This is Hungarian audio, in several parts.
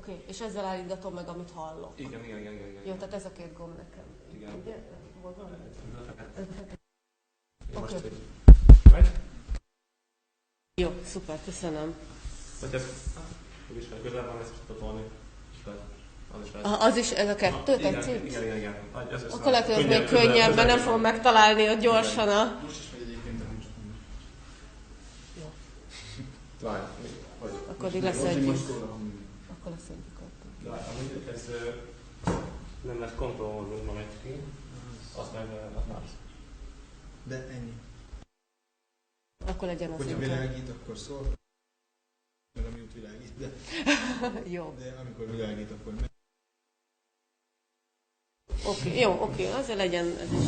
Oké, és ezzel állítgatom meg, amit hallok. Igen. Jó, tehát ez a két gomb nekem. Igen. Ugye? Hol van? Most Oké. megy? Jó, szuper, köszönöm. Vagy ez, úgyis közel van, ezt tudod tolni. Az is, ez a kettő tetszik? Igen. Akkor lehet, hogy ez még könnyebb, mert nem fogom megtalálni ott gyorsan a... Most is megy egyébként, nem csak most. Jó. Várj, hogy? Akkor addig lesz egy... Akkor lesz egy De amúgy ez nem lesz kontrollon, ma megy ki. Azt meg más. De ennyi. Akkor legyen az hogyha inkább. világít, akkor szól. Mert amiút világít, de... Jó. De amikor világít, akkor megy. Oké, azért legyen ez is.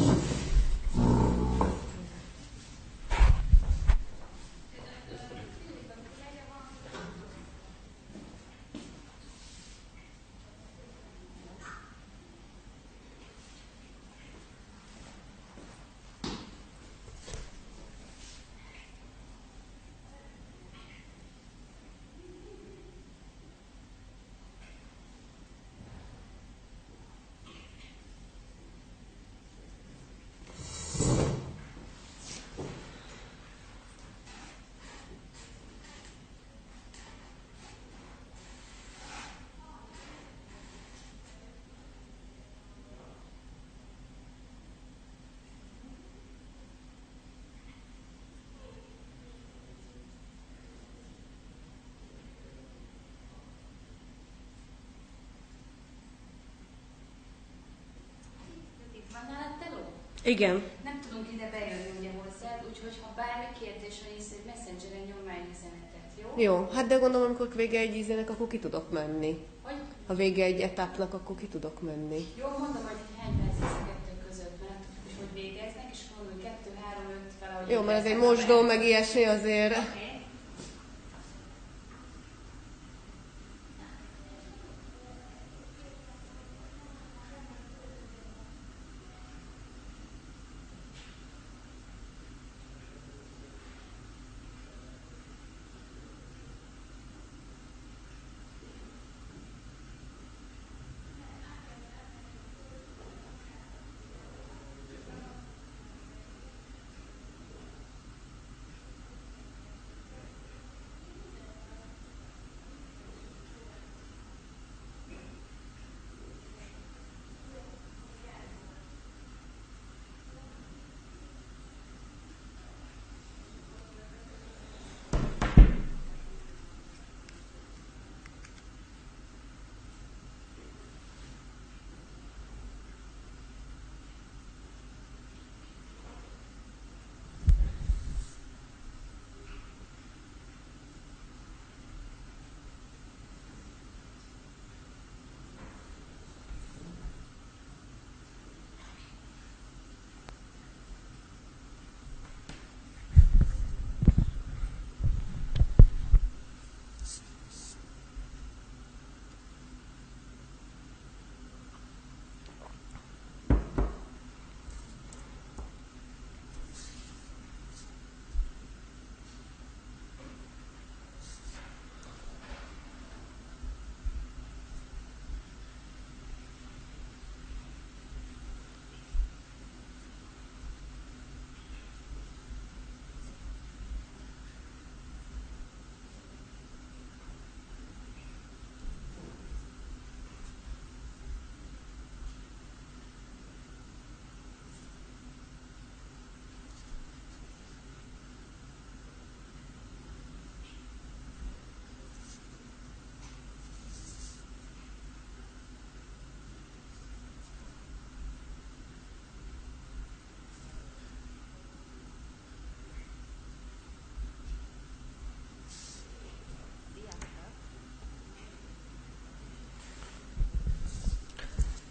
Van nálad teló? Igen. Nem tudunk ide bejönni ugye hozzád, úgyhogy ha bármi kérdés van, ész, hogy Messengeren nyom már egy üzenetet, jó? Jó, hát de gondolom, amikor vége egy ízének, akkor ki tudok menni. Hogy? Ha vége egy etapnak, akkor ki tudok menni. Jó, mondom, hogy hány perc lesz a kettő között, mert és hogy végeznek, és mondom, hogy 2, 3, 5 fel, ahogy... Jó, mert ez egy mosdó, meg ilyesmi azért. Oké.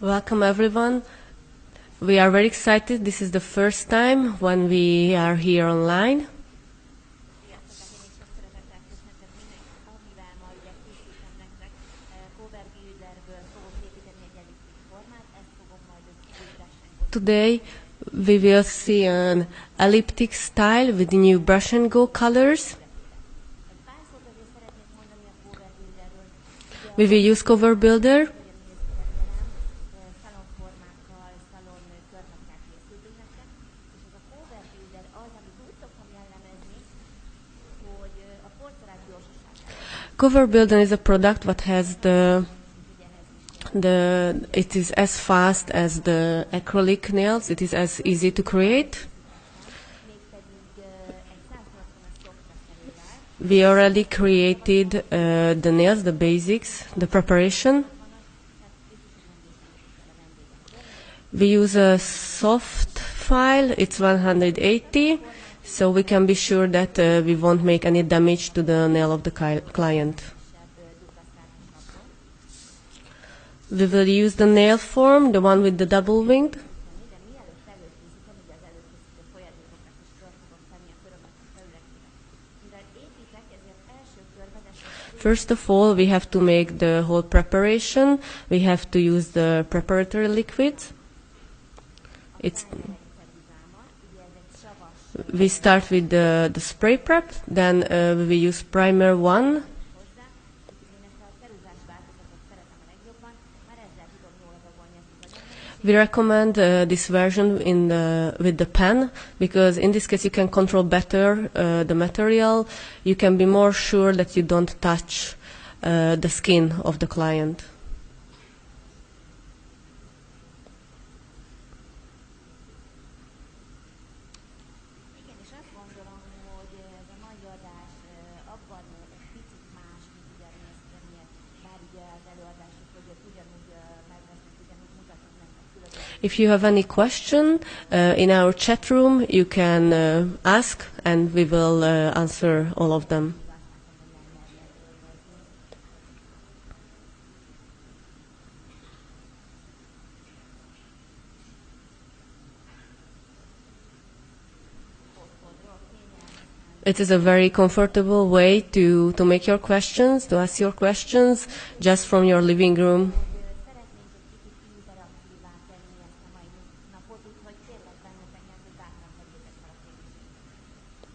Welcome everyone. We are very excited. This is the first time when we are here online. Today we will see an elliptic style with new brush and go colors. We will use Cover Builder. szalonformákkal, szalonkörmekkel készült ünnepek, és ez a cover builder az, amit úgy szoktam jellemezni, hogy a porcelán gyorsaságát. Cover Builder is a product that has it is as fast as the acrylic nails. It is as easy to create. Mégpedig egy 180-as szokra szerével, We already created the nails, the basics, the preparation. We use a soft file, it's 180, so we can be sure that we won't make any damage to the nail of the client. We will use the nail form, the one with the double winged. de mielőtt előkészítem, ugye az előkészítő folyadékokat is fel fogom tenni a körömnek a felületére. Mivel építek, ezért első körben ezt First of all, we have to make the whole preparation. We have to use the preparatory liquids. It's we start with the spray prep, then we will use primer 1. hozzá, én ezt a ceruzás változatot szeretem a legjobban, már ezzel tudom jól adagolni ezt az anyagot. We recommend this version with the pen because in this case you can control better the material. You can be more sure that you don't touch the skin of the client. Igen, és azt gondolom, hogy ez a nagy adás abban egy picit más, mint ugye a részkörnél, bár ugye az előadások között ugyanúgy megvesznek, ugyanúgy mutatnak nektek különböző. If you have any question in our chat room, you can ask and we will answer all of them. It is a very comfortable way to make your questions, to ask your questions just from your living room. Szeretnénk egy kicsit interaktívá tenni ezt a mai napot, úgyhogy kérlek benneteket, hogy bátran tegyétek fel a kérdéseket.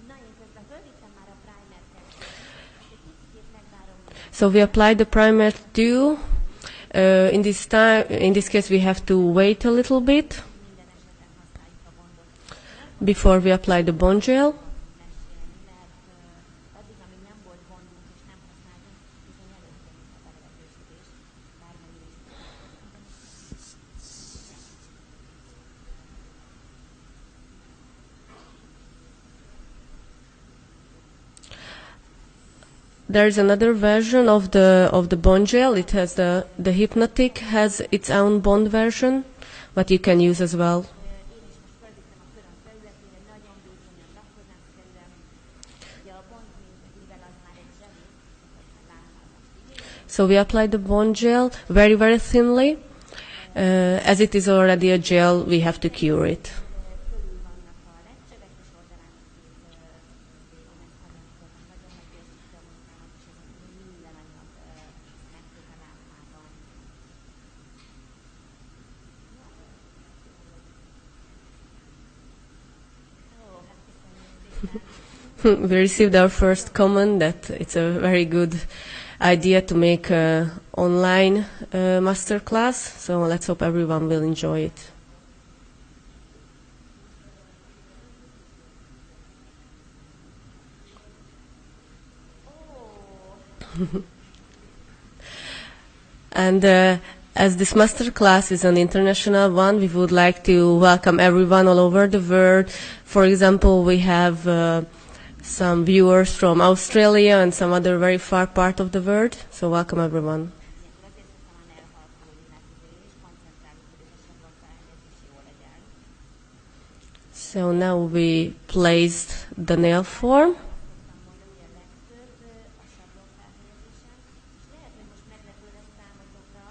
Na, én közben fölvittem már a primer kettőt, egy kicsit megvárom, So we apply the primer too. In this case, we have to wait a little bit minden esetben használjuk a bondot. before we apply the bond gel. Mesélni, mert addig, amíg nem volt bondunk és nem használtunk, bizony előfordult a belevetősödés, bármennyire is. There is another version of the bond gel. It has the Hypnotic has its own bond version, but you can use as well. Én is most felvittem a köröm felületére, nagyon vékonyan, lakozásszerűen. Ugye a bond, mivel az már egy zselé, azt már láthatom. So we apply the bond gel very, very thinly. As it is already a gel, we have to cure it. Körül vannak a lepcsevek, és oldalán két vékony, ezt nagyon szeretem, nagyon meggyorsítja a munkámat, és ez minden anyag megtök a lámpában. Ó, hát köszönjük szépen. We received our first comment that it's a very good idea to make an online masterclass. So let's hope everyone will enjoy it. And as this masterclass is an international one, we would like to welcome everyone all over the world. For example, we have some viewers from Australia and some other very far part of the world. So welcome everyone. Azért szoktam már elhalkulni, mert azért én is koncentrálok, hogy ez a sablonfelhelyezés jól legyen. So now we placed the nail form. Szoktam mondani a legtöbb a sablonfelhelyezésen, és lehet, hogy most meglepő lesz számotokra,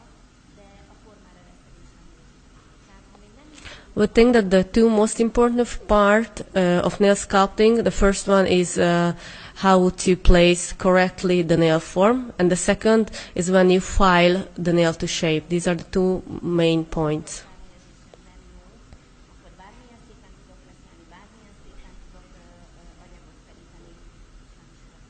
de a formára reszelésem is. Tehát ha még nem is We think that the two most important part of nail sculpting, the first one is how to place correctly the nail form, and the second is when you file the nail to shape. These are the two main points. felhelyezésem nem jó, akkor bármilyen szépen tudok reszelni, bármilyen szépen tudok anyagot felíteni, és nem is a körülbelül.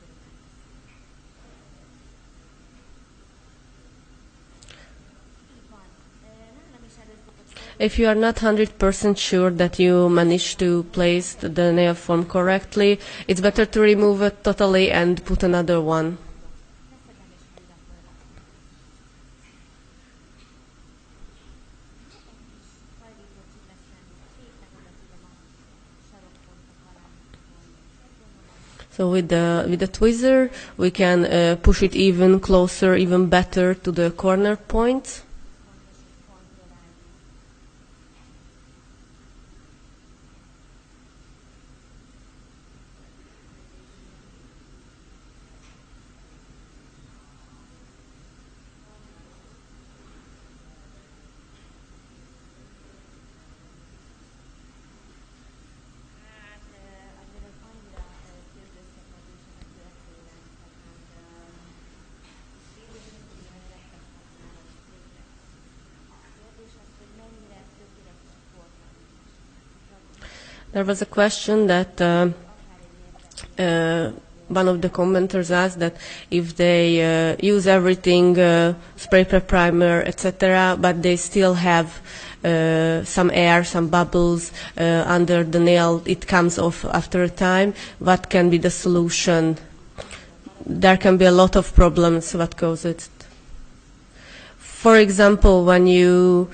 If you are not 100% sure that you managed to place the nail form correctly, it's better to remove it totally and put another one. So with the tweezer, we can push it even closer, even better to the corner points. There was a question that one of the commenters asked that if they use everything, spray prep primer, etc., but they still have some air, some bubbles under the nail, it comes off after a time, what can be the solution? There can be a lot of problems what causes it. For example, when you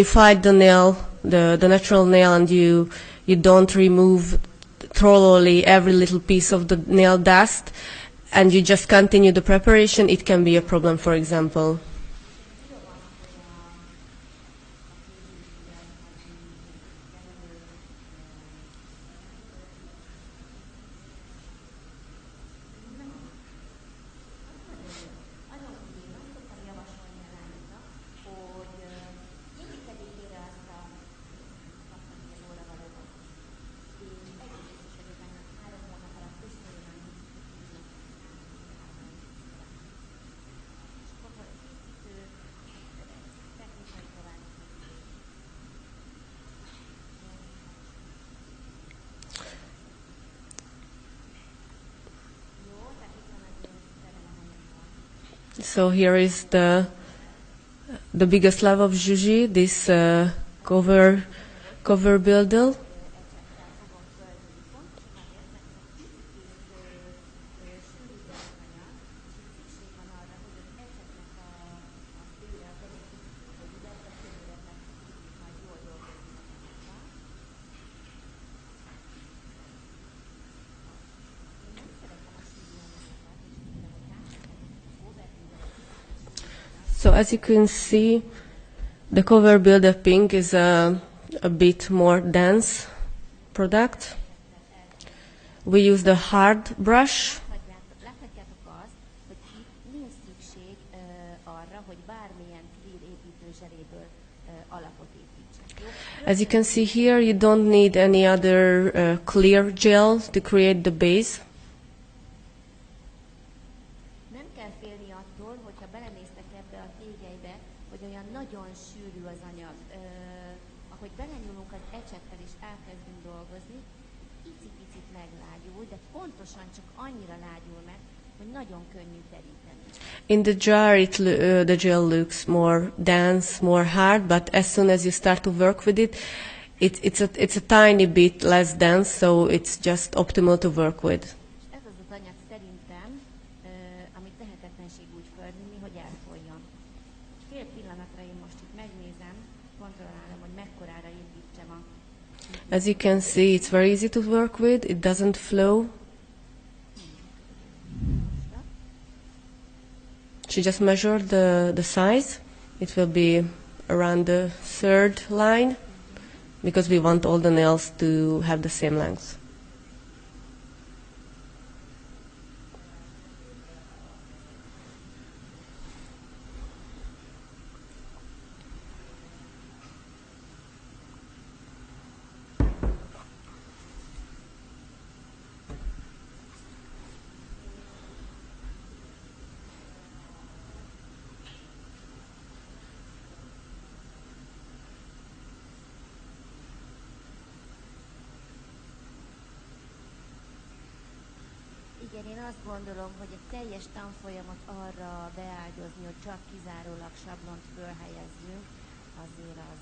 fight the nail, the natural nail, and you don't remove thoroughly every little piece of the nail dust, and you just continue the preparation, it can be a problem, for example. So here is the biggest love of Zsuzsi, this cover builder. So as you can see, the Cover Builder Pink is a bit more dense product. We use the hard brush. Láthatjátok azt, hogy itt nincs szükség arra, hogy bármilyen clear építő zseléből alapot építsek. As you can see here, you don't need any other clear gel to create the base. Nem kell félni attól, hogyha belenéztek ebbe a tégelybe, hogy olyan nagyon sűrű az anyag. Ahogy belenyúlunk az ecsettel és elkezdünk dolgozni, icipicit meglágyul, de pontosan csak annyira lágyul meg, hogy nagyon könnyű teríteni. In the jar, the gel looks more dense, more hard, but as soon as you start to work with it, it's a tiny bit less dense, so it's just optimal to work with. Ez az az anyag szerintem, amit tehetetlenség úgy fölvinni, hogy elfolyjon. Fél pillanatra én most itt megnézem, kontrollálom, hogy mekkorára építsem a... As you can see, it's very easy to work with. It doesn't flow. She just measured the size. It will be around the third line because we want all the nails to have the same length. Igen, én azt gondolom, hogy egy teljes tanfolyamot arra beáldozni, hogy csak kizárólag sablont fölhelyezzünk, azért az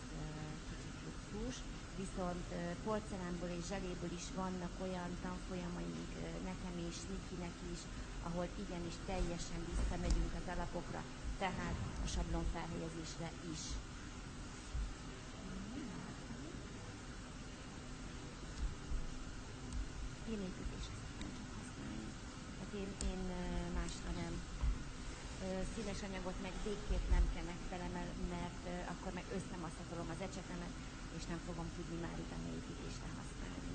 típus, viszont porcelánból és zseléből is vannak olyan tanfolyamaink nekem is, Nikinek is, ahol igenis teljesen visszamegyünk az alapokra, tehát a sablon felhelyezésre is. Én építésre szoktam csak használni. Hát én másra nem. Színes anyagot meg végképp nem kenek bele, mert akkor meg összemaszatolom az ecsetemet, és nem fogom tudni már utána építésre használni.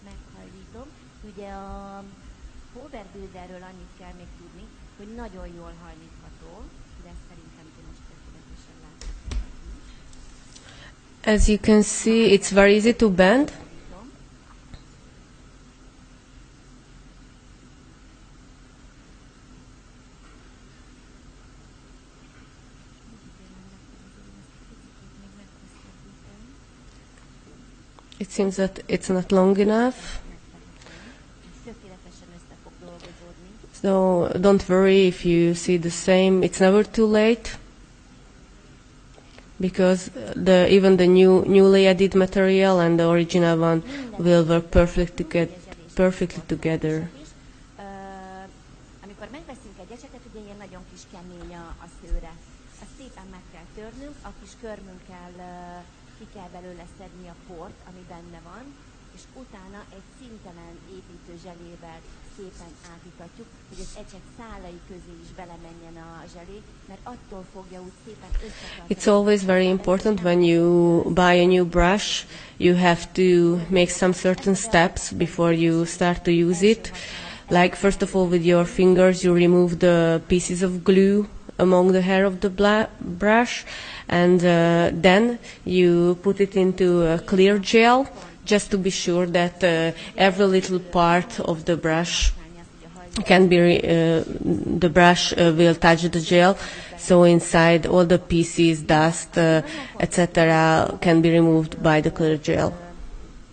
Meghajlítom. Ugye a Brillbirderről annyit kell még tudni, hogy nagyon jól hajlítható, de szerintem ti most tökéletesen látható. As you can see, it's very easy to bend. It seems that it's not long enough. So don't worry if you see the same. It's never too late, because even the newly added material and the original one will work perfectly together. Amikor megveszünk egy ecsetet, ugye ilyen nagyon kis kemény a szőre. Azt szépen meg kell törnünk, a kis körmünkkel ki kell belőle szedni a port, ami benne van, és utána egy színtelen építő zselével szépen átítatjuk, hogy az ecset szálai közé is belemenjen a zselé, mert attól fogja úgy szépen összetartani. It's always very important when you buy a new brush, you have to make some certain steps before you start to use it. Like first of all, with your fingers you remove the pieces of glue among the hair of the brush, and then you put it into a clear gel, just to be sure that every little part of the brush can be, the brush will touch the gel, so inside all the pieces, dust, etc. can be removed by the clear gel.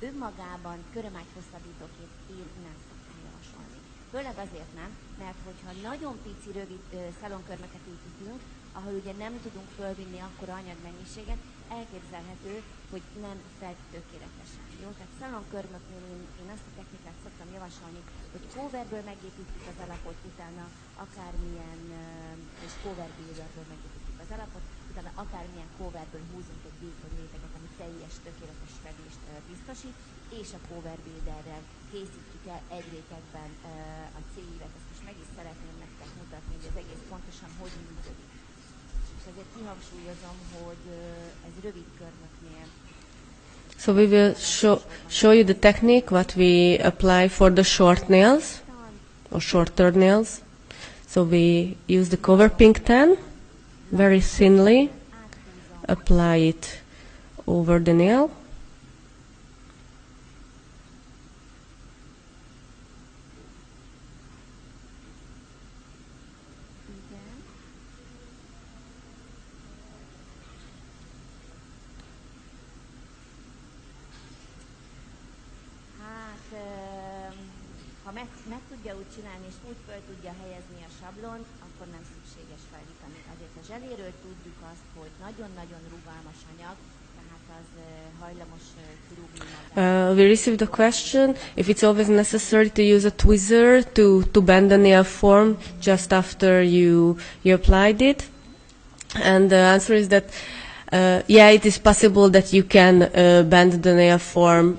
Önmagában körömágyhosszabbítóként én nem szoktam javasolni. Főleg azért nem, mert hogyha nagyon pici, rövid szalonkörmöket építünk, ahol ugye nem tudunk fölvinni akkora anyagmennyiséget, elképzelhető, hogy nem fed tökéletesen. Jó? Tehát szalonkörmöknél én azt a technikát szoktam javasolni, hogy coverből megépítjük az alapot, utána akármilyen, és Brillbirdből megépítjük az alapot, utána akármilyen coverből húzunk egy vékony réteget, ami teljes, tökéletes fedést biztosít, és a Brillbirderrel készítjük el egy rétegben a C-ívet. Ezt most meg is szeretném nektek mutatni, hogy az egész pontosan hogy működik. És ezért kihangsúlyozom, hogy ez rövid körmöknél. So we will show you the technique what we apply for the short nails or shorter nails. So we use the cover pink tan very thinly, apply it over the nail. Meg tudja úgy csinálni, és úgy föl tudja helyezni a sablont, akkor nem szükséges felhítani. Azért a zseléről tudjuk azt, hogy nagyon-nagyon rugalmas anyag, tehát az hajlamos kirúgni magát. We received a question if it's always necessary to use a tweezer to bend the nail form just after you applied it. And the answer is that yeah, it is possible that you can bend the nail form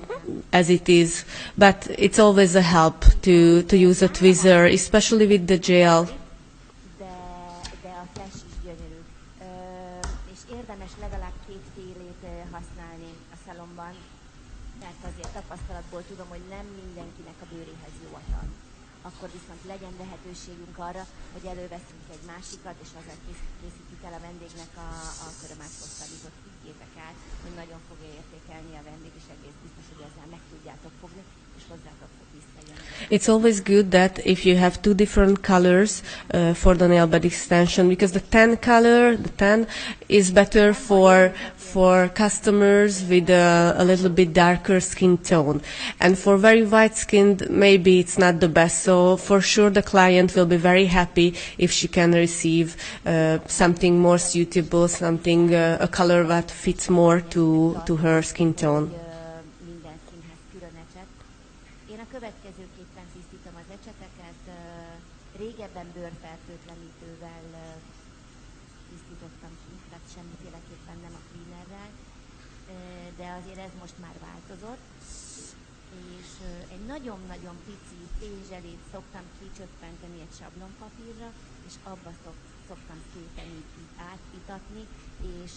as it is, but it's always a help to use a tweezer, especially with the gel. De a flash is gyönyörű. És érdemes legalább 2 félét használni a szalomban, mert azért tapasztalatból tudom, hogy nem mindenkinek a bőréhez jó a tan. Akkor viszont legyen lehetőségünk arra, hogy előveszünk egy másikat, és azzal készítjük el a vendégnek a körömágyhosszabbított higgyétek át, hogy nagyon fogja értékelni a vendég, és egész biztos, hogy ezzel meg tudjátok fogni, és hozzátok fog visszajönni. It's always good that if you have two different colors for the nail bed extension, because the tan is better for customers with a little bit darker skin tone. And for very white skinned, maybe it's not the best. So for sure the client will be very happy if she can receive something more suitable, something, a color that fits more to her skin tone. Minden színhez külön ecset. Én a következőképpen tisztítom az ecseteket. Régebben bőrfertőtlenítővel tisztítottam ki, tehát semmiféleképpen nem a cleanerrel, de azért ez most már változott, és egy nagyon-nagyon pici pénzselét szoktam kicsöppenteni egy sablonpapírra, és abba szoktam szépen így átitatni, és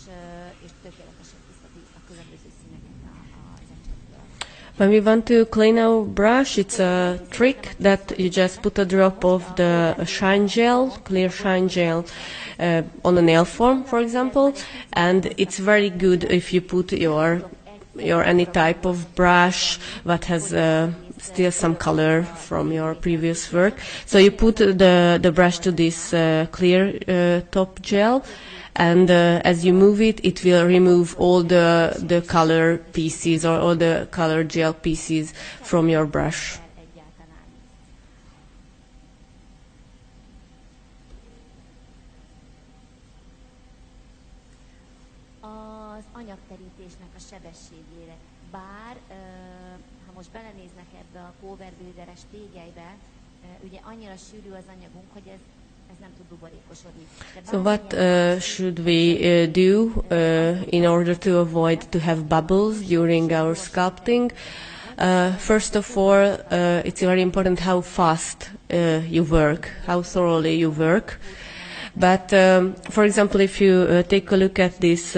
tökéletesen tisztítani a különböző színeket az ecsetből. When we want to clean our brush, it's a trick that you just put a drop of the shine gel, clear shine gel, on a nail form, for example, and it's very good if you put your any type of brush that has still some color from your previous work. So you put the brush to this clear top gel, and as you move it, it will remove all the color pieces or all the color gel pieces from your brush. Az anyagterítésnek a sebességére. Bár, ha most belenéznek ebbe a coverbuilderes tégelybe, ugye annyira sűrű az anyagunk, hogy ez nem tud buborékosodni. So what should we do in order to avoid to have bubbles during our sculpting? First of all, it's very important how fast you work, how thoroughly you work. But for example, if you take a look at this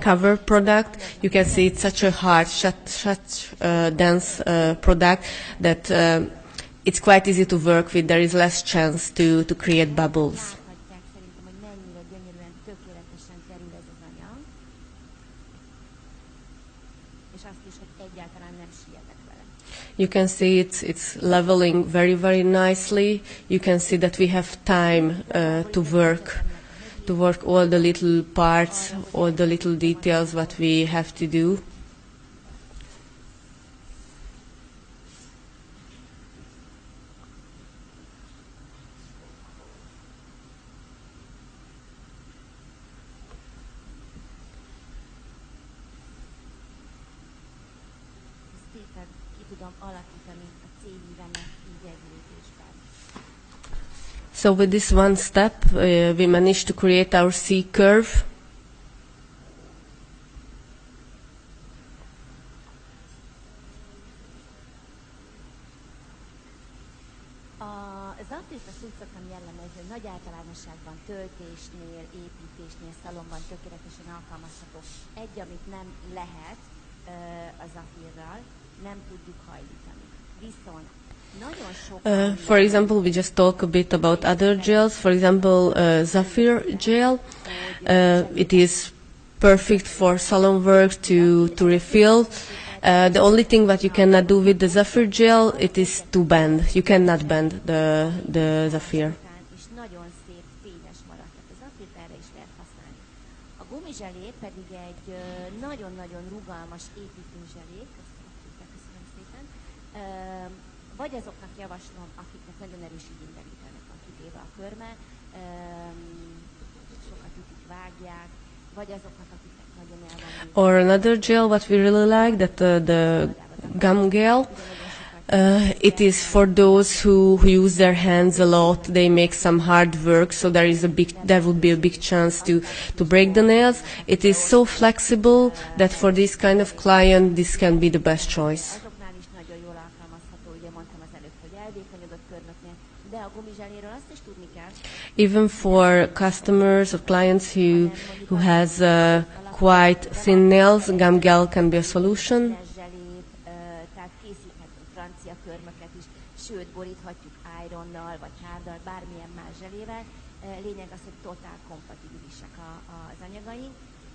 cover product, you can see it's such a hard, such dense product that it's quite easy to work with. There is less chance to create bubbles. Láthatják szerintem, hogy mennyire gyönyörűen, tökéletesen kerül ez az anyag. És azt is, hogy egyáltalán nem sietek vele. You can see it's leveling very, very nicely. You can see that we have time to work all the little parts, all the little details what we have to do. Szépen ki tudom alakítani a célívemet így egy lépésben. So with this one step, we managed to create our C curve. Az artist azt úgy szoktam jellemezni, hogy nagy általánosságban töltésnél, építésnél, szalomban tökéletesen alkalmazható. Egy, amit nem lehet a zafírral, nem tudjuk hajlítani. Viszont nagyon sok... For example, we just talk a bit about other gels. For example, Zafir gel. It is perfect for salon work to refill. The only thing that you cannot do with the Zafir gel, it is to bend. You cannot bend the Zafir. És nagyon szép, fényes maradt. Tehát az zafírt erre is lehet használni. A gumizselé pedig egy nagyon-nagyon rugalmas építőzselé. Köszönöm szépen. Vagy azoknak javaslom, akiknek nagyon erős igénybevételnek van kitéve a körme, sokat ütik, vágják, vagy azoknak, akiknek nagyon el van. Or another gel, what we really like, that the gum gel. It is for those who use their hands a lot. They make some hard work, so there would be a big chance to break the nails. It is so flexible that for this kind of client, this can be the best choice. Azoknál is nagyon jól alkalmazható, ugye mondtam az előbb, hogy elvékonyodott körmöknél, de a gumizseléről azt is tudni kell, Even for customers or clients who has quite thin nails, gum gel can be a solution. zselét, tehát készíthetünk francia körmöket is, sőt, boríthatjuk ironnal, vagy hárdal, bármilyen más zselével. Lényeg az, hogy totál kompatibilisek az anyagaink,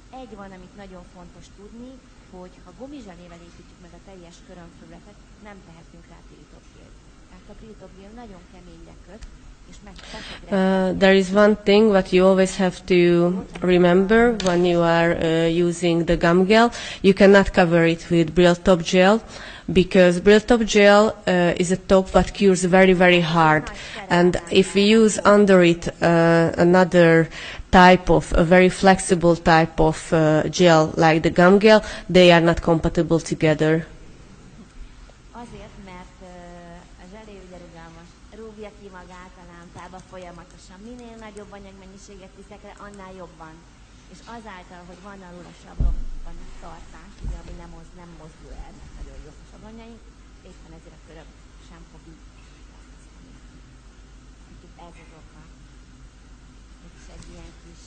Egy van, amit nagyon fontos tudni, hogy ha gumizselével építjük meg a teljes körömfelületet, nem tehetünk rá piritobb gélt. Tehát a piritobb gél nagyon kemény leköt, és there is one thing that you always have to remember when you are using the gum gel. You cannot cover it with Brilltop gel because Brilltop gel is a top that cures very, very hard. And if we use under it another type of, a very flexible type of gel like the gum gel, they are not compatible together. Azért, mert a zselé ugye rugalmas, rúgja ki magát a lámpába folyamatosan. Minél nagyobb anyagmennyiséget viszek le, annál jobban. És azáltal, hogy van alul a sablonban tartás, ugye, ami nem mozdul el, mert nagyon jó a sablonjaink, éppen ezért a köröm sem fog így elkezdeni. Ez az oka. Ez is egy ilyen kis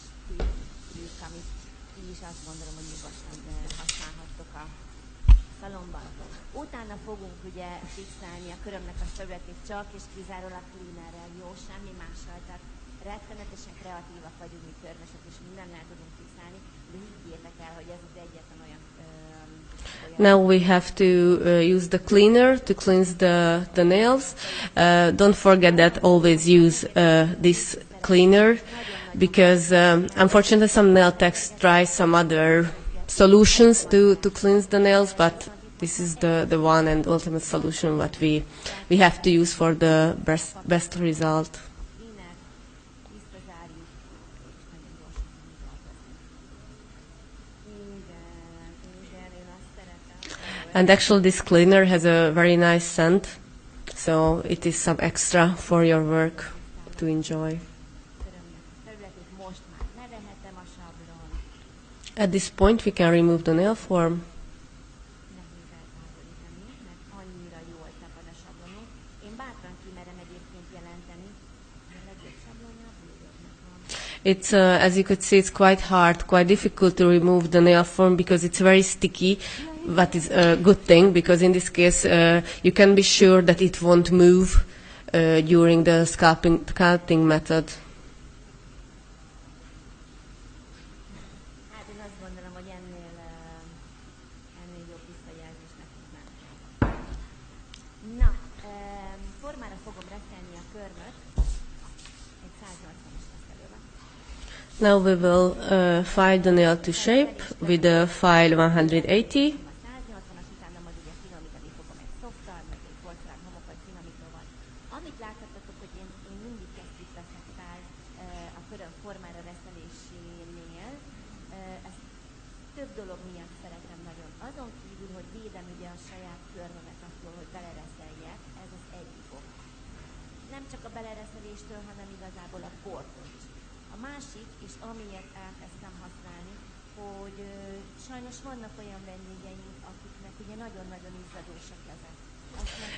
trükk, amit ti is azt gondolom, hogy nyugodtan használhattok a szalomban. Utána fogunk ugye fixálni a körömnek a felületét csak és kizárólag cleanerrel, jó, semmi mással. Tehát rettenetesen kreatívak vagyunk mi körmesek, és mindennel tudunk fixálni, de higgyétek el, hogy ez az egyetlen olyan Now we have to use the cleaner to cleanse the nails. Don't forget that always use this cleaner because unfortunately some nail techs try some other solutions to cleanse the nails, but this is the one and ultimate solution that we have to use for the best result. And actually this cleaner has a very nice scent, so it is some extra for your work to enjoy. At this point we can remove the nail form. It's, as you could see, it's quite hard, quite difficult to remove the nail form because it's very sticky. That is a good thing because in this case you can be sure that it won't move during the sculpting method. Now we will file the nail to shape with the file 180.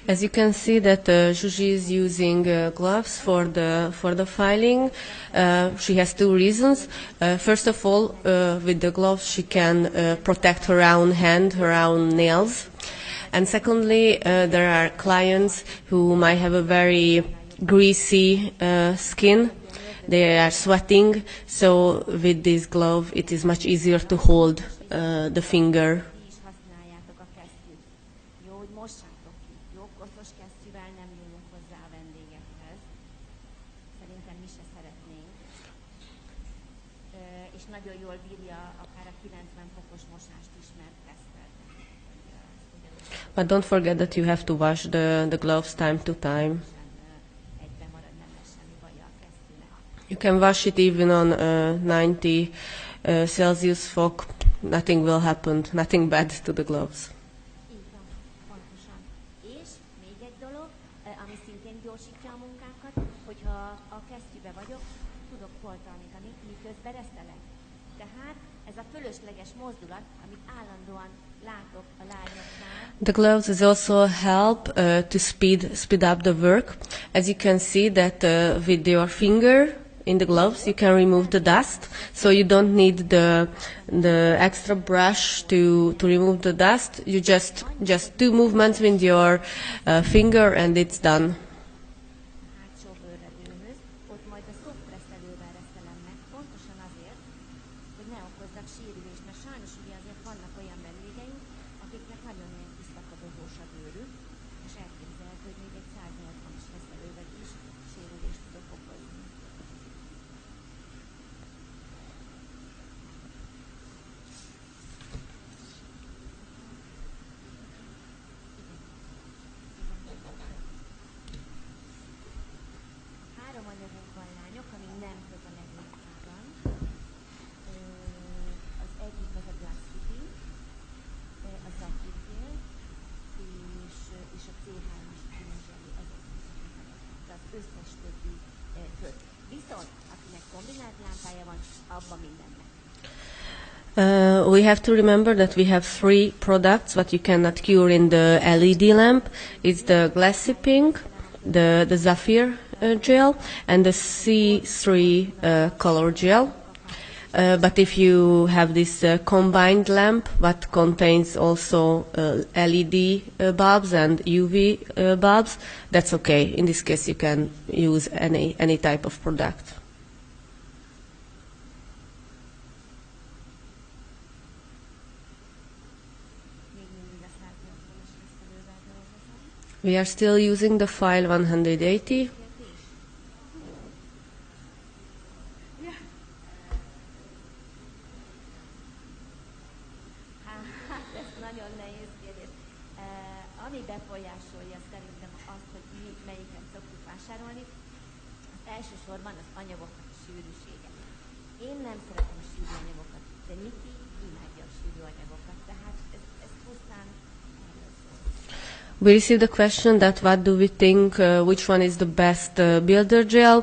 As you can see that Zsuzsi is using gloves for the filing. She has two reasons. First of all, with the gloves she can protect her own hand, her own nails. And secondly, there are clients who might have a very greasy skin. They are sweating, so with this glove it is much easier to hold the finger. But don't forget that you have to wash the gloves time to time. You can wash it even on 90 Celsius fog. Nothing will happen, nothing bad to the gloves. The gloves is also help to speed up the work. As you can see that with your finger in the gloves you can remove the dust, so you don't need the extra brush to remove the dust. You just do movements with your finger and it's done. okozzak sérülést, mert sajnos ugye azért vannak olyan vendégeink, akiknek nagyon-nagyon tisztapadozós a bőrük, és elképzelhető, hogy még egy 180-as reszelővel is sérülést tudok okozni. Három anyagunk van, lányok, ami nem kötelező árban. Az egyik az a Glassity, a Zafirgél, és a C3-as pinozseli, azok az összes többi köt. Viszont, akinek kombinált lámpája van, abban minden meg. We have to remember that we have 3 products what you cannot cure in the LED lamp. It's the Glassy Pink, the Zafir gel, and the C3 color gel. But if you have this combined lamp what contains also LED bulbs and UV bulbs, that's okay. In this case you can use any type of product. Még mindig a 180-as reszelővel dolgozom. We are still using the file 180. Hát, ez nagyon nehéz kérdés. Ami befolyásolja szerintem azt, hogy mi melyiket szoktuk vásárolni, az elsősorban az anyagoknak a sűrűsége. Én nem szeretem a sűrű anyagokat, de Niki imádja a sűrű anyagokat, tehát ez pusztán erről szól. We received a question that what do we think, which one is the best builder gel?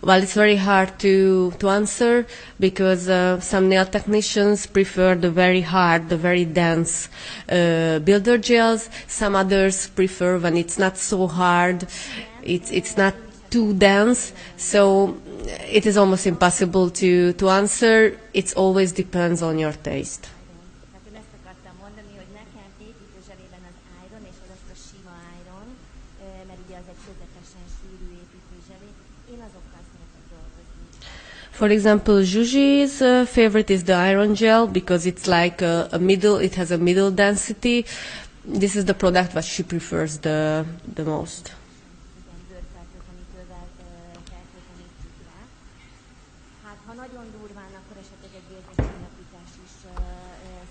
Well, it's very hard to answer because some nail technicians prefer the very hard, the very dense builder gels. Some others prefer when it's not so hard, it's not too dense. So it is almost impossible to answer. It always depends on your taste. Tehát én ezt akartam mondani, hogy nekem építőzselében az iron, és az a sima iron, mert ugye az egy közepesen sűrű építőzselé, én azokkal szeretek dolgozni. For example, Juji's favorite is the iron gel because it's like a middle, it has a middle density. This is the product that she prefers the most. Igen, bőrfertőtlenítővel fertőtlenítjük rá. Hát, ha nagyon durván, akkor esetleg egy bőrcsillapítás is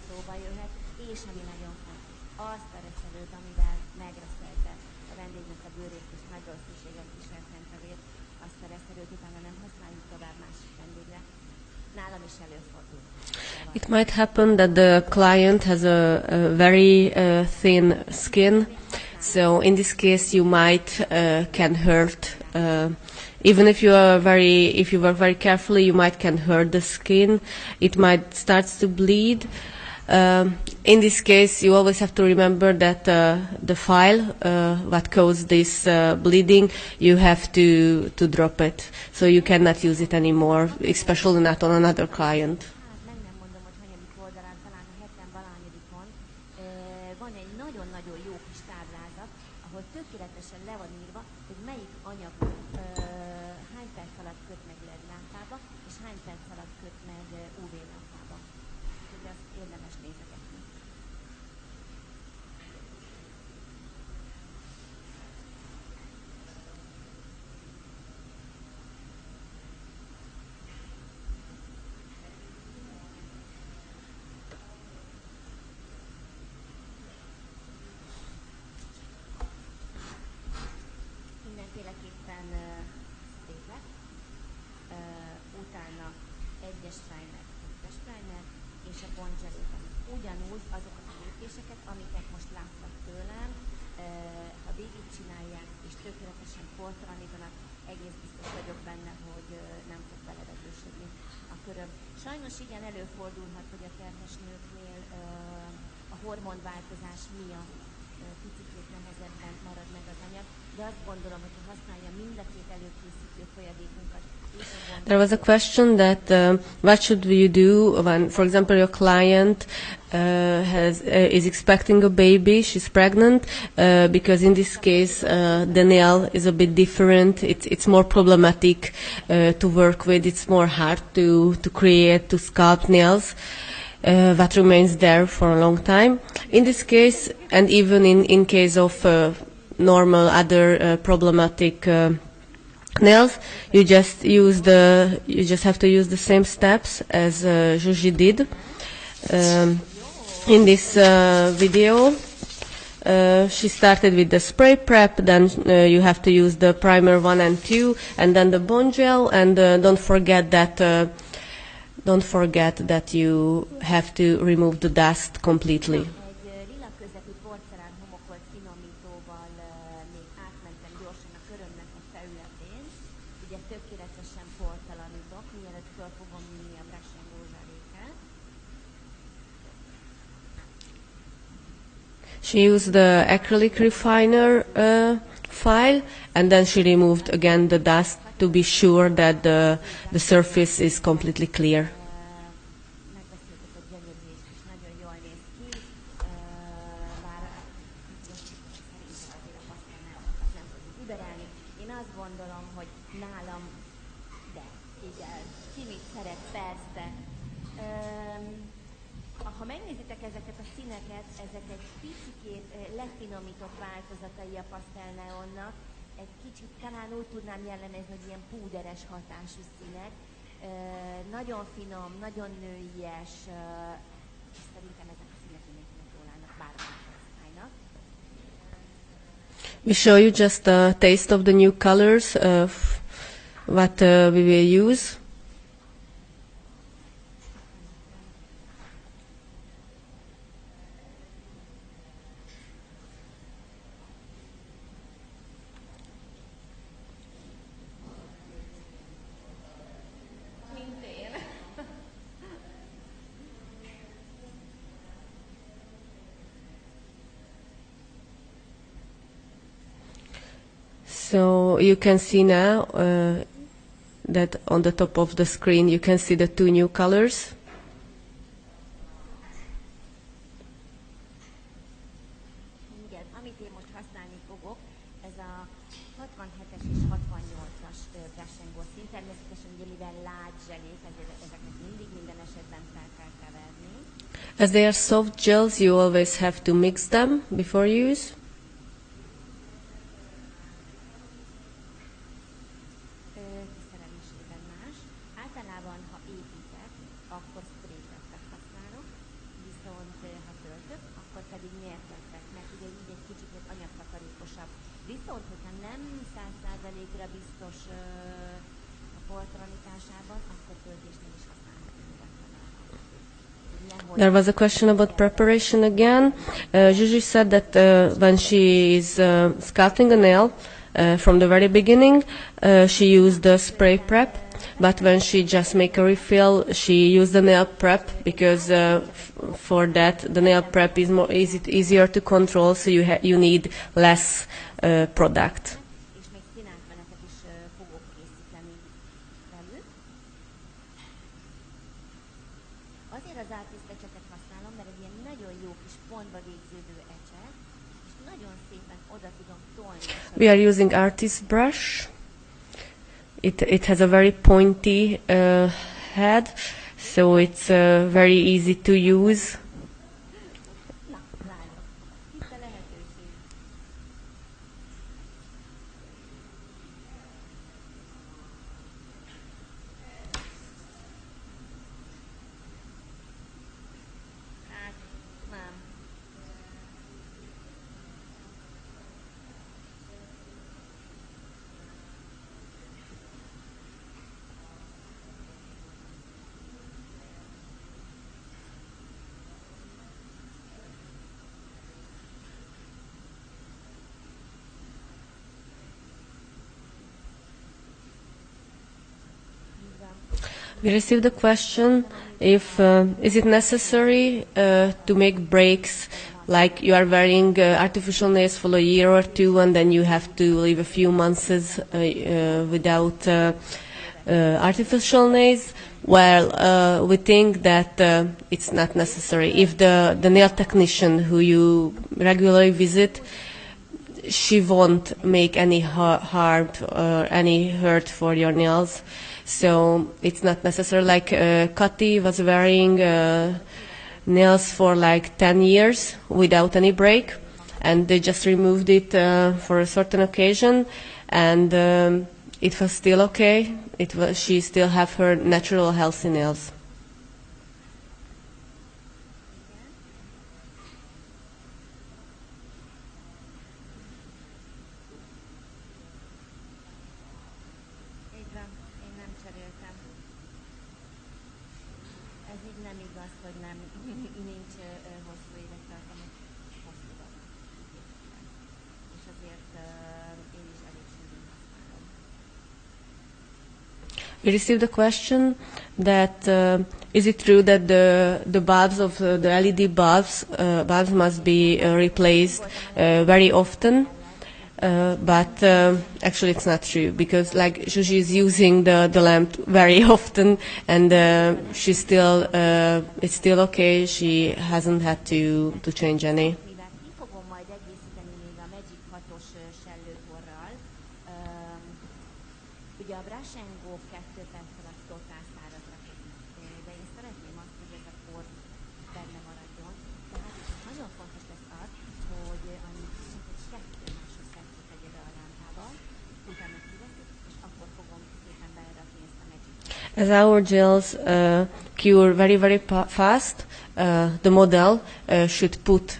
szóba jöhet, és ami nagyon fontos, azt a reszelőt, amivel megreszelte a vendégnek a bőrét, és nagy valószínűséggel kísértente vért, azt a reszelőt utána nem használjuk tovább másik vendégre. Nálam is előfordul. It might happen that the client has a very thin skin, so in this case you might can hurt. Even if you work very carefully, you might can hurt the skin. It might starts to bleed. In this case, you always have to remember that the file what caused this bleeding, you have to drop it. So you cannot use it anymore, especially not on another client. Hát meg nem mondom, hogy hanyadik oldalán, talán a 70-valahányadikon van egy nagyon-nagyon jó kis táblázat, ahol tökéletesen le van írva, hogy melyik anyag hány perc alatt köt meg LED lámpába, és hány perc alatt köt meg UV lámpába. Úgyhogy azt érdemes nézegetni. Mindenféleképpen szép lett. Utána egyes primer, kettes primer, és a pontzselében ugyanúgy azokat a lépéseket, amiket most láttak tőlem, ha végigcsinálják és tökéletesen portalanítanak, egész biztos vagyok benne, hogy nem fog belevetősödni a köröm. Sajnos igen, előfordulhat, hogy a terhes nőknél a hormonváltozás miatt picikét nehezebben marad meg az anyag, de azt gondolom, hogy ha használja mind a két előkészítő folyadékunkat, és a There was a question that what should you do when, for example, your client is expecting a baby, she's pregnant, because in this case the nail is a bit different. It's more problematic to work with. It's more hard to create, to sculpt nails that remains there for a long time. In this case, and even in case of normal other problematic nails, you just have to use the same steps as Zsuzsi did. In this video, she started with the spray prep, then you have to use the primer 1 and 2, and then the bone gel, and don't forget that you have to remove the dust completely. egy lila közepű porcelán homokolt finomítóval még átmentem gyorsan a körömnek a felületén. Ugye tökéletesen portalanítok, mielőtt föl fogom vinni a brushing rózsarékát. She used the acrylic refiner file, and then she removed again the dust to be sure that the surface is completely clear. Megbeszéltük, hogy gyönyörű és nagyon jól néz ki. Bár most szerintem azért a pasztelnálakat nem tudjuk überelni. Én azt gondolom, hogy nálam, de igen, ki mit szeret, persze. Ha megnézitek ezeket a színeket, ezek egy picikét lefinomított változatai a pasztelneonnak. Egy kicsit talán úgy tudnám jellemezni, hogy ilyen púderes hatású színek. Nagyon finom, nagyon nőies, és szerintem ezek a színek mindenkinek jól állnak, bármilyen háztálynak. We show you just a taste of the new colors what we will use. Mint én. So you can see now that on the top of the screen you can see the two new colors. Igen, amit én most használni fogok, ez a 67-es és 68-as brushengo szín. Természetesen ugye mivel lágy zselék, ezért ezeket mindig minden esetben fel kell keverni. As they are soft gels, you always have to mix them before use. Kiszerelésében más. Általában, ha építek, akkor spraytettet használok, viszont ha töltök, akkor pedig mértettet, mert ugye így egy kicsit anyagtakarékosabb. Viszont, hogyha nem 100%-ra biztos a portalanításában, akkor töltésnél is használhatom nyugodtan. There was a question about preparation again. Zsuzsi said that when she is sculpting a nail, from the very beginning, she used the spray prep, but when she just make a refill, she used the nail prep because for that the nail prep is more easier to control, so you need less product. És még színátmenetet is fogok készíteni velük. Azért az artist ecsetet használom, mert egy ilyen nagyon jó kis pontba végződő ecset, és nagyon szépen oda tudom tolni. We are using artist brush. It has a very pointy head, so it's very easy to use. Na, lányok, itt a lehetőség. Hát, nem. We received a question if is it necessary to make breaks, like you are wearing artificial nails for a year or two and then you have to live a few months without artificial nails. Well, we think that it's not necessary. If the nail technician who you regularly visit, she won't make any harm or any hurt for your nails. So it's not necessary. Like Kati was wearing nails for like 10 years without any break, and they just removed it for a certain occasion, and it was still okay. She still have her natural healthy nails. Így van, én nem cseréltem. Ez így nem igaz, hogy nem, nincs hosszú élettartam, hosszú van. És azért én is elég sűrűn használom. We received a question that is it true that the bulbs of the LED bulbs must be replaced very often? But actually it's not true, because like Zsuzsi is using the lamp very often, and she's still it's still okay. She hasn't had to change any. Mivel ki fogom majd egészíteni még a Magic 6-os sellőporral, ugye a brush and go 2 perc alatt totál szárazra kötik, de én szeretném azt, hogy ez a por benne maradjon. Tehát nagyon fontos lesz az, hogy annyit csak egy 2 másodpercet tegye be a lámpába, utána kiveszed, és akkor fogom szépen belerakni ezt a Magic 6-ot. As our gels cure very fast, the model should put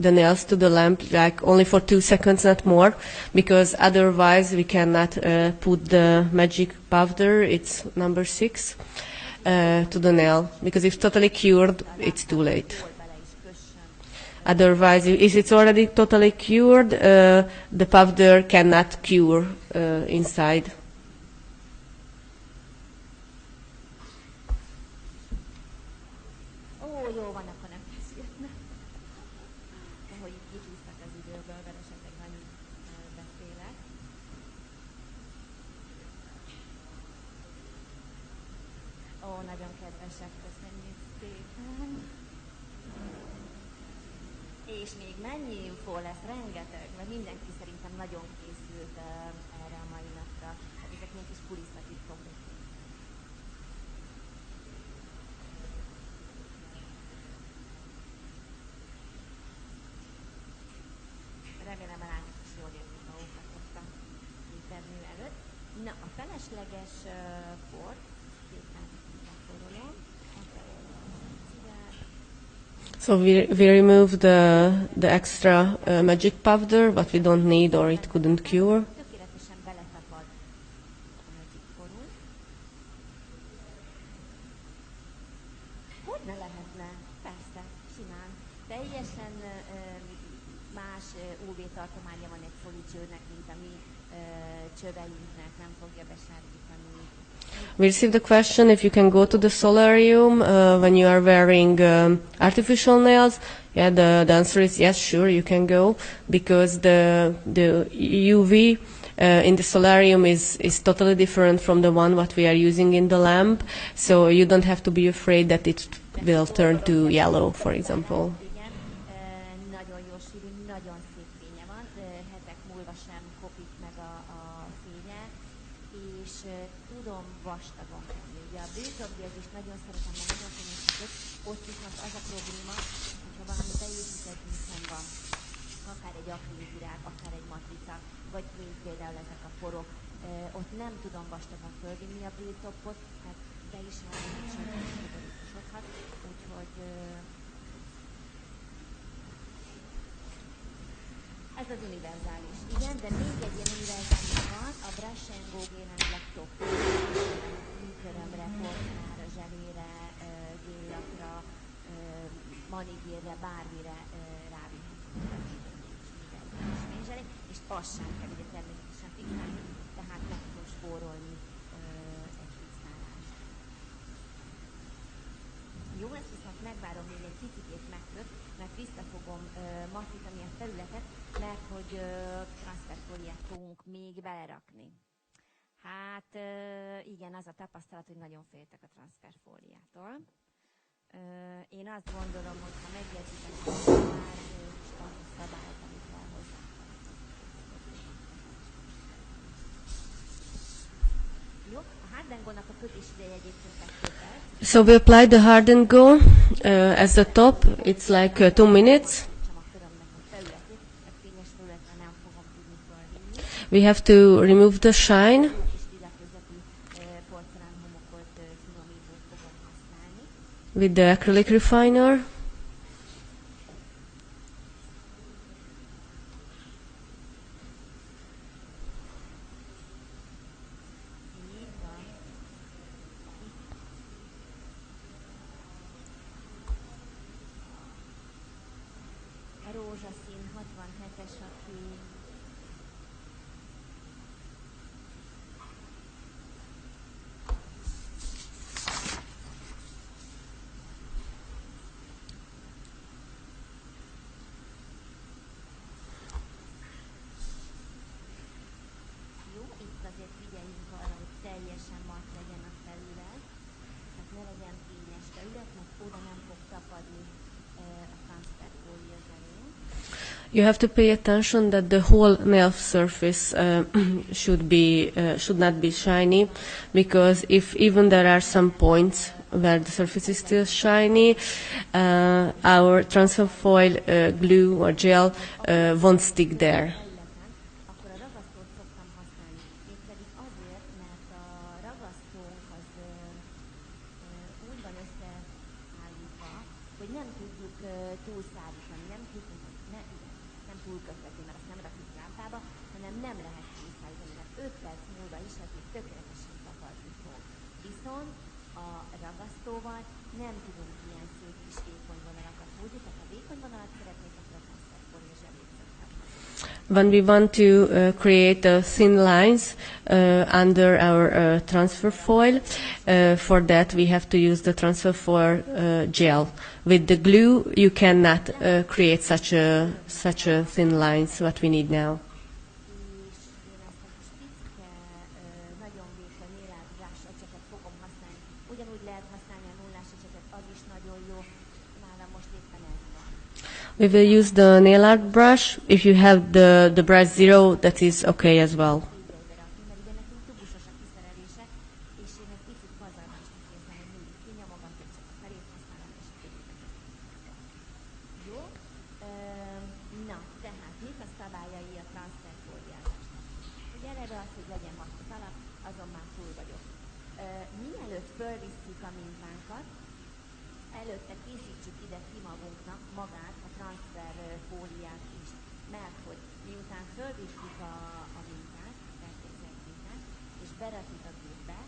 the nails to the lamp like only for 2 seconds, not more, because otherwise we cannot put the magic powder, it's number 6, to the nail, because if totally cured, it's too late. Otherwise, if it's already totally cured, the powder cannot cure inside. Ó, jó van, akkor nem készülne. De hogy itt kicsúsztak az időből, mert esetleg annyit beszélek. Ó, nagyon kedvesek, köszönjük szépen. És még mennyi info lesz, rengeteg, mert mindenki szerintem nagyon készült erre a mai napra. Hát ezek ilyen kis kulisszatitkok. Remélem a lányok is jól érzik magukat ott a interjú előtt. Na, a felesleges port szépen gyakorolom. So we remove the extra magic powder, what we don't need or it couldn't cure. Tökéletesen beletapad a magic porunk. Hogy ne lehetne? Persze, simán. Teljesen más UV-tartománya van egy folicsőrnek, mint a mi csöveinknek, nem fogja besárgítani. We received a question if you can go to the solarium when you are wearing artificial nails. Yeah, the answer is yes, sure, you can go, because the UV in the solarium is totally different from the one what we are using in the lamp, so you don't have to be afraid that it will turn to yellow, for example. Igen, nagyon jó sűrű, nagyon szép fénye van, hetek múlva sem kopik meg a fénye, és tudom vastagon tenni. Ugye a Brillbird is nagyon szeretem, mert nagyon fényesített, ott viszont az a probléma, hogyha valami beépített díszem van, akár egy akrilvirág, akár egy matrica, vagy még például ezek a porok, ott nem tudom vastagon fölvinni a Brilltopot, mert be is állni, sokhat, úgyhogy ez az univerzális. Igen, de még egy ilyen univerzális van, a Brush and Go Gel Laptop. Műkörömre, portára, zselére, géllapra, manigérre, bármire rávihető. És az sem kell ugye természetesen fixálni, tehát meg tudom spórolni egy fixálás. Jó, ezt viszont megvárom még egy picit megköt, mert vissza fogom mattítani a felületet, mert hogy transferfóliát fogunk még belerakni. Hát igen, az a tapasztalat, hogy nagyon féltek a transferfóliától. Én azt gondolom, hogy ha megjegyzitek a szabályt, amit elhozzám. Jó, a Hardengónak a kötés ideje egyébként 2 perc. So we apply the hardened go as the top. It's like 2 minutes. We have to remove the shine. With the acrylic refiner. A rózsaszín 67-es a kék. Teljesen mat legyen a felület, tehát ne legyen fényes felület, mert oda nem fog tapadni a transferfólia zselén. You have to pay attention that the whole nail surface should not be shiny, because if even there are some points where the surface is still shiny, our transfer foil glue or gel won't stick there. Akkor a ragasztót szoktam használni, mégpedig azért, mert a ragasztónk az úgy van összeállítva, hogy nem tudjuk túlszárítani, nem túlkötvetni, mert azt nem rakjuk lámpába, hanem nem lehet túlszárítani, mert 5 perc múlva is az még tökéletesen tapadni fog. Viszont a ragasztóval nem tudunk ilyen szép kis vékony vonalakat húzni, tehát ha vékony vonalat szeretnék, akkor a transferfólia zselét szoktam használni. When we want to create thin lines under our transfer foil, for that we have to use the transfer foil gel. With the glue, you cannot create such a thin lines. What we need now. Nagyon vékony élelbrás öcseket fogom használni. Ugyanúgy lehet használni a nullás öcseket, az is nagyon jó. Nálam most éppen ez van. We will use the nail art brush. If you have the brush 0, that is okay as well. Mert ugye nekünk tubusos a kiszerelése, és én egy picit pazarlásnak érzem, hogy mindig kinyomogatok, csak a felét használom, és a többit. Jó? Na, tehát mik a szabályai a transferfóliázásnak? Ugye eleve az, hogy legyen mat az alap, azon már túl vagyok. Mielőtt fölvisszük a mintánkat, előtte készítsük ide ki magunknak magát a transferfóliát is. Mert hogy miután fölvisszük a mintát, elképzelt mintát, és berakjuk a gépbe,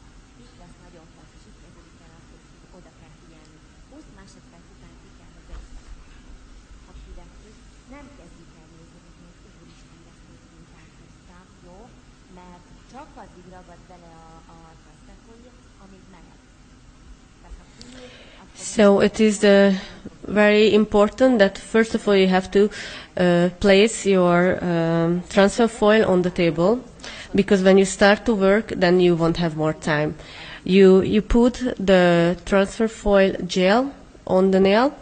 itt lesz nagyon fontos, itt kezdődik el az, hogy oda kell figyelni. 20 másodperc után ki kell, hogy ha kivettük, nem kezdjük el nézni, hogy úristen, de szép mintát hoztam, jó? Mert csak addig ragad bele a transferfólia, amíg mehet. Tehát ha kinyílt, akkor So it is very important that first of all you have to place your transfer foil on the table, because when you start to work, then you won't have more time. You put the transfer foil gel on the nail,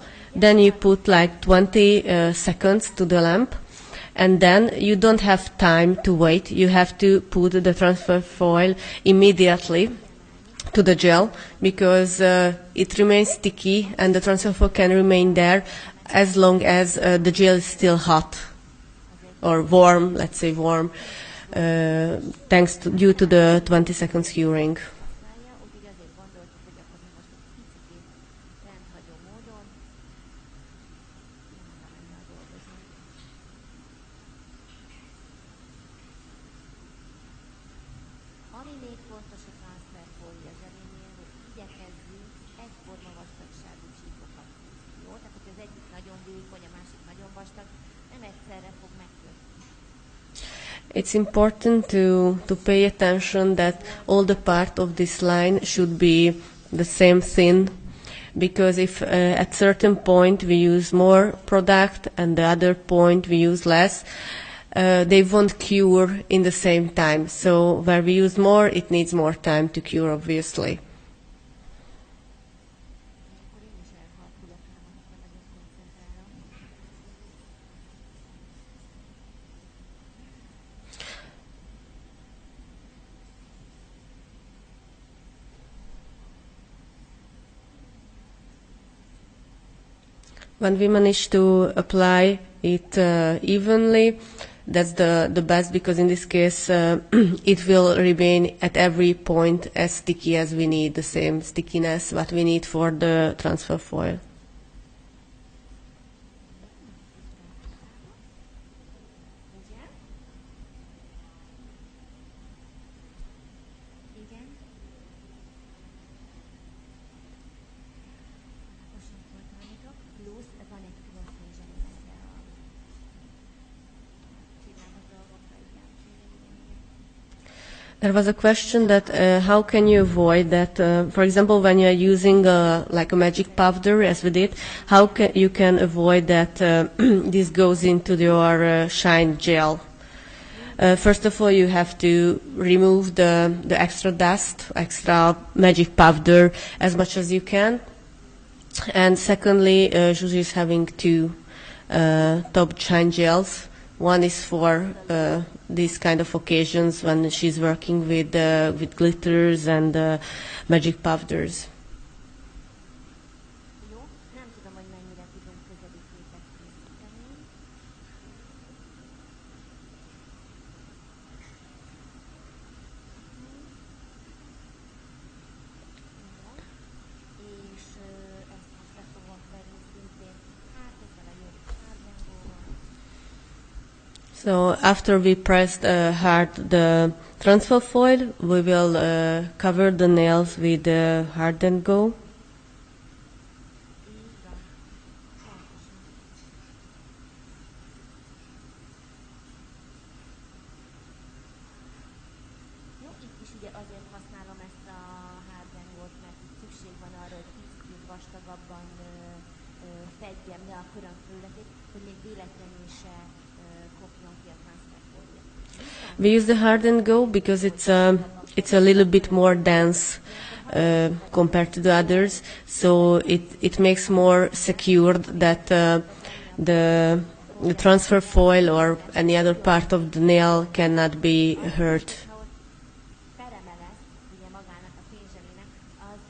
then you put like 20 seconds to the lamp, and then you don't have time to wait. You have to put the transfer foil immediately to the gel, because it remains sticky and the transfer foil can remain there as long as the gel is still hot or warm, let's say warm, due to the 20 seconds curing. használja, úgyhogy azért gondoltuk, hogy akkor mi most egy picit rendhagyó módon nem dolgozni. Ami még fontos a transferfólia zselénél, hogy igyekezzünk egyforma vastagságú csíkokat húzni, jó? Tehát, hogy az egyik nagyon vékony, a másik nagyon vastag, nem egyszerre fog megkötni. It's important to pay attention that all the part of this line should be the same thin, because if at certain point we use more product and the other point we use less, they won't cure in the same time. So where we use more, it needs more time to cure, obviously. Akkor én is elhalkulok rá, amikor nagyon koncentrálom. When we manage to apply it evenly, that's the best, because in this case it will remain at every point as sticky as we need, the same stickiness what we need for the transfer foil. Ugye? Igen? Most volt tanítok, plusz van egy külön fézsel ezekre a csinált dolgokra, igen. There was a question that how can you avoid that, for example, when you are using like a magic powder as we did, how you can avoid that this goes into your shine gel? First of all, you have to remove the extra dust, extra magic powder as much as you can. And secondly, Zsuzsi is having two top shine gels. One is for these kind of occasions when she's working with glitters and magic powders. Jó, nem tudom, hogy mennyire tudunk közeli képet készíteni. És ezt most be fogom venni szintén, hát ezzel a jó hárnyangóval. So after we pressed hard the transfer foil, we will cover the nails with hard and go. Így van. Pontosan. Jó, itt is ugye azért használom ezt a hárnyangót, mert itt szükség van arra, hogy picit vastagabban fedjem le a köröm felületét, hogy még véletlenül se kopjon ki a transferfólia. We use the hard and go because it's a little bit more dense compared to the others, so it makes more secured that the transfer foil or any other part of the nail cannot be hurt. Ha ott pereme lesz, ugye magának a fémzselének, az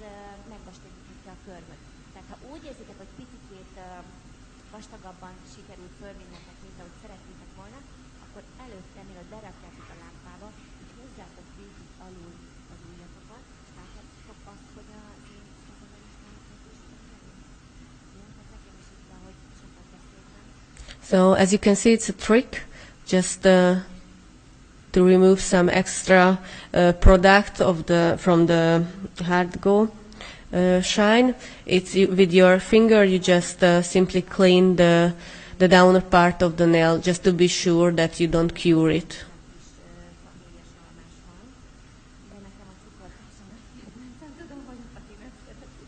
megvastagítja a körmöt. Tehát ha úgy érzitek, hogy picikét vastagabban sikerült fölvinnetek, mint ahogy szeretnétek volna, akkor előtte, mielőtt berakjátok a lámpába, így húzzátok végig alul az ujjatokat, és látjátok azt, hogy az én kezemben is van egy kis fémzselé. Jó, tehát nekem is itt van, hogy sokat beszéltem. So as you can see, it's a trick, just to remove some extra product from the hard go shine. It's with your finger. You just simply clean the downer part of the nail, just to be sure that you don't cure it. Kis vanílias almás van, de nekem a cukorkásom a kedvencem, tudom, hogy a Pati nem szereti.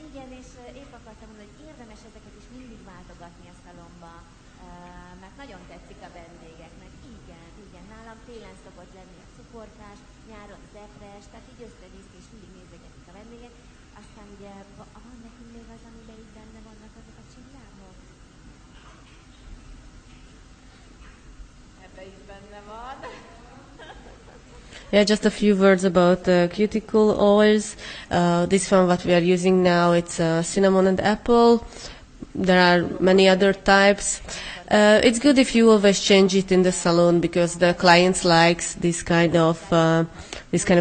Igen, és épp akartam mondani, hogy érdemes ezeket is mindig váltogatni a szalomba, mert nagyon tetszik a vendégeknek. Igen, nálam télen szokott lenni a cukorkás, nyáron az epres, tehát így össze-vissza és mindig nézegetik a vendégek. Aztán ugye van nekünk még az, amiben így benne vannak azok a csillámok? Ebben is benne van. Yeah, just a few words about cuticle oils. This one, what we are using now, it's cinnamon and apple. There are many other types. It's good if you always change it in the salon, because the clients likes this kind of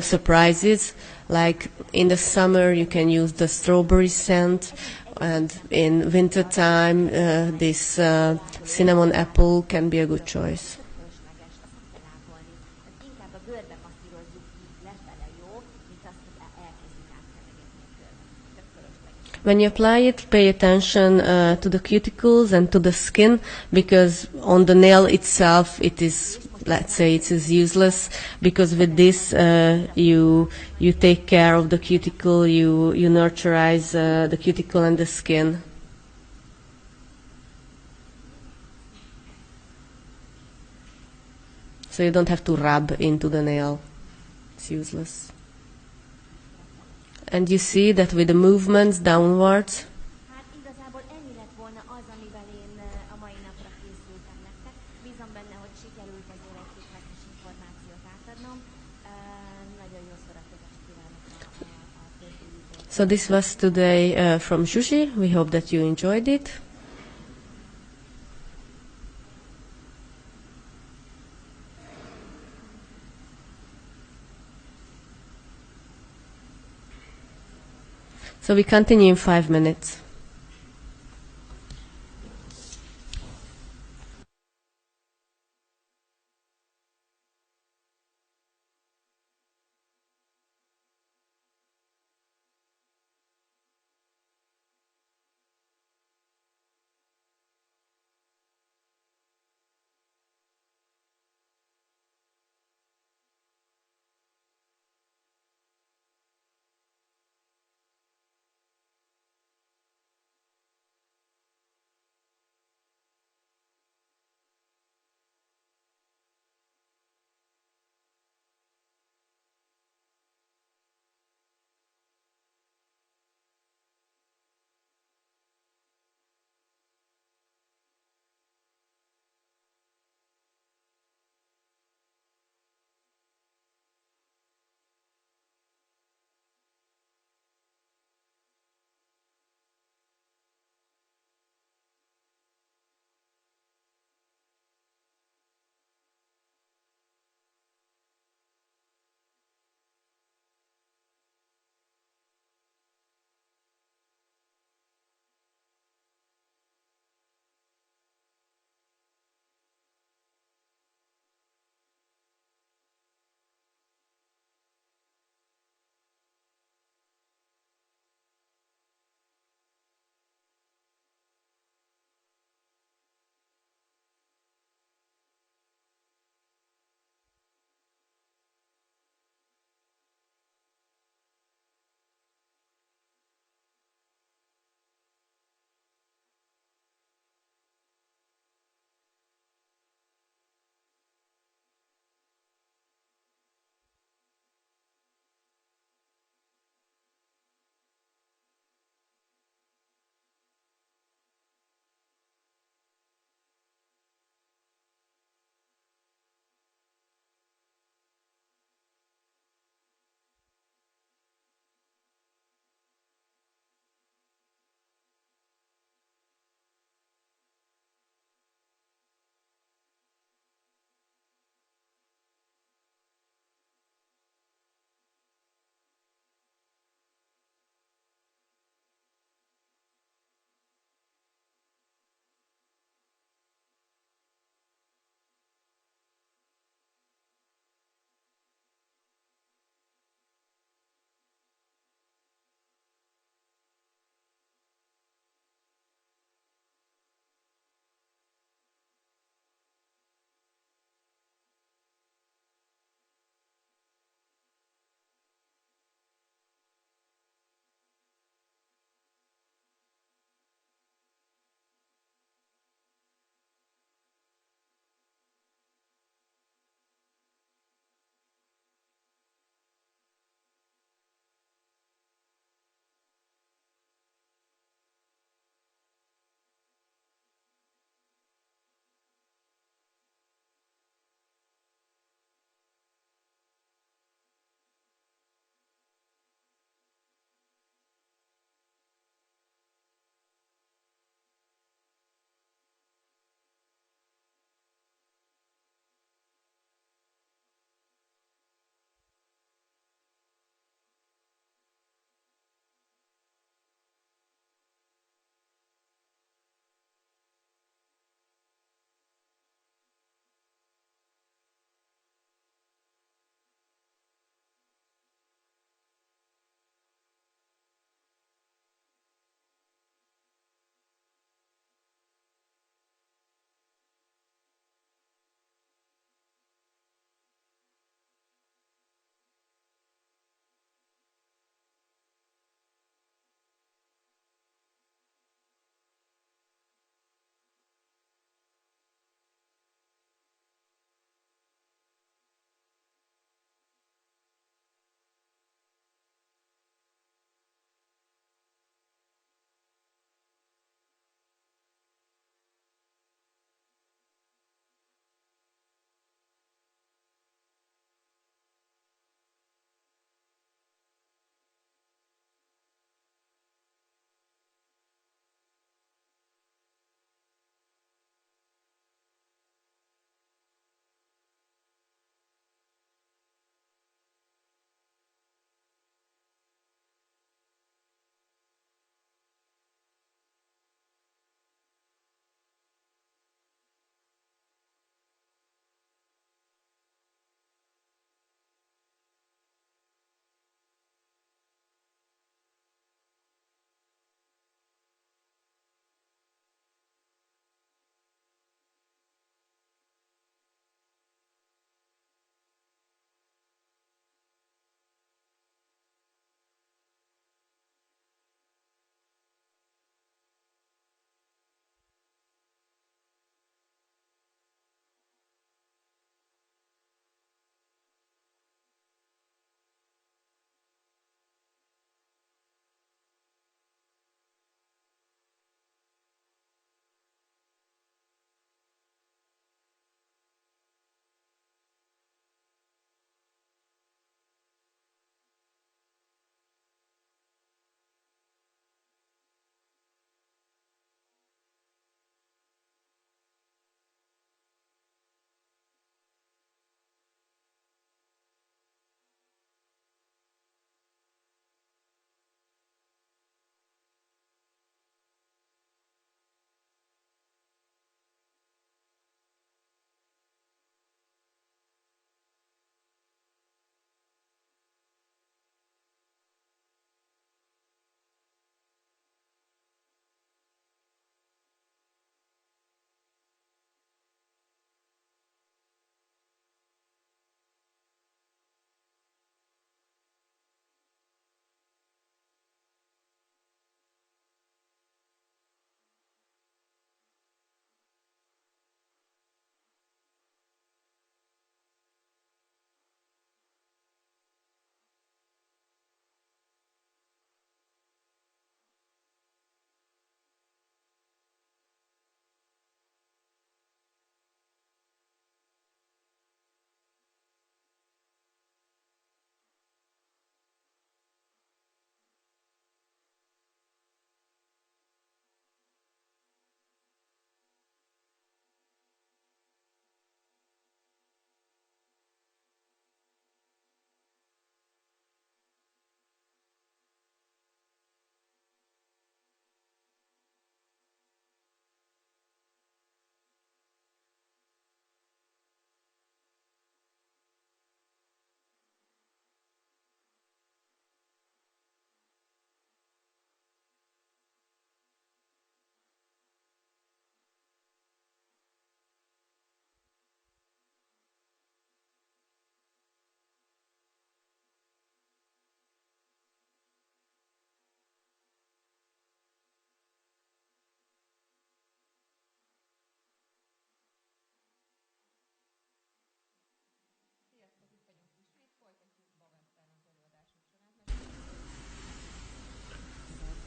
surprises. Like in the summer, you can use the strawberry scent, and in winter time, this cinnamon apple can be a good choice. Fölösleges, azt nem kell ápolni. Tehát inkább a bőrbe masszírozzuk így lefele jó, mint azt, hogy elkezdjük átfelegetni a körmet. Tök fölösleges. When you apply it, pay attention to the cuticles and to the skin, because on the nail itself it is let's say it is useless, because with this you take care of the cuticle, you nurturize the cuticle and the skin. So you don't have to rub into the nail. It's useless. And you see that with the movements downwards, Hát igazából ennyi lett volna az, amivel én a mai napra készültem nektek. Bízom benne, hogy sikerült azért egy-két hasznos információt átadnom. Nagyon jó szórakozást kívánok a többi időt. so this was today from Zsuzsi. We hope that you enjoyed it. So we continue in 5 minutes.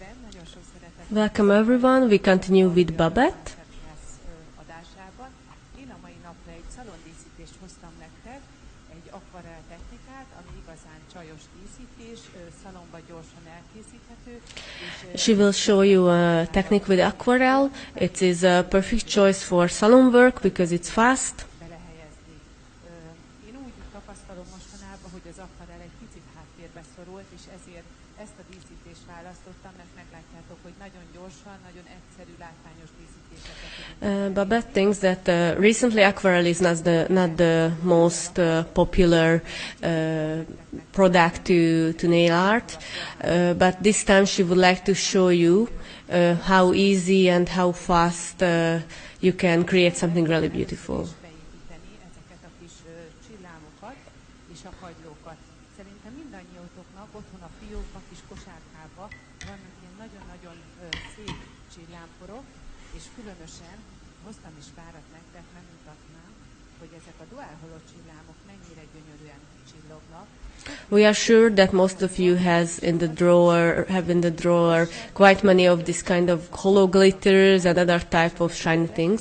Igen, nagyon sok szeretettel Welcome everyone. We continue with BABETT. adásában. Én a mai napra egy szalondíszítést hoztam nektek, egy akvarell technikát, ami igazán csajos díszítés, szalonba gyorsan elkészíthető. She will show you a technique with aquarel. It is a perfect choice for salon work because it's fast. Belehelyezni. Én úgy tapasztalom mostanában, hogy az akvarell egy picit háttérbe szorult, és ezért ezt a díszítést választottam, mert meglátjátok, hogy nagyon gyorsan, nagyon egyszerű, látványos díszítéseket tudunk. Babette thinks that recently aquarel is not the most popular product to nail art, but this time she would like to show you how easy and how fast you can create something really beautiful. Beépíteni ezeket a kis csillámokat és a kagylókat. Szerintem mindannyiótoknak otthon a fiókba, kis kosárkába vannak ilyen nagyon-nagyon szép csillámporok, és különösen hoztam is párat nektek, megmutatnám, hogy ezek a duálholó csillámok mennyire gyönyörűen csillognak. We are sure that most of you have in the drawer quite many of this kind of hollow glitters and other type of shiny things.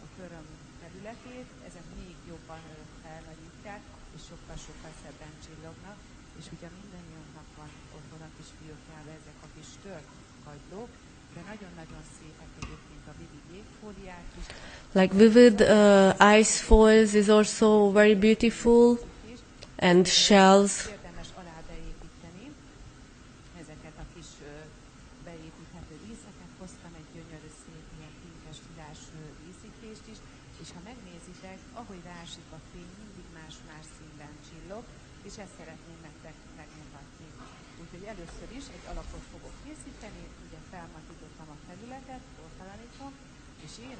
A köröm területét, ezek még jobban felnagyítják, és sokkal-sokkal szebben csillognak, és ugye mindannyiunknak van otthon a kis fiókjában ezek a kis tört kagylók, de nagyon-nagyon szépek egyébként a vivid jégfóliák is. Like vivid ice foils is also very beautiful, and shells. Érdemes alá beépíteni ezeket a kis beépíthető díszeket. Hoztam egy gyönyörű szép ilyen pinkes tudás díszítést is, és ha megnézitek, ahogy rásik a fény, mindig más-más színben csillog, és ezt szeretném nektek megmutatni. Úgyhogy először is egy alapot fogok készíteni, ugye felmatítottam a felületet, portalanítom, és én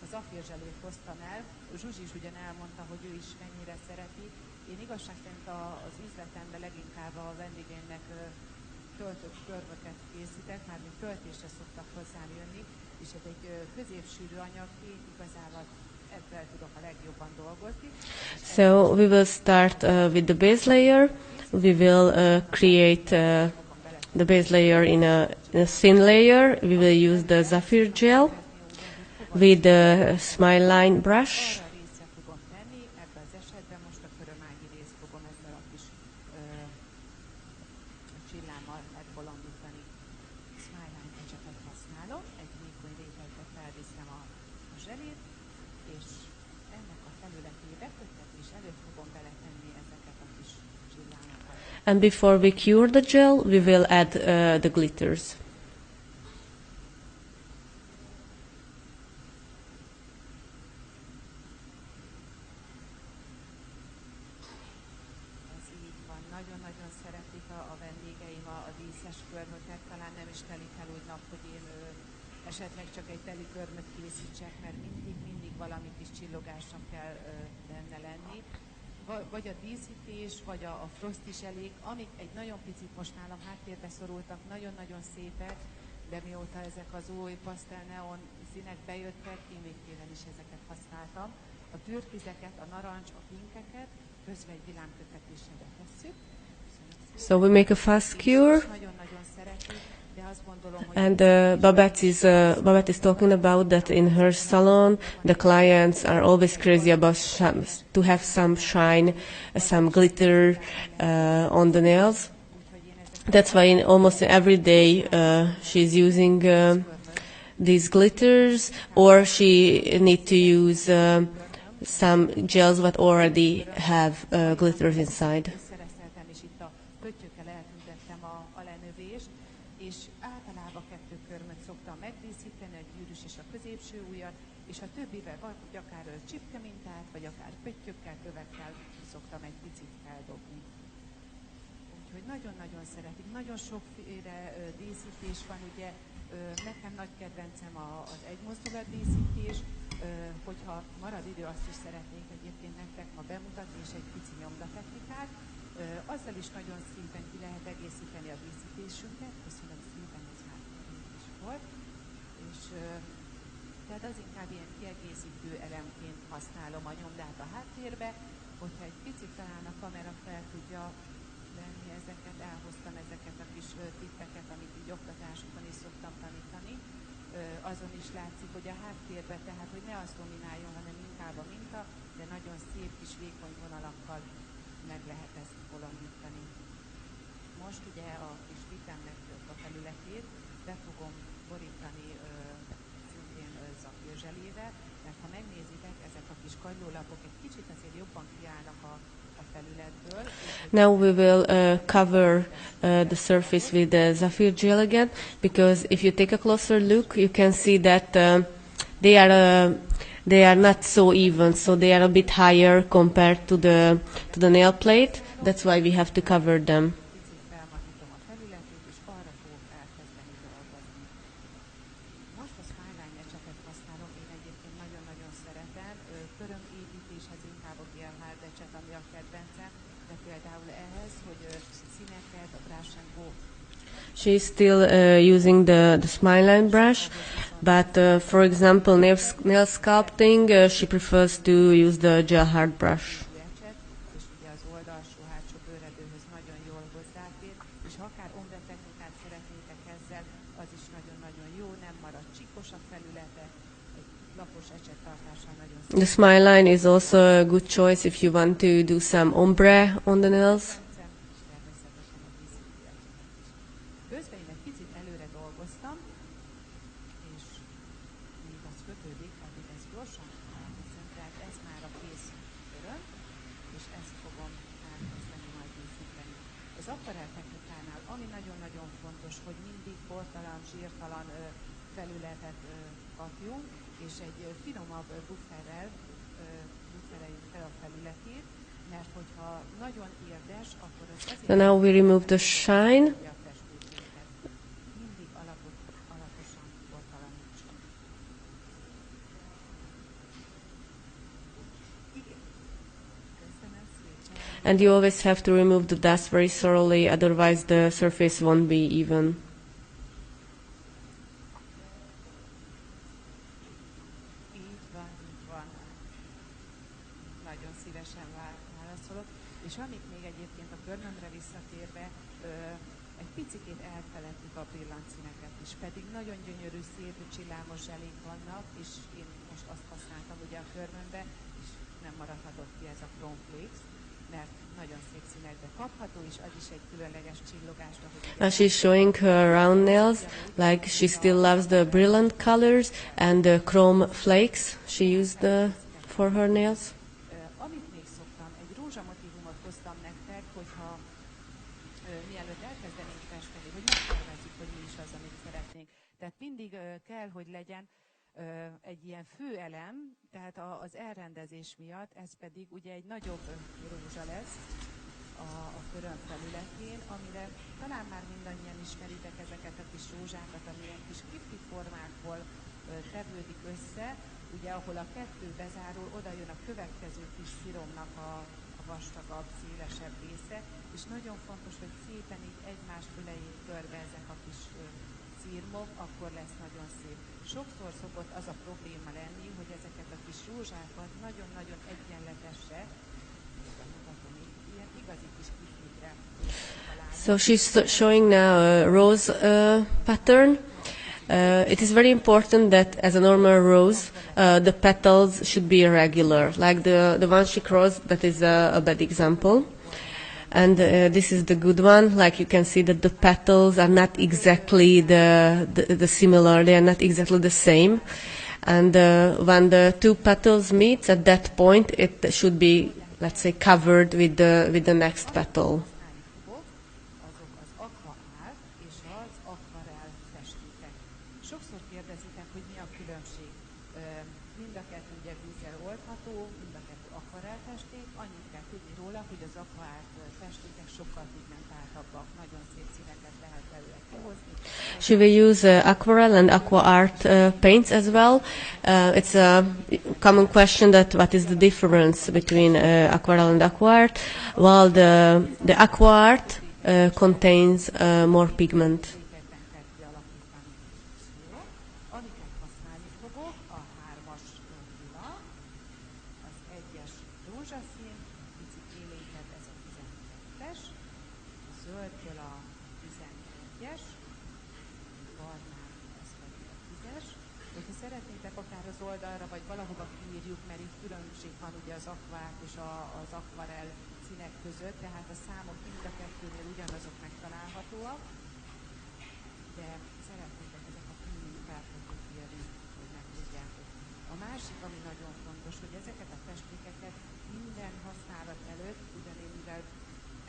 az aférzselét hoztam el. Zsuzsi is ugyan elmondta, hogy ő is mennyire szereti. Én igazság szerint az üzletemben leginkább a vendégeimnek töltött körmöket készítek, mármint töltésre szoktak hozzám jönni, és ez egy középsűrű anyag, én igazából ebben tudok a legjobban dolgozni. So we will start with the base layer. We will create the base layer in a thin layer. We will use the Zephyr gel with the smile line brush. Arra részre fogom tenni, ebben az esetben most a körömányi részt fogom ezzel a kis csillámmal megbolondítani. Smile line ecsetet használom, egy vékony rétegbe felviszem a zselét, és ennek a felületébe köttetés előtt fogom beletenni ezeket a kis csillámokat. And before we cure the gel, we will add the glitters. Nagyon-nagyon szeretik a vendégeim a díszes körmöket, talán nem is telik el úgy nap, hogy én esetleg csak egy teli körmöt készítsek, mert mindig valami kis csillogásnak kell benne lenni. Vagy a díszítés, vagy a frost is elég, amik egy nagyon picit most nálam háttérbe szorultak, nagyon-nagyon szépek, de mióta ezek az új pastel neon színek bejöttek, én még télen is ezeket használtam. A türkizeket, a narancs, a pinkeket, közben egy villámkötetéssel betesszük. So we make a fast cure. Nagyon-nagyon szeretik, de azt gondolom, hogy And Babette is talking about that in her salon, the clients are always crazy about to have some shine, some glitter on the nails. That's why in almost every day she's using these glitters, or she need to use some gels that already have glitters inside. szereszeltem, és itt a pöttyökkel eltüntettem a lenövést, és általában 2 körmöt szoktam megdíszíteni, a gyűrűs és a középső ujjat, és a többivel vagy akár csipkemintát, vagy akár pöttyökkel, kövekkel szoktam egy picit feldobni. Úgyhogy nagyon-nagyon szeretik. Nagyon sokféle díszítés van, ugye nekem nagy kedvencem az egymozdulat díszítés, hogyha marad idő, azt is szeretnék egyébként nektek ma bemutatni, és egy pici nyomdatechnikát. Azzal is nagyon szépen ki lehet egészíteni a díszítésünket. Köszönöm szépen, ez már is volt. És tehát az inkább ilyen kiegészítő elemként használom a nyomdát a háttérbe, hogyha egy picit talán a kamera fel tudja venni ezeket, elhoztam ezeket a kis tippeket, amit így oktatás látszik, hogy a háttérben, tehát hogy ne az domináljon, hanem inkább a minta, de nagyon szép kis vékony vonalakkal meg lehet ezt bolondítani. Most ugye a kis vitemnek a felületét be fogom borítani szintén zafírzselével, mert ha megnézitek, ezek a kis kagylólapok egy kicsit azért jobban kiállnak a felületből. Now we will cover the surface with the Zafir gel again, because if you take a closer look, you can see that they are not so even, so they are a bit higher compared to the nail plate. That's why we have to cover them. Picit felmatítom a felületét, és arra fogok elkezdeni dolgozni. Most a skyline ecsetet használom, én egyébként nagyon-nagyon szeretem. Körömépítéshez inkább a Brillbird ecset, ami a kedvencem, de például ehhez, hogy színeket, a brush and go. She's still using the Smileline brush, but for example, nail sculpting, she prefers to use the gel hard brush. Ecset, és ugye az oldalsó hátsó bőredőhöz nagyon jól hozzáfér, és ha akár ombre technikát szeretnétek ezzel, az is nagyon-nagyon jó, nem marad csíkos a felülete, egy lapos ecsettartással nagyon szép. The Smileline is also a good choice if you want to do some ombre on the nails. És természetesen a díszítő ecsetet is. Közben én egy picit előre dolgoztam, és még az kötődik, addig ezt gyorsan elviszem, tehát ez már a kész köröm, és ezt fogom elkezdeni majd díszíteni. Az akvarell technikánál, ami nagyon-nagyon fontos, hogy mindig bortalan, zsírtalan felületet kapjunk, és egy finomabb buffereljük fel a felületét, mert hogyha nagyon érdes, akkor az azért... So now we remove the shine. a festőkéket. Mindig alaposan bortalanítsunk. Igen. Köszönöm szépen. And you always have to remove the dust very thoroughly, otherwise the surface won't be even. Így van, így van. Nagyon szívesen válaszolok. És amit még egyébként a körmömre visszatérve, egy picikét elfeledtük a brillantszíneket is, pedig nagyon gyönyörű, szép, csillámos zselék vannak, és én most azt használtam ugye a körmömbe, és nem maradhatott ki ez a chrome flakes, mert nagyon szép színekbe kapható, és az is egy különleges csillogást, ahogy ugye She's showing her round nails, like she still loves the brilliant colors and the chrome flakes she used for her nails. Amit még szoktam, egy rózsamotívumot hoztam nektek, hogyha mielőtt elkezdenénk festeni, hogy megtervezzük, hogy mi is az, amit szeretnénk. Tehát mindig kell, hogy legyen egy ilyen főelem, tehát az elrendezés miatt, ez pedig ugye egy nagyobb rózsa lesz a köröm felületén, amire talán már mindannyian ismeritek ezeket a kis rózsákat, ami ilyen kis kripti formákból tevődik össze, ugye ahol a kettő bezárul, oda jön a következő kis sziromnak a vastagabb, szélesebb része, és nagyon fontos, hogy szépen így egymás füleit körbe ezek a kis szirmok, akkor lesz nagyon szép. Sokszor szokott az a probléma lenni, hogy ezeket a kis rózsákat nagyon-nagyon egyenletesre, ilyen igazi kis kiflitre találni. So she's showing now a rose pattern. It is very important that as a normal rose, the petals should be irregular. Like the one she crossed, that is a bad example. And this is the good one. Like you can see that the petals are not exactly the similar. They are not exactly the same. And when the two petals meet, at that point, it should be, let's say, covered with the next petal. Azok az aqua art és az akvarell festékek. Sokszor kérdezitek, hogy mi a különbség. Mind a kettő ugye vízzel oldható, mind a kettő akvarell festék. Annyit kell tudni róla, hogy az aqua art festékek sokkal pigmentáltabbak, nagyon szép színeket lehet belőle kihozni. She will use aquarelle and aqua art paints as well. It's a common question that what is the difference between aquarelle and aqua art? Well, the aqua art contains more pigment. Szépen kell kialakítani. Jó? Amiket használni fogok, a 3-as lila, az 1-es rózsaszín, picit élénkebb ez a 12-es, a zöldből a 11-es, barnán ez pedig a 10-es, Hogyha szeretnétek, akár az oldalra, vagy valahova kiírjuk, mert itt különbség van ugye az akvát és az akvarell színek között, tehát a számok mind a kettőnél ugyanazok megtalálhatóak, de szeretnétek ezek a filmkártyákat írni, hogy megtudjátok. A másik, ami nagyon fontos, hogy ezeket a festékeket minden használat előtt, ugyanén mivel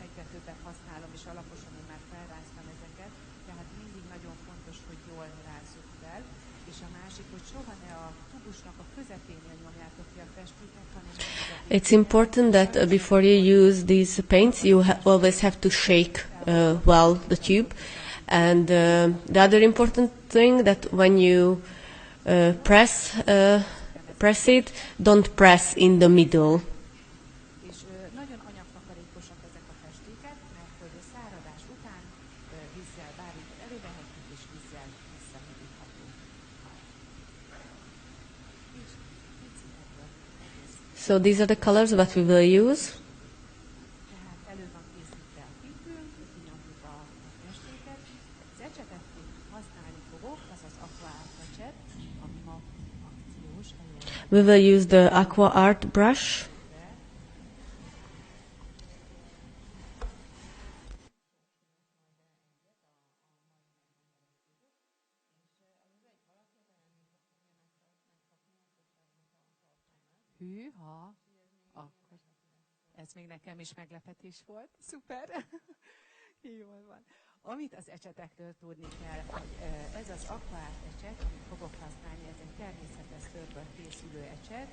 egyre többet használom, és alaposan én már felráztam ezeket, tehát mindig nagyon fontos, hogy jól rázzuk fel, és a másik, hogy soha ne a tubusnak a közepénél nyomjátok ki a festéket, hanem It's important that before you use these paints, you always have to shake well the tube. And the other important thing that when you press it, don't press in the middle. És nagyon anyagtakarékosak ezek a festéket, mert hogy a száradás után vízzel bármikor elővehetjük, és vízzel visszahűthető. So these are the colors that we will use. Tehát elő van készítve a képünk, kinyomjuk a festéket. Az ecsetet használni fogok, az az Aqua Art ecset, ami ma akciós helyen. We will use the Aqua Art brush. Hűha, akkor ez még nekem is meglepetés volt. Szuper! Jól van. Amit az ecsetekről tudni kell, hogy ez az Aqua Art ecset, amit fogok használni, ez egy természetes szörből készülő ecset,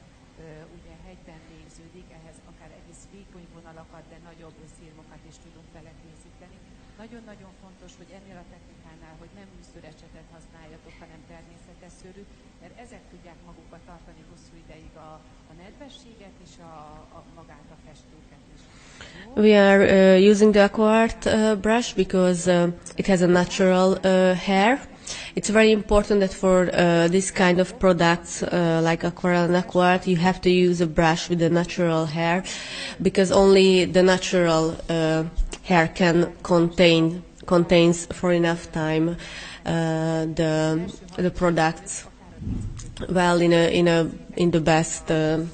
ugye hegyben végződik, ehhez akár egész vékony vonalakat, de nagyobb szirmokat is tudunk vele készíteni. Nagyon-nagyon fontos, hogy ennél a technikánál, hogy nem műszőrecsetet használjatok, hanem természetes szőrűt, mert ezek tudják magukba tartani hosszú ideig a nedvességet és magát a festéket is. We are using the Aqua Art brush because it has a natural hair. It's very important that for this kind of products like aquarelle and aqua art, you have to use a brush with a natural hair, because only the natural hair can contains for enough time the products well in the best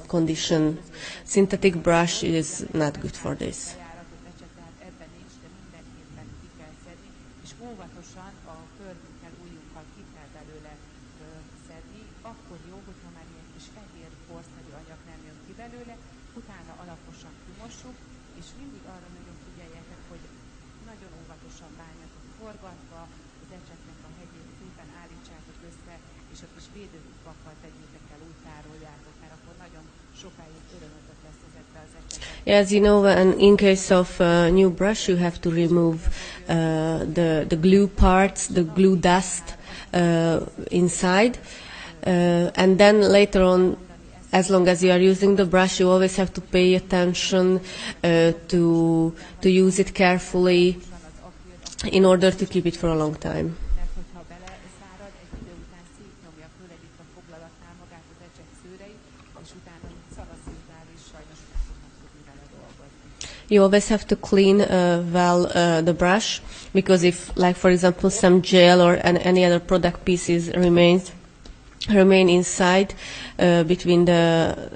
condition. Synthetic brush is not good for this. Bejáratott ecset, tehát ebben nincs, de mindenképpen ki kell szedni, és óvatosan a körmünkkel, ujjunkkal ki kell belőle szedni. Akkor jó, hogyha már ilyen kis fehér porszerű anyag nem jön ki belőle, utána alaposan kimossuk, és mindig arra nagyon figyeljetek, hogy nagyon óvatosan bánjatok forgatva, az ecsetnek a hegyét szépen állítsátok össze, és a kis védőkupakkal tegyétek el, úgy tároljátok, mert akkor nagyon sokáig örömötök lesz ezekbe az ecsetekbe. As you know, in case of new brush, you have to remove the glue parts, the glue dust inside, and then later on, as long as you are using the brush, you always have to pay attention to use it carefully in order to keep it for a long time. Mert hogyha beleszárad, egy idő után szétnyomja, főleg itt a foglalatnál magát az ecset szőreit, és utána szanaszétnál is sajnos meg fognak tudni vele dolgozni. You always have to clean well the brush, because if, like for example, some gel or any other product pieces remain inside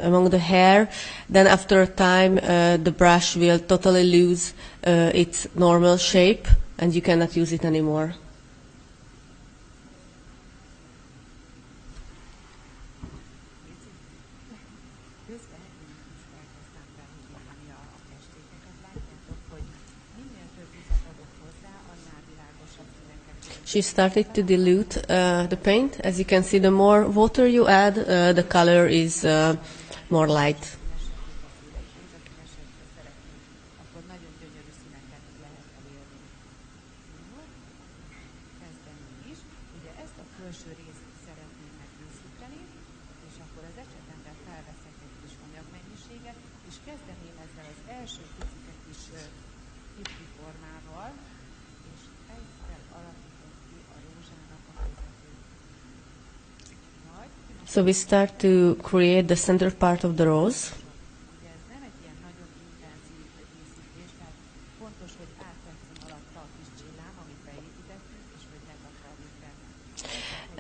among the hair, then after a time the brush will totally lose its normal shape and you cannot use it anymore. Közben én is elkezdtem felhívni a festékeket. Látjátok, hogy minél több vizet adok hozzá, annál világosabb színeket tudok. She started to dilute the paint. As you can see, the more water you add, the color is more light. Akkor nagyon gyönyörű színeket lehet elérni. Jó, kezdeni is. Ugye ezt a felső részt szeretném megkészíteni, és akkor az ecsetemre felveszek egy kis anyagmennyiséget, és kezdeném ezzel az első picike kis kifli formával, és ezzel alakítom ki a rózsának a közepét. Majd, So we start to create the center part of the rose. ugye ez nem egy ilyen nagyon intenzív készítés, tehát fontos, hogy áttetszem alatta a kis csillám, amit beépítettünk, és hogy ne takarjuk el.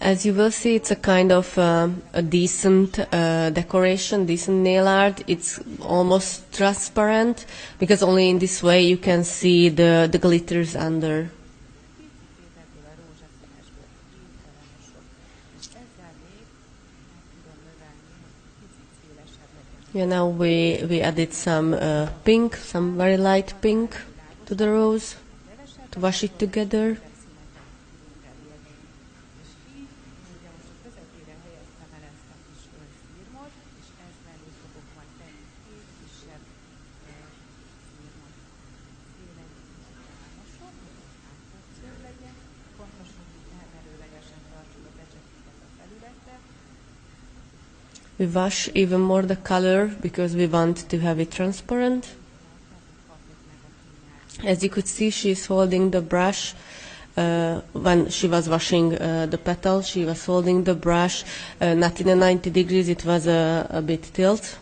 As you will see, it's a kind of a decent decoration, decent nail art. It's almost transparent because only in this way you can see the glitters under. Picit ebből a rózsaszínesből képtelen sok, és ezzel még meg tudom növelni, hogy picit szélesebb legyen. Yeah, now we added some pink, some very light pink to the rose to wash it together. Színeket tudunk elérni. És így, én ugye most a közepére helyeztem el ezt a kis szírmot, és ez mellé fogok majd tenni két kisebb szírmot. Szélen mosok, hogy áttetsző legyen, fontos, hogy így elmerőlegesen tartsuk a becsekéket a felületre. We wash even more the color because we want to have it transparent. As you could see, she's holding the brush. When she was washing the petals, she was holding the brush not in a 90 degrees, it was a bit tilt.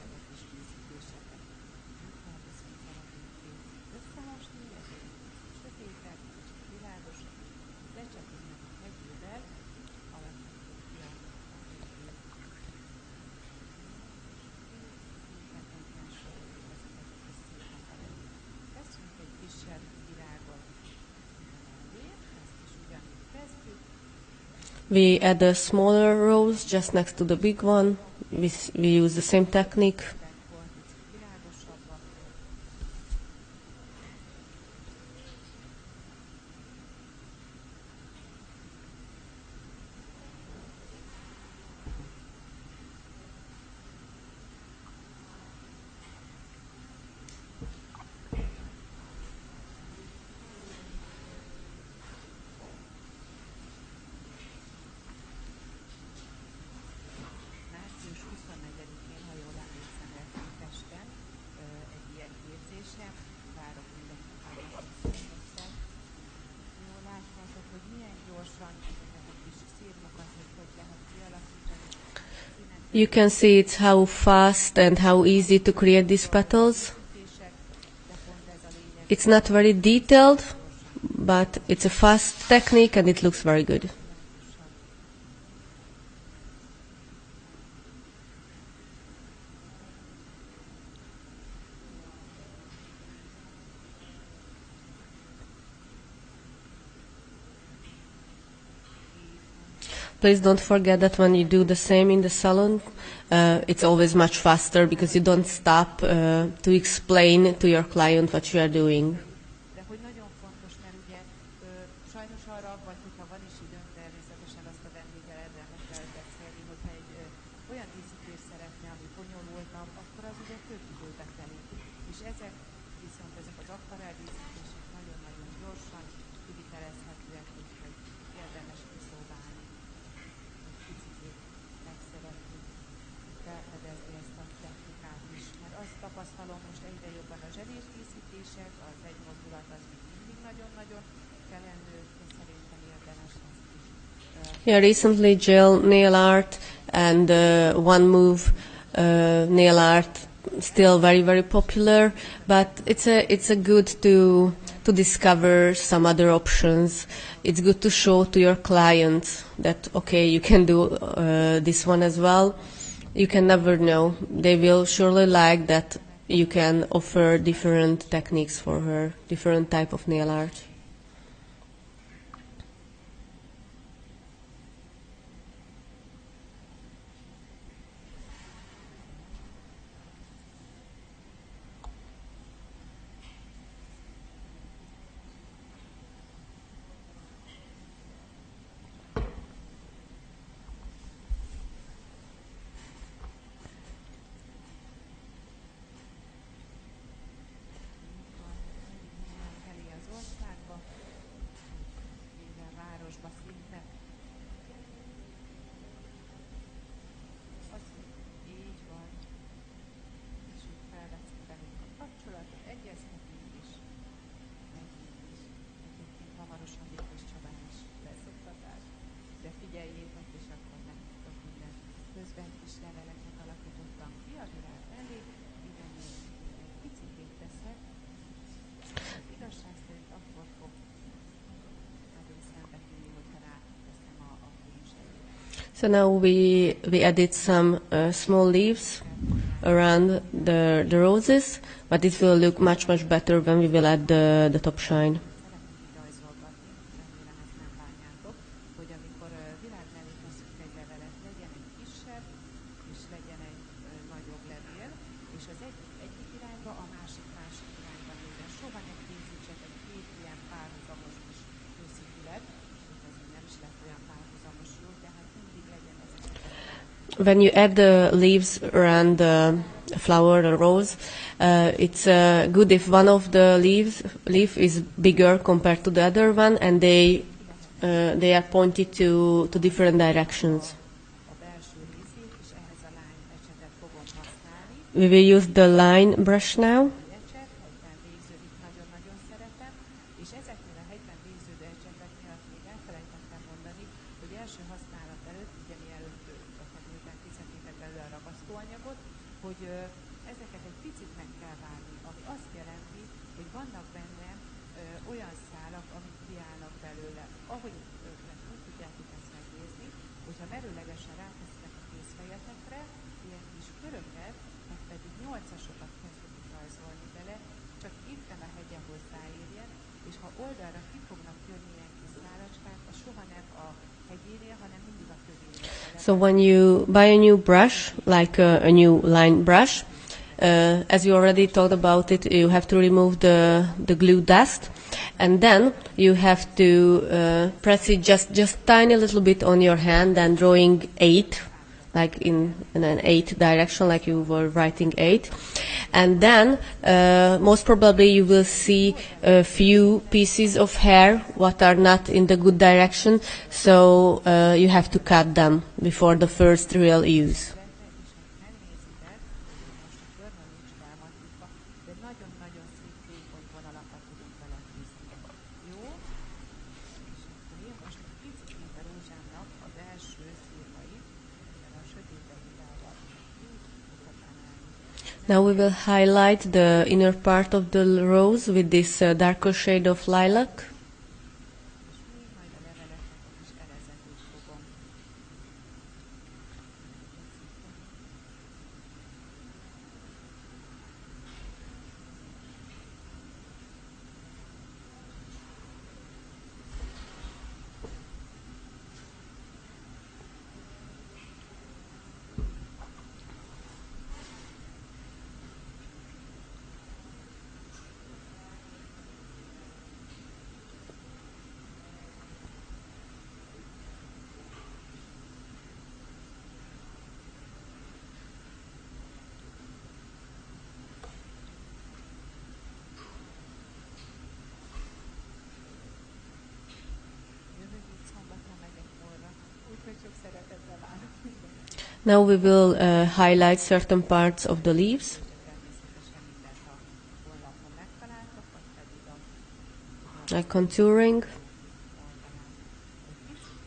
We add a smaller rose just next to the big one. We use the same technique. Március 24-én, ha jól emlékszem, Pesten egy ilyen képzésre, várok mindenkit egyszer. Jól látjátok, hogy milyen gyorsan ezeket a kis szírmokat, hogy lehet kialakítani. You can see it's how fast and how easy to create these petals. It's not very detailed, but it's a fast technique and it looks very good. Please don't forget that when you do the same in the salon, it's always much faster because you don't stop to explain to your client what you are doing. De hogy nagyon fontos, mert ugye sajnos arra, vagy hogyha van is időnk, természetesen azt a vendéggel meg kell beszélni, hogyha egy olyan díszítést szeretne, ami bonyolultabb, akkor az ugye több időbe telik. És ezek viszont ezek az akvarell díszítések nagyon-nagyon gyorsan kivitelezhetőek, úgyhogy érdemes kipróbálni. Egy picit meg szeretnék felfedezni ezt a technikát is. Mert azt tapasztalom most egyre jobban a zselés díszítések, az egy mozdulat az még mindig nagyon-nagyon kelendő, de szerintem érdemes ezt is. Yeah, recently gel nail art and one move nail art still very, very popular, but it's a good to discover some other options. It's good to show to your clients that okay, you can do this one as well. You can never know. They will surely like that you can offer different techniques for her, different type of nail art. Felé az országba, So now we added some small leaves around the roses, but it will look much better when we will add the top shine. Szeretnénk így rajzolgatni, remélem ezt nem bánjátok, hogy amikor virág mellé teszünk egy levelet, legyen egy kisebb, és legyen egy nagyobb levél, és az egyik irányba, a másik irányba nézzen. Soha ne készítsetek két ilyen párhuzamos is készítileg, ez nem is lett olyan párhuzamos jó, tehát mindig legyen ez egy levelet. When you add the leaves around the flower or rose, it's good if one of the leaf is bigger compared to the other one, and they are pointed to different directions. A belső részét, és ehhez a lány ecsetet fogom használni. We will use the line brush now. Ecset, hegyben végződik, nagyon-nagyon szeretem, és ezeknél a hegyben végződő ecseteknél azt még elfelejtettem mondani, hogy első használat előtt, ugye mielőtt miután készítettétek belőle a ragasztóanyagot, hogy ezeket egy picit meg kell várni, ami azt jelenti, hogy vannak benne olyan szálak, amik kiállnak belőle. Ahogy úgy tudjátok ezt megnézni, hogyha merőlegesen rátesztek a kézfejetekre, ilyen kis köröket, meg pedig 8-asokat kezdődik rajzolni bele, csak éppen a hegye hozzáérjen, és ha oldalra ki fognak jönni ilyen kis szálacskák, az soha nem a hegyénél, hanem mindig a tövénél. So when you buy a new brush, like a new line brush, as you already talked about it, you have to remove the glue dust, and then you have to press it just tiny little bit on your hand and drawing 8, like in an 8 direction, like you were writing 8. And then most probably you will see a few pieces of hair what are not in the good direction, so you have to cut them before the first real use. De nagyon-nagyon szép vékony vonalakat tudunk vele húzni. Jó? És akkor én most egy picit mint a rózsámnak a belső szírmait, mivel a sötétebb irányba Now we will highlight the inner part of the rose with this darker shade of lilac. és még majd a leveleknek a kis elezetét fogom. Jövő hét szombatra megyek orra, úgyhogy sok szeretettel várok mindenkit. Now we will highlight certain parts of the leaves. Természetesen mindent a honlapon megtaláltak, vagy pedig a Like contouring. oldalán. Egy picit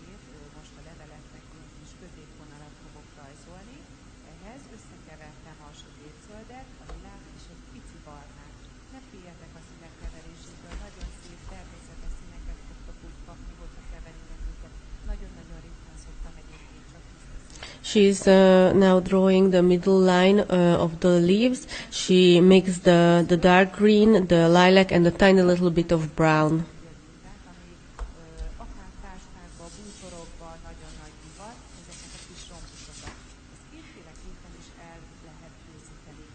most a leveleknek ilyen kis középvonalat fogok rajzolni. Ehhez összekevertem a sötétzöldet, a lilát és egy pici barnát. Ne féljetek a színek keveréséből, nagyon szép természetes színeket fogtok úgy kapni, hogyha keveritek őket. Nagyon-nagyon ritkán szoktam egyébként csak tiszta színek. She's now drawing the middle line of the leaves. She mixed the dark green, the lilac, and a tiny little bit of brown. Tehát, ami akár táskákba, bútorokba nagyon nagy divat, ezeket a kis rompusokat. Ezt kétféleképpen is el lehet készíteni.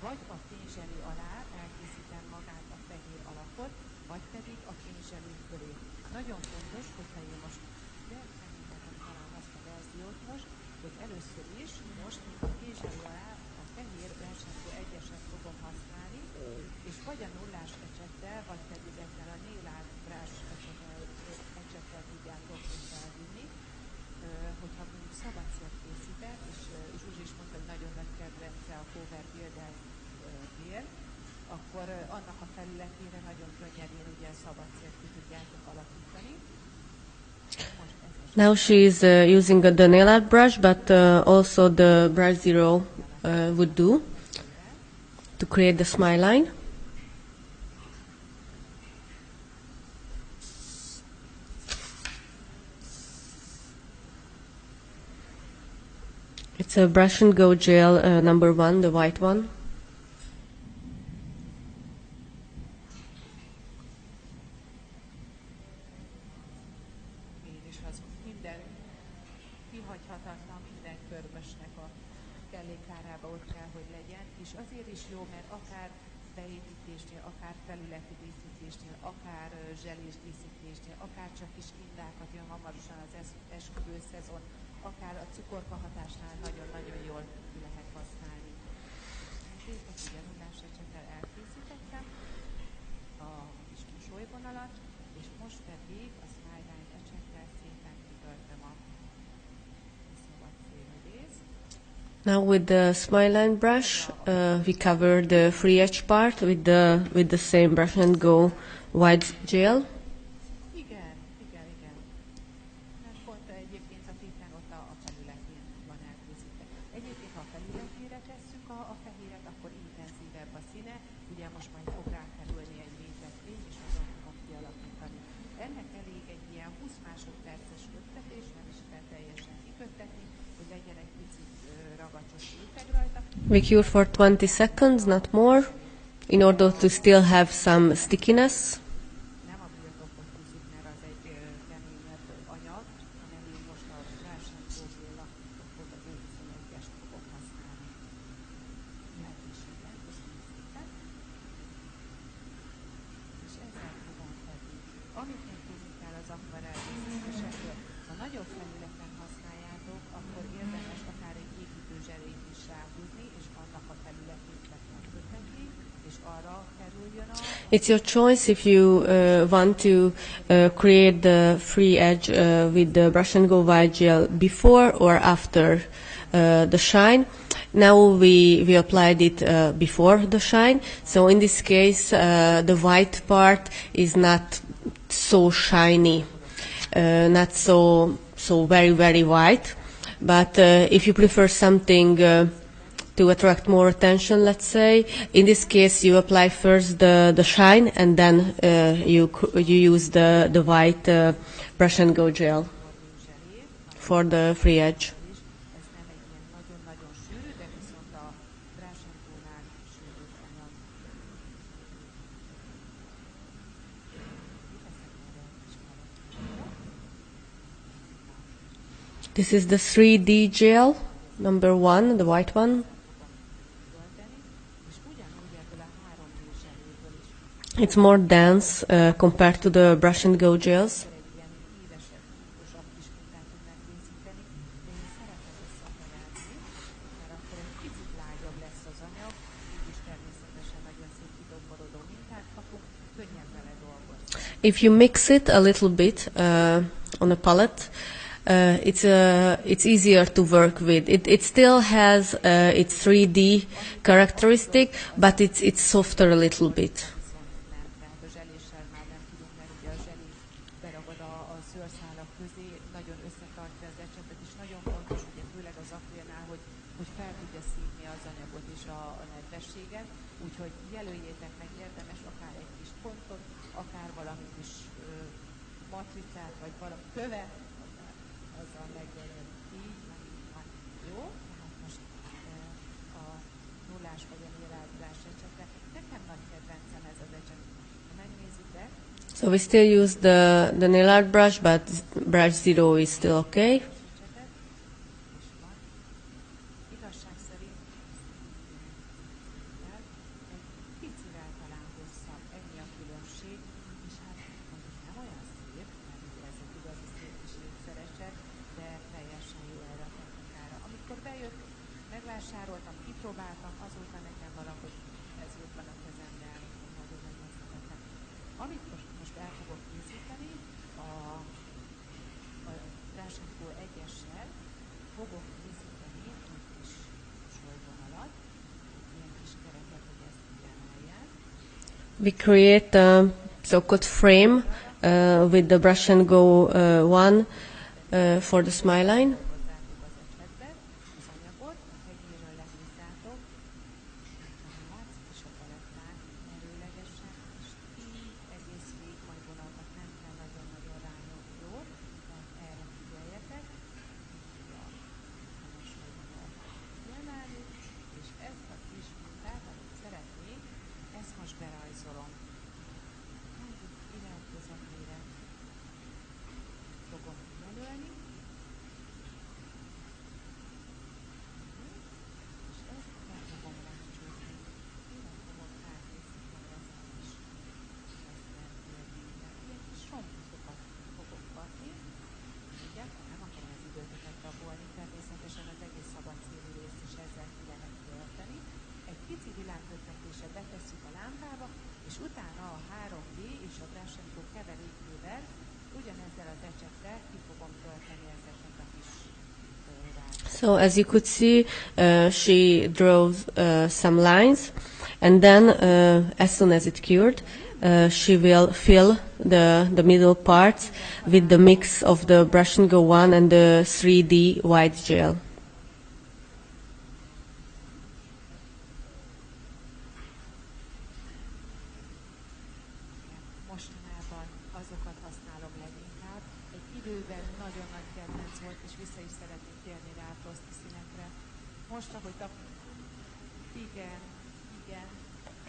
Vagy a fényzselű alá elkészítem magát a fehér alapot, vagy pedig a fényzselű fölé. Nagyon fontos, hogyha én most megmutatom talán azt a verziót most, hogy először is most a fényzselű alá a fehér elsősorban egyeset fogom használni, és vagy a nullás ecsettel, vagy pedig ezzel a nail art brush ecsettel tudjátok felvinni, hogyha mondjuk szabadszert készítek, és Zsuzsi is mondta, hogy nagyon nagy kedvence a Brillbird bél, akkor annak a felületére nagyon könnyedén ugye szabadszert ki tudjátok alakítani. Most ez Now she's using the nail art brush, but also the brush zero would do to create the smile line. It's a brush and go gel number 1, the white one. Én is az minden kihagyhatatlan, minden körmösnek a kellékárába ott kell, hogy legyen, és azért is jó, mert akár beépítésnél, akár felületi díszítésnél, akár zselés díszítésnél, akár csak kis indákat, jön hamarosan az esküvő szezon, akár a cukorka hatásnál nagyon-nagyon jól ki lehet használni. Nézzük, ugye rullásecsettel elkészítettem a kis mosolyvonalat, és most pedig a smileline ecsettel szépen kitöltöm a szabad szélű részt. Now with the Smileline brush, we cover the free edge part with the same brush and go white gel. Igen. Mert pont egyébként a tépen ott a felületén van elkészítve. Egyébként, ha a felületére tesszük a fehéret, akkor intenzívebb a színe. Ugye most majd fog rákerülni egy mézet fény, és azon fogom kialakítani. Ennek elég egy ilyen 20 másodperces köttetés, nem is kell teljesen kiköttetni, hogy legyen egy picit ragacsos réteg rajta. We cure for 20 seconds, not more, in order to still have some stickiness. Nem a birtokot húzzuk, mert az egy keményebb anyag, hanem én most a versenykóbéla ott az 21-es fogok használni. Lehetőséget, köszönöm szépen. És ezzel fogom fedni. Amit még tudni kell az akvarell díszítésekről, ha nagyobb felületen használjátok, akkor érdemes akár egy építő zselét is ráhúzni, és annak a felületét megkötni, és arra kerüljön a It's your choice if you want to create the free edge with the brush and go white gel before or after the shine. Now we applied it before the shine, so in this case the white part is not so shiny, not so very white. But if you prefer something to attract more attention, let's say, in this case you apply first the shine and then you use the white brush and go gel for the free edge. ez nem egy ilyen nagyon-nagyon sűrű, de viszont a brásentúnál sűrűbb anyag. This is the 3D gel, number 1, the white one. Tölteni, és ugyanúgy ebből a 3D zseléből is It's more dense compared to the brush and go gels. egy ilyen édesebb, típusabb kis mintát tudnánk készíteni, de én szeretem összekeverni, mert akkor egy picit lágyabb lesz az anyag, így is természetesen nagyon szép kidomborodó mintát kapunk, könnyen vele dolgozni. If you mix it a little bit on a palette, it's easier to work with. It still has its 3D characteristic, but it's softer a little bit. Viszont nem, tehát a zseléssel már nem tudunk, mert ugye a zselé beragad a szőrszálak közé, nagyon összetartja az ecsetet, és nagyon fontos, ugye főleg az akrilnál, hogy fel tudja szívni az anyagot és a nedvességet, úgyhogy jelöljétek meg, érdemes akár egy kis pontot, akár valami kis matricát, vagy valami követ, azzal megjelöl így, meg így van. Jó? Tehát most a nullás vagy a néládás ecsetre. Nekem nagy kedvencem ez az ecset. Ha megnézitek, So we still use the nail art brush, but brush 0 is still okay. ecsetet, és van. Igazság szerint egy picivel talán hosszabb, ennyi a különbség, és hát mondjuk nem olyan szép, mert ugye ez egy igazi szép kis ékszerecset, de teljesen jó erre a technikára. Amikor bejött, megvásároltam, kipróbáltam, azóta nekem valahogy ez jött van a kezembe, nagyon-nagyon szeretem. Amit most el fogok készíteni, a Brásentó 1-essel fogok készíteni egy kis sojvonalat, ilyen kis kereket, hogy ezt kiemeljen. We create a so-called frame with the brush and go one for the smile line. Hozzátok az ecsetbe az anyagot, a hegyéről lehúzzátok, tehát és a palettán erőlegesen, és így egész végig majd vonaltak, nem kell nagyon-nagyon rányomni, jó? Tehát erre figyeljetek, így a mosolyvonal So as you could see, she drew some lines, and then as soon as it cured, she will fill the middle parts with the mix of the brush and go one and the 3D white gel. Mostanában azokat használom leginkább. Egy időben nagyon nagy kedvenc volt, és vissza is szeretnék térni rá a frosty színekre. Most, ahogy igen,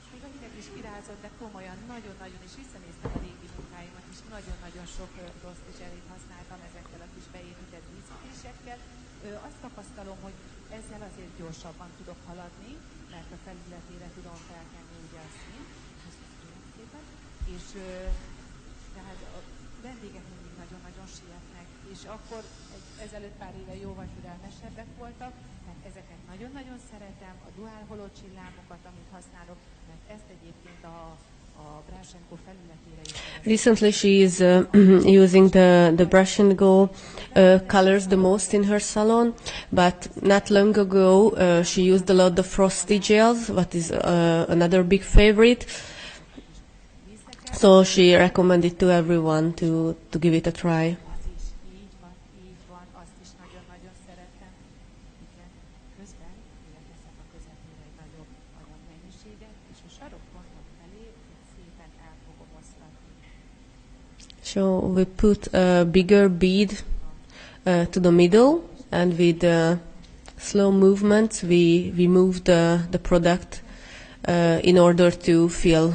és még a hideg is kirázott, de komolyan, nagyon-nagyon, és visszanéztem a régi munkáimat, és nagyon-nagyon sok frosty zselét használtam ezekkel a kis beépített díszítésekkel. Azt tapasztalom, hogy ezzel azért gyorsabban tudok haladni, mert a felületére tudom felkenni ugye a színt. És tehát a vendégek mindig nagyon-nagyon sietnek, és akkor ezelőtt pár éve jóval türelmesebbek voltak, tehát ezeket nagyon-nagyon szeretem, a dual holó csillámokat, amit használok, mert ezt egyébként a brush and go felületére is. Recently she is using the brush and go colors the most in her salon, but not long ago she used a lot of frosty gels, what is another big favorite. So she recommended to everyone to give it a try. Az is így van, azt is nagyon-nagyon szeretem. Igen, közben leteszek a közepére egy nagyobb anyagmennyiséget, és a sarokpontok felé szépen el fogom oszlatni. So we put a bigger bead to the middle, and with slow movements we move the product in order to fill.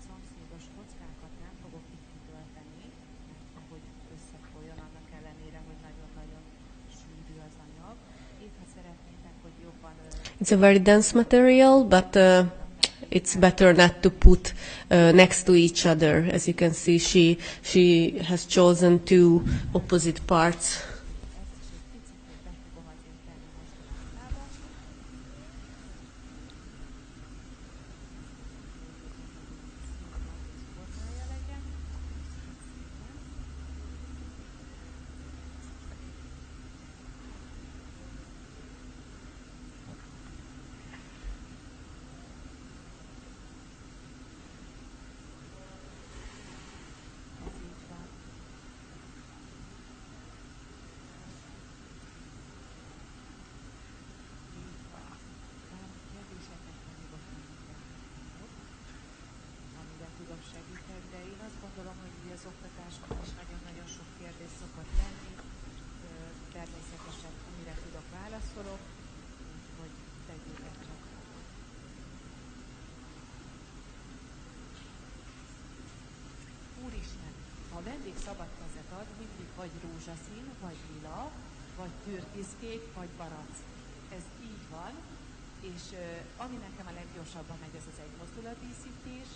Szomszédos kockákat nem fogok itt kitölteni, mert hogy összefolyjon annak ellenére, hogy nagyon-nagyon sűrű az anyag. Itt, ha szeretnétek, hogy jobban... It's a very dense material, but it's better not to put next to each other. As you can see, she has chosen two opposite parts. vendég szabad kezet ad, mindig vagy rózsaszín, vagy lila, vagy türkiszkék, vagy barack. Ez így van, és ami nekem a leggyorsabban megy, ez az egy mozdulatdíszítés,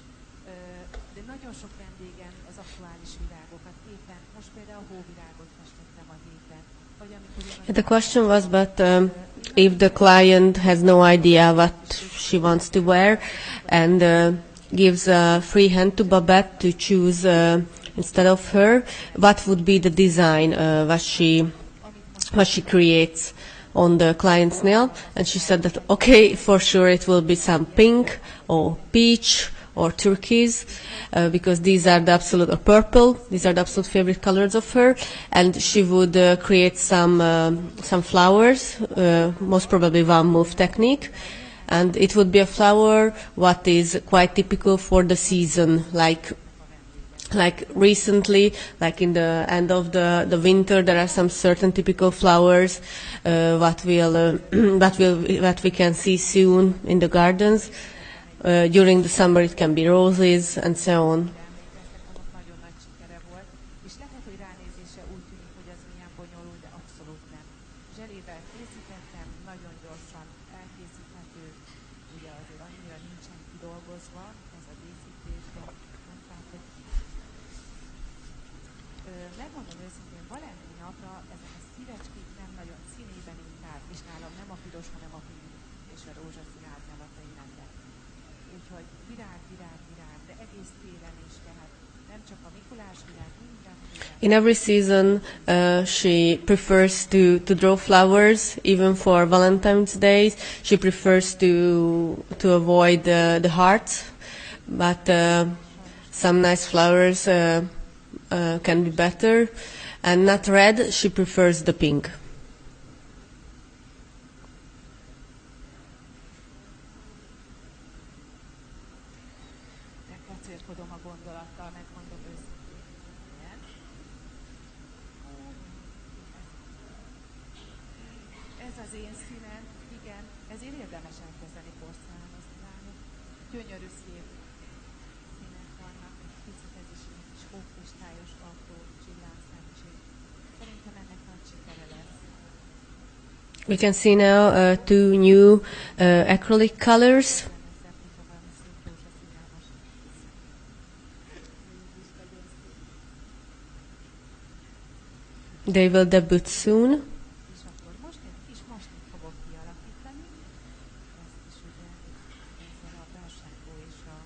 de nagyon sok vendégen az aktuális virágokat éppen, most például hóvirágot festettem a héten. The question was, but if the client has no idea what she wants to wear and gives a free hand to Babette to choose instead of her, what would be the design what she creates on the client's nail? And she said that okay, for sure it will be some pink or peach or turquoise, because these are the absolute, or purple, these are the absolute favorite colors of her, and she would create some flowers, most probably one move technique, and it would be a flower what is quite typical for the season, like recently, like in the end of the winter, there are some certain typical flowers what we can see soon in the gardens. During the summer it can be roses and so on. Nagyon nagy sikere volt, és lehet, hogy ránézésre úgy tűnik, hogy ez milyen bonyolult, de abszolút nem. Zselével készítettem, nagyon gyorsan elkészíthető, ugye azért annyira nincsen kidolgozva ez a díszítés, de mondták, hogy megmondom őszintén, Valentin napra ezek a szívecskék nem nagyon színében inkább, és nálam nem a piros, hanem a pink és a rózsaszín árnyalat én nem lett. Úgyhogy virág, de egész télen is, tehát nem csak a Mikulás virág, mindenféle. In every season, she prefers to draw flowers, even for Valentine's Days. She prefers to avoid the hearts, but some nice flowers can be better. And not red, she prefers the pink. Kacérkodom a gondolattal, megmondom őszintén. Ez az én színem, igen, ezért érdemes elkezdeni porcelánozni rá. Gyönyörű szép színek vannak, egy picit ez is egy kis hókristályos apró csillámszemcség. Szerintem ennek nagy sikere lesz. We can see now two new acrylic colors. Szebb, hogyha valami szép rózsaszínával segítesz. They will debut soon. És akkor most egy kis mastit fogok kialakítani. Ezt is ugye ezzel a bársányból és a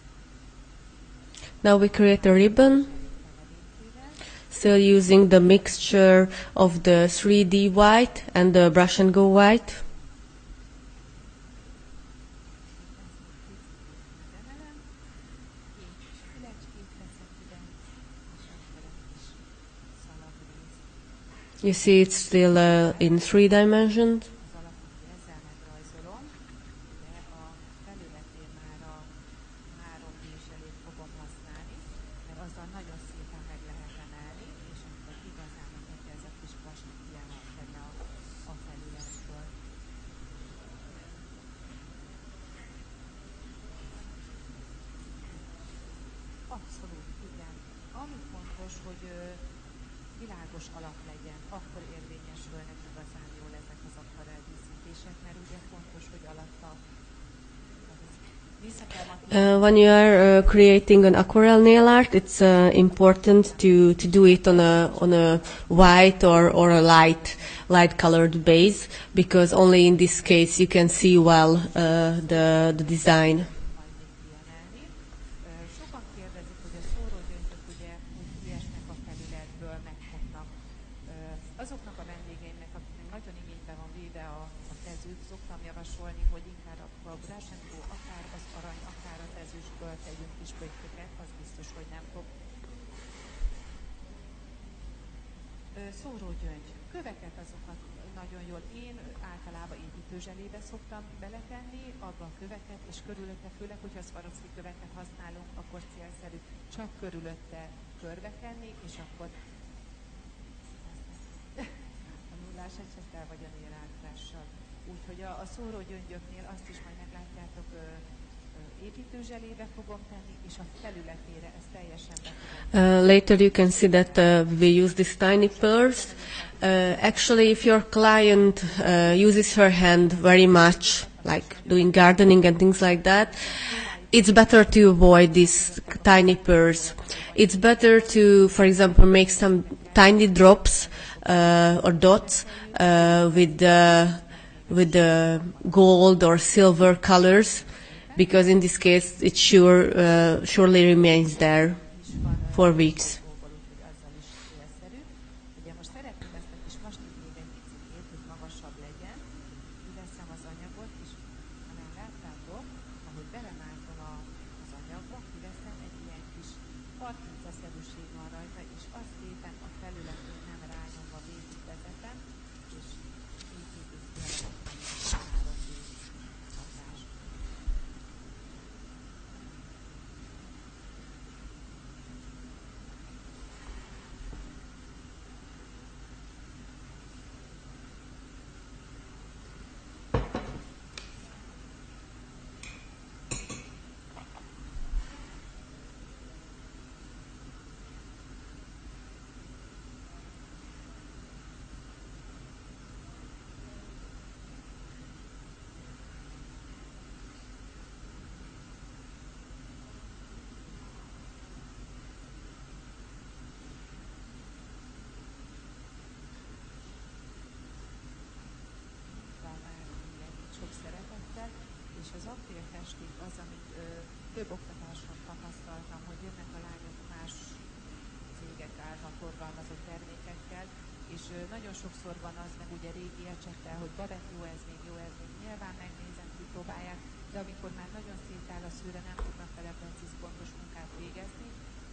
Now we create a ribbon, feledékével. still using the mixture of the 3D white and the brush and go white. Megemelem, két kis fülecskét veszek ide, és akkor egy kis szalagrész. You see it's still in 3 dimensions. Az alapot ezzel megrajzolom, de a felületén már a 3D zselét fogom használni, mert azzal nagyon szépen meg lehet emelni, és akkor igazán neki ez a kis plastik kiemelkedne a felületből. Abszolút, igen. Ami fontos, hogy világos alap legyen, akkor érvényesülnek igazán jól ezek az akvarell díszítések, mert ugye fontos, hogy alatta vissza kell mattani. When you are creating an aquarelle nail art, it's important to do it on a white or a light colored base, because only in this case you can see well the design. Majd még kiemelni. Sokan kérdezik, hogy a szórógyöngyök ugye úgy kiesnek a felületből, megkopnak. Azoknak a vendégeimnek, akiknek nagyon igénybe van véve a kezük, szoktam javasolni, hogy inkább a brásendó, akár az arany, akár az ezüstből tegyünk kis pöttyöket, az biztos, hogy nem fog. Szórógyöngy. Köveket azokat nagyon jól. Én általában építőzselébe szoktam beletenni, abba a köveket, és körülötte, főleg, hogyha Swarovski köveket használunk, akkor célszerű csak körülötte körbekenni, és akkor a nullás ecsettel vagy a nélátrással. Úgyhogy a szórógyöngyöknél azt is majd meglátjátok, építőzselébe fogom tenni, és a felületére ezt teljesen be fogom. Later you can see that we use these tiny pearls. Actually, if your client uses her hand very much, like doing gardening and things like that, it's better to avoid these tiny pearls. It's better to, for example, make some tiny drops or dots with the gold or silver colors, because in this case it surely remains there for weeks. Úgyhogy azzal is célszerű. Ugye most szeretném ezt a kis mastit még egy picit, hogy magasabb legyen. Kiveszem az anyagot, és talán láttátok, ahogy belemártom az anyagba, kiveszem, egy ilyen kis parkincaszerűség van rajta, és azt szépen a felületén nem rányomva végigvezetem, és így végig a 3D hatást. Sok szeretettel, és az akrilfesték az, amit több oktatáson tapasztaltam, hogy jönnek a lányok más és nagyon sokszor van az, meg ugye régi ecsettel, hogy BABETT jó, ez még nyilván megnézem, kipróbálják, de amikor már nagyon szétáll a szőre, nem tudnak vele precíz pontos munkát végezni,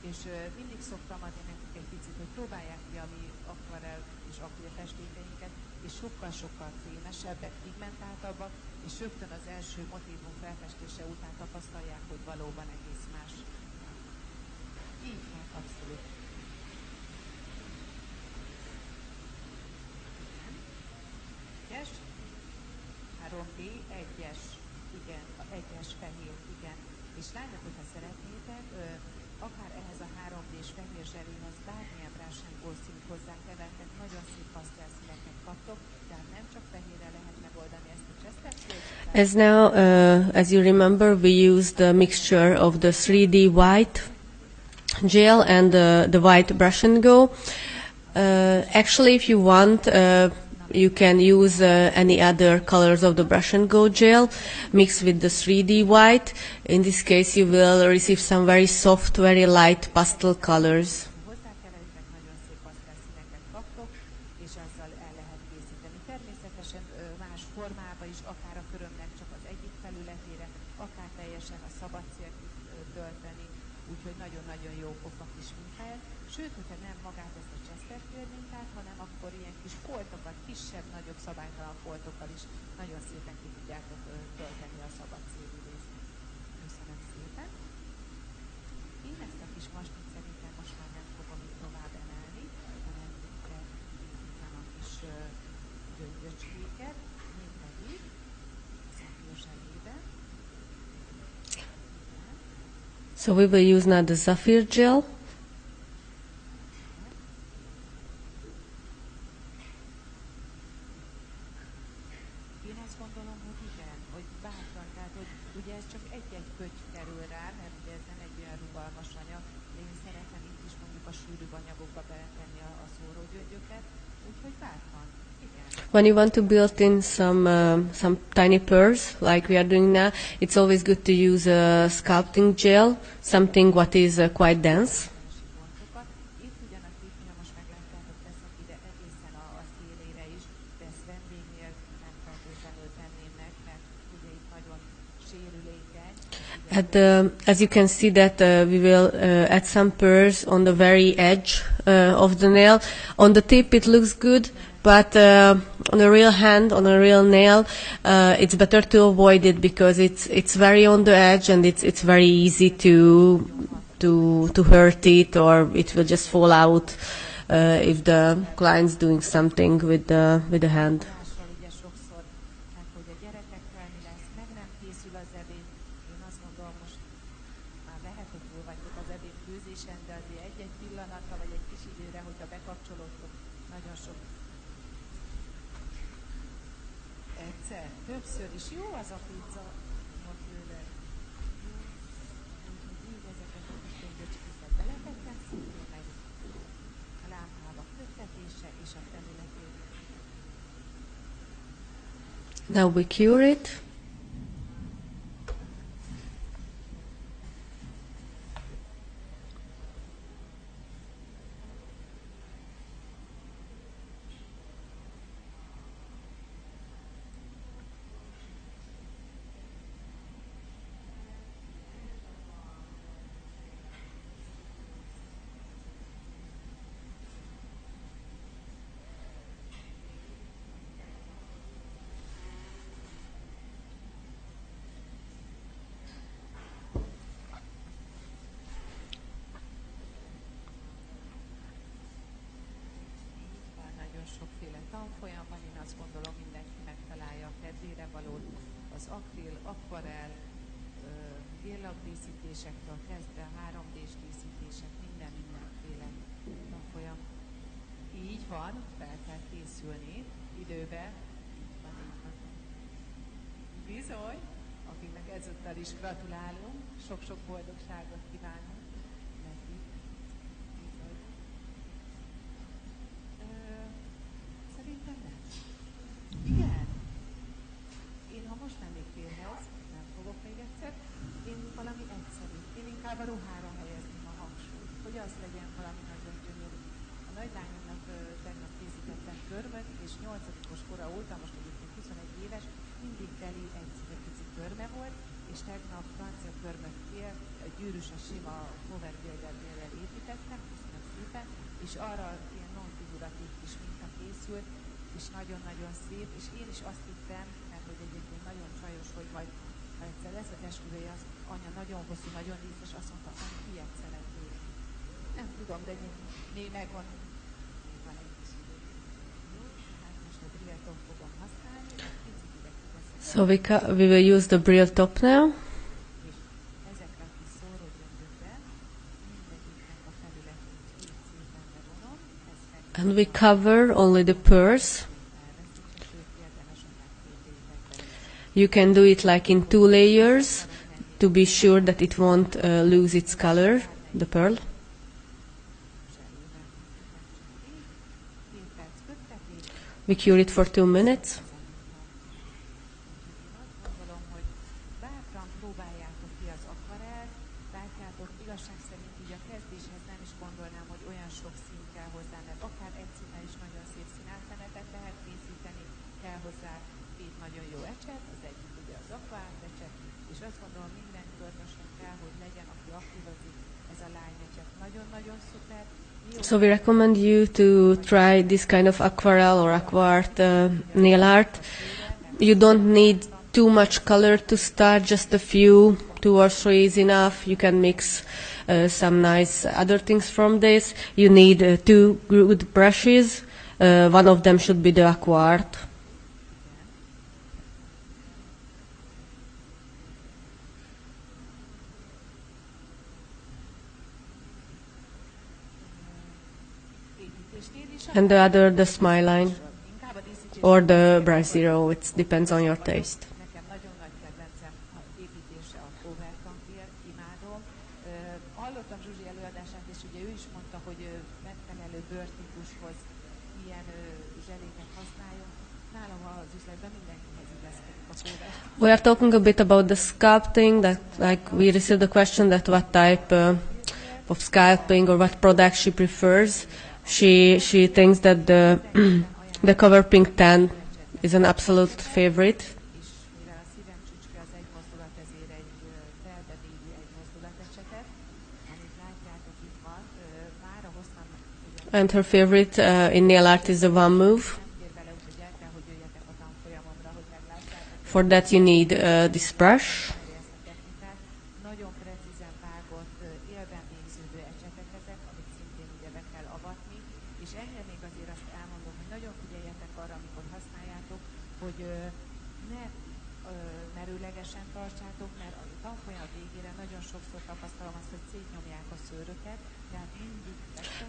és mindig szoktam adni nekik egy picit, hogy próbálják ki a mi akvarell és akríl festékeinket, és sokkal-sokkal fémesebbek, pigmentáltabbak, és rögtön az első motívum felfestése után tapasztalják, hogy valóban egész más. Így van, abszolút. Egyes, 3B, egyes, igen, egyes fehér, igen. És lányok, hogyha szeretnétek, akár ehhez a 3D-s fehér zseléhez bármilyen brásengó színt hozzákevertek, nagyon szép pasztelszíneket kaptok, tehát nem csak fehérre lehet megoldani ezt a Chesterfield. As now, as you remember, we used the mixture of the 3D white gel and the white brush and go. Actually, if you want, you can use any other colors of the brush and go gel mixed with the 3D white. In this case, you will receive some very soft, very light pastel colors. Hozzákeveritek, nagyon szép pasztelszíneket kaptok, és azzal el lehet készíteni. Természetesen más formába is, akár a körömnek csak az egyik felületére, akár teljesen a szabad célkit tölteni, úgyhogy nagyon-nagyon jó pofa kis mintáját. Sőt, hogyha nem magát ezt a Chesterfield mintát, hanem akkor ilyen kis foltokat, kisebb, nagyobb szabálytalan foltokkal is nagyon szépen ki tudjátok tölteni a szabad célú részt. Köszönöm szépen. Én ezt a kis mastit szerintem most már nem fogom itt tovább emelni, hanem készítem a kis gyöngyöcskéket, mégpedig szafír zselében. So we will use now the Zafir gel. Én azt gondolom, hogy igen, hogy bátran, tehát hogy ugye ez csak egy-egy pötty kerül rá, mert ugye ez nem egy olyan rugalmas anyag, de én szeretem itt is mondjuk a sűrűbb anyagokba beletenni a szórógyöngyöket, úgyhogy bátran, igen. When you want to build in some tiny pearls, like we are doing now, it's always good to use a sculpting gel, something what is quite dense. Pontokat. Itt ugyanakkor, ugye most meglátjátok, teszek ide egészen a szélére is, de ezt vendégnél nem feltétlenül tenném meg, mert ugye itt nagyon sérülékeny. As you can see that we will add some pearls on the very edge of the nail. On the tip it looks good, but on a real hand, on a real nail, it's better to avoid it because it's very on the edge and it's very easy to hurt it, or it will just fall out if the client's doing something with the hand. Mással ugye sokszor, hát hogy a gyerekekkel mi lesz, meg nem készül az ebéd. Én azt gondolom, most már lehet, hogy túl vagytok az ebéd főzésen, de azért egy-egy pillanatra, vagy egy kis időre, hogyha bekapcsolódtok, nagyon sok. Egyszer, többször is. Jó az a pizza, mondom tőle. Úgyhogy így ezeket a kis gyöngyöcskéket beletettem, szintén meg a lámpába köttetése és a felületét. Now we cure it. Már nagyon sokféle tanfolyam van, én azt gondolom, mindenki megtalálja a kedvére valót. Az akril, akvarell, gélapdíszítésektől kezdve 3D-s díszítések, mindenféle tanfolyam. Így van, fel kell készülni időben. Bizony, akiknek ezúttal is gratulálunk, sok-sok boldogságot kívánunk nekik. Bizony. Szerintem nem. Igen. Én ha most mennék férhez, nem fogok még egyszer, én valami egyszerű. Én inkább a ruhára helyezném a hangsúlyt, hogy az legyen valami nagyon gyönyörű. A nagylányomnak tegnap készítettem körmöt, és 8-os kora óta, most egyébként 21 éves, mindig teli egy pici körme volt, és tegnap francia körmöt kért, gyűrűs a sima Brillbird-el építettem, köszönöm szépen, és arra ilyen non-figuratív kis minta készült, és nagyon-nagyon szép, és én is azt hittem, mert hogy egyébként nagyon csajos, hogy majd ha egyszer lesz az esküvője, az anya nagyon hosszú, nagyon díszes, azt mondta, hogy ilyet szeretnék. Nem tudom, de még megvan, még van egy kis idő. Jó, hát most a Brilltot fogom használni, picit ide kiteszem. So we will use the Brill top now. És ezekre a kis szóró gyöngyökre mindegyiknek a felületét így szépen bevonom. And we cover only the purse. You can do it like in 2 layers to be sure that it won't lose its color, the pearl. We cure it for 2 minutes. Gondolom, hogy bátran próbáljátok ki az akvarellt, látjátok, igazság szerint így a kezdéshez nem is gondolnám, hogy olyan sok szín kell hozzá, mert akár egy színnel is nagyon szép színálszemetet lehet készíteni, kell hozzá 2 nagyon jó ecset, az egyik ugye az akvárt ecset, és azt gondolom minden körmösen kell, hogy legyen, aki aktívozik, ez a lány ecset nagyon-nagyon szuper. So we recommend you to try this kind of aquarelle or aquart nail art. You don't need too much color to start, just a few, 2 or 3 is enough. You can mix some nice other things from this. You need 2 good brushes. One of them should be the aquart. And the other, the smile line or the brush zero. It depends on your taste. Nekem nagyon nagy kedvencem a építése a KOVÁCS, imádom. Hallottam Zsuzsi előadását, és ugye ő is mondta, hogy megfelelő bőrtípushoz ilyen zseléket használjon. Nálam az üzletben mindenkihez illeszkedik a KOVÁCS. We are talking a bit about the sculpting. That, like, we received the question that what type of sculpting or what product she prefers. She thinks that the cover pink tan is an absolute favorite. És mivel a szívem csücske az egy mozdulat, ezért egy felbevédő egy mozdulatecsetet, amit látjátok itt van, mára hoztam, And her favorite in nail art is the one move. nem kér vele, úgyhogy el kell, hogy jöjjetek a tanfolyamomra, hogy meglássátok. For that you need this brush. Ezt a technikát. Nagyon precízen vágott, élben végződő ecsetek ezek, amit szintén ugye be kell avatni, és ennél még azért azt elmondom, hogy nagyon figyeljetek arra, amikor használjátok, hogy ne merőlegesen tartsátok, mert a tanfolyam végére nagyon sokszor tapasztalom azt, hogy szétnyomják a szőröket, tehát mindig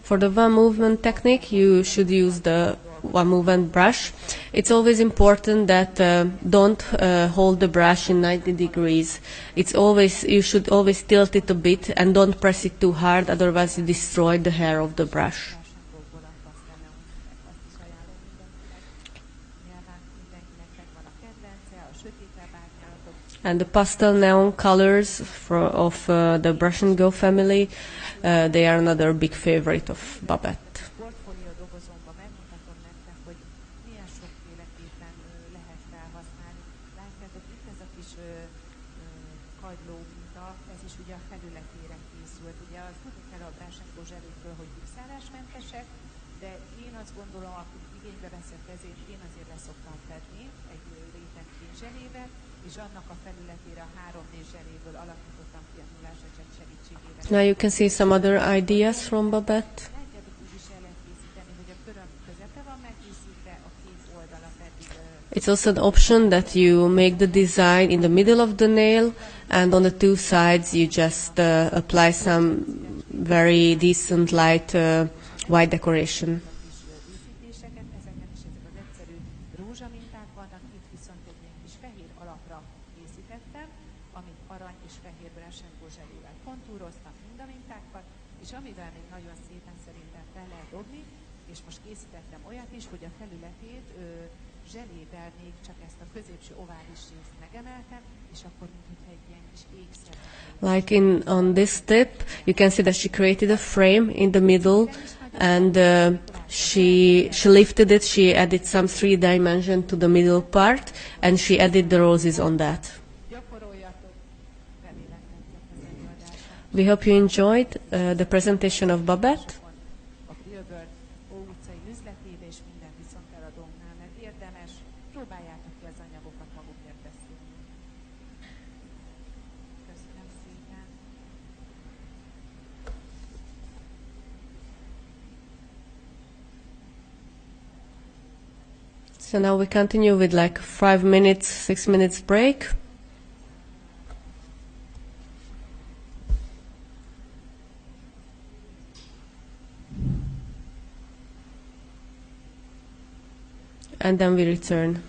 For the one movement technique, you should use the one movement brush. It's always important that don't hold the brush in 90 degrees. You should always tilt it a bit and don't press it too hard, otherwise you destroy the hair of the brush. Sásánból a pasztelneon, azt is ajánlom mindenkinek. Nyilván mindenkinek megvan a kedvence, a sötétebb árnyalatok. And the pastel neon colors of the Brush and Go family, they are another big favorite of BABETT. Portfólió dobozomban megmutatom nektek, hogy milyen sokféleképpen lehet felhasználni. Látjátok, itt ez a kis kagyló minta, ez is ugye a felületére készült. Ugye az tudni kell a Brush and Go zselékről, hogy kiszárásmentesek, de én azt gondolom, aki igénybe veszi a kezét, én azért leszoktam fedni egy réteg zselével, és annak a felületére a 3-4 zseléből alakítottam ki a nullásecset segítségével. Now you can see some other ideas from BABETT. Látjátok, úgy is el lehet készíteni, hogy a köröm közepe van megkészítve, a két oldala pedig It's also an option that you make the design in the middle of the nail, and on the 2 sides you just apply some very decent light white decoration. díszítéseket, ezeken is ezek az egyszerű rózsaminták vannak, itt viszont egy ilyen kis fehér alapra készítettem, amit arany és fehér Brush and Go zselével kontúroztam mind a mintákat, és amivel még nagyon szépen szerintem fel lehet dobni, és most készítettem olyat is, hogy a felületét zselével még csak ezt a középső ovális részt megemeltem, és akkor mintha egy ilyen kis ékszer. Like on this tip, you can see that she created a frame in the middle and she lifted it. She added some 3 dimension to the middle part, and she added the roses on that. Gyakoroljatok, remélem tetszett az előadása. We hope you enjoyed the presentation of Babett. A Brillbird utcai üzletébe és minden viszonteladónknál, mert érdemes, próbáljátok ki az anyagokat magukért beszélni. Köszönöm szépen. So now we continue with like 5 minutes, 6 minutes break. And then we return.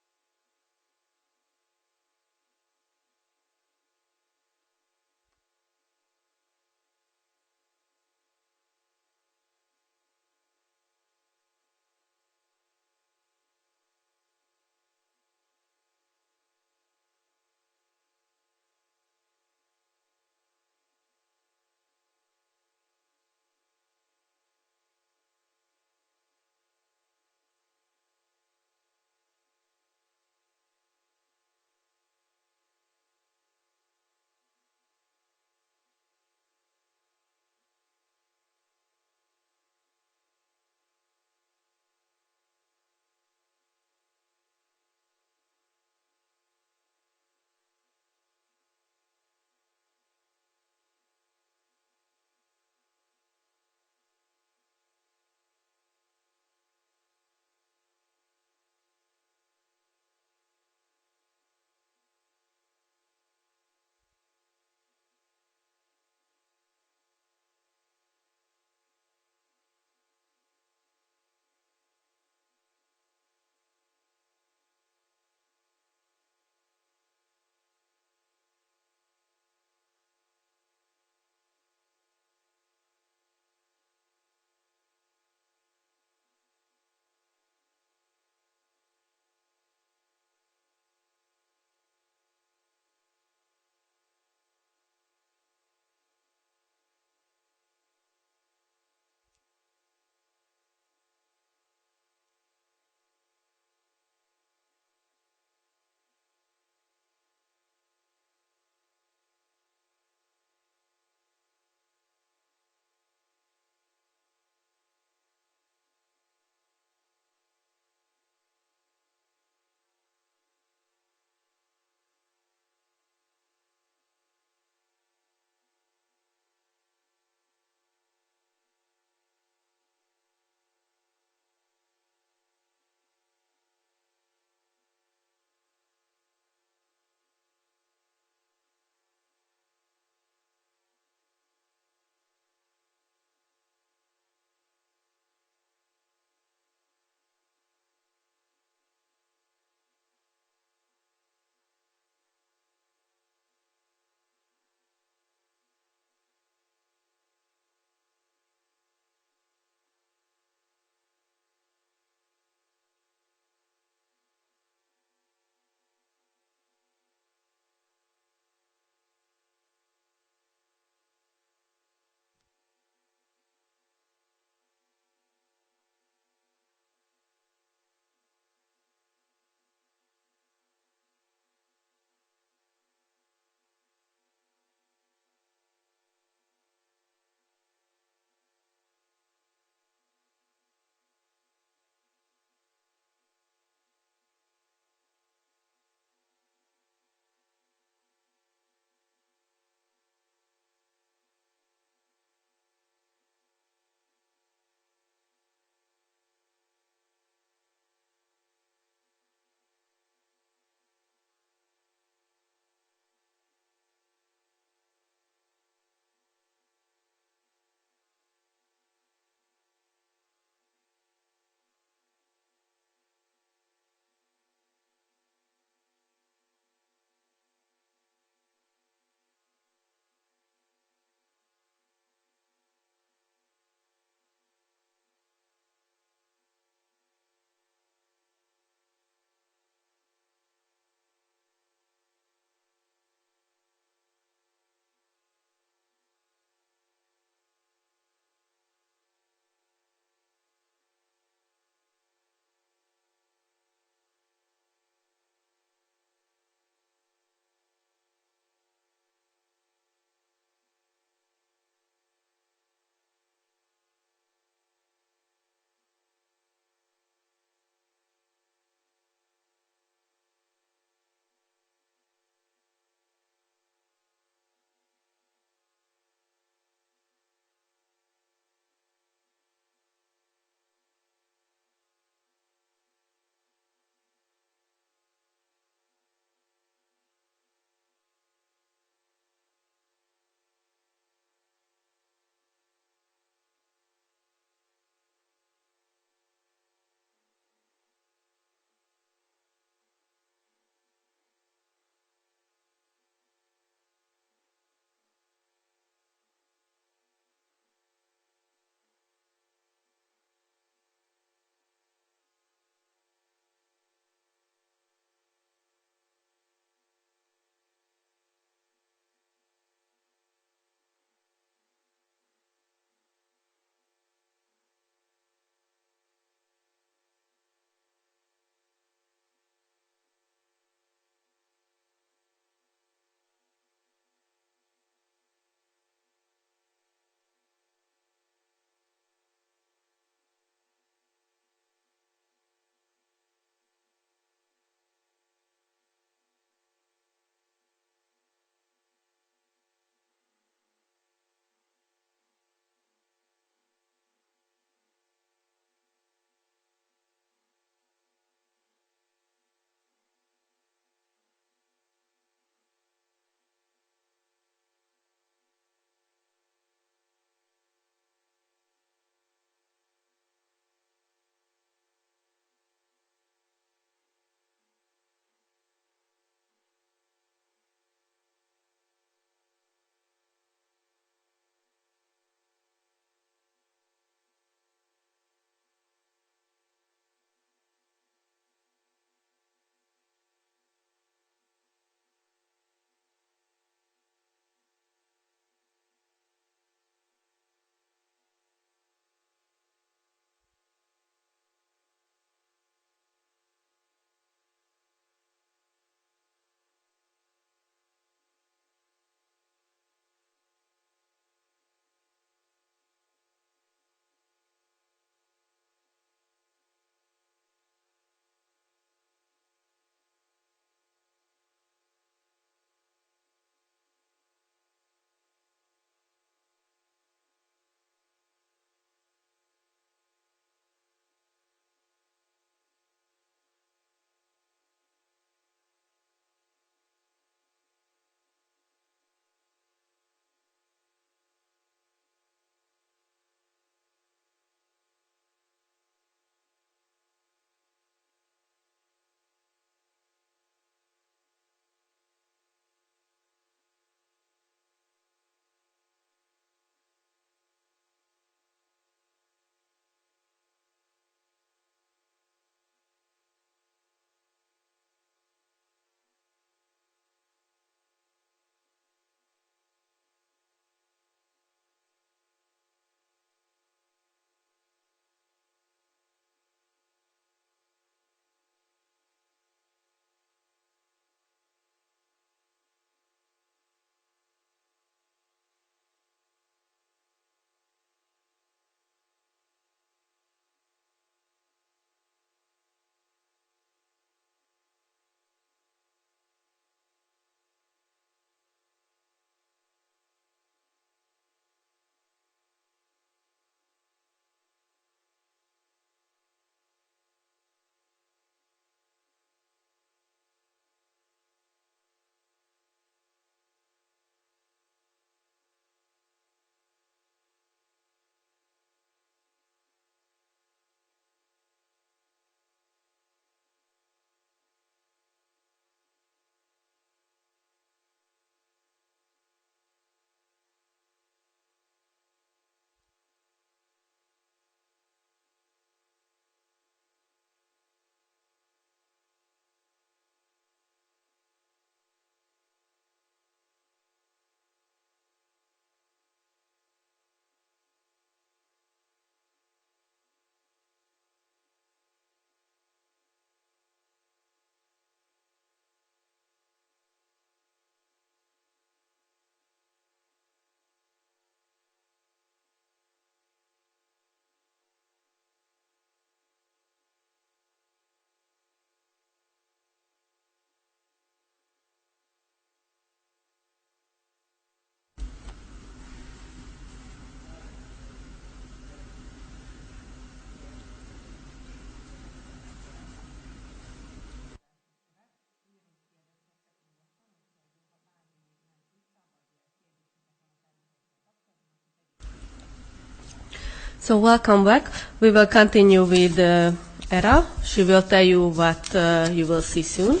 So welcome back. We will continue with Era. She will tell you what you will see soon.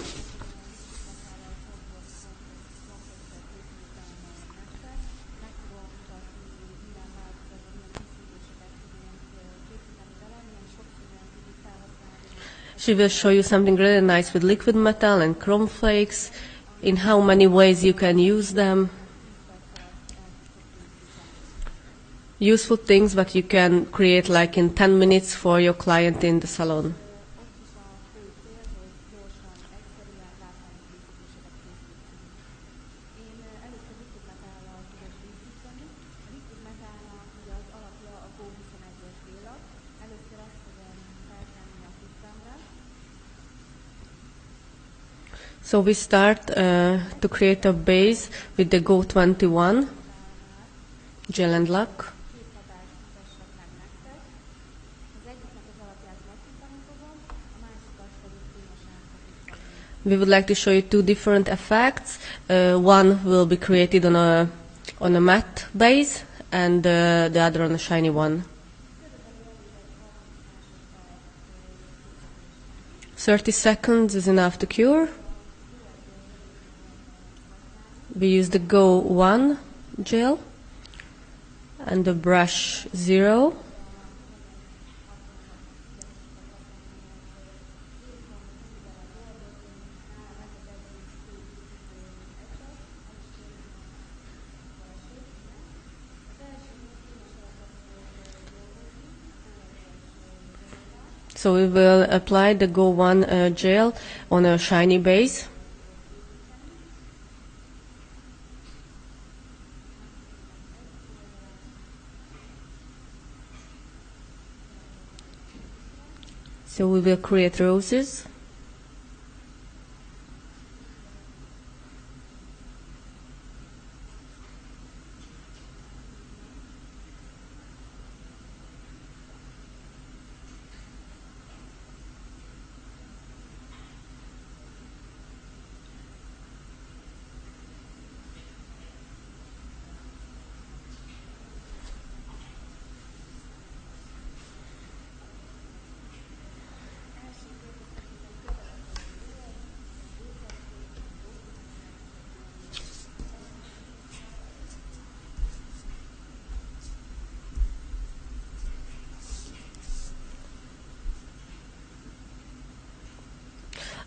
She will show you something really nice with liquid metal and chrome flakes, in how many ways you can use them. Useful things that you can create like in 10 minutes for your client in the salon. So we start to create a base with the Go 21 gel and lac. We would like to show you two different effects. One will be created on a matte base, and the other on a shiny one. 30 seconds is enough to cure. We use the Go 1 gel and the brush 0. So we will apply the Go 1 gel on a shiny base. So we will create roses.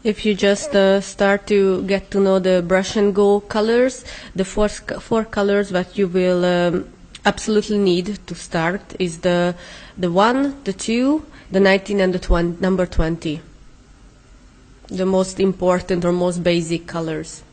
If you just start to get to know the brush and go colors, the four colors that you will absolutely need to start is the 1, the 2, the 19, and the number 20. The most important or most basic colors.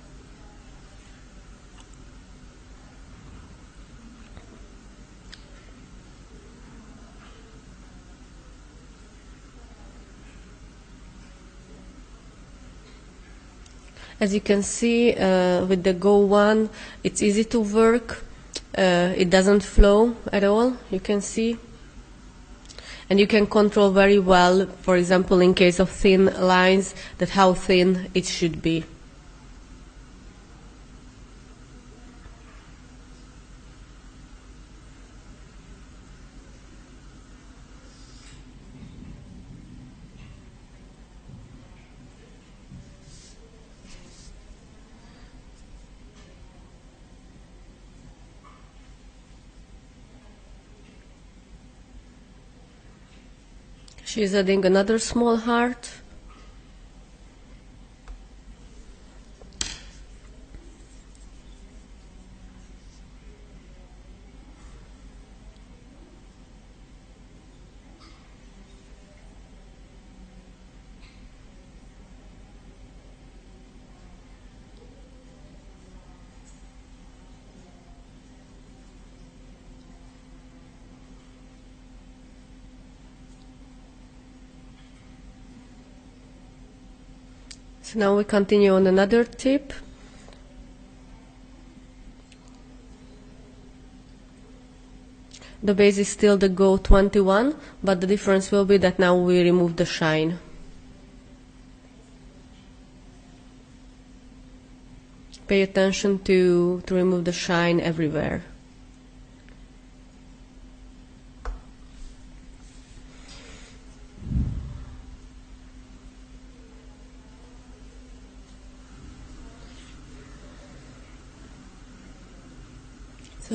As you can see, with the Go 1, it's easy to work. It doesn't flow at all, you can see. And you can control very well, for example, in case of thin lines, that how thin it should be. She's adding another small heart. So now we continue on another tip. The base is still the Go 21, but the difference will be that now we remove the shine. Pay attention to remove the shine everywhere.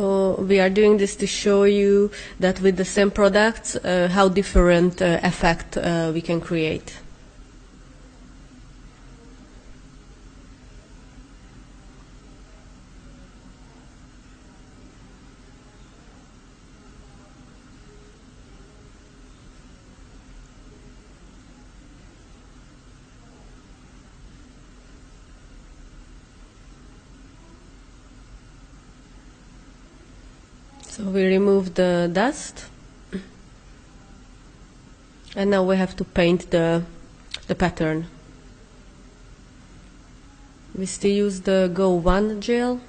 So we are doing this to show you that with the same products, how different effect we can create. So we remove the dust, and now we have to paint the pattern. We still use the Go 1 gel.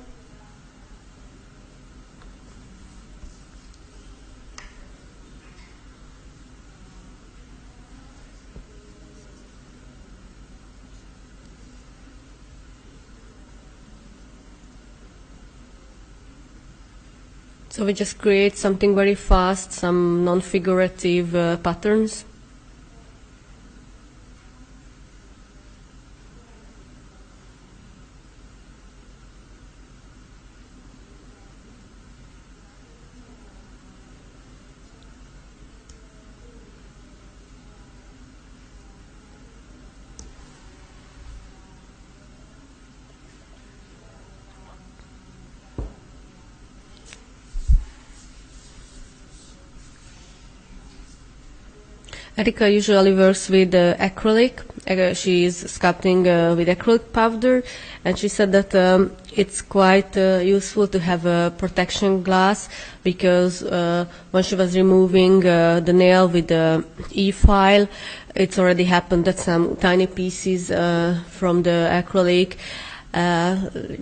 So we just create something very fast, some non-figurative patterns. Erika usually works with acrylic. She is sculpting with acrylic powder, and she said that it's quite useful to have a protection glass, because when she was removing the nail with the E-file, it's already happened that some tiny pieces from the acrylic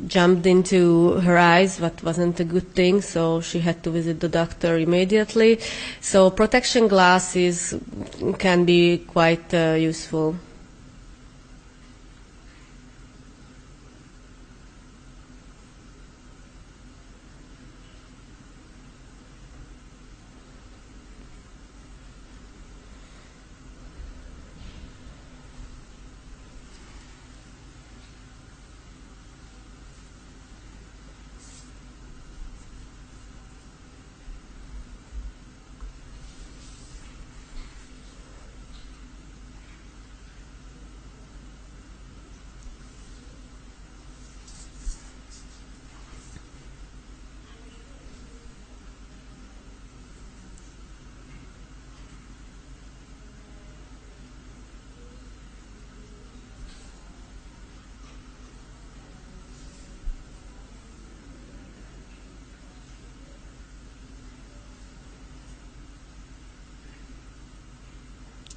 jumped into her eyes, what wasn't a good thing, so she had to visit the doctor immediately. So protection glasses can be quite useful.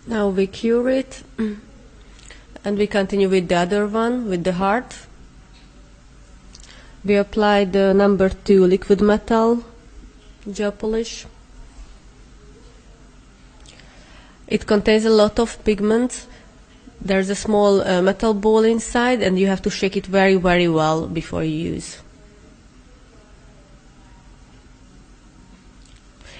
Now we cure it, and we continue with the other one, with the heart. We apply the number 2 liquid metal gel polish. It contains a lot of pigment. There's a small metal ball inside, and you have to shake it very, very well before you use.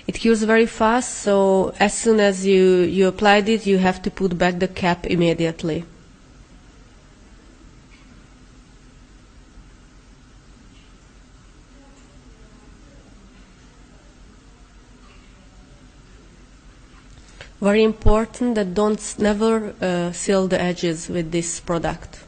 It cures very fast, so as soon as you applied it, you have to put back the cap immediately. Very important that never seal the edges with this product.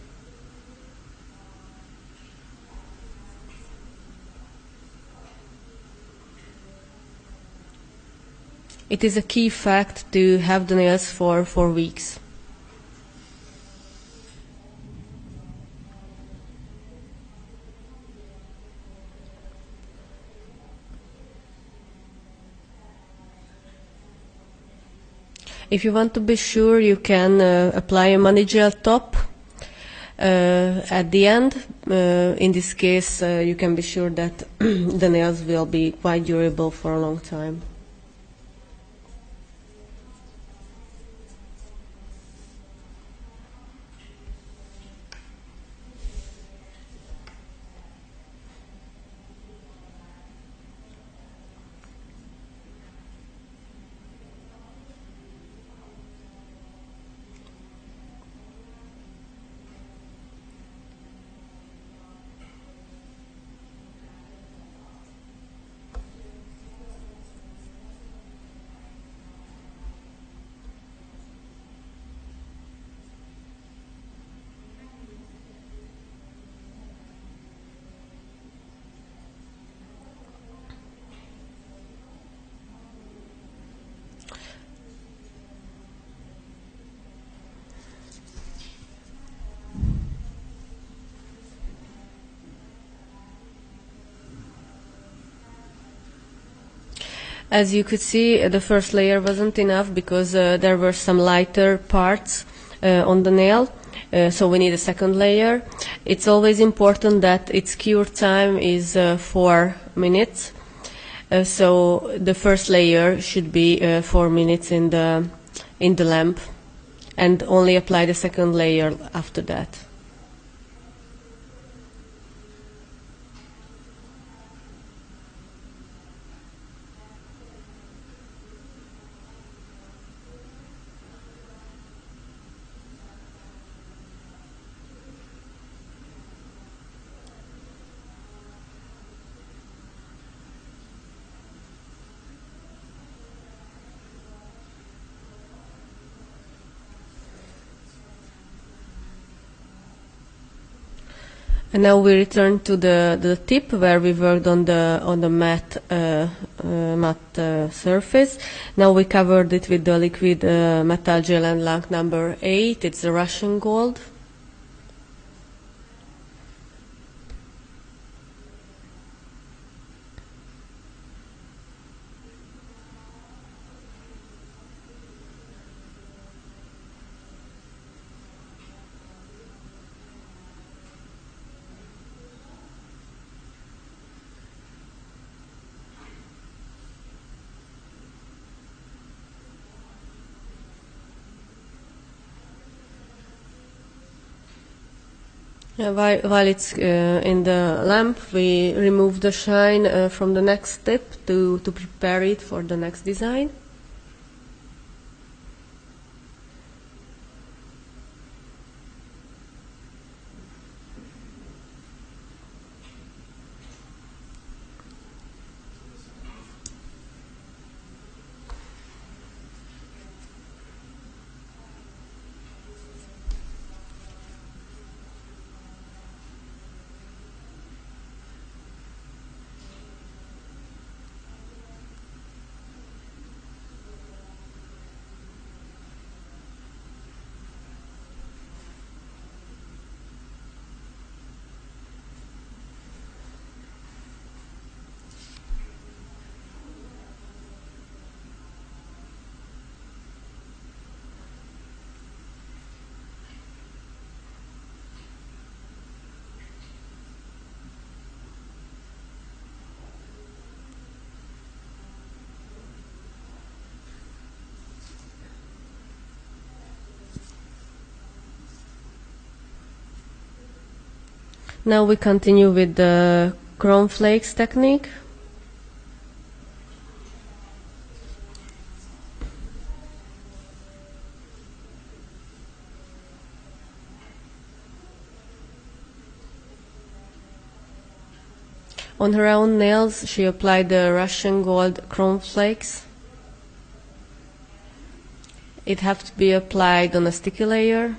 It is a key fact to have the nails for 4 weeks. If you want to be sure, you can apply a money gel top at the end. In this case, you can be sure that the nails will be quite durable for a long time. As you could see, the first layer wasn't enough because there were some lighter parts on the nail, so we need a second layer. It's always important that its cure time is 4 minutes. So the first layer should be 4 minutes in the lamp, and only apply the second layer after that. And now we return to the tip where we worked on the matte surface. Now we covered it with the liquid metal gel and lac number 8. It's the Russian gold. While it's in the lamp, we remove the shine from the next step to prepare it for the next design. Now we continue with the chrome flakes technique. On her own nails, she applied the Russian gold chrome flakes. It has to be applied on a sticky layer.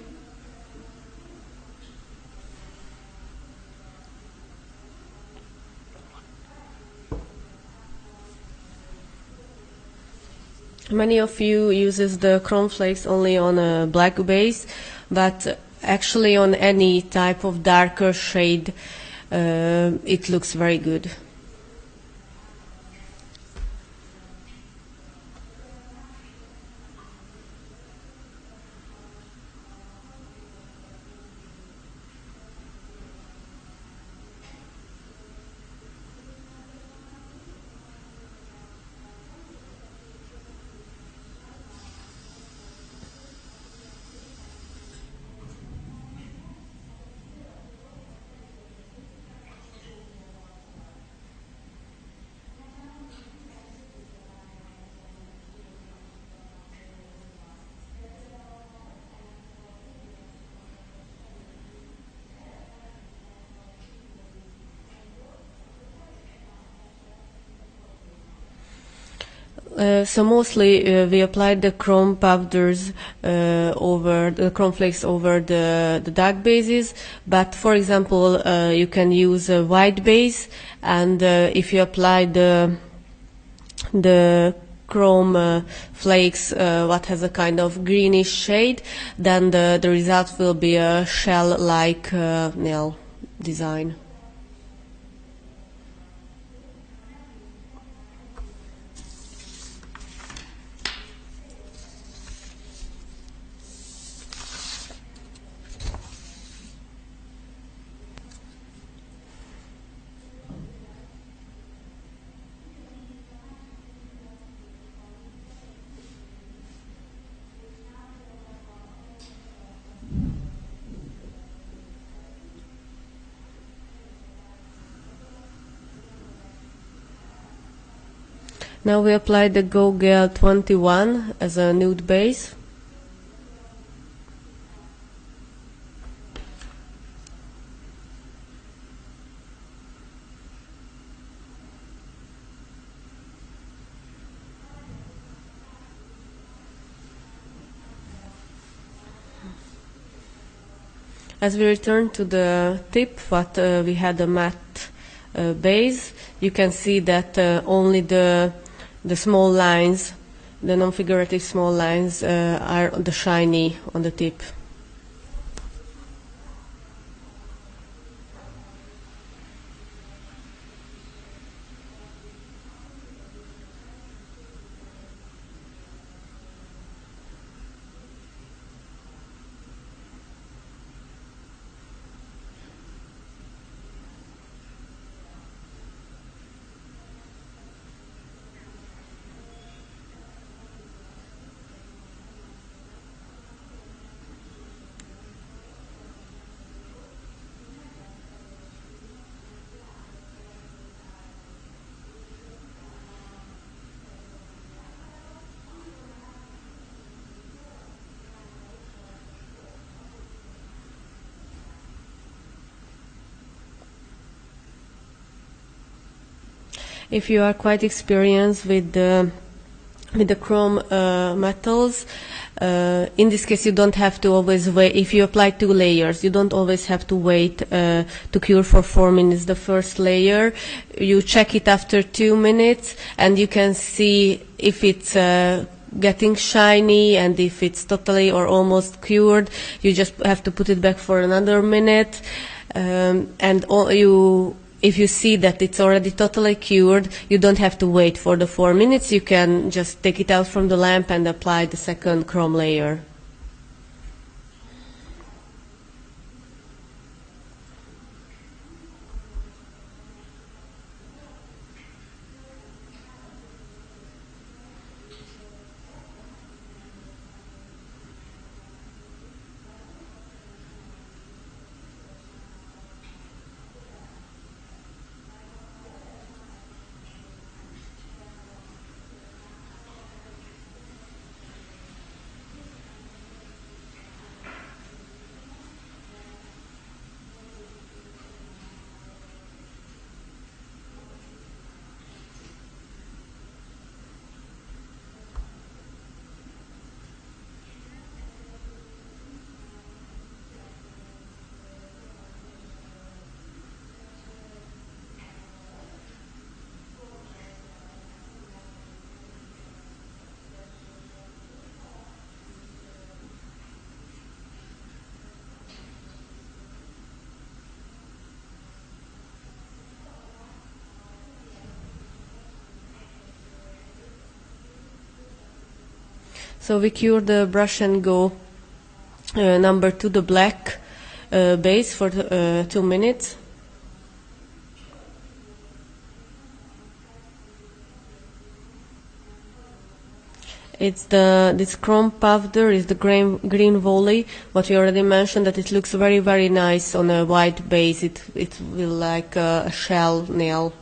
Many of you uses the chrome flakes only on a black base, but actually on any type of darker shade, it looks very good. So mostly we applied the chrome powders over the chrome flakes over the dark bases, but for example you can use a white base, and if you apply the chrome flakes what has a kind of greenish shade, then the result will be a shell-like nail design. Now we apply the Go Gel 21 as a nude base. As we return to the tip, what we had a matte base, you can see that only the small lines, the non-figurative small lines, are the shiny on the tip. If you are quite experienced with the chrome metals, in this case you don't have to always wait. If you apply 2 layers, you don't always have to wait to cure for 4 minutes the first layer. You check it after 2 minutes and you can see if it's getting shiny and if it's totally or almost cured. You just have to put it back for another minute, if you see that it's already totally cured, you don't have to wait for the 4 minutes. You can just take it out from the lamp and apply the second chrome layer. So we cure the brush and go number 2, the black base, for 2 minutes. This chrome powder is the green volley. What we already mentioned, that it looks very, very nice on a white base. It will like a shell nail.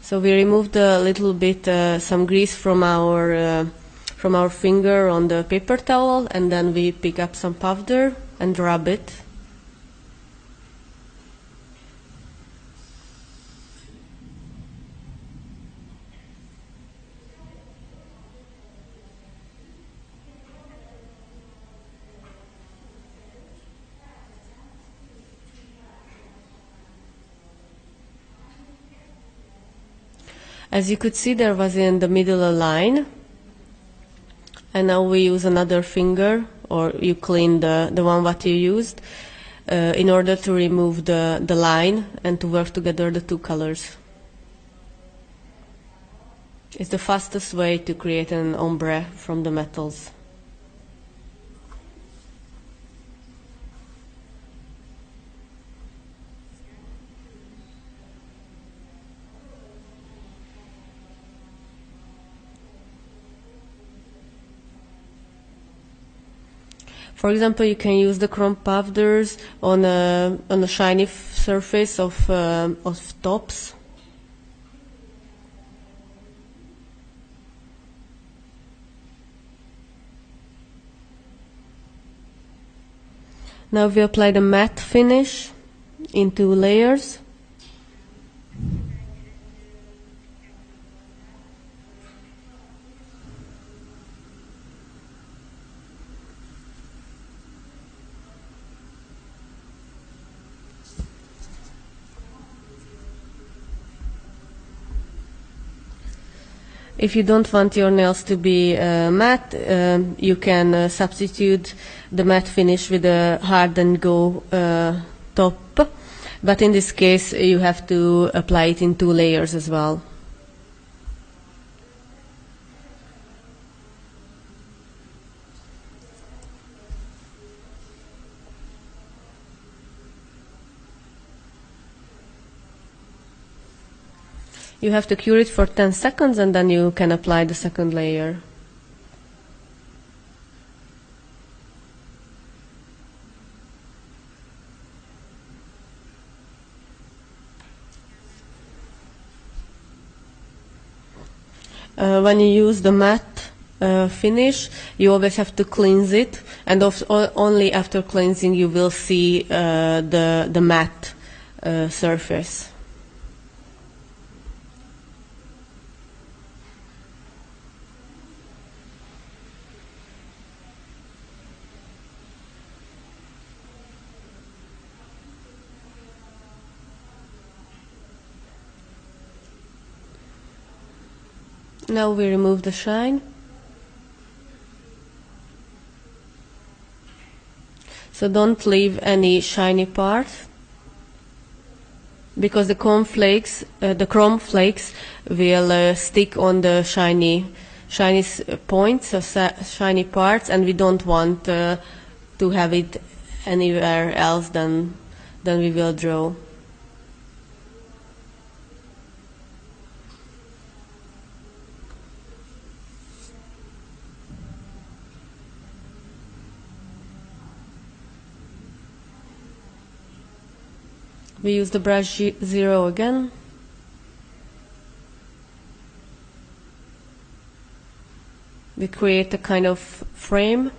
So we removed a little bit some grease from our finger on the paper towel, and then we pick up some powder and rub it. As you could see, there was in the middle a line, and now we use another finger, or you clean the one what you used, in order to remove the line and to work together the 2 colors. It's the fastest way to create an ombre from the metals. For example, you can use the chrome powders on a shiny surface of tops. Now we apply the matte finish in 2 layers. If you don't want your nails to be matte, you can substitute the matte finish with a hard and go top. But in this case, you have to apply it in 2 layers as well. You have to cure it for 10 seconds and then you can apply the second layer. When you use the matte finish, you always have to cleanse it, and only after cleansing you will see the matte surface. Now we remove the shine. So don't leave any shiny part, because the chrome flakes will stick on the shiny points, or shiny parts, and we don't want to have it anywhere else than we will draw. We use the brush 0 again. We create a kind of frame.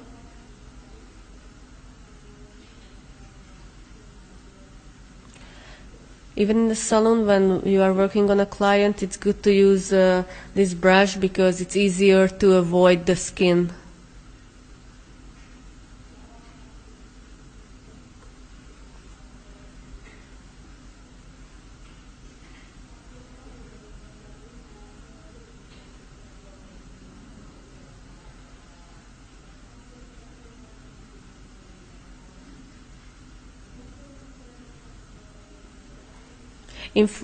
Even in the salon, when you are working on a client, it's good to use this brush because it's easier to avoid the skin.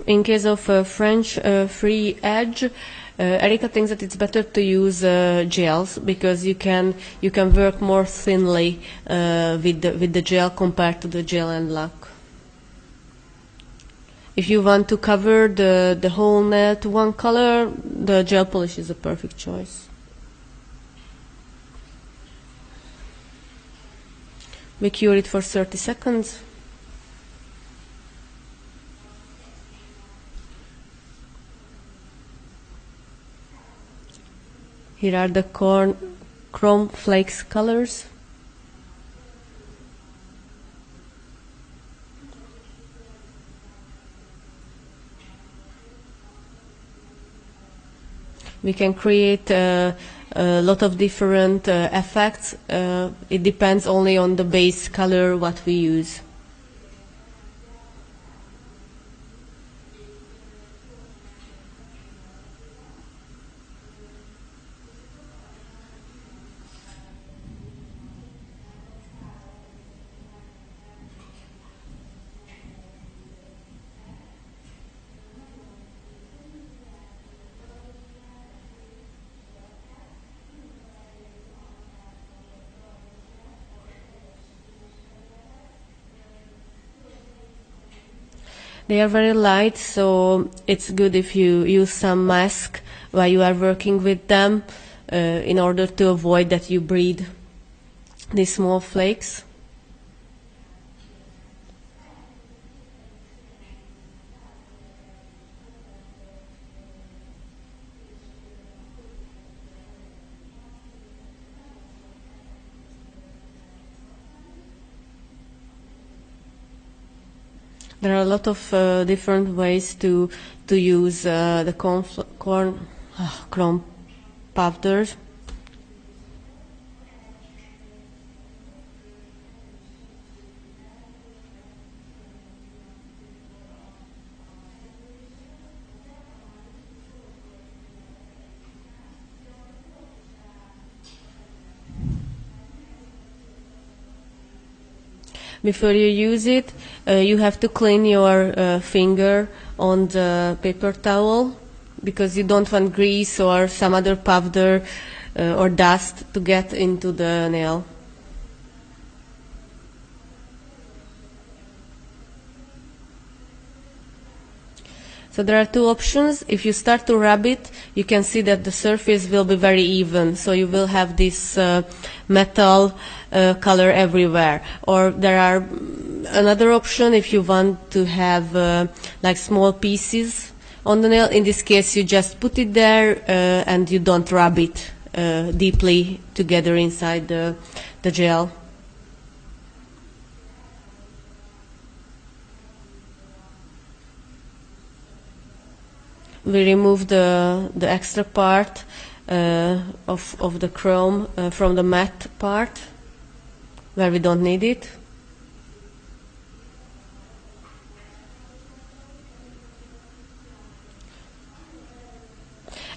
In case of French free edge, Erika thinks that it's better to use gels because you can work more thinly with the gel compared to the gel and lac. If you want to cover the whole nail to one color, the gel polish is a perfect choice. We cure it for 30 seconds. Here are the chrome flakes colors. We can create a lot of different effects. It depends only on the base color what we use. They are very light, so it's good if you use some mask while you are working with them in order to avoid that you breathe these small flakes. There are a lot of different ways to use the chrome powders. Before you use it, you have to clean your finger on the paper towel, because you don't want grease or some other powder or dust to get into the nail. So there are two options. If you start to rub it, you can see that the surface will be very even. So you will have this metal color everywhere. Or there are another option if you want to have like small pieces on the nail. In this case, you just put it there and you don't rub it deeply together inside the gel. We remove the extra part of the chrome from the matte part where we don't need it.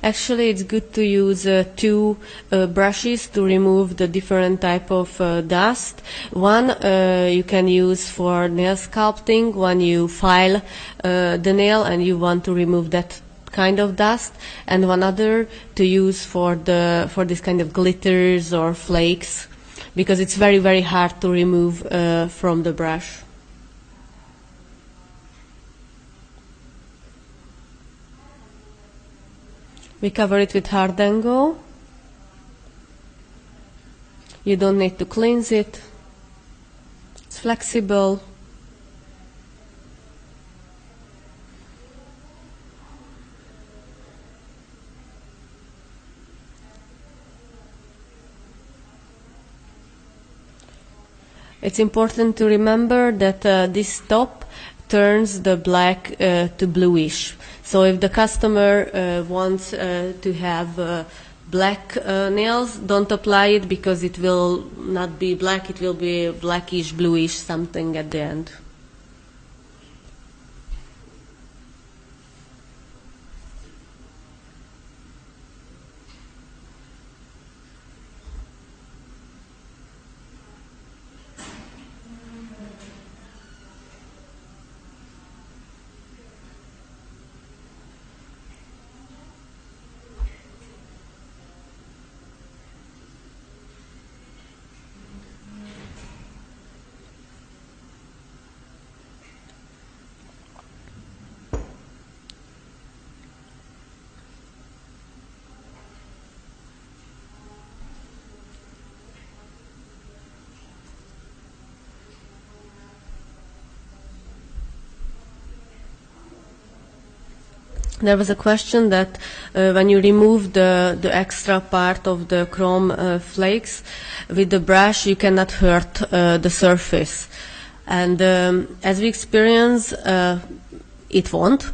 Actually, it's good to use two brushes to remove the different type of dust. One you can use for nail sculpting when you file the nail and you want to remove that kind of dust, and one other to use for this kind of glitters or flakes, because it's very, very hard to remove from the brush. We cover it with Harden Go. You don't need to cleanse it. It's flexible. It's important to remember that this top turns the black to bluish. So if the customer wants to have black nails, don't apply it, because it will not be black, it will be blackish, bluish something at the end. There was a question that when you remove the extra part of the chrome flakes with the brush, you cannot hurt the surface. And as we experience, it won't.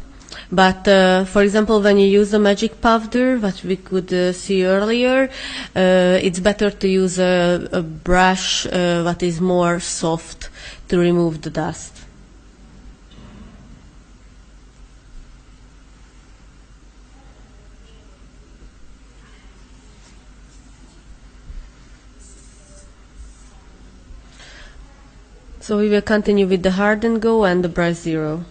But for example, when you use a magic powder, what we could see earlier, it's better to use a brush that is more soft to remove the dust. So we will continue with the Harden Go and the Brush Zero.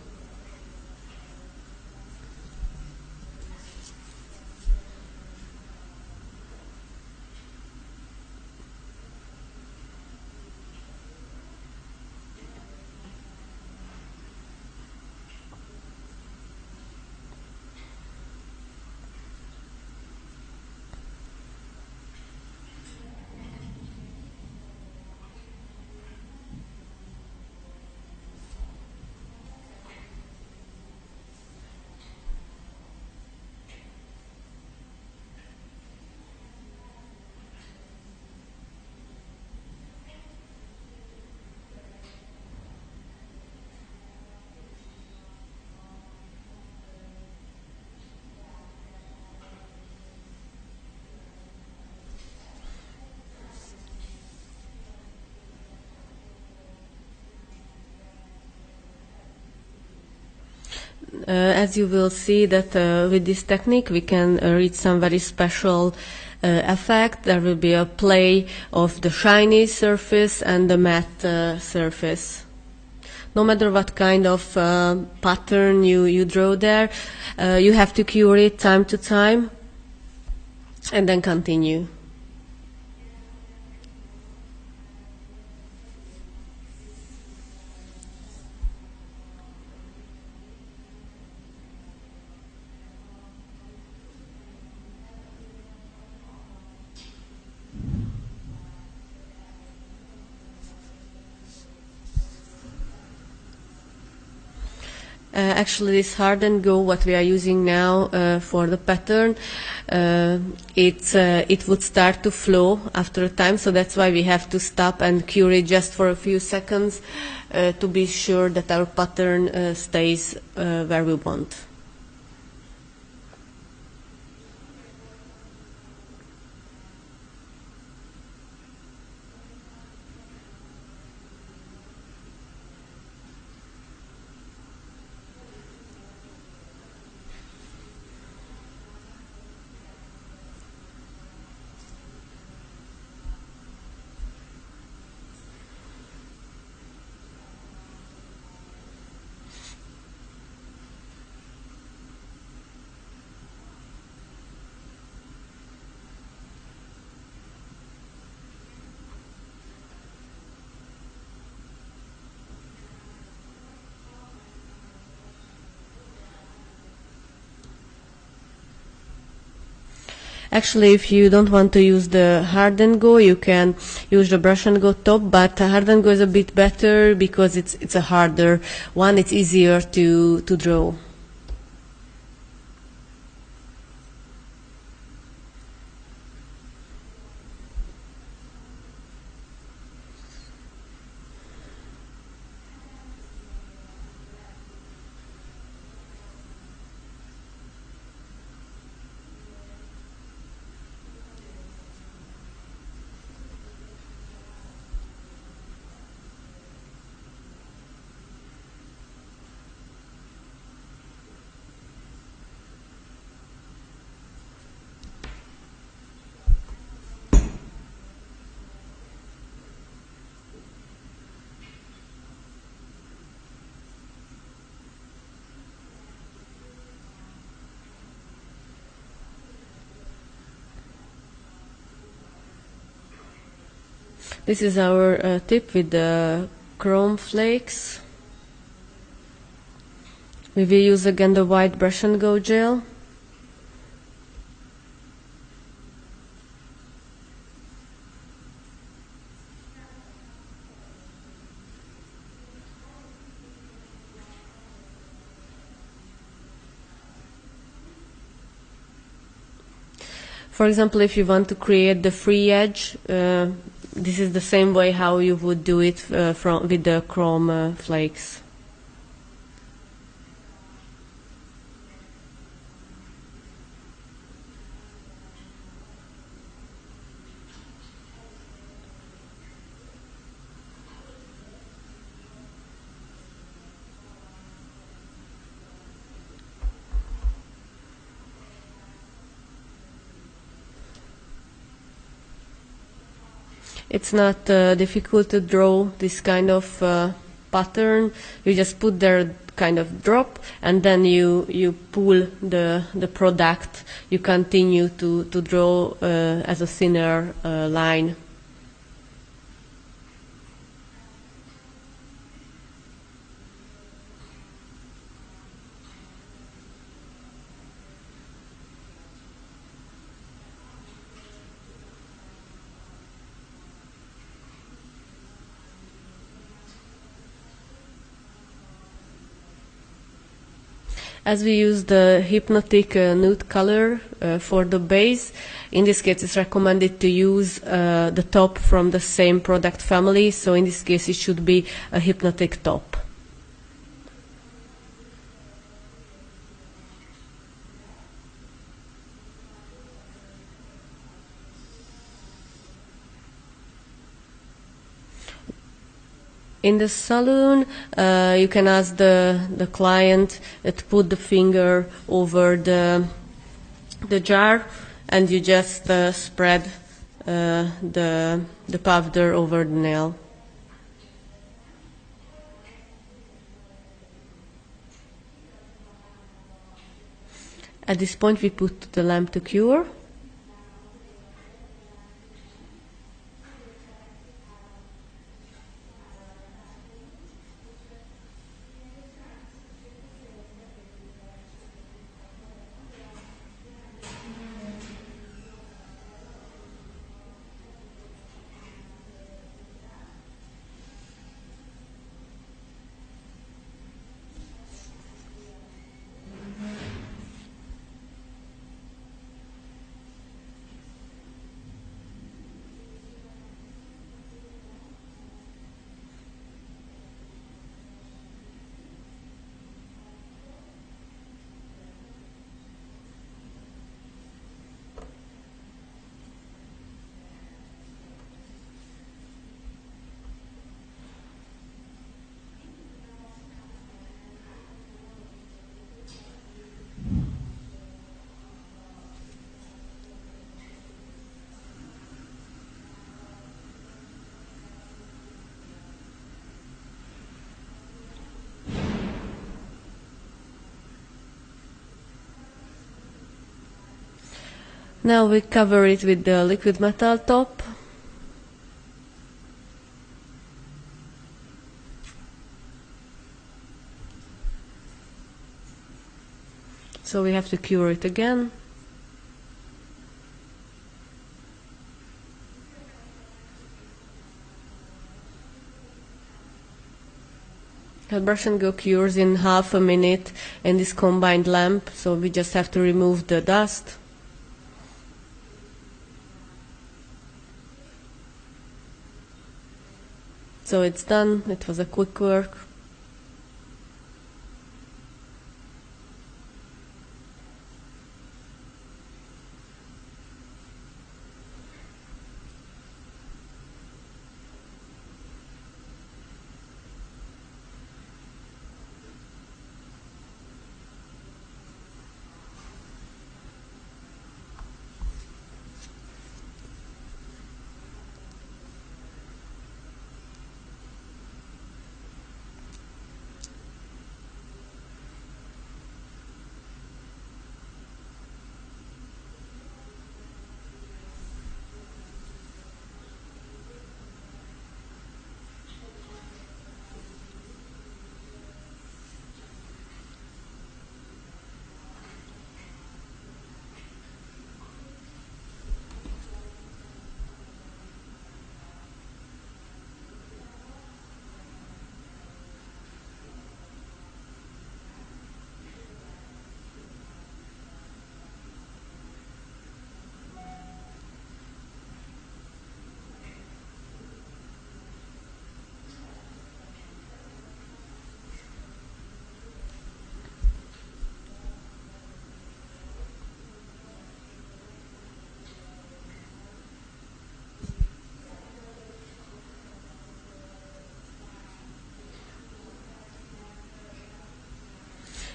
as you will see that with this technique we can reach some very special effect. There will be a play of the shiny surface and the matte surface. No matter what kind of pattern you draw there, you have to cure it time to time and then continue. Actually, this hard and go, what we are using now for the pattern, it would start to flow after a time, so that's why we have to stop and cure it just for a few seconds to be sure that our pattern stays where we want. Actually, if you don't want to use the hard and go, you can use the brush and go top, but hard and go is a bit better because it's a harder one, it's easier to draw. This is our tip with the chrome flakes. We will use again the white brush and go gel. For example, if you want to create the free edge, this is the same way how you would do it with the chrome flakes. It's not difficult to draw this kind of pattern. You just put there kind of drop, and then you pull the product. You continue to draw as a thinner line. As we use the hypnotic nude color for the base, in this case it's recommended to use the top from the same product family, so in this case it should be a hypnotic top. In the saloon, you can ask the client to put the finger over the jar, and you just spread the powder over the nail. At this point, we put the lamp to cure. Now we cover it with the liquid metal top. So we have to cure it again. The brush and go cures in half a minute in this combined lamp, so we just have to remove the dust. So it's done. It was a quick work.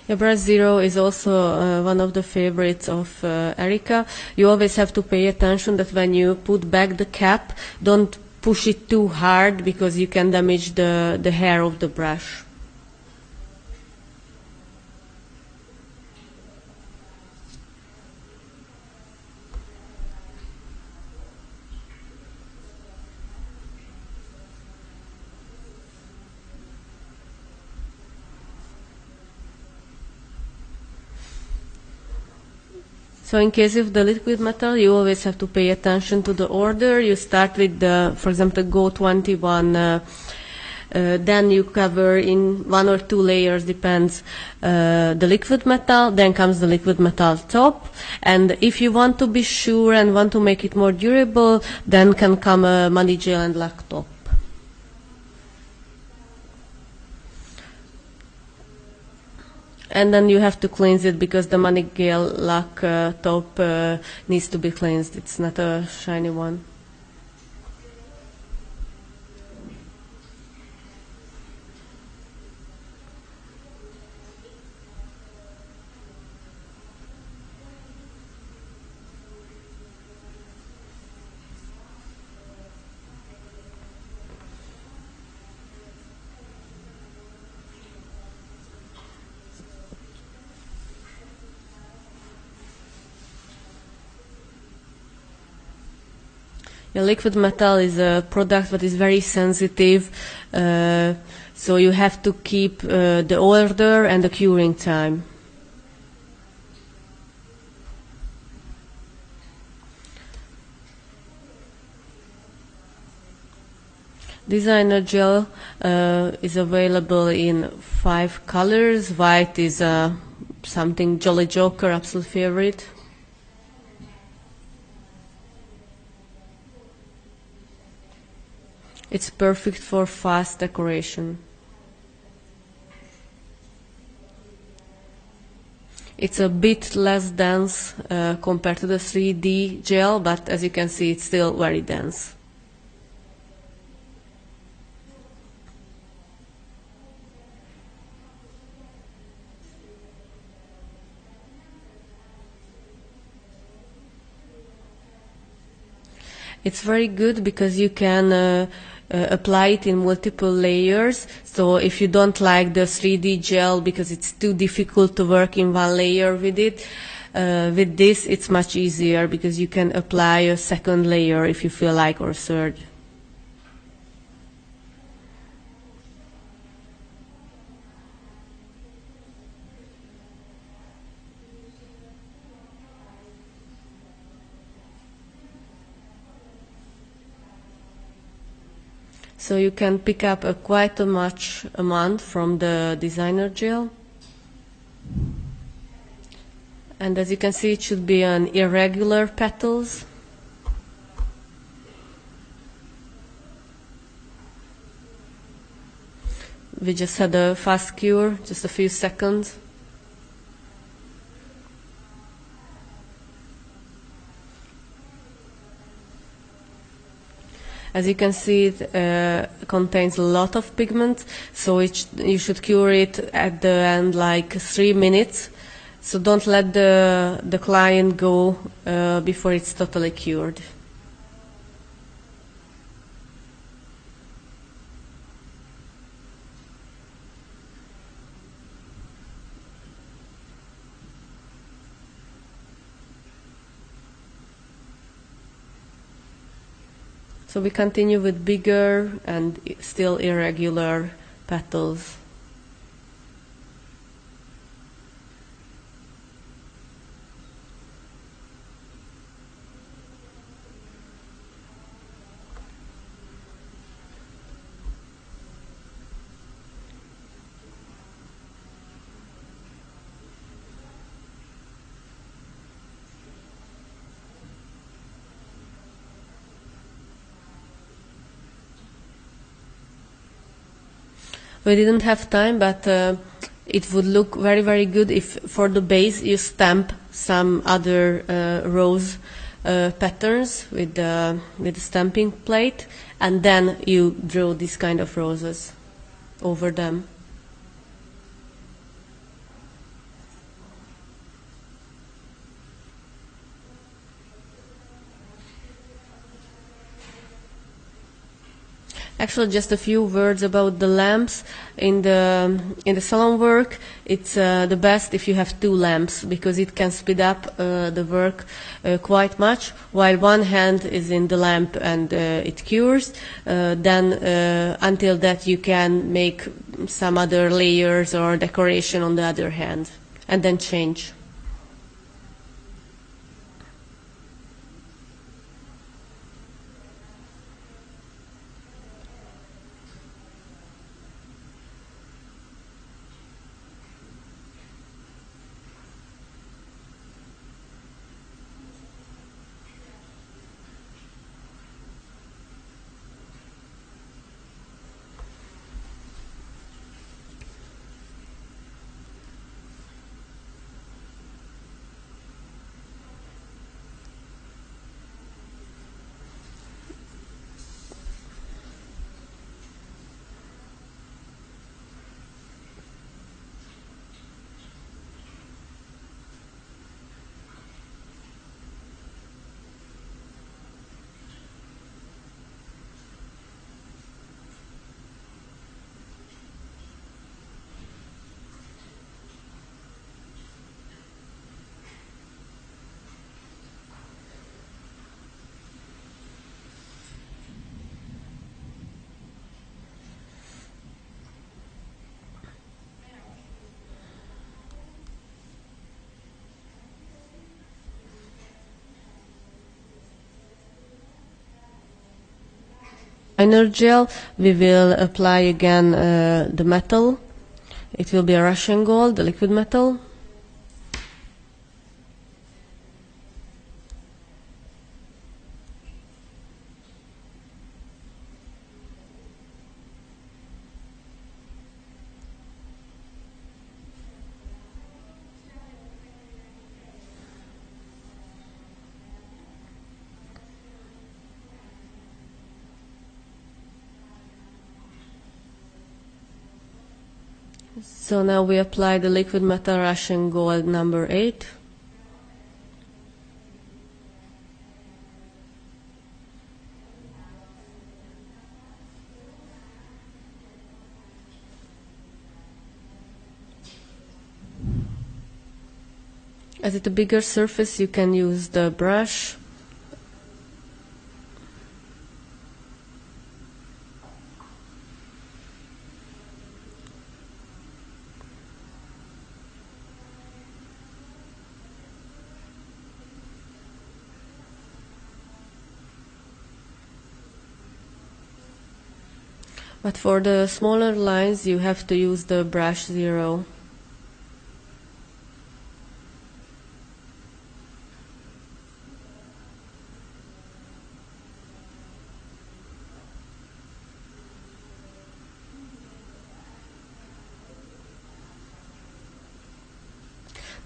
Yeah, Brush Zero is also one of the favorites of Erika. You always have to pay attention that when you put back the cap, don't push it too hard because you can damage the hair of the brush. So in case of the liquid metal, you always have to pay attention to the order. You start with the, for example, Go 21, then you cover in 1 or 2 layers, depends, the liquid metal, then comes the liquid metal top. And if you want to be sure and want to make it more durable, then can come a money gel and lac top. And then you have to cleanse it because the money gel lac top needs to be cleansed. It's not a shiny one. Yeah, liquid metal is a product that is very sensitive, so you have to keep the order and the curing time. Designer gel is available in 5 colors. White is something Jolly Joker, absolute favorite. It's perfect for fast decoration. It's a bit less dense compared to the 3D gel, but as you can see, it's still very dense. It's very good because you can apply it in multiple layers. So if you don't like the 3D gel because it's too difficult to work in one layer with it, with this it's much easier because you can apply a second layer if you feel like, or a third. So you can pick up quite a much amount from the designer gel. And as you can see, it should be an irregular petals. We just had a fast cure, just a few seconds. As you can see, it contains a lot of pigment, so you should cure it at the end like 3 minutes. So don't let the client go before it's totally cured. So we continue with bigger and still irregular petals. We didn't have time, but it would look very, very good if for the base you stamp some other rose patterns with the stamping plate, and then you draw this kind of roses over them. Actually, just a few words about the lamps. In the salon work, it's the best if you have 2 lamps because it can speed up the work quite much. While one hand is in the lamp and it cures, then until that you can make some other layers or decoration on the other hand, and then change. liner gel, we will apply again the metal. It will be a Russian gold, the liquid metal. So now we apply the liquid metal Russian gold number 8. As it's a bigger surface, you can use the brush. But for the smaller lines, you have to use the brush 0.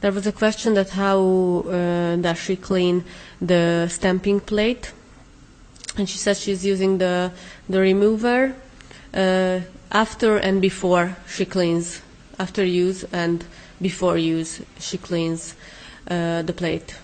There was a question that how does she clean the stamping plate, and she said she's using the remover after and before she cleans. After use and before use, she cleans the plate.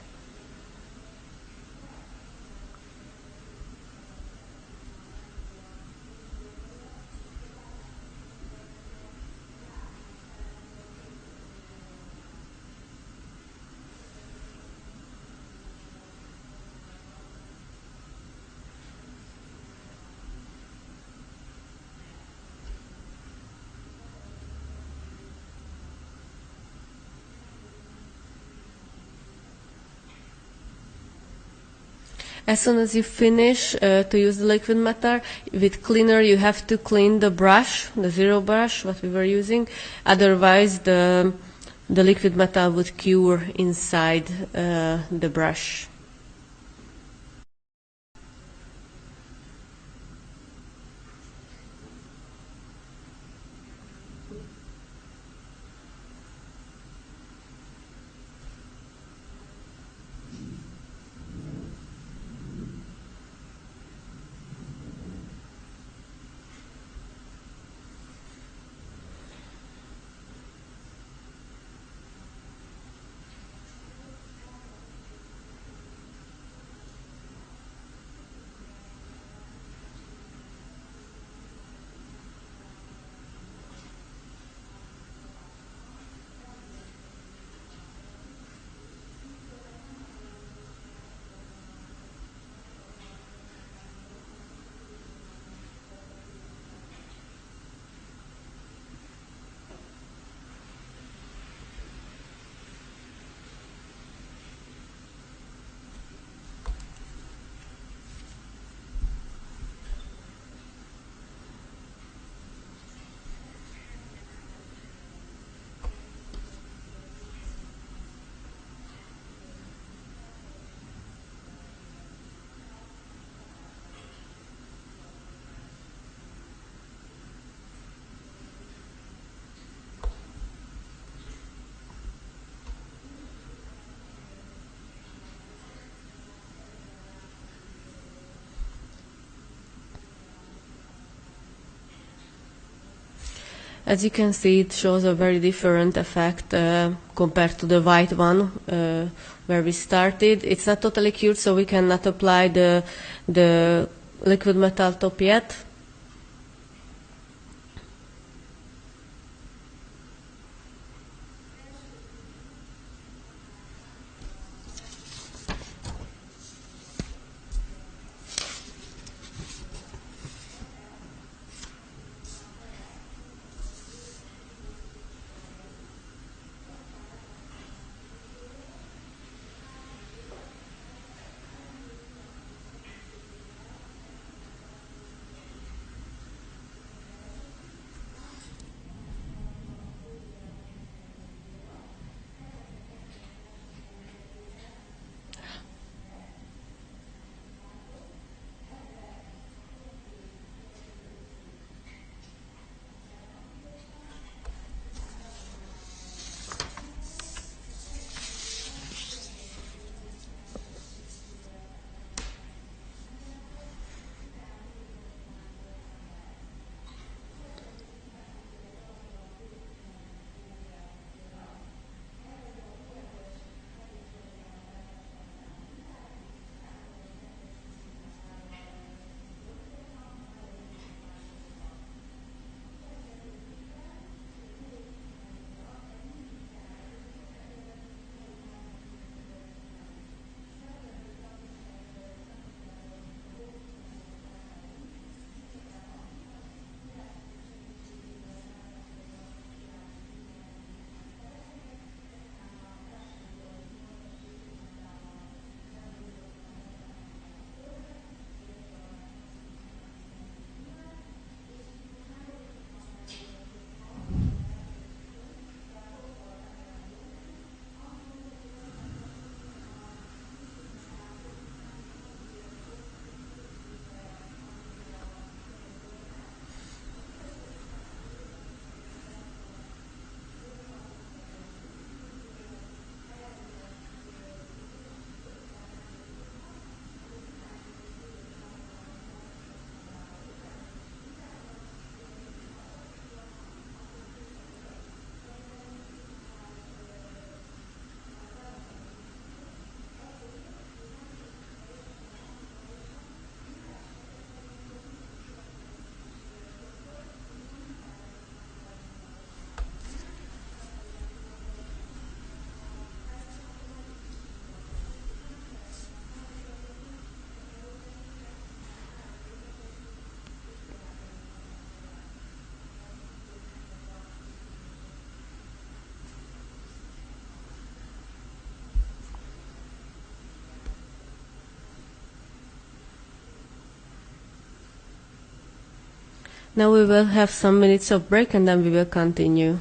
As soon as you finish to use the liquid metal, with cleaner you have to clean the brush, the 0 brush, what we were using. Otherwise the liquid metal would cure inside the brush. As you can see, it shows a very different effect compared to the white one where we started. It's not totally cured, so we cannot apply the liquid metal top yet. Now we will have some minutes of break and then we will continue.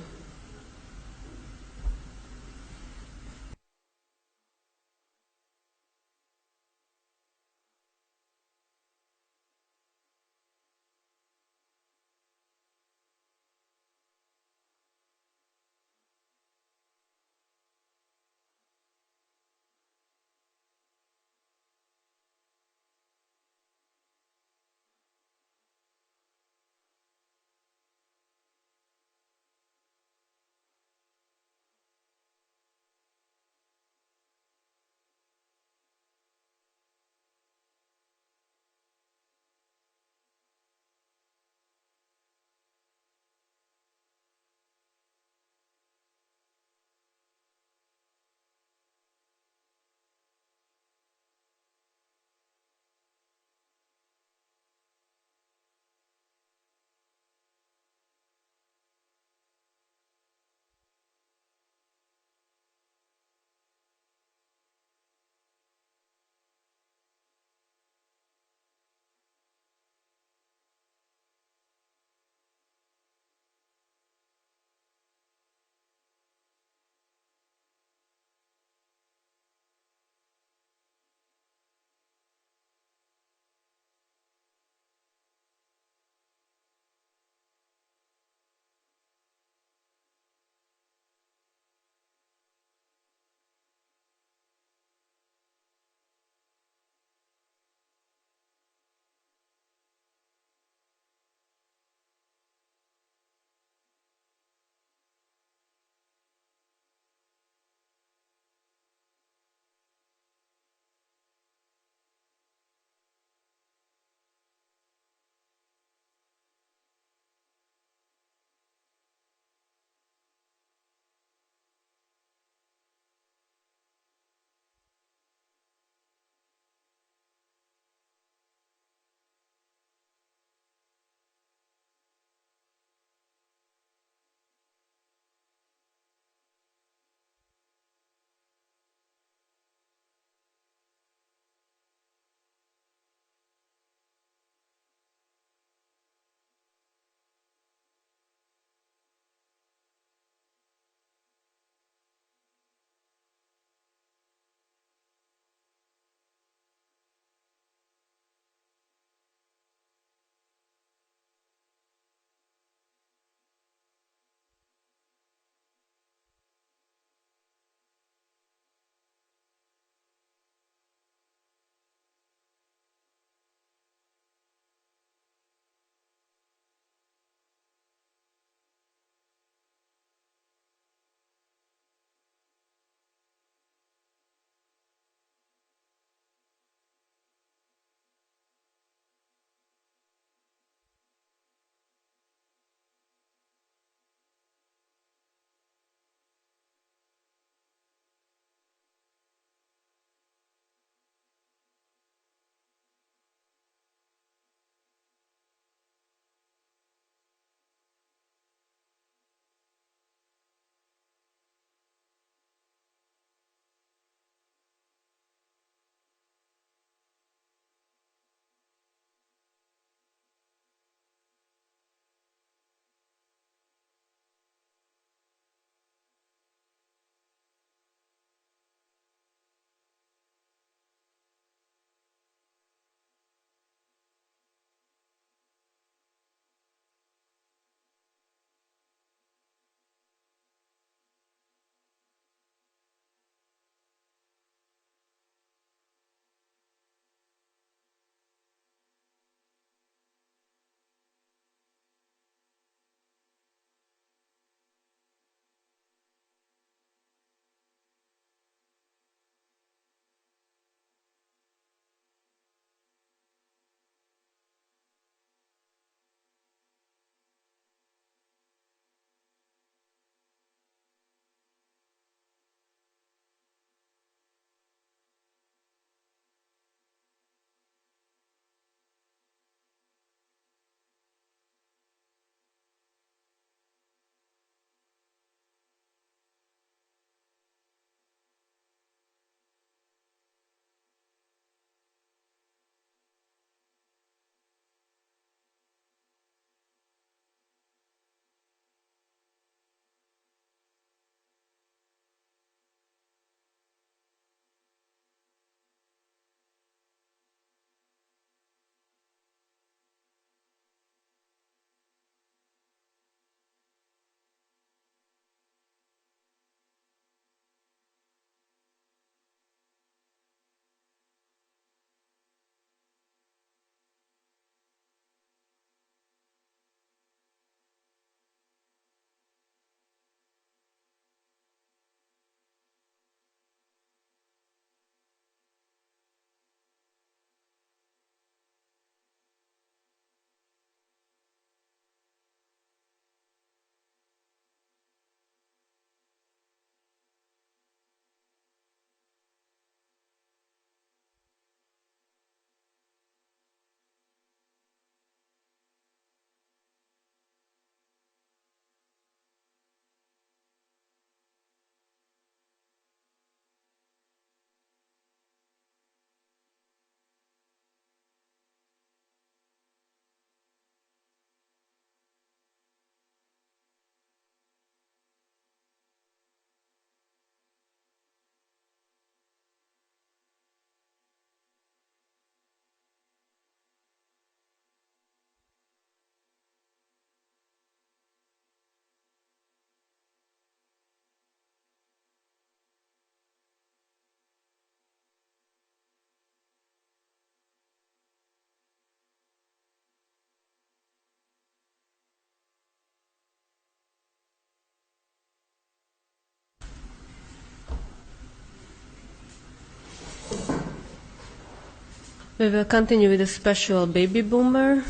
We will continue with a special baby boomer.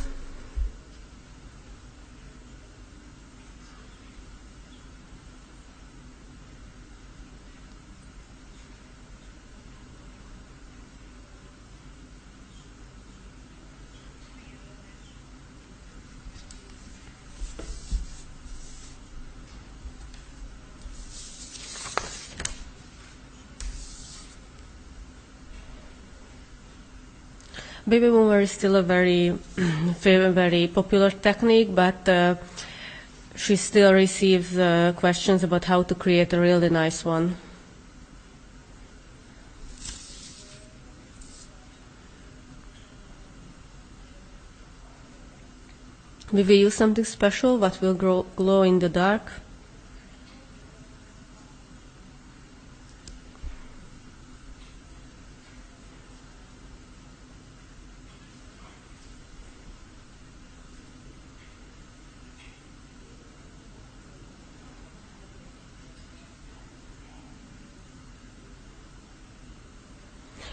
Baby boomer is still a very, very popular technique, but she still receives questions about how to create a really nice one. We will use something special that will glow in the dark.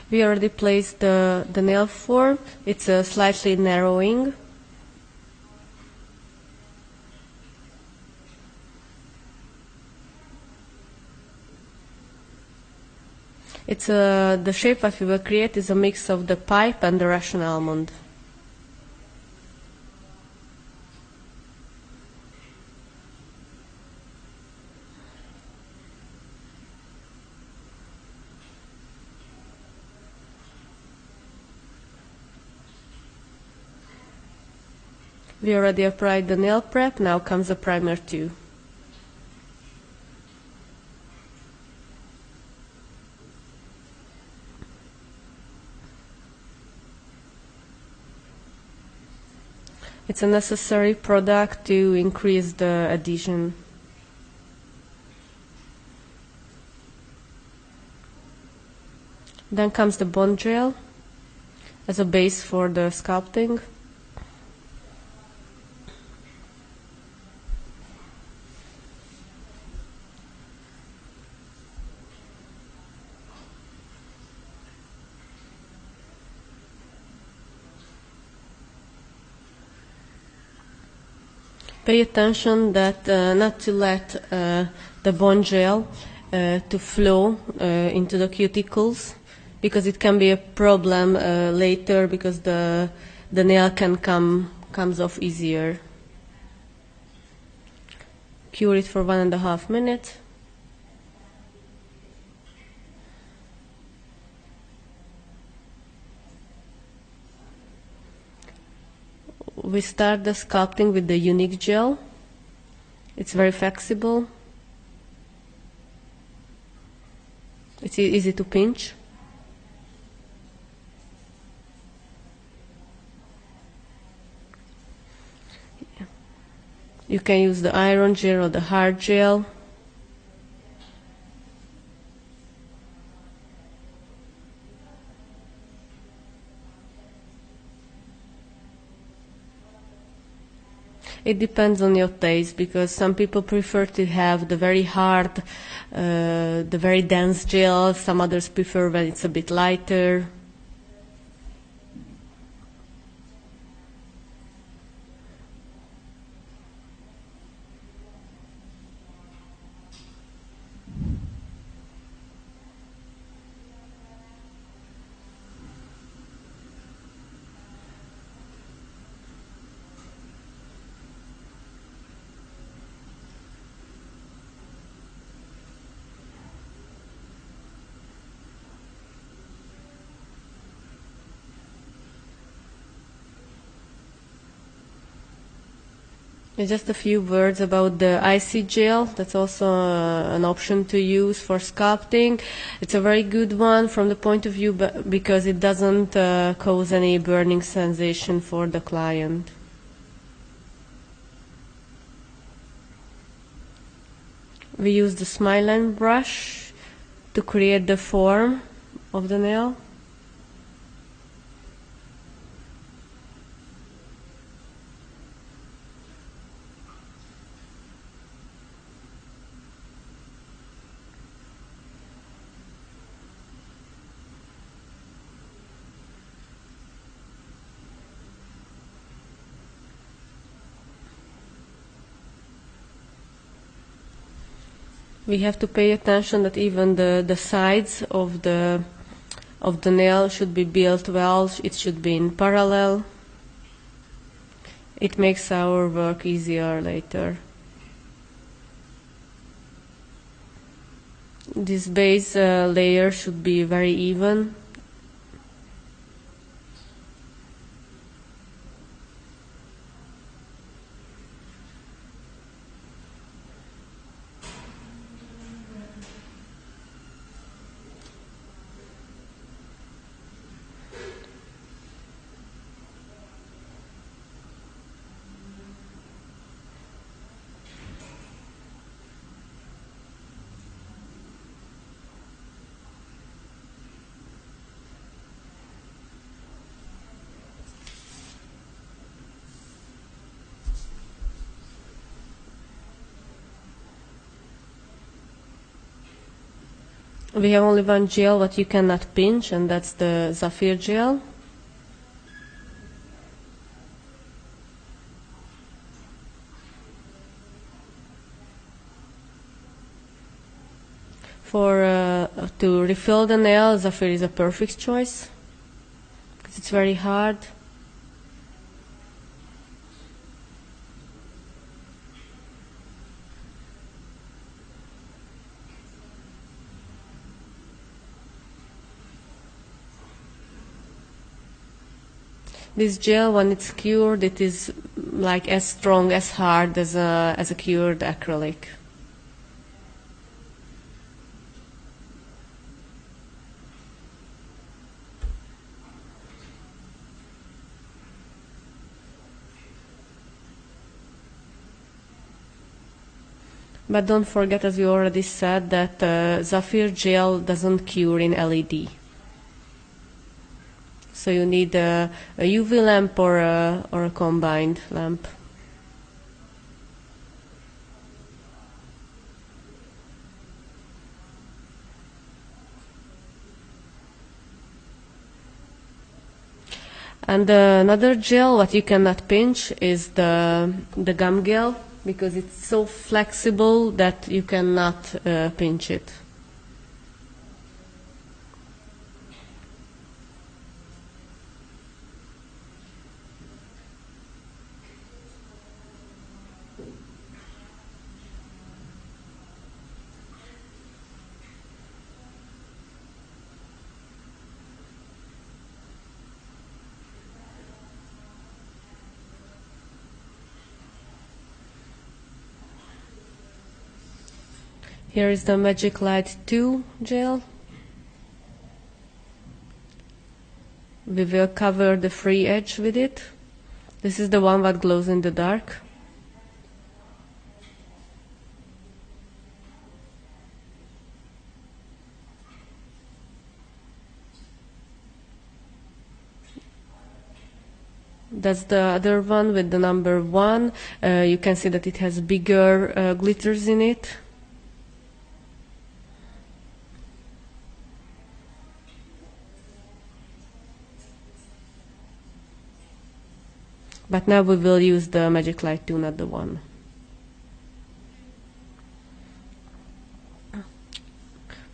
We already placed the nail form. It's a slightly narrowing. It's the shape that we will create is a mix of the pipe and the Russian almond. We already applied the nail prep, now comes the primer too. It's a necessary product to increase the adhesion. Then comes the bond gel as a base for the sculpting. Pay attention that not to let the bond gel to flow into the cuticles, because it can be a problem later, because the nail can comes off easier. Cure it for 1.5 minutes. We start the sculpting with the unique gel. It's very flexible. It's easy to pinch. You can use the iron gel or the hard gel. It depends on your taste, because some people prefer to have the very hard, the very dense gel. Some others prefer when it's a bit lighter. Just a few words about the icy gel. That's also an option to use for sculpting. It's a very good one from the point of view because it doesn't cause any burning sensation for the client. We use the Smileline brush to create the form of the nail. We have to pay attention that even the sides of the nail should be built well. It should be in parallel. It makes our work easier later. This base layer should be very even. We have only one gel that you cannot pinch, and that's the Zafir gel. To refill the nail, Zafir is a perfect choice because it's very hard. This gel, when it's cured, it is like as strong, as hard as a cured acrylic. But don't forget, as we already said, that Zafir gel doesn't cure in LED. So you need a UV lamp or a combined lamp. And another gel what you cannot pinch is the gum gel, because it's so flexible that you cannot pinch it. Here is the Magic Light 2 gel. We will cover the free edge with it. This is the one that glows in the dark. That's the other one with the number 1. You can see that it has bigger glitters in it. But now we will use the Magic Light 2, not the 1.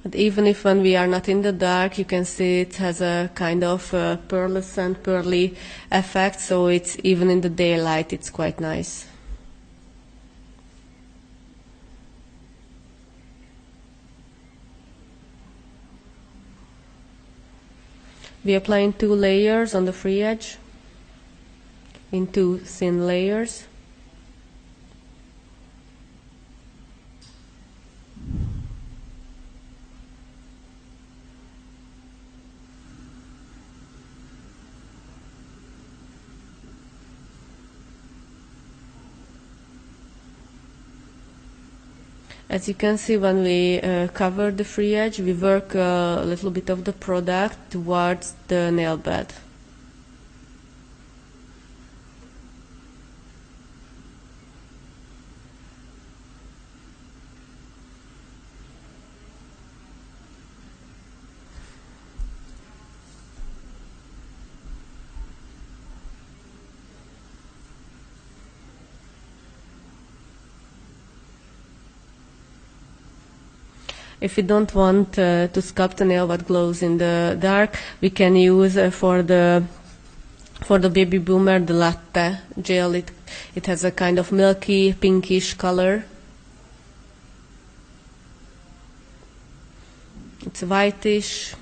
But even if when we are not in the dark, you can see it has a kind of pearlescent, pearly effect, so it's even in the daylight, it's quite nice. We are applying 2 layers on the free edge, in 2 thin layers. As you can see, when we cover the free edge, we work a little bit of the product towards the nail bed. If we don't want to sculpt a nail what glows in the dark, we can use for the baby boomer the latte gel. It has a kind of milky pinkish color. It's whitish.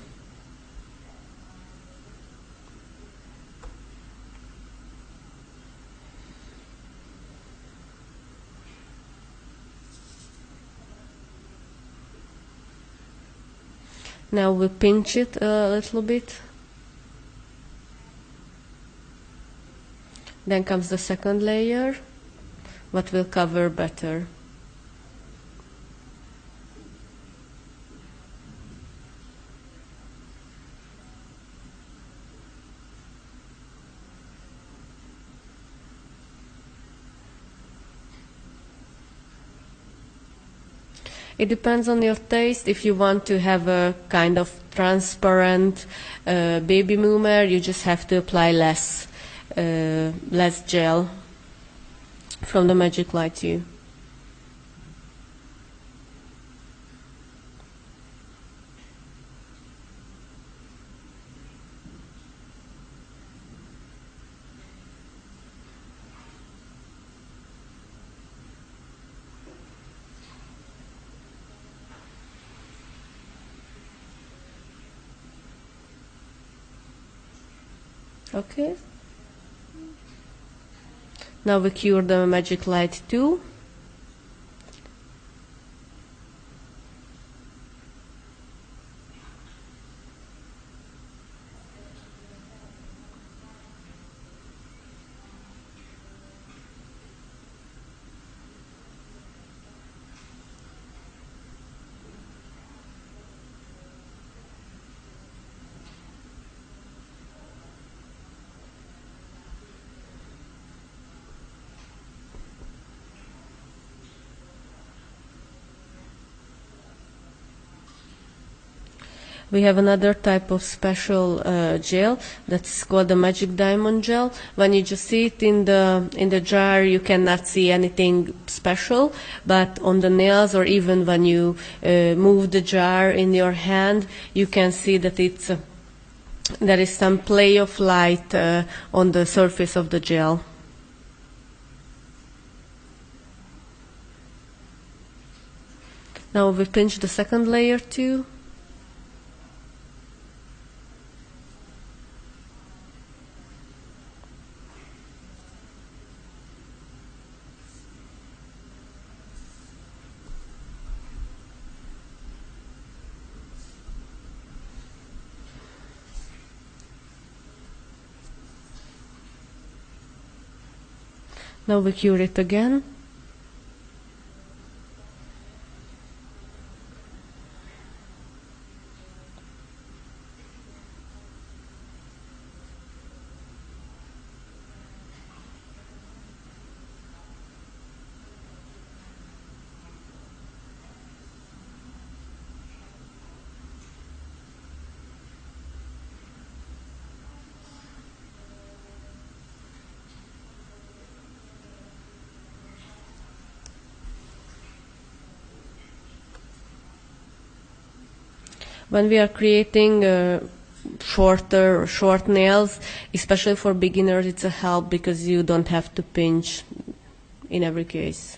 Now we pinch it a little bit. Then comes the second layer, what will cover better. It depends on your taste. If you want to have a kind of transparent baby moomer, you just have to apply less gel from the Magic Light 2. Okay. Now we cure the Magic Light 2. We have another type of special gel that's called the Magic Diamond gel. When you just see it in the jar, you cannot see anything special, but on the nails, or even when you move the jar in your hand, you can see that there is some play of light on the surface of the gel. Now we pinch the second layer too. Now we cure it again. When we are creating short nails, especially for beginners, it's a help because you don't have to pinch in every case.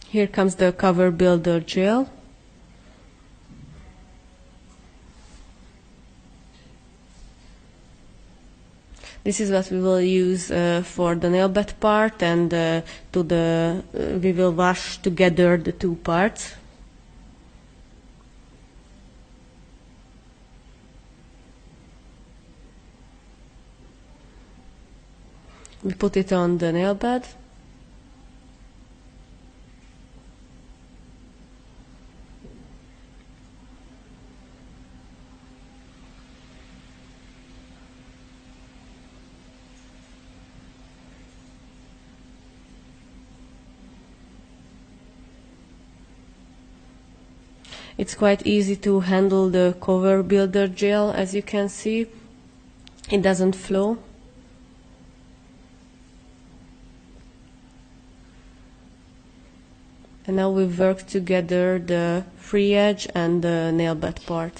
Here comes the Cover Builder gel. This is what we will use for the nail bed part, and we will wash together the two parts. We put it on the nail bed. It's quite easy to handle the Cover Builder gel, as you can see. It doesn't flow. And now we work together the free edge and the nail bed part.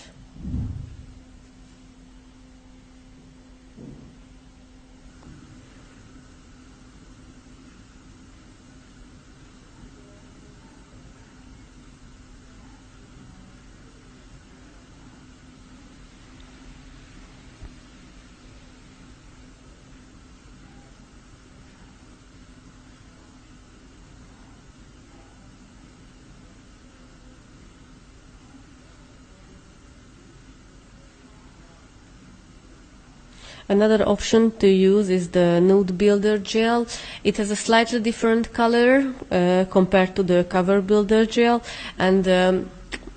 Another option to use is the nude builder gel. It has a slightly different color compared to the cover builder gel, and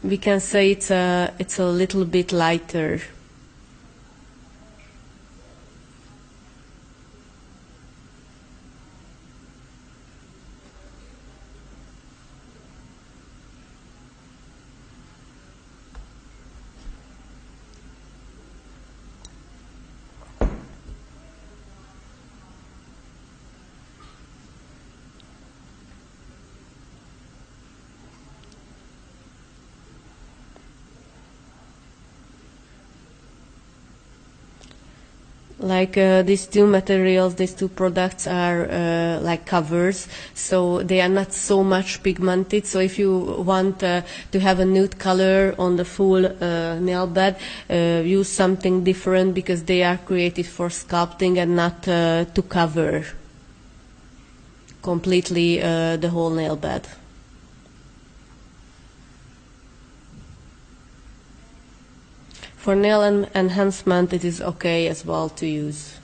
we can say it's a little bit lighter. Like these two materials, these two products are like covers, so they are not so much pigmented. So if you want to have a nude color on the full nail bed, use something different, because they are created for sculpting and not to cover completely the whole nail bed. For nail enhancement, it is okay as well to use.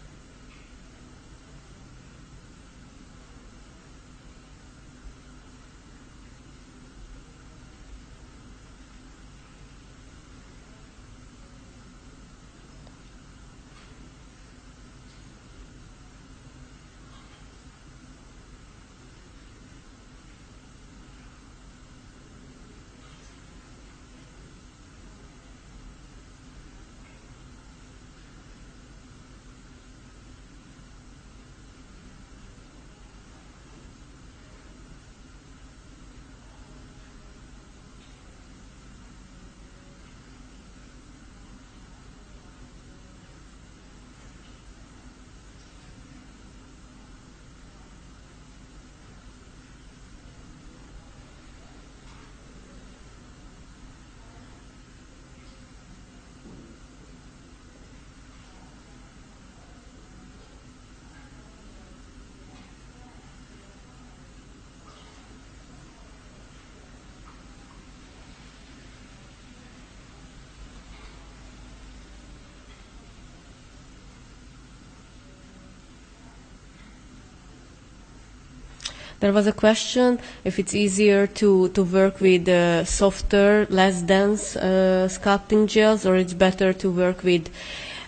There was a question if it's easier to work with softer, less dense sculpting gels, or it's better to work with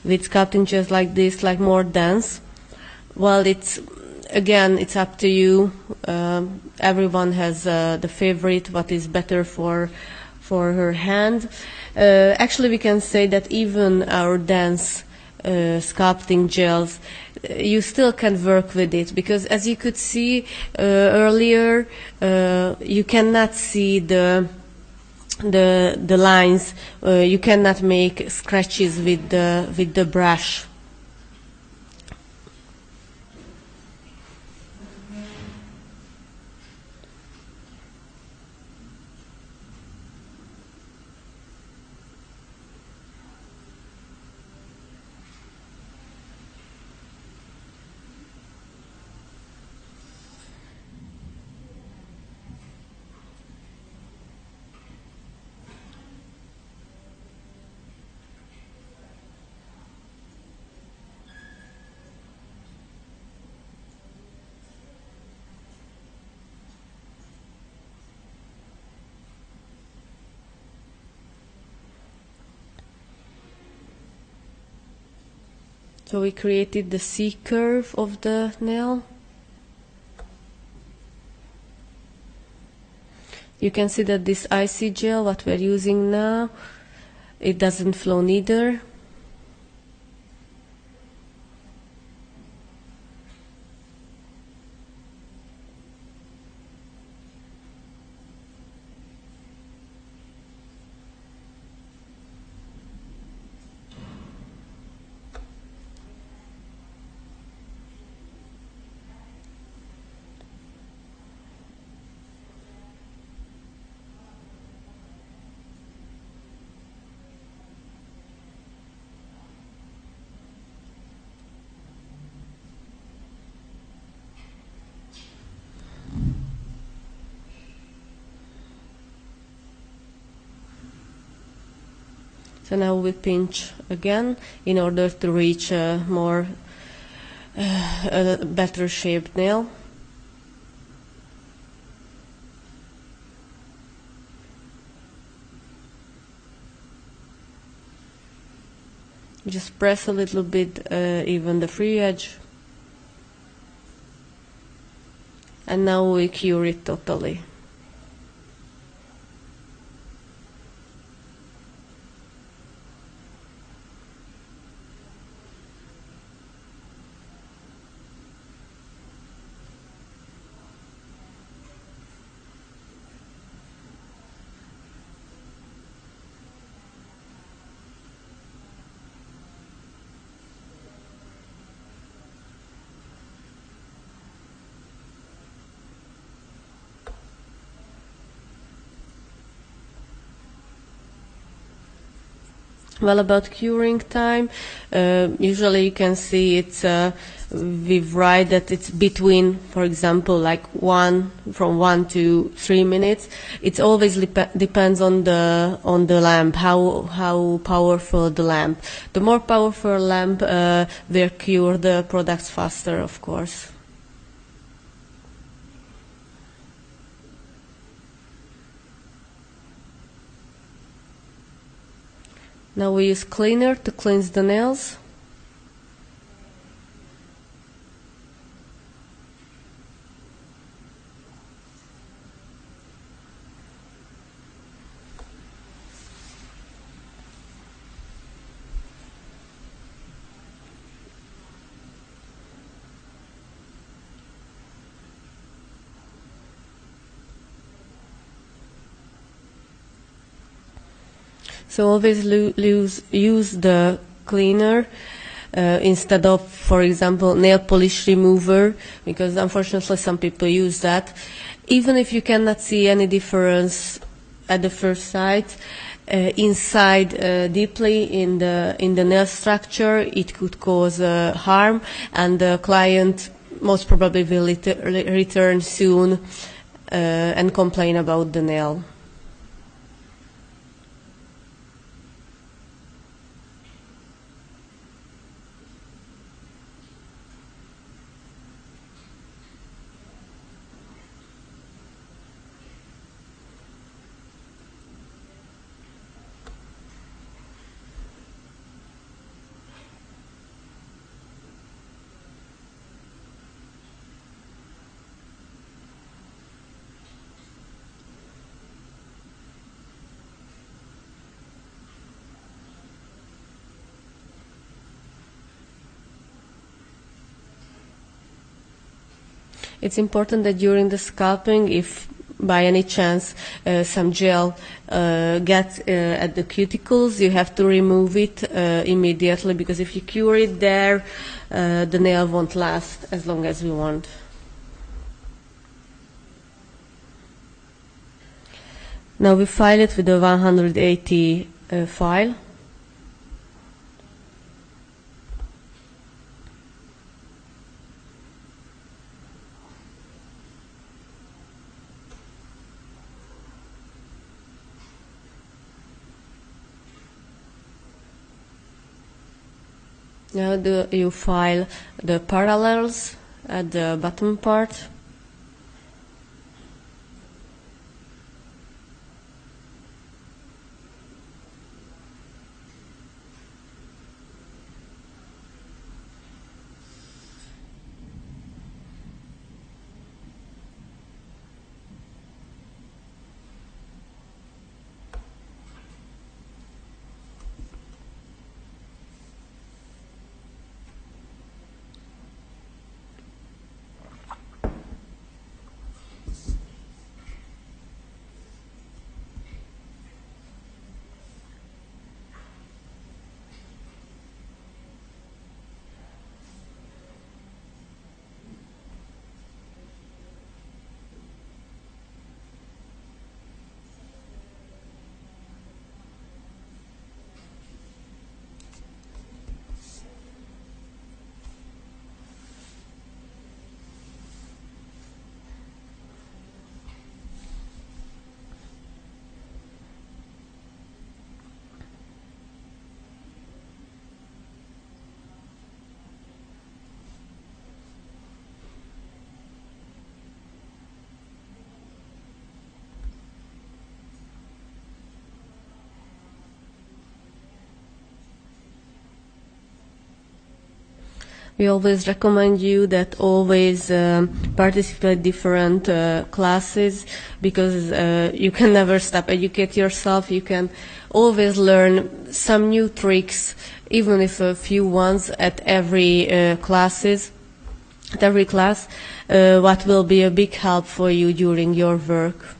sculpting gels like this, like more dense. Well, it's up to you. Everyone has the favorite, what is better for her hand. Actually, we can say that even our dense sculpting gels, you still can work with it, because as you could see earlier, you cannot see the lines. You cannot make scratches with the brush. So we created the C curve of the nail. You can see that this icy gel, what we're using now, it doesn't flow neither. So now we pinch again in order to reach a better shaped nail. Just press a little bit even the free edge. And now we cure it totally. Well, about curing time, usually you can see it's we write that it's between, for example, like from 1 to 3 minutes. It always depends on the lamp, how powerful the lamp. The more powerful lamp will cure the products faster, of course. Now we use cleaner to cleanse the nails. So always use the cleaner instead of, for example, nail polish remover, because unfortunately some people use that. Even if you cannot see any difference at the first sight, inside deeply in the nail structure, it could cause harm, and the client most probably will return soon and complain about the nail. It's important that during the scalping, if by any chance some gel gets at the cuticles, you have to remove it immediately, because if you cure it there, the nail won't last as long as we want. Now we file it with a 180 file. Now you file the parallels at the bottom part. We always recommend you that always participate different classes, because you can never stop educate yourself. You can always learn some new tricks, even if a few ones at every at every class, what will be a big help for you during your work.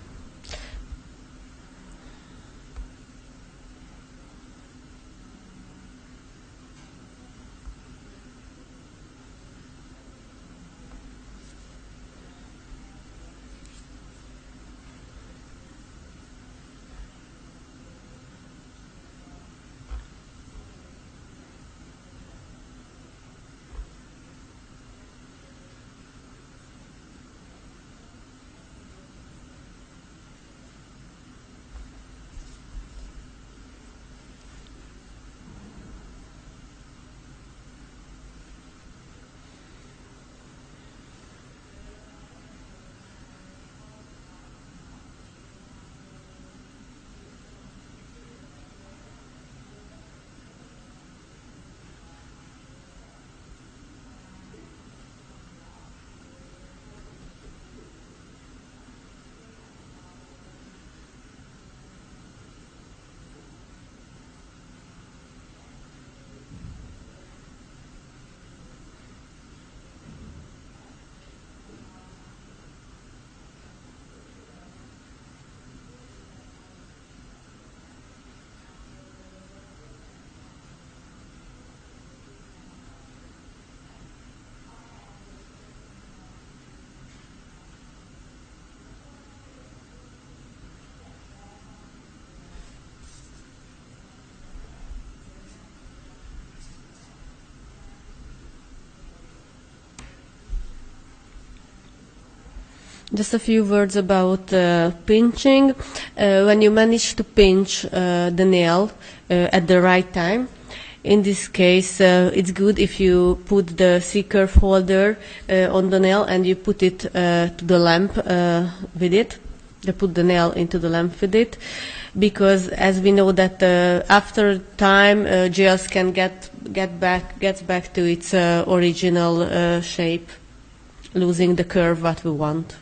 Just a few words about pinching. When you manage to pinch the nail at the right time, in this case, it's good if you put the C-curve holder on the nail and you put it to the lamp with it. You put the nail into the lamp with it, because as we know that after time, gels can gets back to its original shape, losing the curve what we want.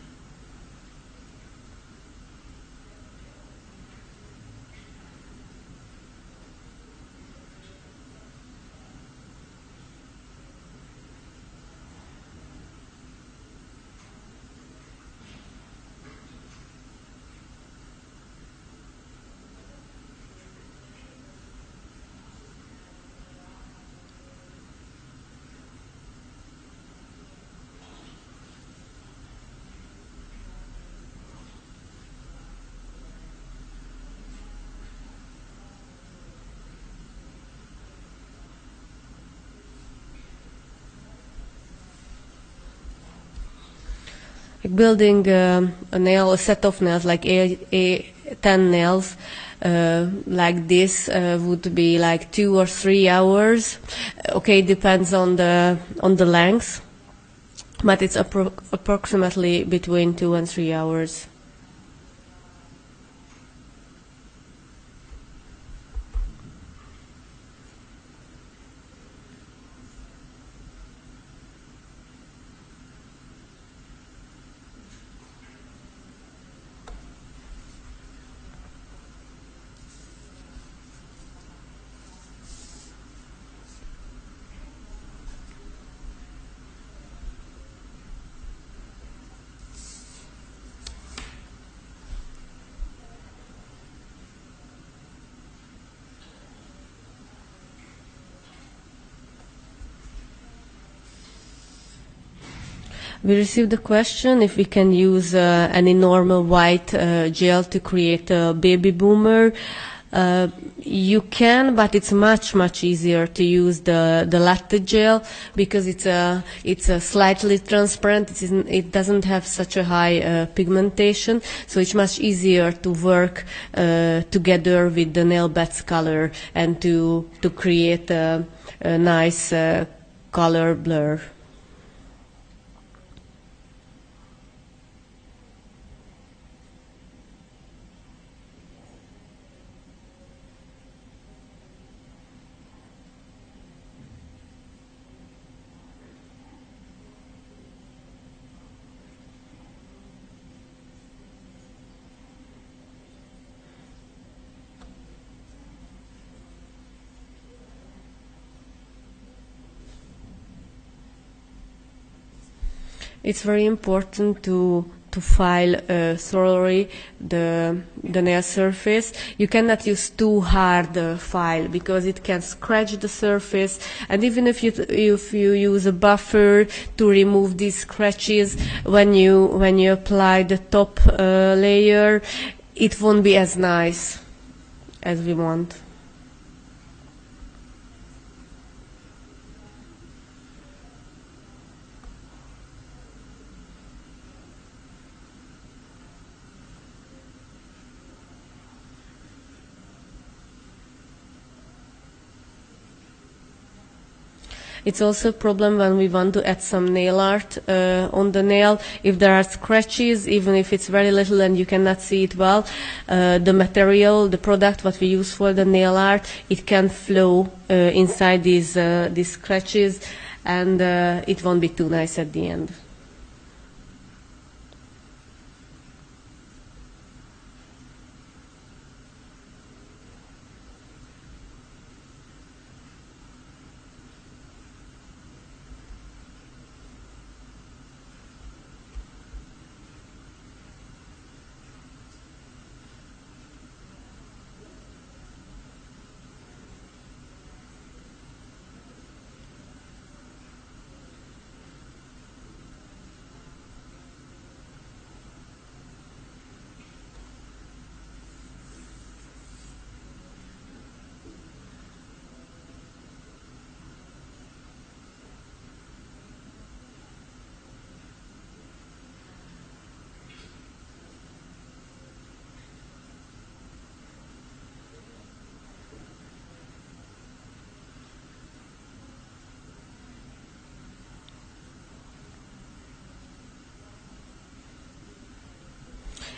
Building a set of nails, like 10 nails, like this, would be like 2 or 3 hours. Okay, depends on the length, but it's approximately between 2 and 3 hours. We received a question if we can use any normal white gel to create a baby boomer. You can, but it's much easier to use the latte gel, because it's a slightly transparent. It doesn't have such a high pigmentation, so it's much easier to work together with the nail bed's color and to create a nice color blur. It's very important to file thoroughly the nail surface. You cannot use too hard file because it can scratch the surface. And even if you use a buffer to remove these scratches when you apply the top layer, it won't be as nice as we want. It's also a problem when we want to add some nail art on the nail. If there are scratches, even if it's very little and you cannot see it well, the material, the product what we use for the nail art, it can flow inside these scratches, and it won't be too nice at the end.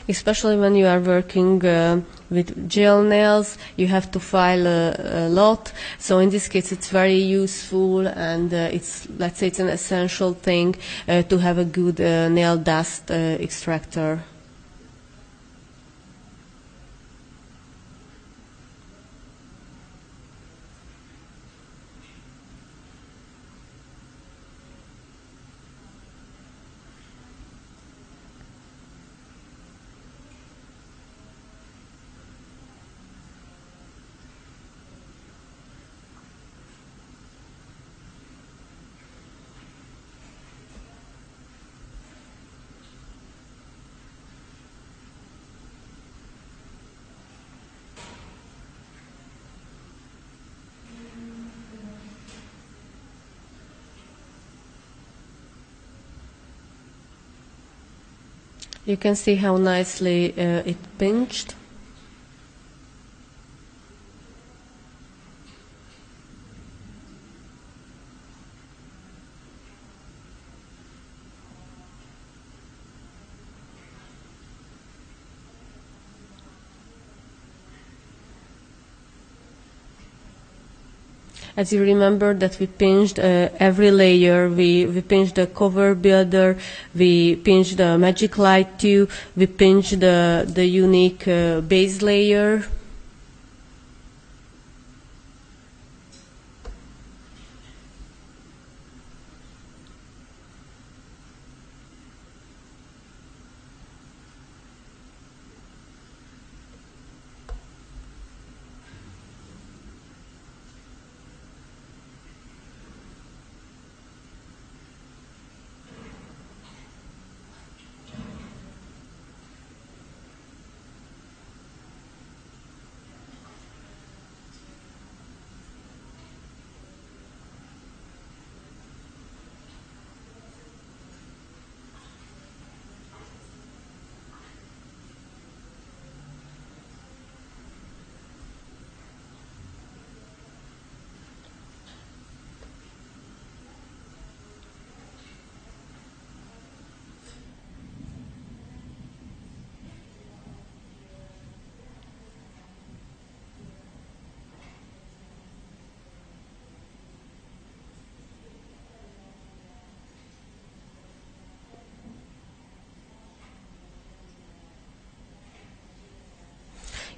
Especially when you are working with gel nails, you have to file a lot. So in this case, it's very useful, and let's say it's an essential thing to have a good nail dust extractor. You can see how nicely it pinched. As you remember that we pinched every layer, we pinched the cover builder, we pinched the magic light too, we pinched the unique base layer.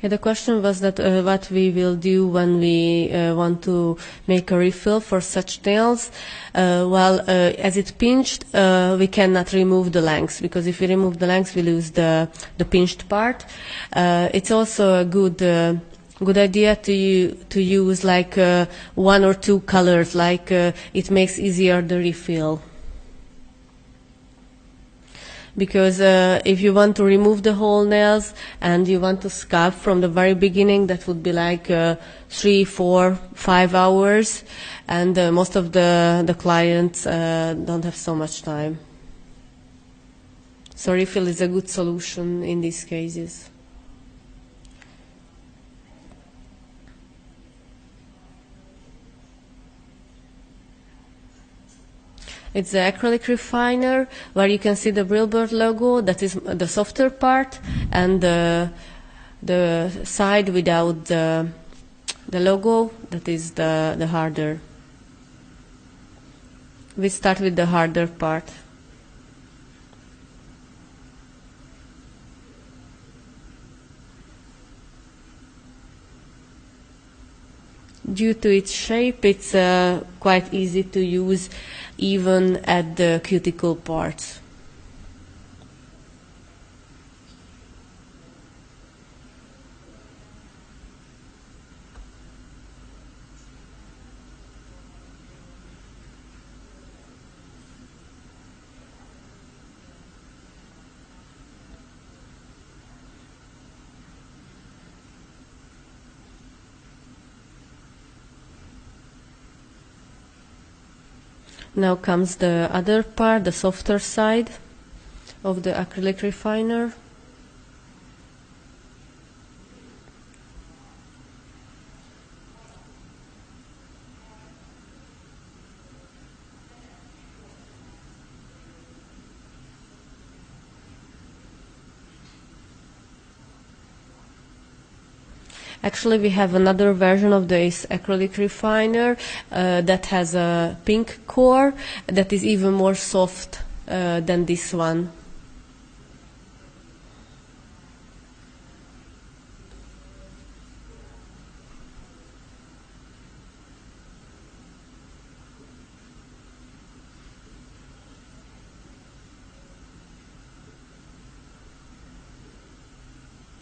Yeah, the question was that what we will do when we want to make a refill for such nails. As it pinched, we cannot remove the lengths, because if we remove the lengths, we lose the pinched part. It's also a good idea to use like one or two colors, like it makes easier the refill. Because if you want to remove the whole nails and you want to scalp from the very beginning, that would be like 3, 4, 5 hours, and most of the clients don't have so much time. So refill is a good solution in these cases. It's the acrylic refiner where you can see the Brillbird logo. That is the softer part, and the side without the logo, that is the harder. We start with the harder part. Due to its shape, it's quite easy to use even at the cuticle parts. Now comes the other part, the softer side of the acrylic refiner. Actually, we have another version of this acrylic refiner that has a pink core that is even more soft than this one.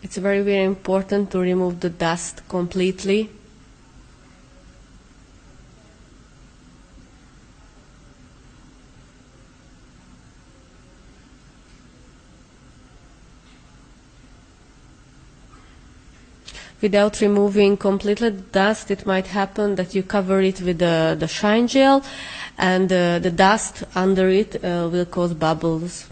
It's very, very important to remove the dust completely. Without removing completely the dust, it might happen that you cover it with the shine gel, and the dust under it will cause bubbles.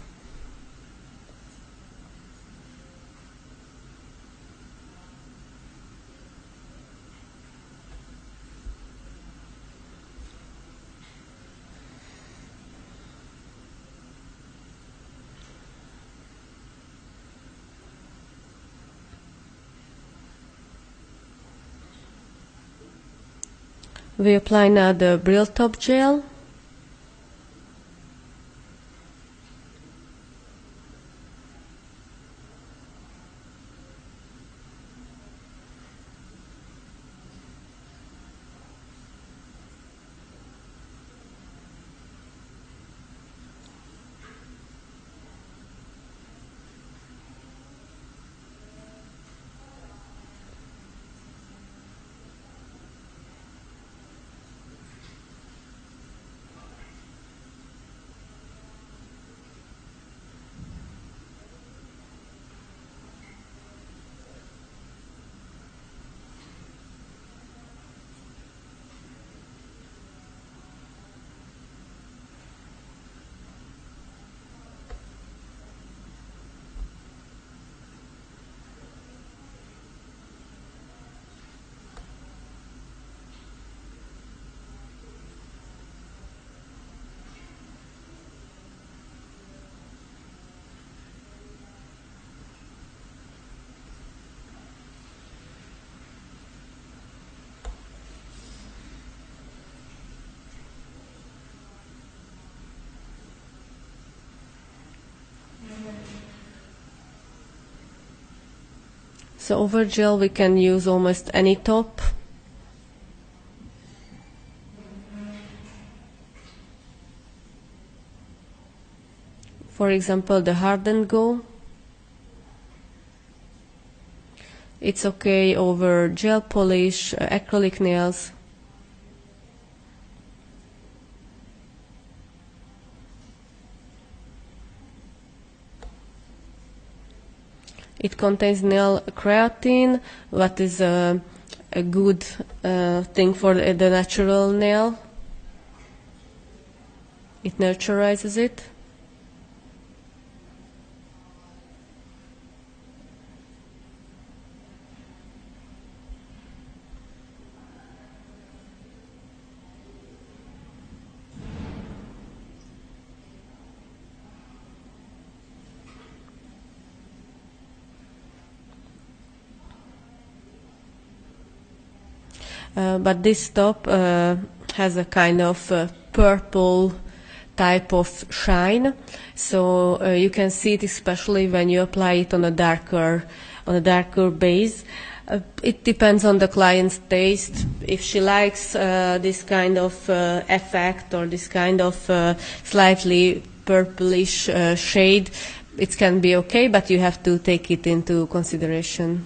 We apply now the Brill Top gel. So over gel we can use almost any top. For example, the Harden Go. It's okay over gel polish, acrylic nails. It contains nail creatine, what is a good thing for the natural nail. It nurturizes it. But this top has a kind of purple type of shine, so you can see it especially when you apply it on a darker base. It depends on the client's taste. If she likes this kind of effect or this kind of slightly purplish shade, it can be okay, but you have to take it into consideration.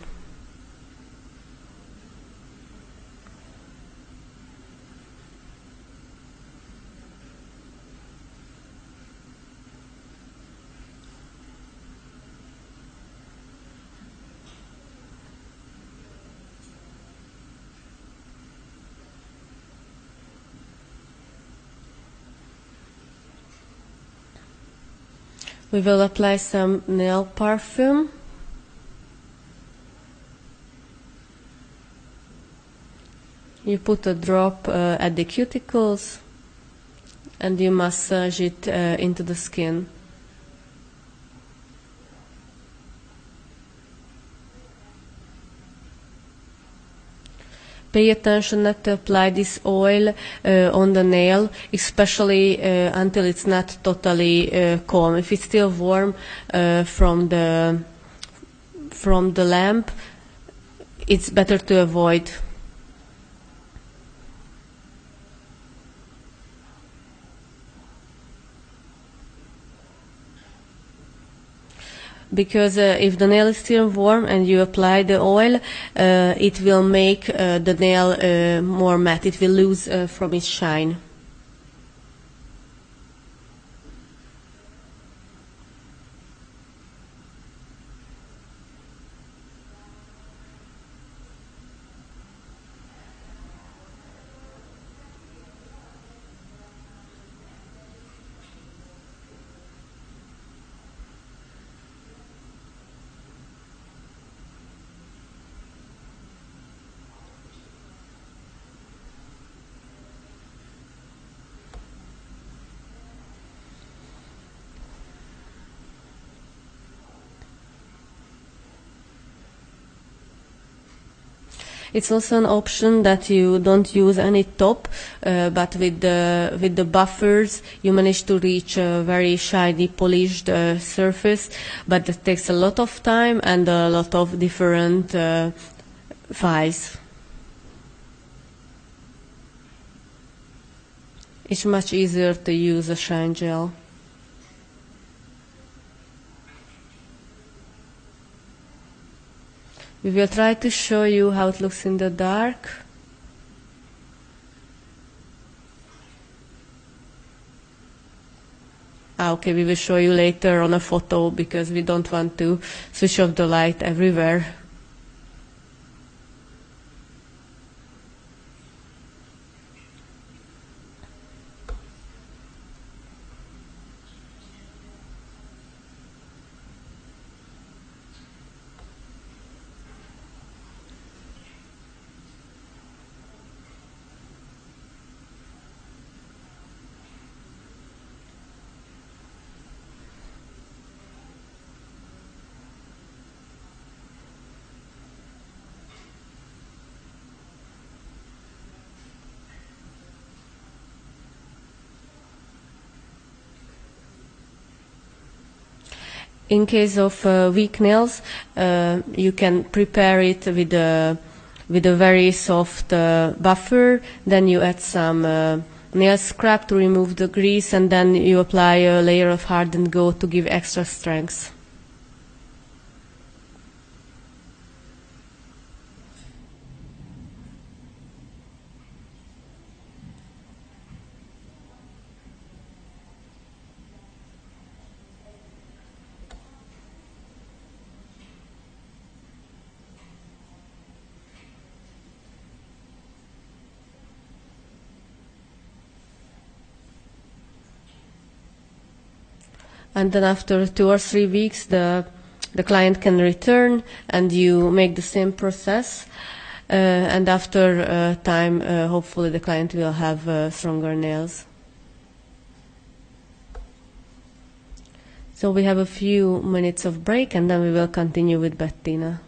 We will apply some nail perfume. You put a drop at the cuticles and you massage it into the skin. Pay attention not to apply this oil on the nail, especially until it's not totally calm. If it's still warm from the lamp, it's better to avoid. Because if the nail is still warm and you apply the oil, it will make the nail more matte. It will lose from its shine. It's also an option that you don't use any top, but with the buffers you manage to reach a very shiny, polished surface. But it takes a lot of time and a lot of different files. It's much easier to use a shine gel. We will try to show you how it looks in the dark. Okay, we will show you later on a photo because we don't want to switch off the light everywhere. In case of weak nails, you can prepare it with a very soft buffer. Then you add some nail scrub to remove the grease, and then you apply a layer of hardened gold to give extra strength. And then after 2 or 3 weeks, the client can return, and you make the same process. And after time, hopefully the client will have stronger nails. So we have a few minutes of break, and then we will continue with Bettina.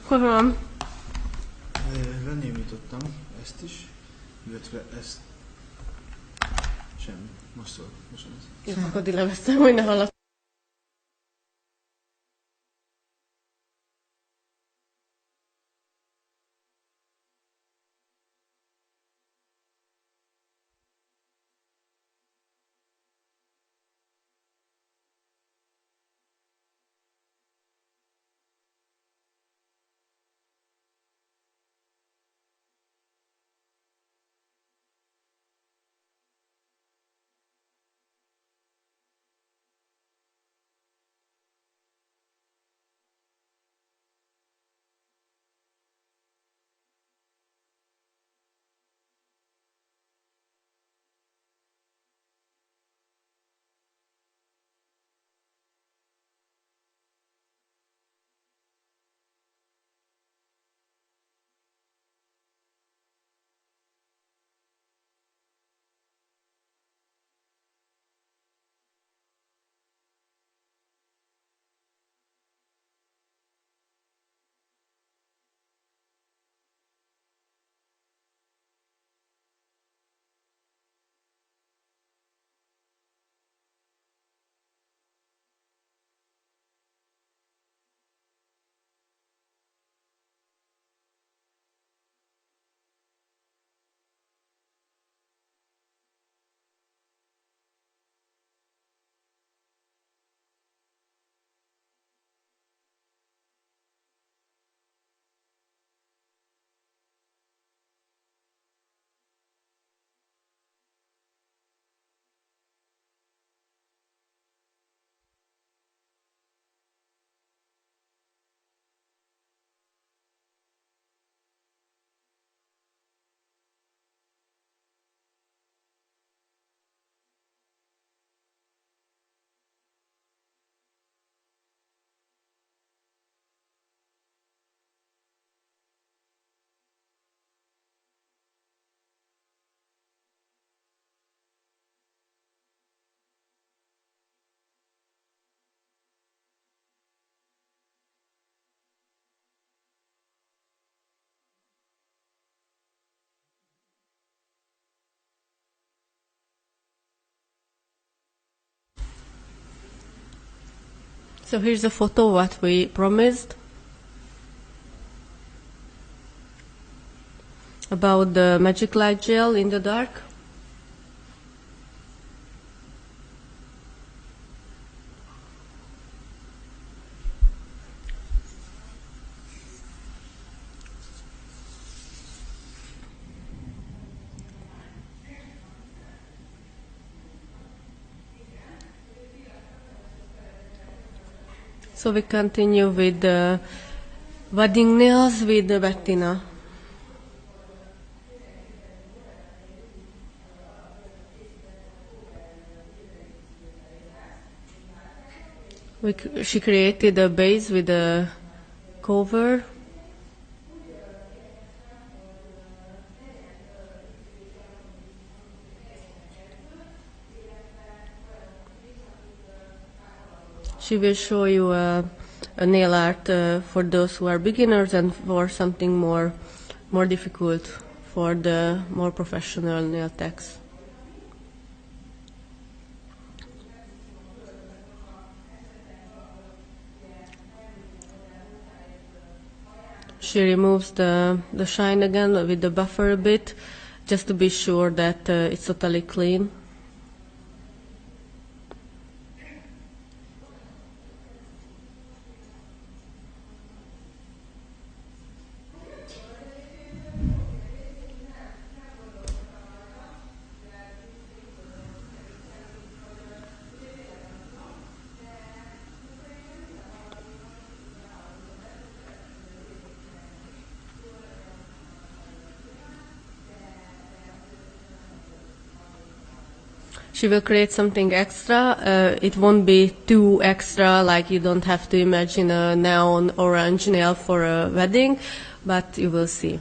Köszönöm. Venném nyitottam ezt is, illetve ezt sem. Most szól. Most ez. Jó, akkor dilevesztem, hogy ne hallak. So here's a photo what we promised about the magic light gel in the dark. So we continue with the wedding nails with the BETTINA. She created a base with a cover. She will show you a nail art for those who are beginners and for something more difficult for the more professional nail techs. She removes the shine again with the buffer a bit, just to be sure that it's totally clean. She will create something extra. It won't be too extra, like you don't have to imagine a neon orange nail for a wedding, but you will see.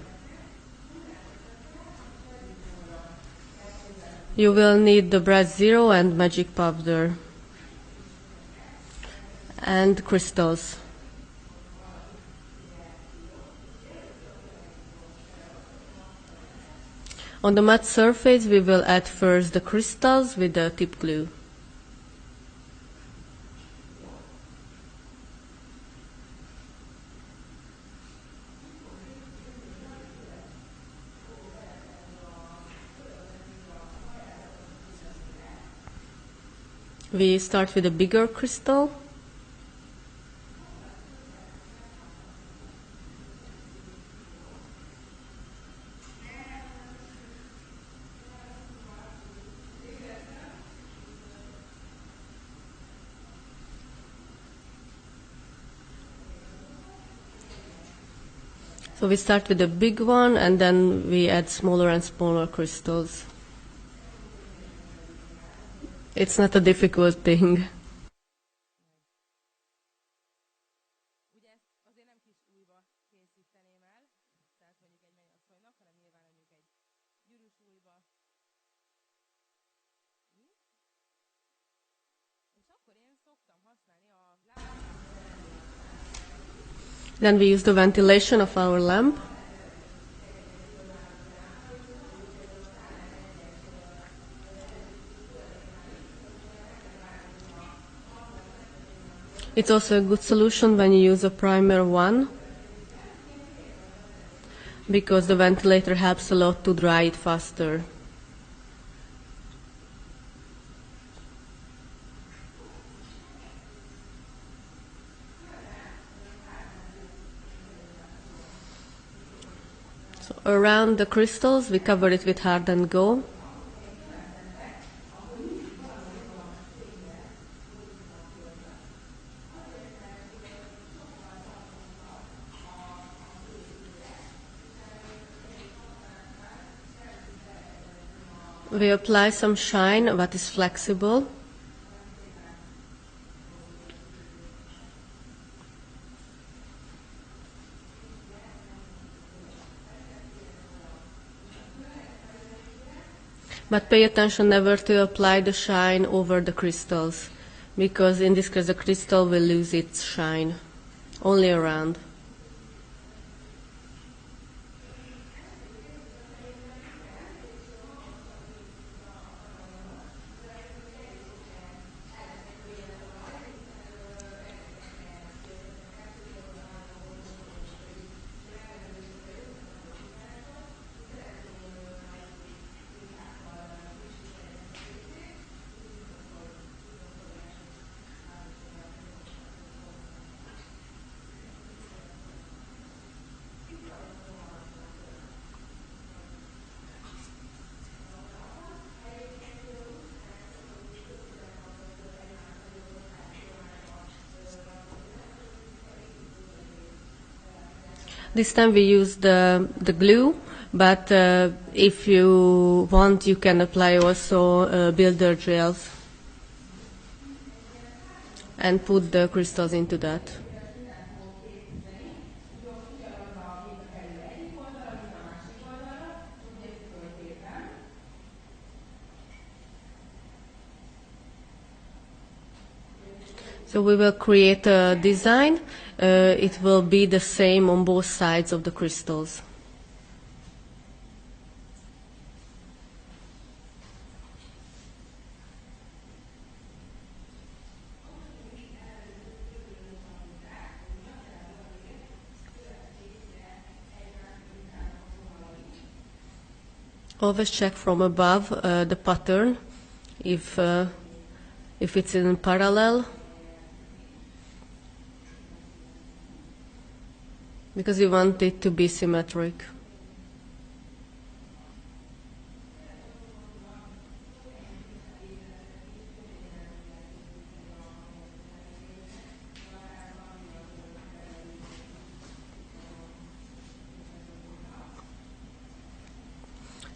You will need the brush zero and magic powder and crystals. On the matte surface, we will add first the crystals with the tip glue. We start with a bigger crystal. So we start with the big one and then we add smaller and smaller crystals. It's not a difficult thing. Ugye ezt azért nem kis újba készíteném el, tehát mondjuk egy mennyasszonynak, hanem nyilván mondjuk egy gyűrűs újba. És akkor én szoktam használni a Then we use the ventilation of our lamp. It's also a good solution when you use a primer one, because the ventilator helps a lot to dry it faster. So around the crystals, we cover it with hardened gauze. We apply some shine, but is flexible. But pay attention never to apply the shine over the crystals, because in this case the crystal will lose its shine, only around. This time we use the glue, but if you want, you can apply also builder gels and put the crystals into that. So we will create a design. It will be the same on both sides of the crystals. Always check from above the pattern if it's in parallel, because we want it to be symmetric.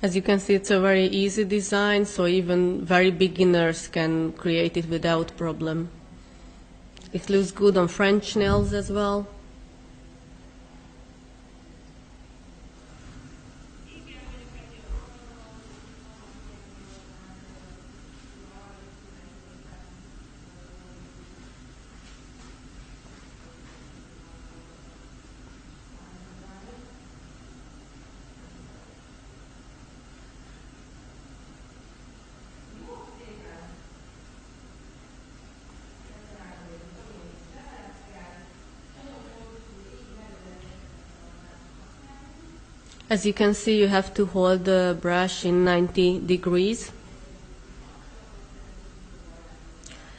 As you can see, it's a very easy design, so even very beginners can create it without problem. It looks good on French nails as well. As you can see, you have to hold the brush in 90 degrees.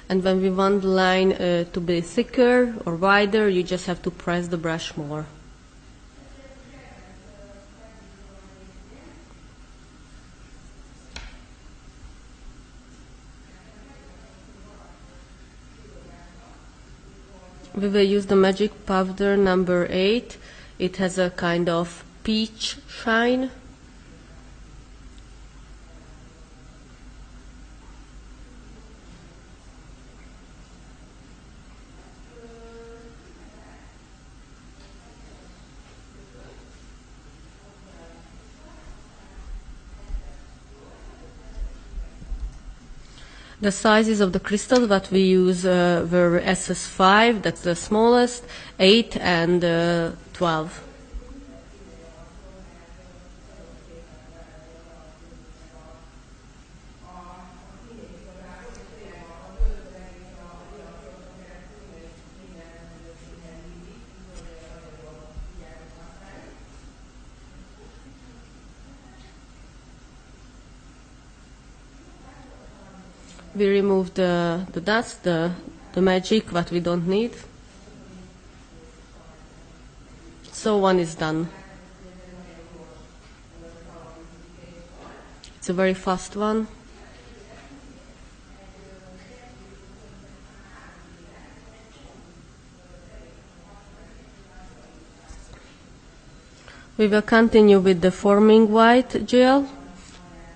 And when we want the line to be thicker or wider, you just have to press the brush more. We will use the magic powder number 8. It has a kind of peach shine. The sizes of the crystals that we use were SS5, that's the smallest, 8 and 12. We remove the dust, the magic, what we don't need. So one is done. It's a very fast one. We will continue with the forming white gel,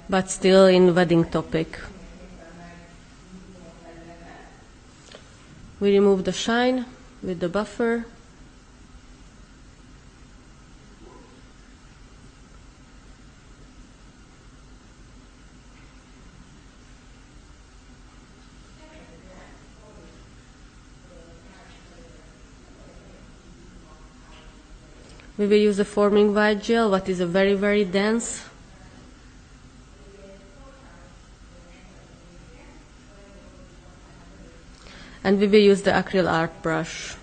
but still in wedding topic. We remove the shine with the buffer. We will use the forming white gel, what is a very, very dense. And we will use the acrylic art brush.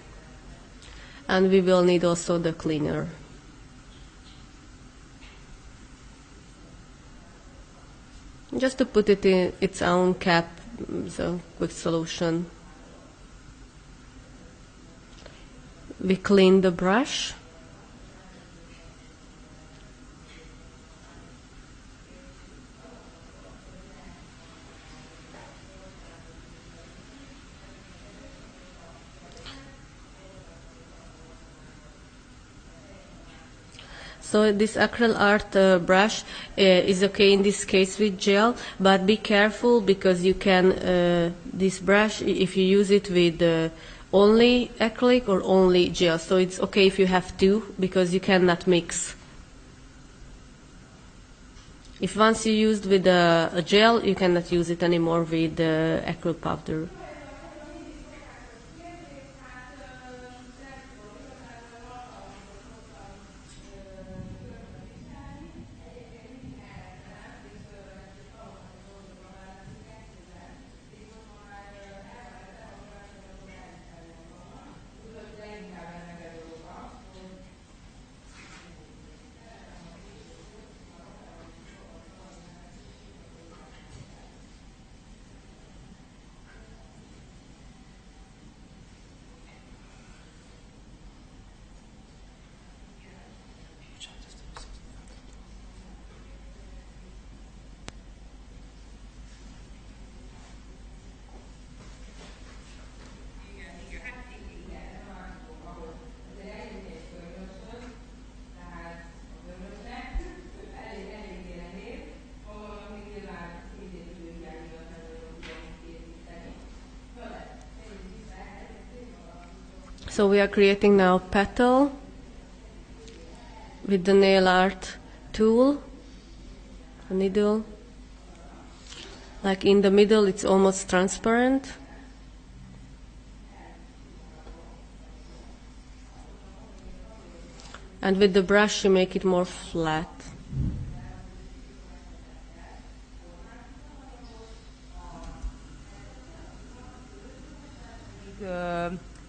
And we will need also the cleaner. Just to put it in its own cap, so quick solution. We clean the brush. So this acrylic art brush is okay in this case with gel, but be careful because you can, this brush, if you use it with only acrylic or only gel, so it's okay if you have two because you cannot mix. If once you used with a gel, you cannot use it anymore with acrylic powder. So we are creating now petal with the nail art tool, a needle. Like in the middle, it's almost transparent. And with the brush, you make it more flat.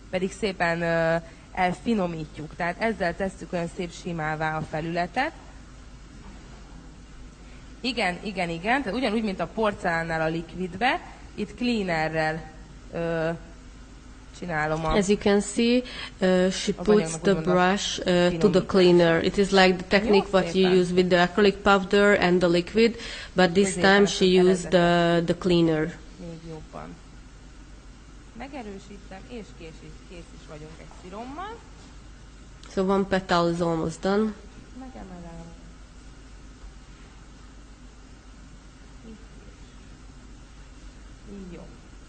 Pedig szépen elfinomítjuk. Tehát ezzel tesszük olyan szép simává a felületet, Igen. Tehát ugyanúgy, mint a porcelánnál a likvidbe, itt cleanerrel csinálom a... As you can see, she puts the brush to the cleaner. It is like the technique what you use with the acrylic powder and the liquid, but this time she used the cleaner. Még jobban. Megerősítem, és kész is vagyunk egy szirommal. So one petal is almost done. Megemelem. Jó.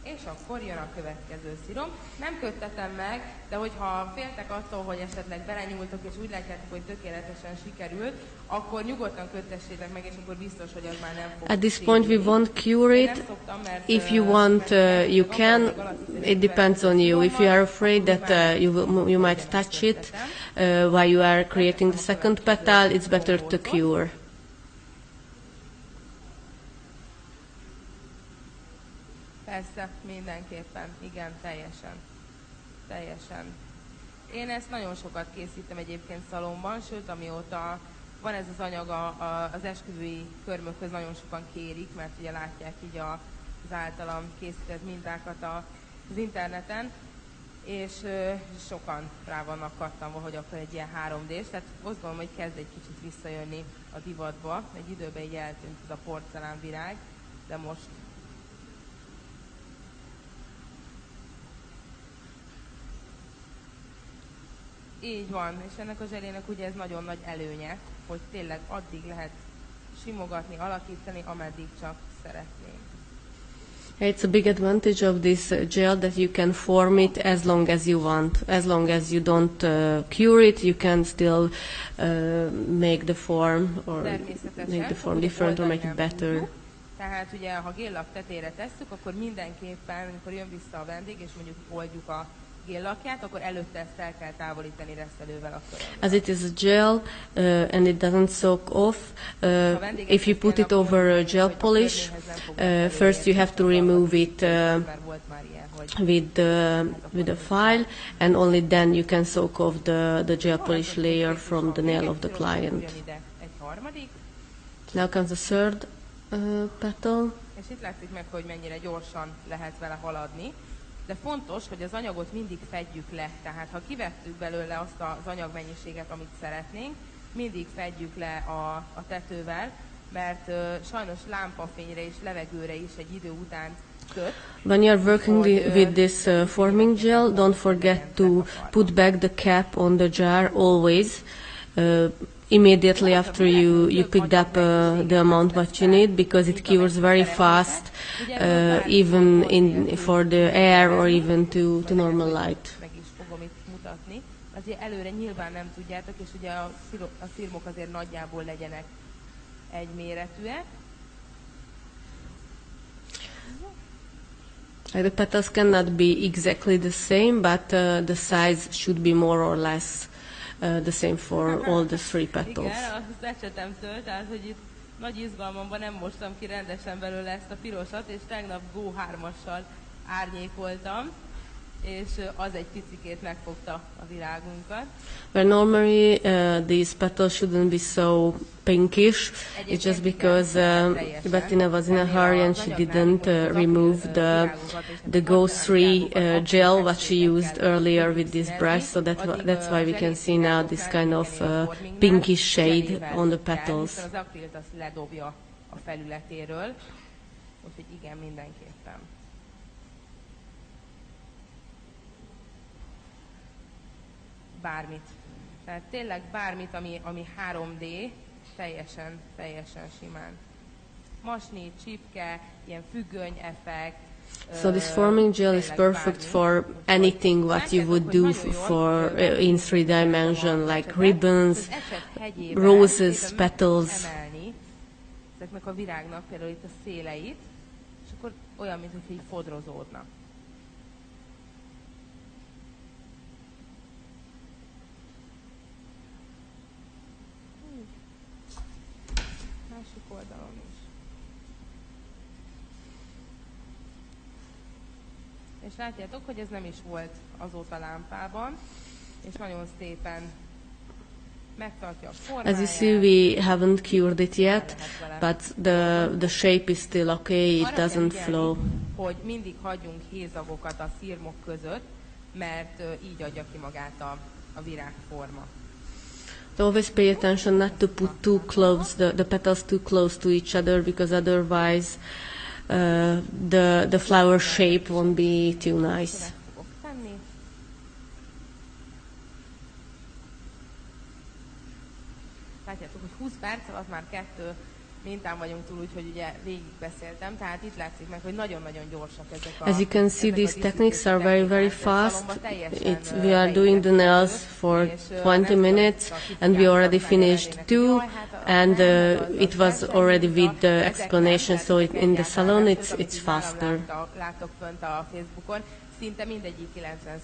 És akkor jön a következő szirom. Nem köttetem meg, de hogyha féltek attól, hogy esetleg belenyúltok, és úgy látjátok, hogy tökéletesen sikerült, akkor nyugodtan köttessétek meg, és akkor biztos, hogy az már nem fog At this point we won't cure it. If you want, you can. It depends on you. If you are afraid that you might touch it while you are creating the second petal, it's better to cure. Persze, mindenképpen, igen, teljesen. Én ezt nagyon sokat készítem egyébként szalomban, sőt, amióta van ez az anyag az esküvői körmökhöz, nagyon sokan kérik, mert ugye látják így az általam készített mintákat az interneten, és sokan rá vannak kattanva, hogy akkor egy ilyen 3D-s, tehát azt gondolom, hogy kezd egy kicsit visszajönni a divatba. Egy időben így eltűnt ez a porcelánvirág, de most így van, és ennek a zselének ugye ez nagyon nagy előnye, hogy tényleg addig lehet simogatni, alakítani, ameddig csak szeretnénk. It's a big advantage of this gel that you can form it as long as you want. As long as you don't cure it, you can still make the form or make the form different or make it better. Tehát ugye, ha géllak tetejére tesszük, akkor mindenképpen, amikor jön vissza a vendég, és mondjuk oldjuk a géllakját, akkor előtte ezt el kell távolítani reszelővel a körömmel. As it is a gel and it doesn't soak off, if you put it over a gel polish, first you have to remove it with the file, and only then you can soak off the gel polish layer from the nail of the client. Now comes the third petal. És itt látszik meg, hogy mennyire gyorsan lehet vele haladni. De fontos, hogy az anyagot mindig fedjük le. Tehát ha kivettük belőle azt az anyagmennyiséget, amit szeretnénk, mindig fedjük le a tetővel, mert sajnos lámpafényre és levegőre is egy idő után köt. When you are working with this forming gel, don't forget to put back the cap on the jar always. Immediately after you picked up the amount what you need, because it cures very fast, even for the air or even to normal light. Meg is fogom itt mutatni. Azért előre nyilván nem tudjátok, és ugye a szirmok azért nagyjából legyenek egyméretűek. The petals cannot be exactly the same, but the size should be more or less the same for all the three petals. Igen, azt ecsetemtől, tehát hogy itt nagy izgalmamban nem mostam ki rendesen belőle ezt a pirosat, és tegnap Go 3-assal árnyékoltam, és az egy picikét megfogta a virágunkat. Where normally these petals shouldn't be so pinkish, it's just because Bettina was in a hurry and she didn't remove the Go 3 gel what she used earlier with this brush, so that's why we can see now this kind of pinkish shade on the petals. Az akrilt azt ledobja a felületéről, úgyhogy igen, mindenképpen. Bármit. Tehát tényleg bármit, ami 3D, teljesen simán. Masni, csipke, ilyen függöny effekt. So this forming gel is perfect for anything what you would do for in 3 dimension, like ribbons, roses, petals. Ezeknek a virágnak például itt a széleit, és akkor olyan, mintha így fodrozódnak. Másik oldalon is. És látjátok, hogy ez nem is volt azóta lámpában, és nagyon szépen megtartja a As formáját. you see, we haven't cured it yet, but the shape is still okay, it Arra kell doesn't figyelni, flow. hogy mindig hagyjunk hézagokat a szirmok között, mert így adja ki magát a virágforma. So always pay attention not to put too close, the petals too close to each other, because otherwise the flower shape won't be too nice. Követ fogok tenni. Látjátok, hogy 20 perc alatt már 2 mintán vagyunk túl, úgyhogy ugye végigbeszéltem, tehát itt látszik meg, hogy nagyon-nagyon gyorsak ezek a... As you can see, these techniques are very, very fast. Teljesen We are doing the nails for 20 minutes, and we already finished 2, and it was already with the explanation, so in the salon it's faster. Látok fönt a Facebookon, szinte mindegyik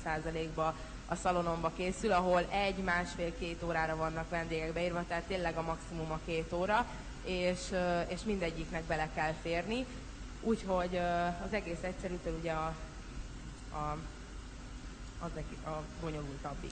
90%-ba a szalonomba készül, ahol 1, 1,5-2 órára vannak vendégek beírva, tehát tényleg a maximum a 2 óra, és mindegyiknek bele kell férni. Úgyhogy az egész egyszerűtől ugye a bonyolultabbig.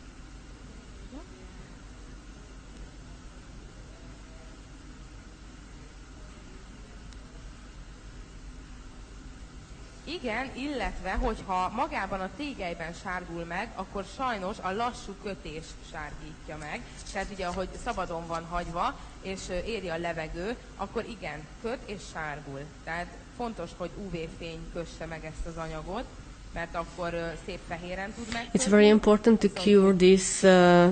Igen, illetve, hogyha magában a tégelyben sárgul meg, akkor sajnos a lassú kötés sárgítja meg. Tehát ugye, ahogy szabadon van hagyva, és éri a levegő, akkor igen, köt és sárgul. Tehát fontos, hogy UV-fény kösse meg ezt az anyagot, mert akkor szép fehéren tud megkötni. It's very important to cure this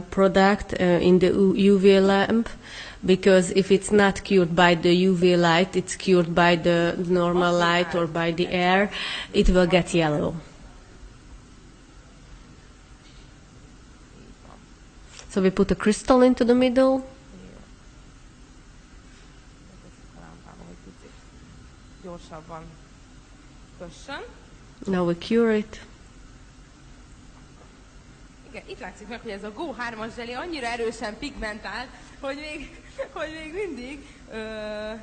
product in the UV lamp, because if it's not cured by the UV light, it's cured by the normal light or by the air, it will get yellow. So we put a crystal into the middle. Gyorsabban kössön. Now we cure it. Igen, itt látszik meg, hogy ez a Go 3-as zselé annyira erősen pigmentált, hogy még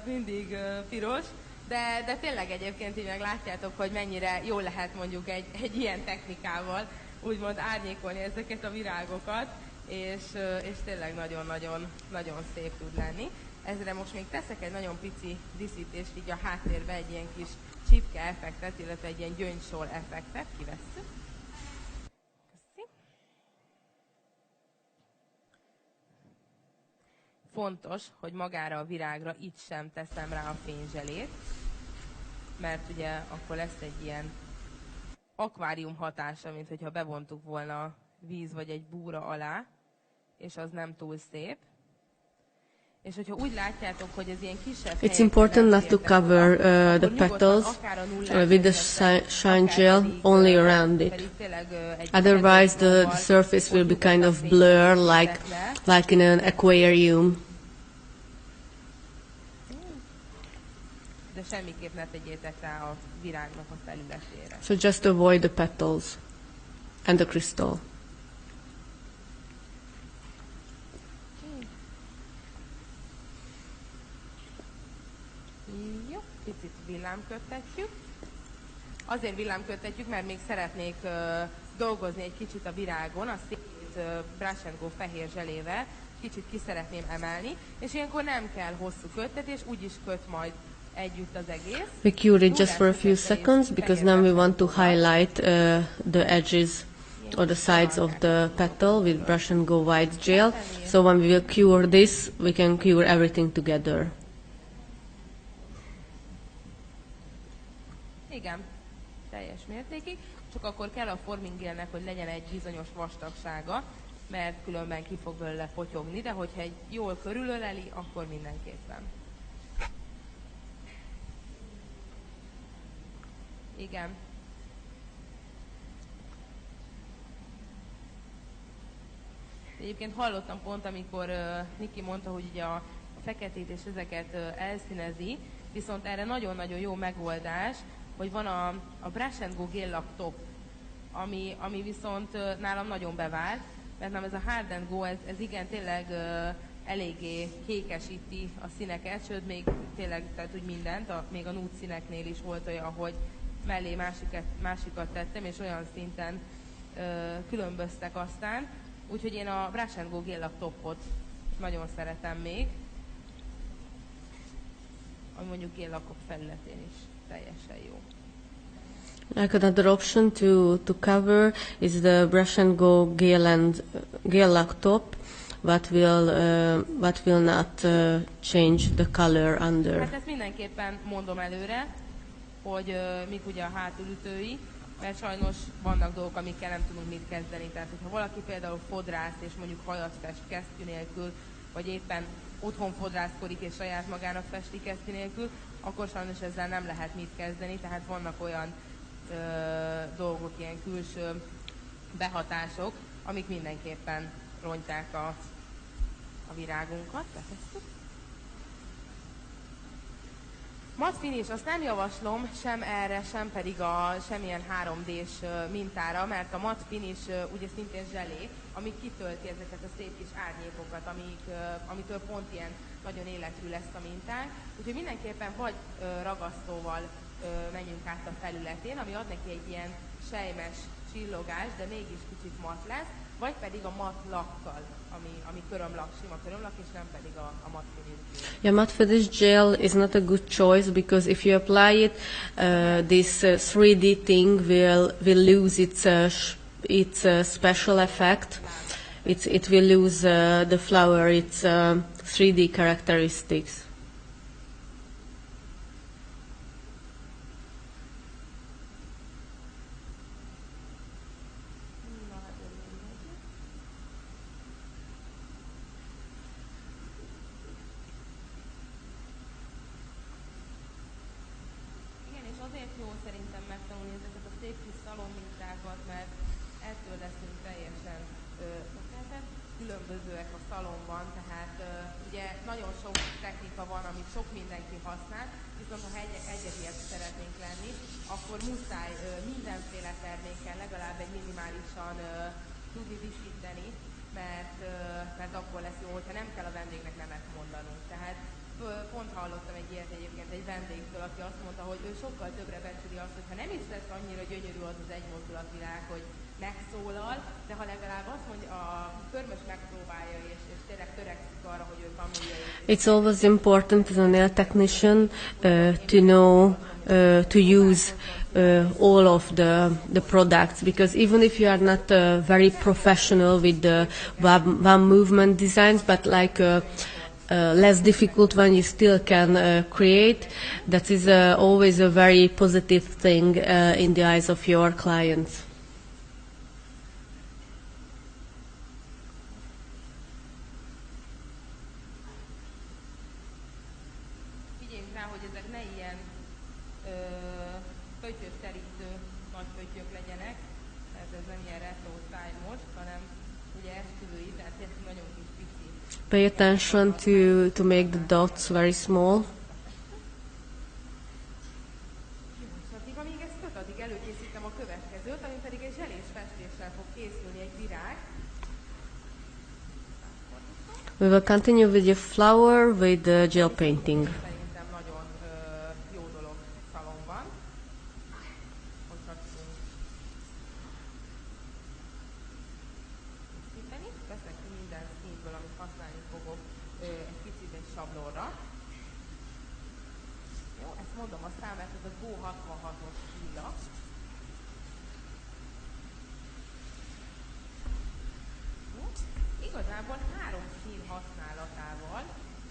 mindig piros, de tényleg egyébként így meg látjátok, hogy mennyire jól lehet mondjuk egy ilyen technikával úgymond árnyékolni ezeket a virágokat, és tényleg nagyon szép tud lenni. Ezre most még teszek egy nagyon pici díszítést így a háttérbe, egy ilyen kis csipke effektet, illetve egy ilyen gyöngysor effektet kivesszük. Köszi. Fontos, hogy magára a virágra itt sem teszem rá a fényzselét, mert ugye akkor lesz egy ilyen akvárium hatása, mint hogyha bevontuk volna víz vagy egy búra alá, és az nem túl szép. És hogyha úgy látjátok, hogy ez ilyen kisebb It's important not to cover the petals with the shine gel, only around it. Otherwise the surface will be kind of blur, like in an aquarium. De semmiképp ne tegyétek rá a virágnak a felületére. So just avoid the petals and the crystal. Jó, picit villámködtetjük. Azért villámködtetjük, mert még szeretnék dolgozni egy kicsit a virágon, a szép brush and go fehér zselével, kicsit ki szeretném emelni, és ilyenkor nem kell hosszú köttetés, úgyis köt majd együtt az egész. We cure it just for a few seconds because now we want to highlight the edges or the sides of the petal with brush and go white gel. So when we will cure this, we can cure everything together. Igen, teljes mértékig, csak akkor kell a forming gelnek, hogy legyen egy bizonyos vastagsága, mert különben ki fog belőle potyogni, de hogyha egy jól körülöleli, akkor mindenképpen. Igen. Egyébként hallottam pont, amikor Niki mondta, hogy ugye a feketét és ezeket elszínezi, viszont erre nagyon-nagyon jó megoldás, hogy van a Brush and Go Gel Top, ami viszont nálam nagyon bevált, mert nem ez a Hard and Go, ez igen tényleg eléggé kékesíti a színeket, sőt még tényleg, tehát úgy mindent, még a nude színeknél is volt olyan, hogy mellé másikat tettem, és olyan szinten különböztek aztán. Úgyhogy én a Brush and Go Gel Topot nagyon szeretem még, ami mondjuk géllakok felületén is teljesen jó. Like another option to cover is the brush and go gel lock top, what will not change the color under. Hát ezt mindenképpen mondom előre, hogy mik ugye a hátulütői, mert sajnos vannak dolgok, amikkel nem tudunk mit kezdeni. Tehát, hogyha valaki például fodrász és mondjuk hajat fest kesztyű nélkül, vagy éppen otthon fodrászkodik és saját magának festi kesztyű nélkül, akkor sajnos ezzel nem lehet mit kezdeni. Tehát vannak olyan dolgok, ilyen külső behatások, amik mindenképpen rontják a virágunkat. Befesztük. Matt finish, azt nem javaslom sem erre, sem pedig semmilyen 3D-s mintára, mert a matt finish ugye szintén zselé, ami kitölti ezeket a szép kis árnyékokat, amitől pont ilyen nagyon életű lesz a mintánk. Úgyhogy mindenképpen vagy ragasztóval menjünk át a felületén, ami ad neki egy ilyen sejmes csillogás, de mégis kicsit matt lesz, vagy pedig a matt lakkal, ami körömlak, sima körömlak, és nem pedig a matt finish. Yeah, matte finish gel is not a good choice because if you apply it, this 3D thing will lose its special effect. It will lose the flower, its 3D characteristics. Különbözőek a szalonban, tehát ugye nagyon sok technika van, amit sok mindenki használ, viszont ha egyediek szeretnénk lenni, akkor muszáj mindenféle termékkel legalább egy minimálisan tudni díszíteni, mert akkor lesz jó, hogyha nem kell a vendégnek nemet mondanunk. Tehát pont hallottam egy ilyet egyébként egy vendégtől, aki azt mondta, hogy ő sokkal többre becsüli azt, hogyha nem is lesz annyira gyönyörű az egy mozdulatvilág, hogy megszólal, de ha legalább azt mondja, a körmös megpróbálja, és tényleg törekszik arra, hogy ő tanulja. It's always important as a nail technician to know, to use all of the products, because even if you are not very professional with the one movement designs, but like less difficult one you still can create, that is always a very positive thing in the eyes of your clients. Pay attention to make the dots very small. Amíg ezt köt, addig előkészítem a következőt, ami pedig egy zselés festéssel fog készülni egy virág. We will continue with the flower with the gel painting. Szerintem nagyon jó dolog szalomban. Hogyha tudunk készíteni, veszek ki minden színből, amit használni fogok egy picit egy sablonra. Jó, ezt mondom a számát, ez a Go 66-os lila. Jó, igazából 3 szín használatával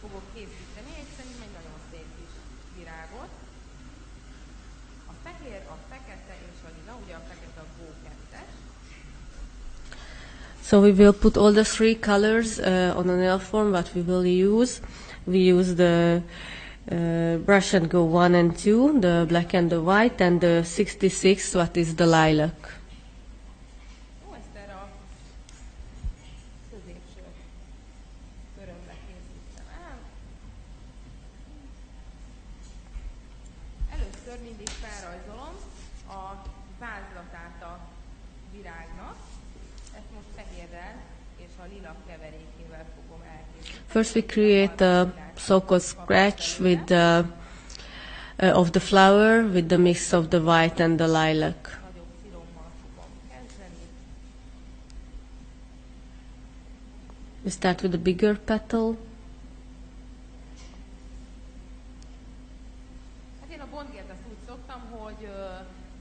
fogok készíteni szerintem egy nagyon szép kis virágot. A fehér, a fekete és a lila, ugye a fekete a Go 2-es. So we will put all the 3 colors on a nail form that we will use. We use the brush and go 1 and 2, the black and the white, and the 66, what is the lilac. Jó, ezt erre a középső körömbe készítem el. Először mindig felrajzolom a vázlatát a virágnak. Ezt most fehérrel és a lila keverékével fogom elkészíteni. First we create a so-called scratch with the of the flower with the mix of the white and the lilac. Nagyobb szirommal fogom kezdeni. We start with the bigger petal. Hát én a bondgért azt úgy szoktam, hogy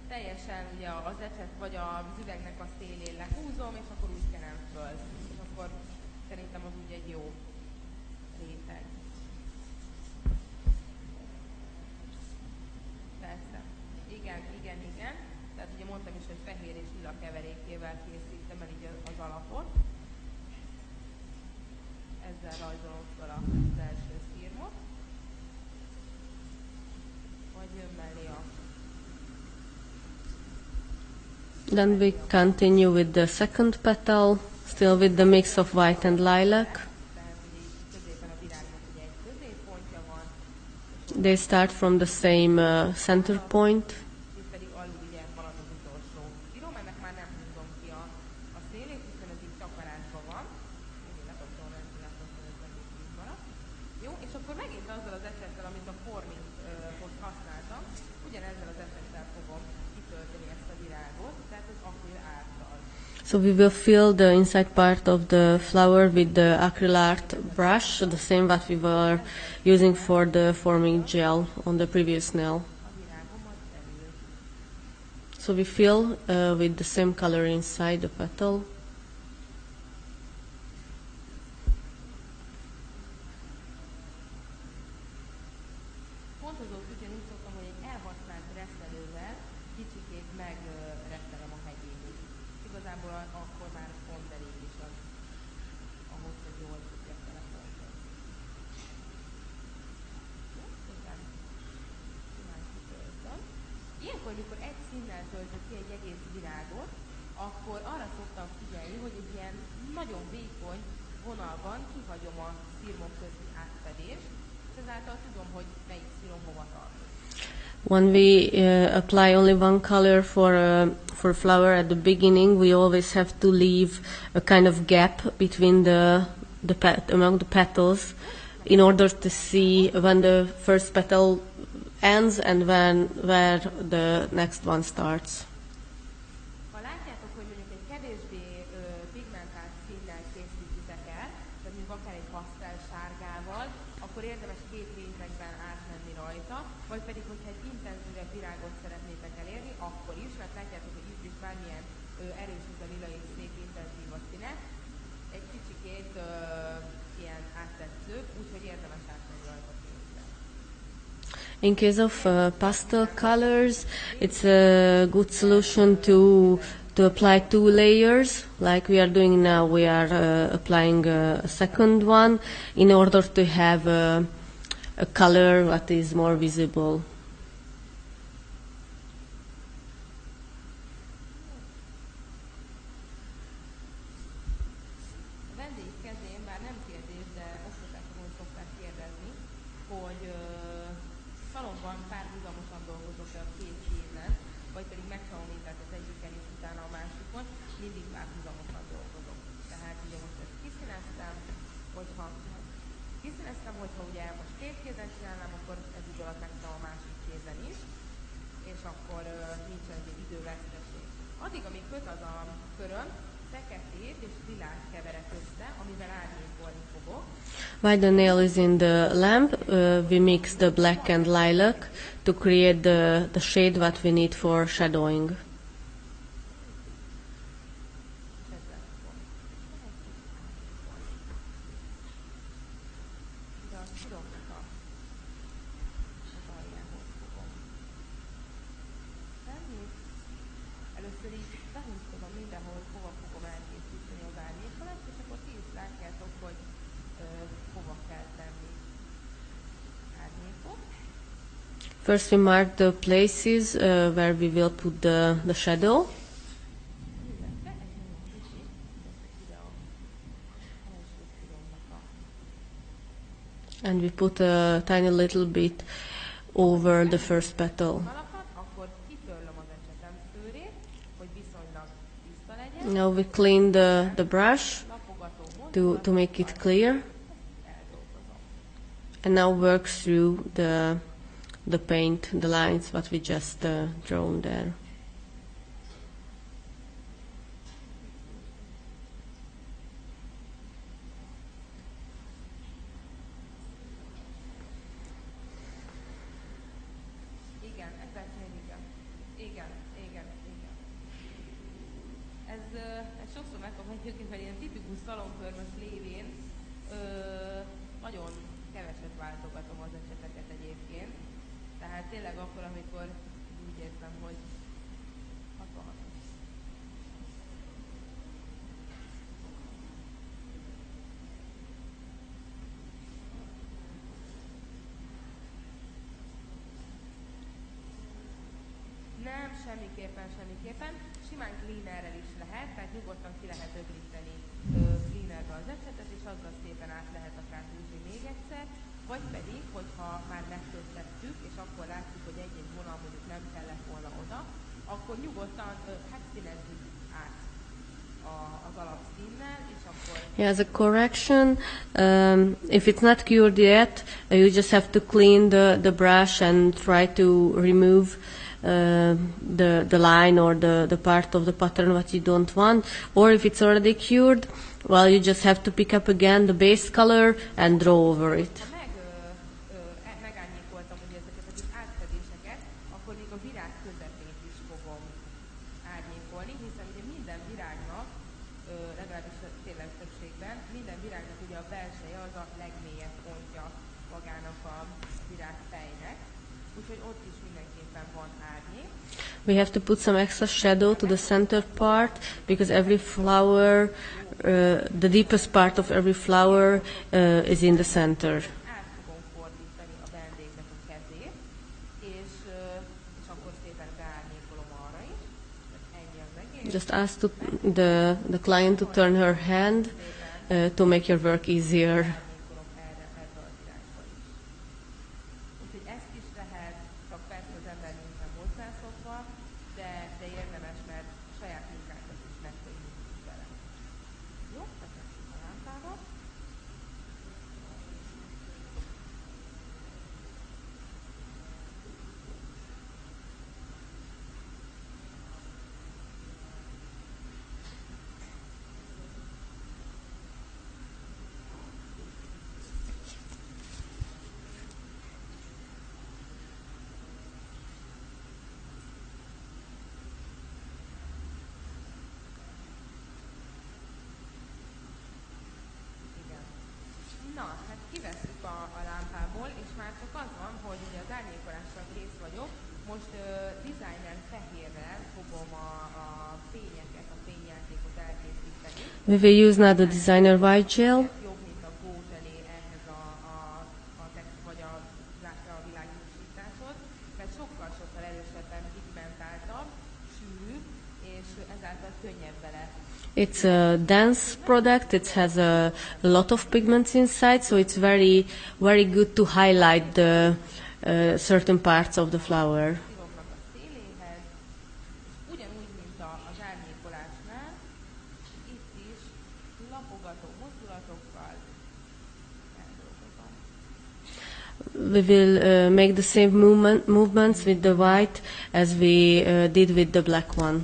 teljesen ugye az ecset vagy az üvegnek a szélén lehúzom, és akkor úgy kenem föl. És akkor szerintem az úgy egy jó réteg. Persze. Igen. Tehát ugye mondtam is, hogy fehér és lila keverékével készítem el így az alapot. Ezzel rajzolom fel az első szírmot. Vagy jön mellé a... Then we continue with the second petal, still with the mix of white and lilac. Tehát ugye így középen a virágnak ugye egy középpontja van, They start from the same center point. és pedig alul ugye halad az utolsó szírom. Ennek már nem húzom ki a szélét, hiszen ez így takarásban van. Én lekapcsolom ventilátor, hogy ez megint így marad. Jó, és akkor megint azzal az esettel, amit a forminghoz használtam, ugyanezzel az esettel fogom kitölteni ezt a virágot, tehát az akryl árttal. So we will fill the inside part of the flower with the acryl art brush, the same what we were using for the forming gel on the previous nail. A virágomat belül. So we fill with the same color inside the petal. Pontozót ugyanúgy szoktam, hogy egy elhasznált reszelővel kicsikét megreszelem a hegyét. Igazából akkor már pont elég is az, ahhoz, hogy jól tudjak vele pontozni. Jó, szépen simán kitöltöm. Ilyenkor, mikor egy színnel töltök ki egy egész virágot, akkor arra szoktam figyelni, hogy egy ilyen nagyon vékony vonalban kihagyom a szírmok közti átfedést, és ezáltal tudom, hogy melyik szírom hova tart. When we apply only one color for flower at the beginning, we always have to leave a kind of gap between among the petals in order to see when the first petal ends and where the next one starts. Ha látjátok, hogy mondjuk egy kevésbé pigmentált színnel készítitek el, tehát mondjuk akár egy pasztel sárgával, akkor érdemes két rétegben átmenni rajta, vagy pedig, hogyha egy intenzívebb virágot szeretnétek elérni, akkor is, mert látjátok, hogy itt is bármilyen erős ez a lila és szép intenzív a színe, egy kicsikét ilyen áttetszőbb, úgyhogy érdemes átmenni rajta kézzel. In case of pastel colors, it's a good solution to apply two layers, like we are doing now. We are applying a second one in order to have a color that is more visible. A vendég kezén, bár nem kérdés, de oktatásokon szokták kérdezni, hogy szalomban párhuzamosan dolgozok-e a két kézen, vagy pedig megtanulni, tehát az egyiken és utána a másikon, mindig párhuzamosan dolgozok. Tehát ugye most ezt kiszíneztem, hogyha ugye most két kézen csinálnám, akkor ez idő alatt megcsinálom a másik kézen is, és akkor nincsen egy időveszteség. Addig, amíg köt az a köröm, feketét és lilát keverek össze, amivel árnyékolni fogok. While the nail is in the lamp, we mix the black and lilac to create the shade what we need for shadowing. És ezzel fogom. De a sziroknak az aljához fogom tenni. Először így behúzkodom mindenhol, hogy hova fogom elkészíteni az árnyékolást, és akkor ti is látjátok, hogy hova kell tenni árnyékot. First we mark the places where we will put the shadow. Illetve egy nagyon kicsit teszek ide a első sziromnak a And we put a tiny little bit over the first petal. alakat, akkor kitörlöm az ecsetem szőrét, hogy viszonylag tiszta legyen, Now we clean the brush lapogatom to make it clear, eldolgozom. and now work through the paint, the lines what we just drawn there. ez sokszor megkapom egyébként, mert ilyen tipikus szalonkörmös lévén nagyon keveset váltogatom az eseteket egyébként. Tehát tényleg akkor, amikor úgy érzem, hogy hatalmas. Nem, semmiképpen. Simán cleanerrel is lehet, tehát nyugodtan ki lehet öblíteni cleanerre az ecsetet, és azzal szépen át lehet akár húzni még egyszer, vagy pedig, hogyha már megkötöttük, és akkor látjuk, hogy egy-egy vonal mondjuk nem kellett volna oda, akkor nyugodtan színezzük át az alapszínnel, és akkor... Yeah, as a correction, if it's not cured yet, you just have to clean the brush and try to remove the line or the part of the pattern what you don't want. Or if it's already cured, well, you just have to pick up again the base color and draw over it. Ha megárnyékoltam ugye ezeket a kis átfedéseket, akkor még a virág közepét is fogom árnyékolni, hiszen ugye minden virágnak, legalábbis tényleg többségben, minden virágnak ugye a belseje az a legmélyebb pontja magának a virágfejnek, úgyhogy ott is mindenképpen van árnyék. We have to put some extra shadow to the center part because every flower, the deepest part of every flower is in the center. Át fogom fordítani a vendégnek a kezét, és akkor szépen beárnyékolom arra is. Ennyi az egész. Just ask the client to turn her hand to make your work easier. Árnyékolom erre az irányba is. Úgyhogy ezt is lehet, csak persze az ember nincsen hozzászokva, de érdemes, mert saját munkánkat is megkönnyítjük vele. Jó, betesszük a lámpába. Igen. Na, hát kivesszük a lámpából, és már csak az van, hogy ugye az árnyékolással kész vagyok. Most designer fehérrel fogom a fényeket, a fényjátékot elkészíteni. We will use now the designer white gel. Jobb, mint a gózselé ehhez a text, vagy a világításhoz, mert sokkal erősebben pigmentáltabb, sűrűbb, és ezáltal könnyebb vele. It's a dense product. It has a lot of pigments inside, so it's very good to highlight the certain parts of the flower. Szívoknak a széléhez, és ugyanúgy, mint az árnyékolásnál, itt is lapogató mozdulatokkal eldolgozom. We will make the same movements with the white as we did with the black one.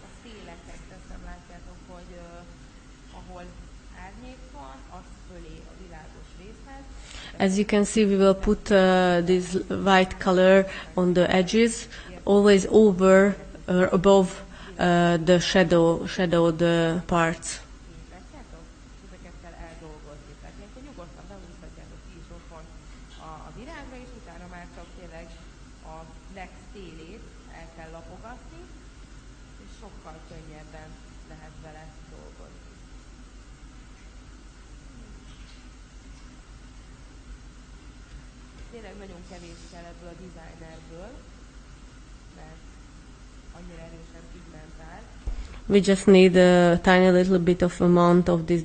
A széleket teszem, látjátok, hogy ahol árnyék van, az fölé a világos részhez. As you can see, we will put this white color on the edges, always over or above the shadowed parts. Látjátok? Ezeket kell eldolgozni. Tehát ilyenkor nyugodtan behúzhatjátok ti is otthon a virágra, és utána már csak tényleg a legszélét el kell lapogatni, és sokkal könnyebben lehet vele dolgozni. Tényleg nagyon kevés kell ebből a designerből, mert annyira erősen pigmentál. We just need a tiny little bit of amount of this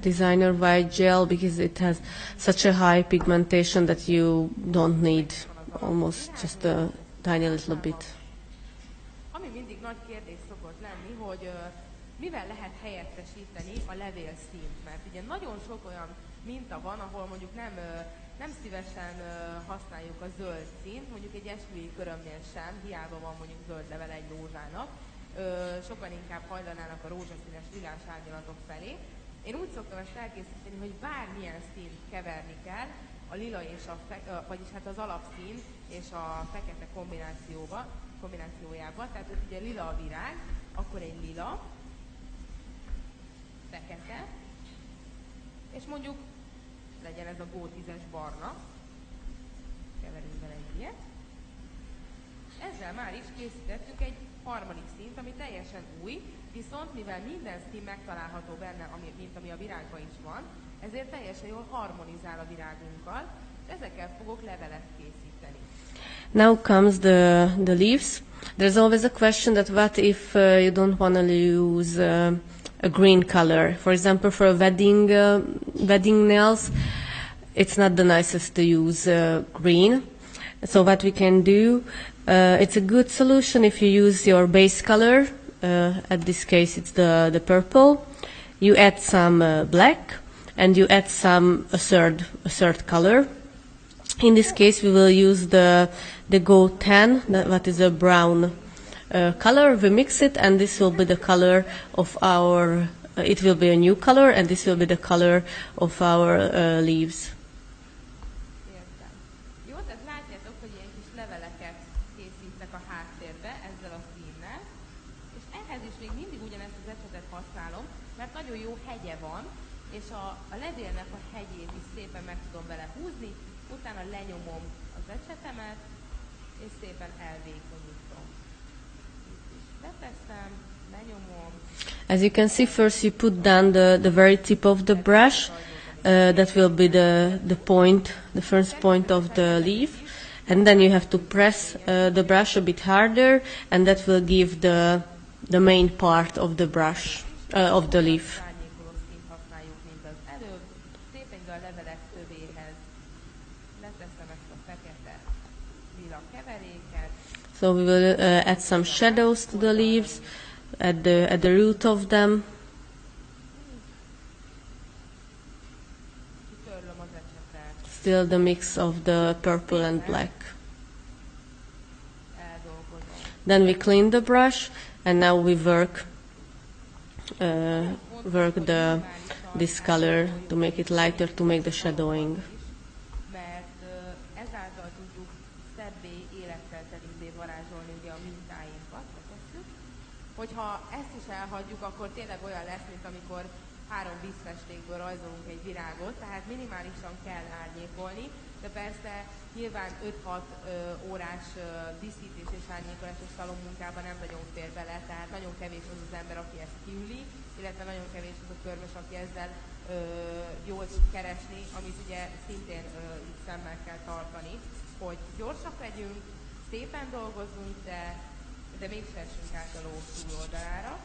designer white gel because it has such a high pigmentation that you don't need almost just a tiny little bit. Ami mindig nagy kérdés szokott lenni, hogy mivel lehet helyettesíteni a levélszínt, mert ugye nagyon sok olyan minta van, ahol mondjuk nem nem szívesen használjuk a zöld színt, mondjuk egy esküvői körömnél sem, hiába van mondjuk zöld levele egy rózsának, sokan inkább hajlanának a rózsaszínes lilás árnyalatok felé. Én úgy szoktam ezt elkészíteni, hogy bármilyen színt keverni kell, a lila és vagyis hát az alapszín és a fekete kombinációjába, tehát hogy ugye lila a virág, akkor egy lila, fekete, és mondjuk legyen ez a Go 10-es barna, keverünk bele egy ilyet. Ezzel már is készítettünk egy harmadik színt, ami teljesen új, viszont mivel minden szín megtalálható benne, mint ami a virágban is van, ezért teljesen jól harmonizál a virágunkkal, és ezekkel fogok levelet készíteni. Now comes the leaves. There's always a question that what if you don't want to use a green color? For example, for a wedding nails, it's not the nicest to use green. So what we can do, it's a good solution if you use your base color. At this case, it's the purple. You add some black, and you add a third color. In this case, we will use the Go 10, that is a brown color. We mix it, and this will be the color of our. It will be a new color, and this will be the color of our leaves. Értem. Jó, tehát látjátok, hogy ilyen kis leveleket készítek a háttérbe ezzel a színnel, és ehhez is még mindig ugyanezt az ecsetet használom, mert nagyon jó hegye van, és a levélnek a hegyét is szépen meg tudom vele húzni, utána lenyomom az ecsetemet, és szépen elvékonyítom. Itt is beteszem, lenyomom. As you can see, first you put down the very tip of the brush. That will be the point, the first point of the leaf. And then you have to press the brush a bit harder, and that will give the main part of the brush, of the leaf. So we will add some shadows to the leaves at the root of them. Still the mix of the purple and black. Then we clean the brush, and now we work this color to make it lighter, to make the shadowing. Hogyha ezt is elhagyjuk, akkor tényleg olyan lesz, mint amikor 3 vízfestékből rajzolunk egy virágot, tehát minimálisan kell árnyékolni, de persze nyilván 5-6 órás díszítés és árnyékolásos szalonmunkában nem nagyon fér bele, tehát nagyon kevés az az ember, aki ezt kiüli, illetve nagyon kevés az a körmös, aki ezzel jól tud keresni, amit ugye szintén itt szemmel kell tartani, hogy gyorsak legyünk, szépen dolgozzunk, de még fessünk át a ló túloldalára.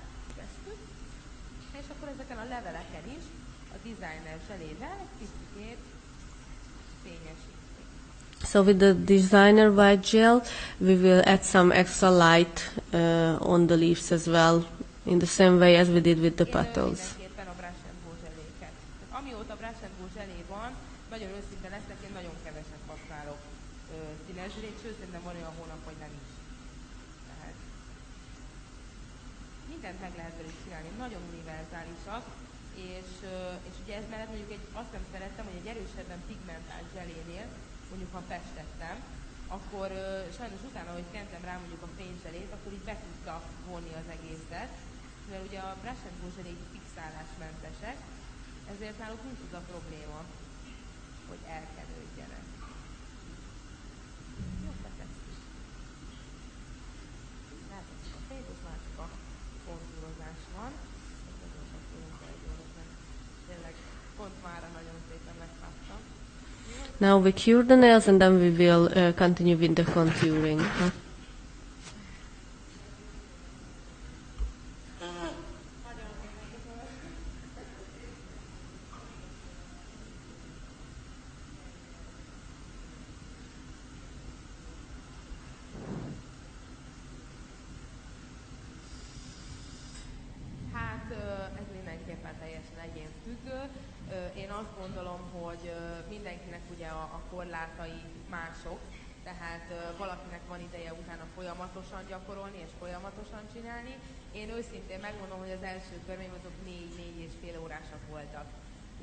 És akkor ezeken a leveleken is a designer zselével egy picit fényesítjük. So with the designer white gel, we will add some extra light on the leaves as well, in the same way as we did with the petals. Mindenképpen a brush and go zseléket. Amióta brush and go zselé van, nagyon őszinte leszek, én nagyon keveset használok színes zselét, sőt, szerintem van olyan hónap, hogy nem is. Tehát mindent meg lehet velük csinálni, nagyon univerzálisak, és ugye ez mellett mondjuk azt nem szerettem, hogy egy erősebben pigmentált zselénél, mondjuk ha festettem, akkor sajnos utána, hogy kentem rá mondjuk a fényzselét, akkor így be tudta vonni az egészet, mivel ugye a brush and go zselék fixálásmentesek, ezért náluk nincs az a probléma, hogy elkenődjenek. Jó, betesszük. Ráteszünk a fényt, és már csak a kontúrozás van. Nagyon sok tudunk elgyórozni. Tényleg pont mára nagyon szépen megkaptam. Now we cure the nails, and then we will continue with the contouring. Ez mindenképpen nyilván teljesen egyénfüggő. Én azt gondolom, hogy mindenkinek ugye a korlátai mások, tehát valakinek van ideje utána folyamatosan gyakorolni és folyamatosan csinálni. Én őszintén megmondom, hogy az első körmeim azok 4-4,5 órásak voltak.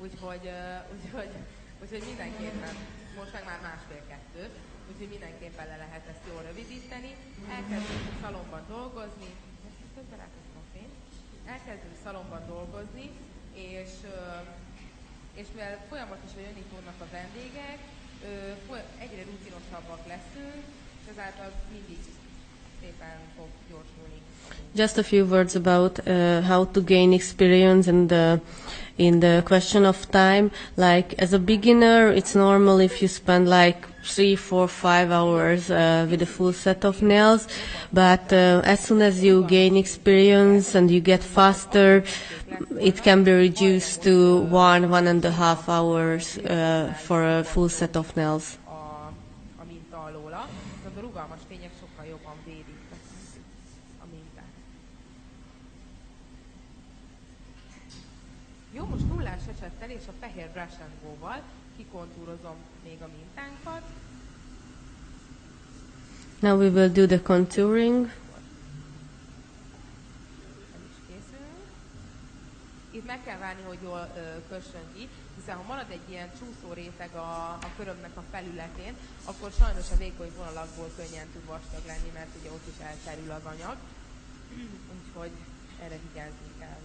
Úgyhogy mindenképpen, most meg már 1,5-2, úgyhogy mindenképpen le lehet ezt jól rövidíteni. Elkezdünk szalomban dolgozni, elkezdünk szalomban dolgozni, és mivel folyamatosan jönni fognak a vendégek, egyre rutinosabbak leszünk, és ezáltal mindig szépen fog gyorsulni. Just a few words about how to gain experience and in the question of time. Like as a beginner, it's normal if you spend like 3, 4, 5 hours with a full set of nails. But as soon as you gain experience and you get faster, it can be reduced to 1.5 hours for a full set of nails. A minta alóla, a rugalmas fények sokkal jobban védik a mintát. Jó, most nullás esettel és a fehér brush and go-val kikontúrozom még a mintánkat. Now we will do the contouring. Itt meg kell várni, hogy jól kössön ki, hiszen ha marad egy ilyen csúszó réteg a körömnek a felületén, akkor sajnos a vékony vonalakból könnyen tud vastag lenni, mert ugye ott is elterül az anyag. Úgyhogy erre vigyázni kell.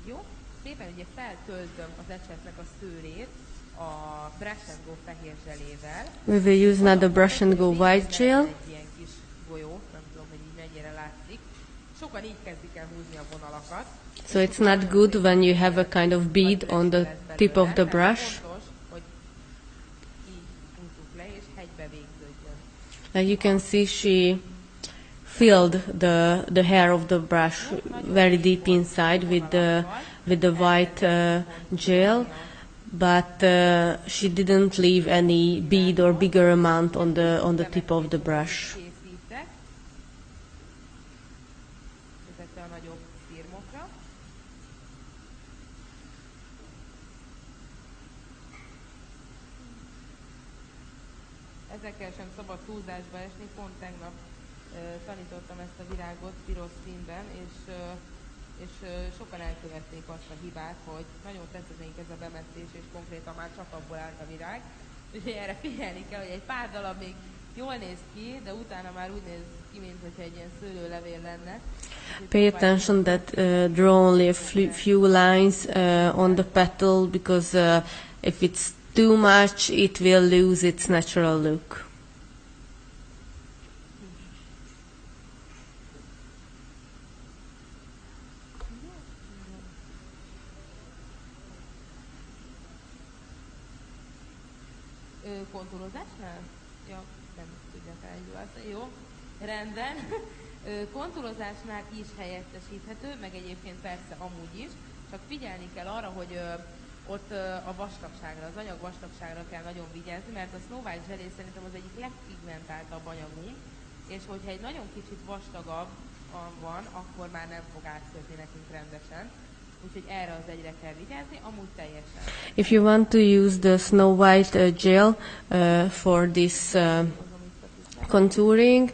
Jó, szépen ugye feltöltöm az ecsetnek a szőrét a brush and go fehér zselével. We will use now the brush and go white gel. Egy ilyen kis golyó, nem tudom, hogy így mennyire látszik. Sokan így kezdik el húzni a vonalakat. So it's not good when you have a kind of bead on the tip of the brush. Fontos, hogy így húzzuk le, és hegybe végződjön. Like you can see, she filled the hair of the brush very deep inside with the white gel. But she didn't leave any bead or bigger amount on the tip of the brush. Ezekkel sem szabad túlzásba esni, pont tegnap tanítottam ezt a virágot piros színben, és sokan elkövették azt a hibát, hogy nagyon tetszenénk ez a bemetszés, és konkrétan már csak abból állt a virág. Úgyhogy erre figyelni kell, hogy egy pár darab még jól néz ki, de utána már úgy néz ki, mintha egy ilyen szőlőlevél lenne. Pay attention that draw only a few lines on the petal, because if it's too much, it will lose its natural look. Kontúrozásnál? Ja, nem tudják elhívni. Jó, rendben. Kontúrozásnál is helyettesíthető, meg egyébként persze amúgy is, csak figyelni kell arra, hogy ott a vastagságra, az anyag vastagságra kell nagyon vigyázni, mert a Snow White zselé szerintem az egyik legpigmentáltabb anyagunk, és hogyha egy nagyon kicsit vastagabb van, akkor már nem fog átközni nekünk rendesen. Úgyhogy erre az egyre kell vigyázni, amúgy teljesen. If you want to use the Snow White gel for this contouring,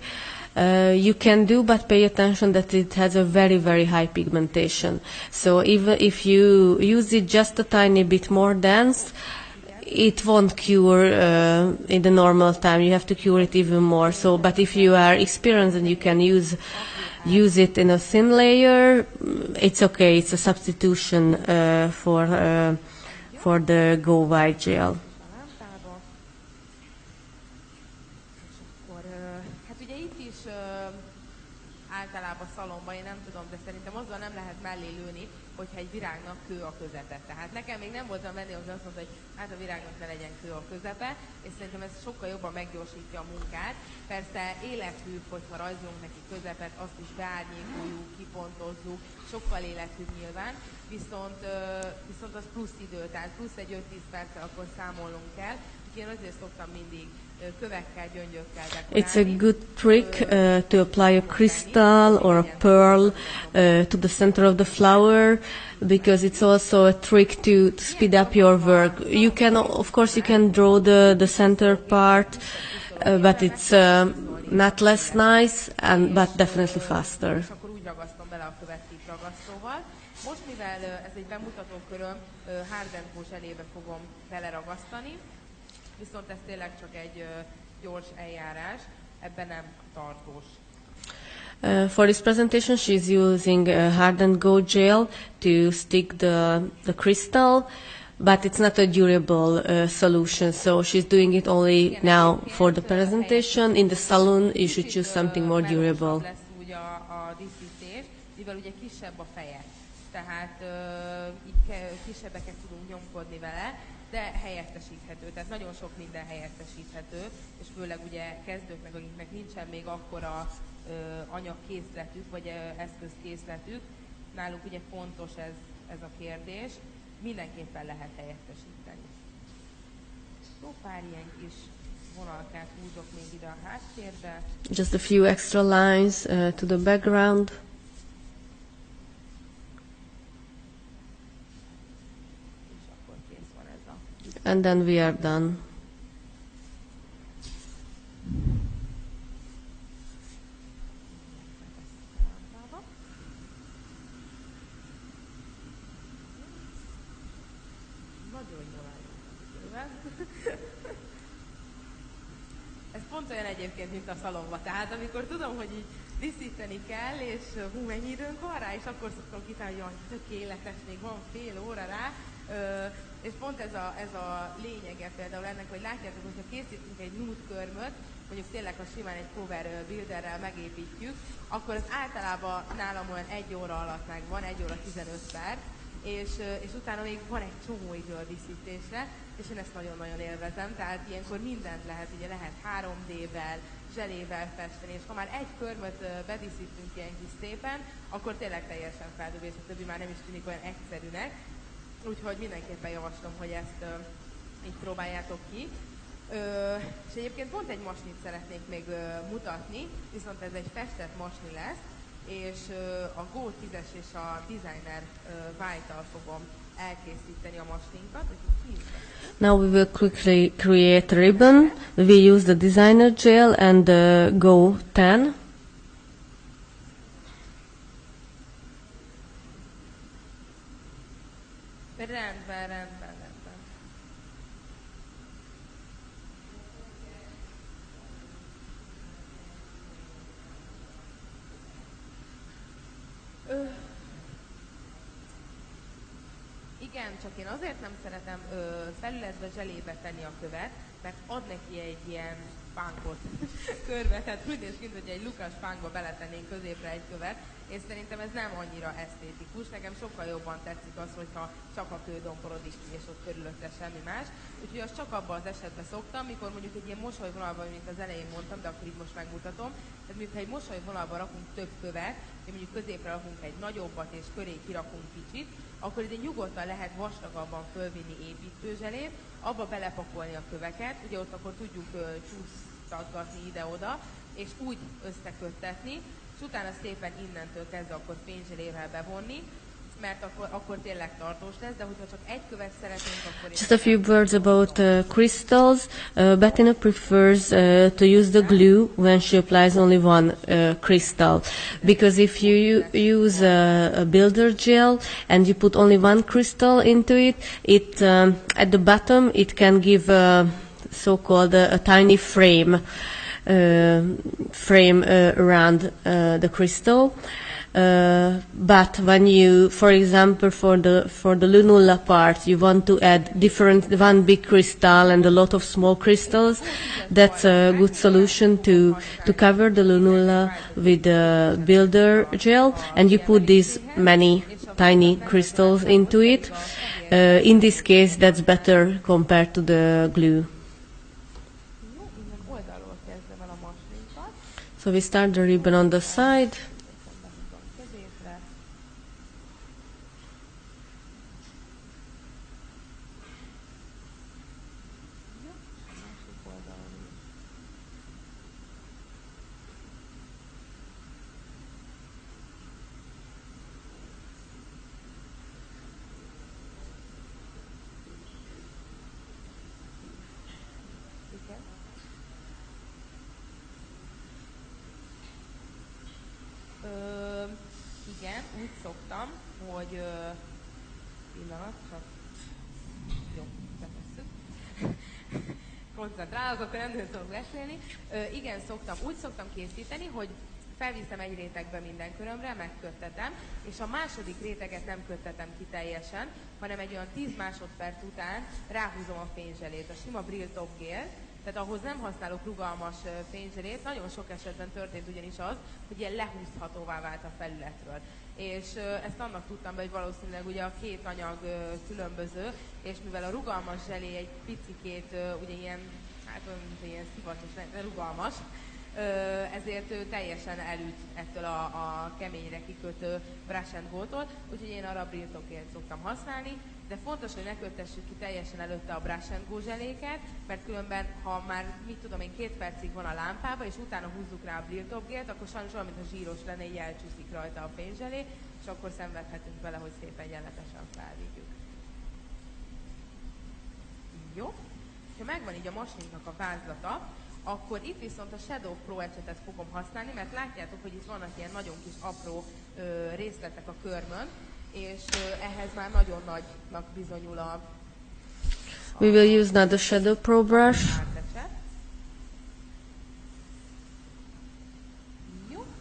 you can do, but pay attention that it has a very, very high pigmentation. So even if you use it just a tiny bit more dense, it won't cure in the normal time. You have to cure it even more. So, but if you are experienced and you can use it in a thin layer, it's okay. It's a substitution for the Go White gel. Általában szalomban, én nem tudom, de szerintem azzal nem lehet mellé lőni, hogyha egy virágnak kő a közepe. Tehát nekem még nem voltam vendég, hogy azt mondta, hogy hát a virágnak ne legyen kő a közepe, és szerintem ez sokkal jobban meggyorsítja a munkát. Persze élethűbb, hogyha rajzolunk neki közepet, azt is beárnyékoljuk, kipontozzuk, sokkal élethűbb nyilván, viszont az plusz idő, tehát plusz egy 5-10 perccel akkor számolnunk kell. Én azért szoktam mindig kövekkel, gyöngyökkel It's a dekorálni. good trick to apply a crystal or a pearl to the center of the flower, because it's also a trick to speed up your work. You can, of course, you can draw the center part, but it's not less nice, but definitely faster. És akkor úgy ragasztom bele a követ ragasztóval. Most, mivel ez egy bemutató köröm, Hardent zselébe fogom beleragasztani, viszont ez tényleg csak egy gyors eljárás, ebben nem tartós. For this presentation, she's using Hardent Go gel to stick the crystal, but it's not a durable solution, so she's doing it only now for the presentation. In the salon, you should choose something more durable. Lesz úgy a díszítés, mivel ugye kisebb a feje, tehát így kisebbeket tudunk nyomkodni vele, de helyettesíthető, tehát nagyon sok minden helyettesíthető, és főleg ugye kezdőknek, akiknek nincsen még akkora anyagkészletük, vagy eszközkészletük, náluk ugye fontos ez a kérdés, mindenképpen lehet helyettesíteni. Jó pár ilyen kis vonalkát húzok még ide a háttérbe. Just a few extra lines to the background. És akkor kész van ez a... And then we are done. Nagyon jól állunk. Ez pont olyan egyébként, mint a szalomba. Tehát amikor tudom, hogy így díszíteni kell, és mennyi időnk van rá, és akkor szoktam kitálni, hogy tökéletes, még van fél óra rá. És pont ez a lényege például ennek, hogy látjátok, hogyha készítünk egy nude körmöt, mondjuk tényleg, ha simán egy cover builderrel megépítjük, akkor az általában nálam olyan 1 óra alatt megvan, 1 óra 15 perc, és utána még van egy csomó idő a díszítésre, és én ezt nagyon-nagyon élvezem, tehát ilyenkor mindent lehet, ugye lehet 3D-vel, zselével festeni, és ha már egy körmöt bedíszítünk ilyen kis szépen, akkor tényleg teljesen feldobja, és a többi már nem is tűnik olyan egyszerűnek, úgyhogy mindenképpen javaslom, hogy ezt így próbáljátok ki. És egyébként pont egy masnit szeretnék még mutatni, viszont ez egy festett masni lesz, és a Go 10-es és a Designer White-tal fogom elkészíteni a masninkat. Now we will quickly create a ribbon. We use the Designer gel and the Go 10. Rendben. Igen, csak én azért nem szeretem felületbe zselébe tenni a követ, mert ad neki egy ilyen pánkot körbe, tehát úgy néz ki, hogy egy lukas pánkba beletennénk középre egy követ, és szerintem ez nem annyira esztétikus. Nekem sokkal jobban tetszik az, hogyha csak a kő domborodik ki, és ott körülötte semmi más. Úgyhogy azt csak abban az esetben szoktam, mikor mondjuk egy ilyen mosolyvonalban, mint az elején mondtam, de akkor így most megmutatom. Tehát mintha egy mosolyvonalban rakunk több követ, és mondjuk középre rakunk egy nagyobbat, és köré kirakunk kicsit, akkor ide nyugodtan lehet vastagabban fölvinni építőzselét, abba belepakolni a köveket, ugye ott akkor tudjuk csúsztatgatni ide-oda, és úgy összeköttetni, és utána szépen innentől kezdve akkor fényzselével bevonni, mert akkor tényleg tartós lesz, de hogyha csak egy követ szeretnénk, akkor... Just a few words about crystals. Bettina prefers to use the glue when she applies only one crystal, because if you use a builder gel and you put only one crystal into it, at the bottom it can give so-called a tiny frame around the crystal. But when you, for example, for the lunulla part, you want to add one big crystal and a lot of small crystals, that's a good solution to cover the lunulla with the builder gel, and you put these many tiny crystals into it. In this case, that's better compared to the glue. So we start the ribbon on the side. szoktam, hogy pillanat, csak jó, betesszük. Koncentrálok, akkor nem tudok beszélni. Igen, úgy szoktam készíteni, hogy felviszem egy rétegbe minden körömre, megköttetem, és a második réteget nem köttetem ki teljesen, hanem egy olyan 10 másodperc után ráhúzom a fényzselét, a sima Brilltop gél, tehát ahhoz nem használok rugalmas fényzselét, nagyon sok esetben történt ugyanis az, hogy ilyen lehúzhatóvá vált a felületről. És ezt annak tudtam be, hogy valószínűleg ugye a két anyag különböző, és mivel a rugalmas zselé egy picikét ugye ilyen, hát ilyen szivatos, de rugalmas, ezért teljesen elüt ettől a keményre kikötő brush and go-tól, úgyhogy én arra a Brilltop-ért szoktam használni, de fontos, hogy ne köttessük ki teljesen előtte a brush and go zseléket, mert különben, ha már, mit tudom én, 2 percig van a lámpába, és utána húzzuk rá a Brilltop gélt, akkor sajnos olyan, mintha zsíros lenne, így elcsúszik rajta a fényzselé, és akkor szenvedhetünk vele, hogy szépen egyenletesen felvigyük. Jó? Ha megvan így a masinknak a vázlata, akkor itt viszont a Shadow Pro ecsetet fogom használni, mert látjátok, hogy itt vannak ilyen nagyon kis apró részletek a körmön, és ehhez már nagyon nagynak bizonyul a We will use now the Shadow Pro brush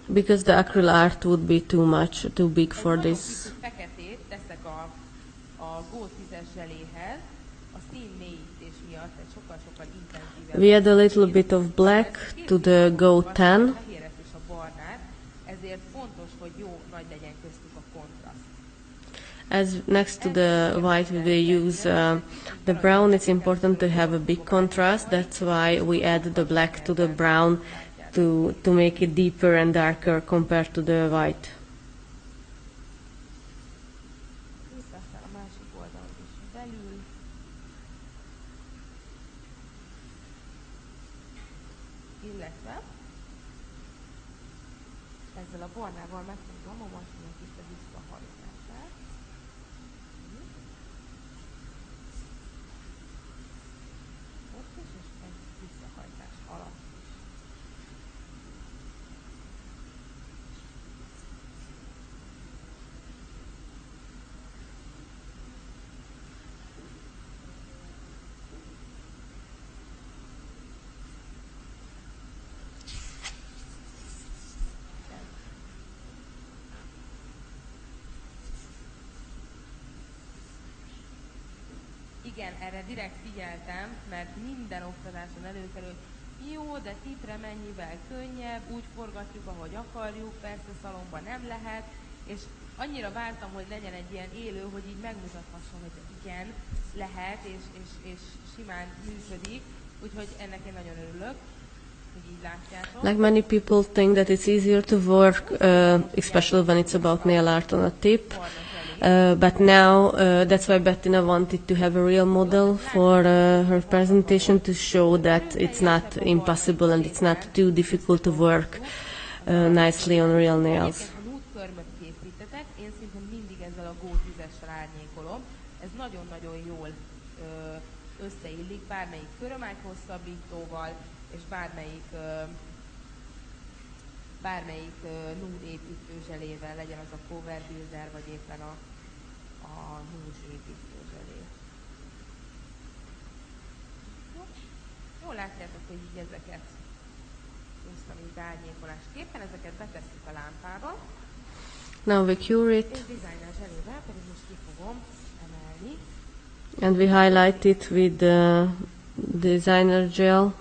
because the acryl art would be too big for this. Feketét teszek a Go 10-es zseléhez, a szín mélyítés miatt egy sokkal intenzívebb. We add a little bit of black to the Go 10. És a barnát, ezért fontos, hogy jó nagy legyen köztük a kontraszt. As next to the white we will use the brown, it's important to have a big contrast. That's why we add the black to the brown to make it deeper and darker compared to the white. Aztán a másik oldalon is belül. Illetve ezzel a barnával megtudom a masinak is a visszahajtását. Ott is, és egy visszahajtás alatt. Igen, erre direkt figyeltem, mert minden oktatáson előkerül, jó, de tipre mennyivel könnyebb, úgy forgatjuk, ahogy akarjuk, persze szalomban nem lehet, és annyira vártam, hogy legyen egy ilyen élő, hogy így megmutathasson, hogy igen, lehet, és simán működik, úgyhogy ennek én nagyon örülök, hogy így látjátok. Like many people think that it's easier to work, especially when it's about nail art on a tip. But now that's why Bettina wanted to have a real model for her presentation to show that it's not impossible and it's not too difficult to work nicely on real nails. Ha nude-körmöt készítetek, én szinte mindig ezzel a Go 10-essel árnyékolom. Ez nagyon-nagyon jól összeillik bármelyik körömág hosszabbítóval, és bármelyik nude építőzselével, legyen az a Cover Builder, vagy éppen a nude építőzselé. Jól látjátok, hogy így ezeket hoztam így árnyékolásképpen, ezeket betesszük a lámpába. Now we cure it. És designer zselével pedig most ki fogom emelni. And we highlight it with the designer gel,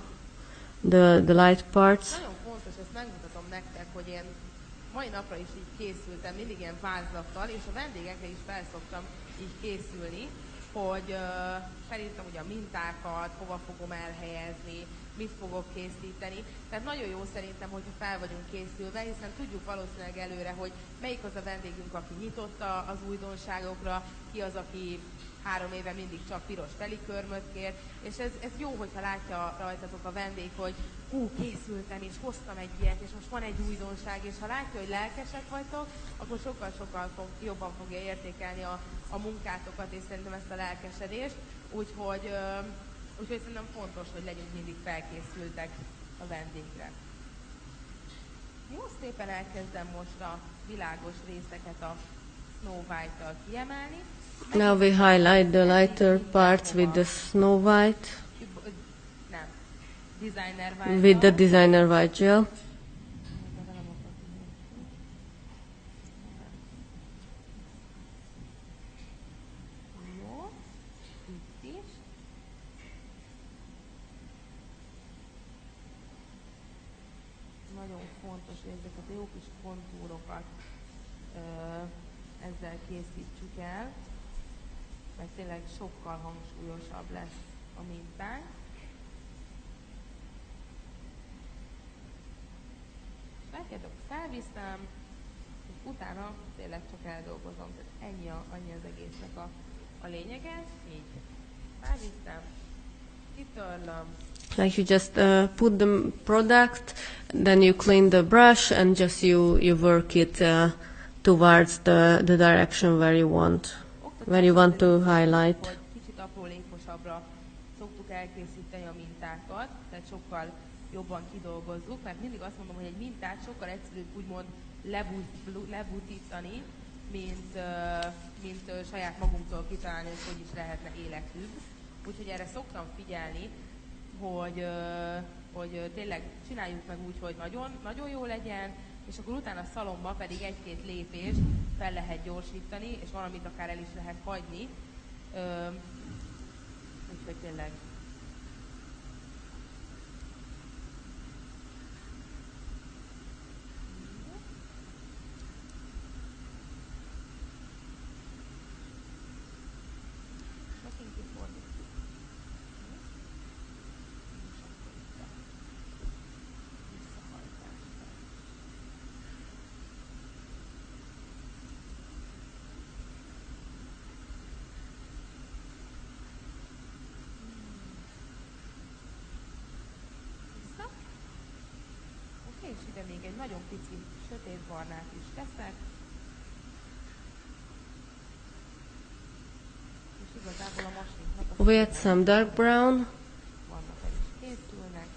the light parts. Nagyon fontos, ezt megmutatom nektek, hogy én mai napra is így készültem, mindig ilyen vázlattal, és a vendégekre is felszoktam így készülni, hogy felírtam ugye a mintákat, hova fogom elhelyezni, mit fogok készíteni. Tehát nagyon jó szerintem, hogyha fel vagyunk készülve, hiszen tudjuk valószínűleg előre, hogy melyik az a vendégünk, aki nyitott az újdonságokra, ki az, aki 3 éve mindig csak piros telikörmöt kér, és ez jó, hogyha látja rajtatok a vendég, hogy készültem, és hoztam egy ilyet, és most van egy újdonság, és ha látja, hogy lelkesek vagytok, akkor sokkal jobban fogja értékelni a munkátokat, és szerintem ezt a lelkesedést, úgyhogy szerintem fontos, hogy legyünk mindig felkészültek a vendégre. Jó, szépen elkezdem most a világos részeket a Snow White-tal kiemelni. Now we highlight the lighter parts with the Snow White, Nem. Designer White. with the designer white gel. Jó. Itt is. Nagyon fontos, hogy ezeket a jó kis kontúrokat ezzel készítsük el, mert tényleg sokkal hangsúlyosabb lesz a mintánk. Látjátok, felviszem, és utána tényleg csak eldolgozom. Tehát annyi az egésznek a lényege. Így felviszem, kitörlöm. Like you just put the product, then you clean the brush and just you work it towards the direction where you want to highlight. Hogy kicsit aprólékosabbra szoktuk elkészíteni a mintákat, tehát sokkal jobban kidolgozzuk, mert mindig azt mondom, hogy egy mintát sokkal egyszerűbb úgymond lebutítani, mint saját magunktól kitalálni, hogy is lehetne életűbb. Úgyhogy erre szoktam figyelni, hogy tényleg csináljuk meg úgy, hogy nagyon, nagyon jó legyen, és akkor utána a szalomba pedig egy-két lépést fel lehet gyorsítani, és valamit akár el is lehet hagyni. Úgyhogy tényleg. És ide még egy nagyon pici sötétbarnát is teszek. És igazából a masinknak a We add some dark brown. vannak el is készülnek.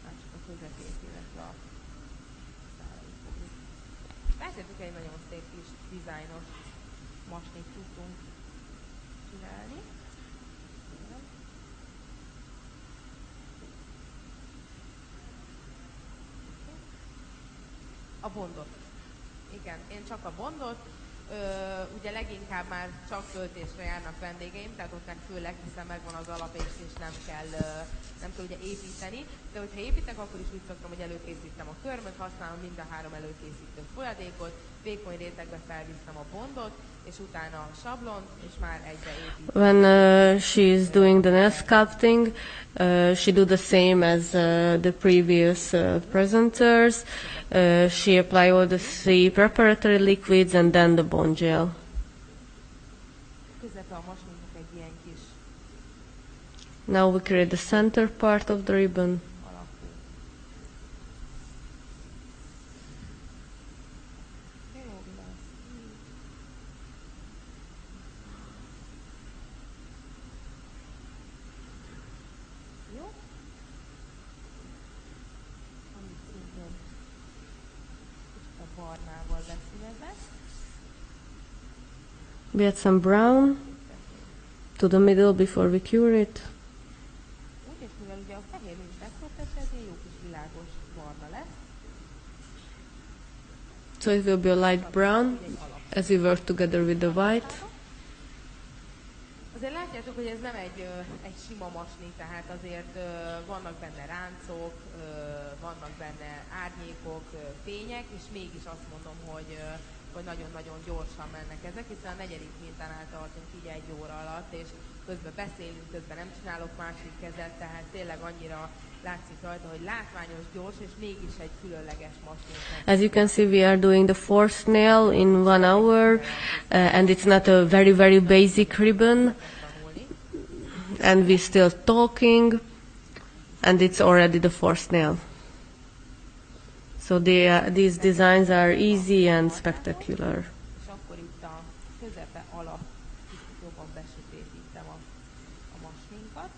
Már csak a közepét, illetve a szárait fogjuk. Látjátok, egy nagyon szép kis dizájnos masnit tudtunk csinálni. A bondot. Igen, én csak a bondot. Ugye leginkább már csak töltésre járnak vendégeim, tehát ott meg főleg, hiszen megvan az alap, és nem kell ugye építeni. De hogyha építek, akkor is úgy szoktam, hogy előkészítem a körmöt, használom mind a három előkészítő folyadékot, vékony rétegbe felviszem a bondot, és utána a sablont, és már egybe építem. When she is doing the nail sculpting, she do the same as the previous presenters. She apply all the three preparatory liquids and then the bond gel. Közepe a masinknak egy ilyen kis Now we create the center part of the ribbon. alakú. Jó lesz. Jó? Amit szintén kicsit a barnával beszínezek. We add some brown to the middle before we cure it. Úgy, és mivel ugye a fehér nincs megköttetve, ez egy jó kis világos barna lesz. So it will be a light brown as we work together with the white. Azért látjátok, hogy ez nem egy sima masni, tehát azért vannak benne ráncok, vannak benne árnyékok, fények, és mégis azt mondom, hogy nagyon-nagyon gyorsan mennek ezek, hiszen a negyedik mintánál tartunk így 1 óra alatt, és közben beszélünk, közben nem csinálok másik kezet, tehát tényleg annyira látszik rajta, hogy látványos, gyors, és mégis egy különleges masni. As you can see, we are doing the fourth nail in 1 hour, and it's not a very, very basic ribbon, and we're still talking, and it's already the fourth nail. So these designs are easy and spectacular. És akkor itt a közepe alatt kicsit jobban besötétítem a masninkat.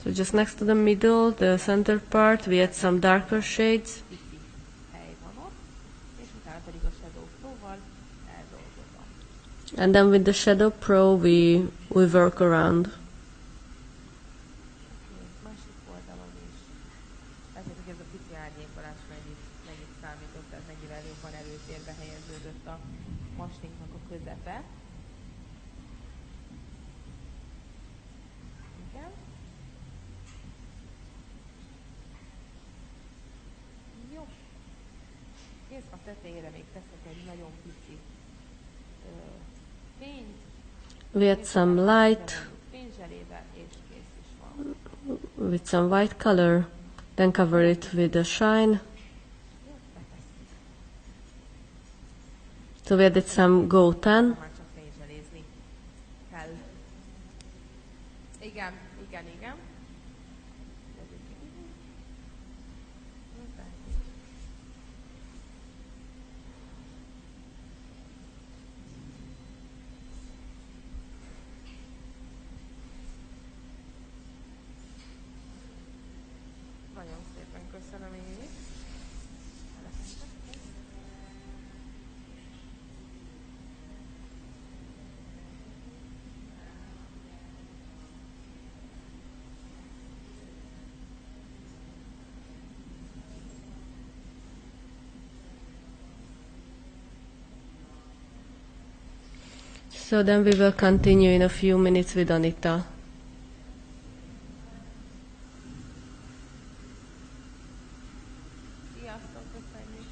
So just next to the middle, the center part, we add some darker shades. Pici hely van ott, és utána pedig a Shadow Pro-val eldolgozom. And then with the Shadow Pro, we work around. Másik oldalon is. Látjátok, ez a pici árnyékolás mennyit számított, tehát mennyivel jobban előtérbe helyeződött a maslinknak a közepe. Igen. Jó. Kész, a tetejére még teszek egy nagyon pici fényt. We add some light Fényzselével, és kész is van. with some white color, then cover it with the shine. Jó, betesszük. So we added some gold tan. Már csak fényzselézni kell. Igen. Nagyon szépen köszönöm én is. So then we will continue in a few minutes with Anita. Sziasztok, köszönjük!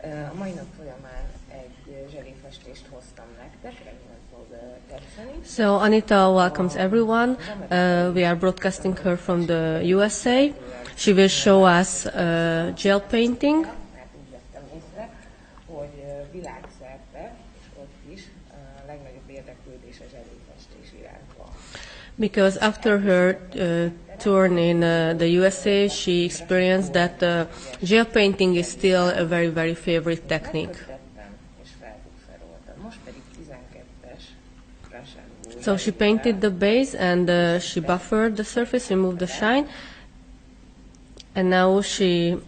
A mai nap folyamán egy zselifestést hoztam nektek, remélem fog tetszeni. So Anita welcomes everyone. We are broadcasting her from the USA. She will show us gel painting. Mert úgy vettem észre, hogy világszerte, és ott is a legnagyobb érdeklődés a zselifestés iránt van. Because after her tour in the USA, she experienced that gel painting is still a very, very favorite technique. Megkötöttem és felbufferoltam. Most pedig 12-es brush and go. So she painted the base and she buffered the surface, removed the shine, and now she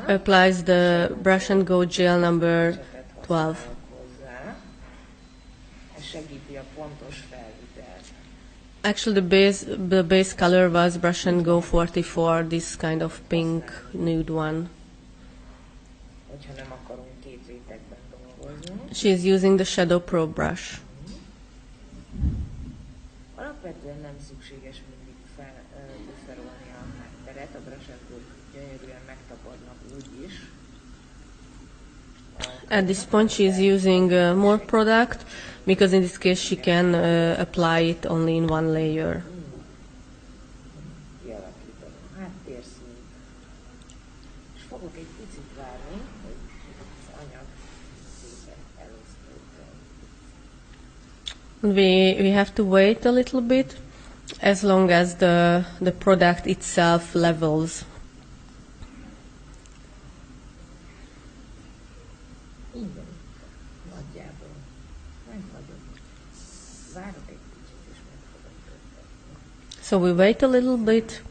applies the brush and go gel number 12. Hozzá. Ez segíti a pontos felvitelt. Actually, the base color was brush and go 44, this kind of pink nude one. Hogyha nem akarunk két rétegben dolgozni. She is using the Shadow Pro brush. Alapvetően nem szükséges mindig bufferolni a hátteret, a brush and go gyönyörűen megtapadnak úgy is. At this point, she is using more product because in this case she can apply it only in one layer. Kialakítom a háttérszínt. És fogok egy picit várni, hogy az anyag szépen elosztódjon. We have to wait a little bit as long as the product itself levels. Igen, nagyjából. Nem vagyok. Várok egy kicsit, és meg fogom töltetni. So we wait a little bit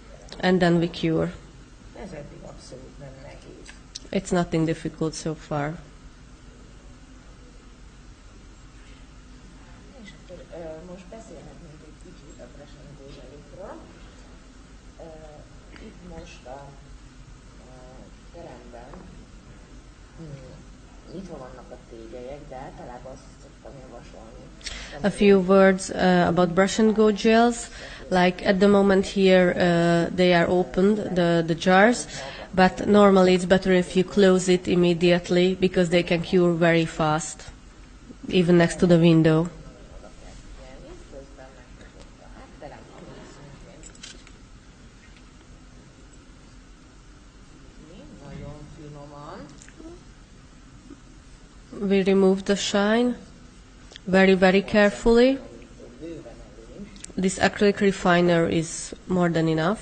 and then we cure. Ez eddig abszolút nem nehéz. It's nothing difficult so far. És akkor most beszélhetnénk egy kicsit a brush and go zselikről. Itt most a teremben nyitva vannak a tégelyek, de általában azt szoktam javasolni. A few words about brush and go gels. Like at the moment here, they are opened, the jars, but normally it's better if you close it immediately because they can cure very fast, even next to the window. Oda kell figyelni, közben megkapott a hátterem, ami szintén nagyon finoman. We remove the shine very, very carefully. This acrylic refiner is more than enough.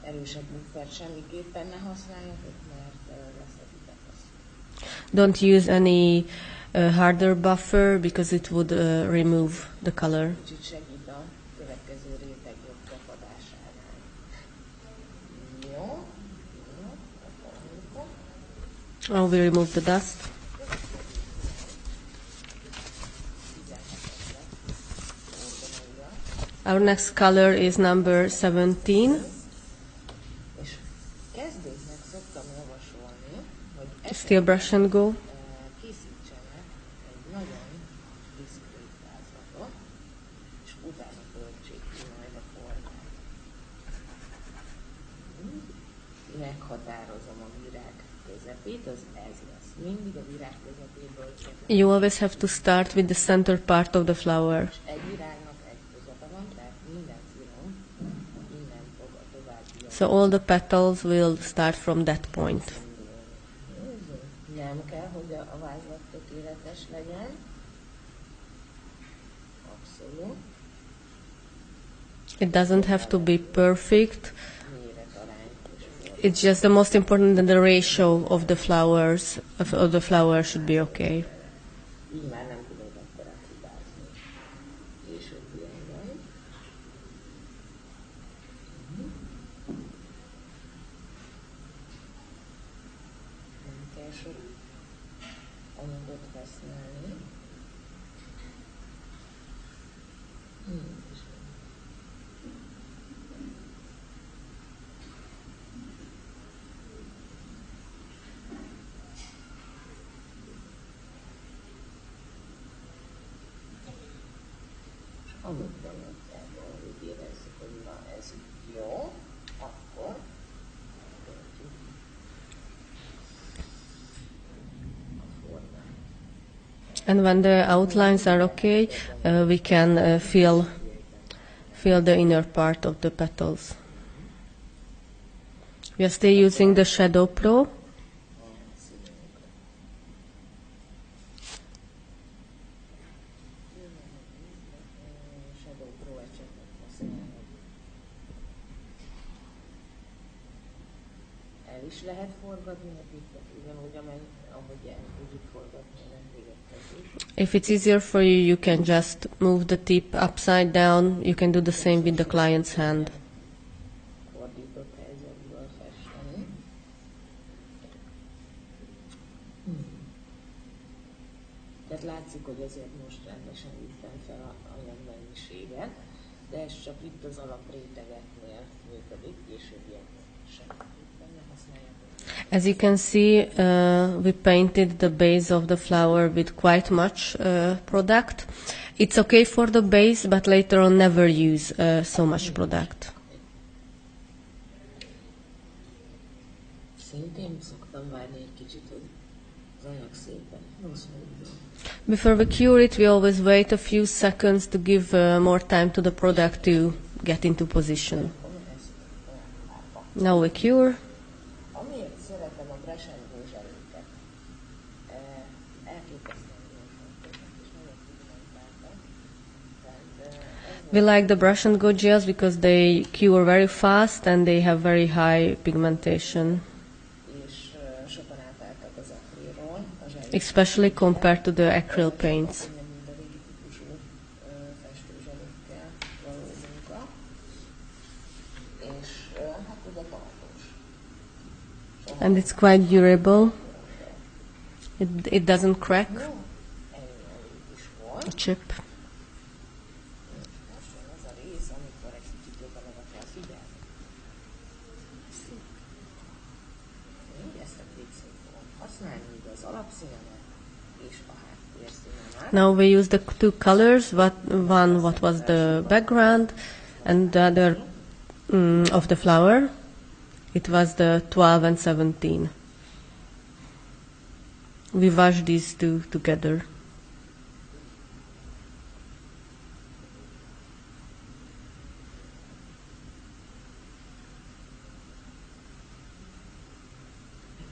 Erősebb buffert semmiképpen ne használjatok, mert leszeditek azt. Don't use any harder buffer because it would remove the color. Kicsit segít a következő réteg jobb tapadásánál. Jó, akkor Oh, we remove the dust. Our next color is number 17. és kezdőknek szoktam javasolni, hogy Still brush and go. készítsenek egy nagyon diszkrét vázlatot, és utána töltsék ki majd a formát. Meghatározom a virág közepét, az ez lesz. Mindig a virág közepéből kezdem. You always have to start with the center part of the flower. Egy virágnak egy közepe van, tehát minden finom, innen fog a további. So all the petals will start from that point. Nem kell, hogy a vázlat tökéletes legyen. Abszolút. It doesn't have to be perfect. Méretarány és forma. It's just the most important that the ratio of the flowers of the flower should be okay. Így már nem tudod akkor hibázni. Későbbiekben. Nem kell sok anyagot használni. Amikor nagyjából úgy érezzük, hogy na ez jó, akkor töltjük. And when the outlines are okay, we can feel the inner part of the petals. We are still using the Shadow Pro. Shadow Pro ecsetet használok. El is lehet forgatni a tippet, ugyanúgy, ahogy el tudjuk forgatni a rendvégettet is. If it's easier for you, you can just move the tip upside down. You can do the same with the client's hand. Fordított helyzetből festeni. Tehát látszik, hogy azért most rendesen vittem fel a anyagmennyiséget, de ez csak itt az alaprétegeknél működik, későbbieknél semmiképpen nem használják. As you can see, we painted the base of the flower with quite much product. It's okay for the base, but later on never use so much product. Szintén szoktam várni egy kicsit, hogy az anyag szépen hosszúdjon. Before we cure it, we always wait a few seconds to give more time to the product to get into position. Now we cure. Amiért szeretem a brush and go zseléket, elképesztően gyorsan és nagyon pigmentáltak. We like the brush and go gels because they cure very fast and they have very high pigmentation, És sokan átálltak az akrélról, a zselék. especially compared to the acrylic paints. Nem mind a régi típusú festőzselékkel való munka. És hát ugye tartós. And it's quite durable. It doesn't crack Ennyi is volt. or chip. Most jön az a rész, amikor egy kicsit jobban oda kell figyelni. Így ezt a két színt fogom használni, így az alapszínemet és a háttérszínemet. Now we use the two colors. What was the background, and the other of the flower. It was the 12 and 17. We wash these two together.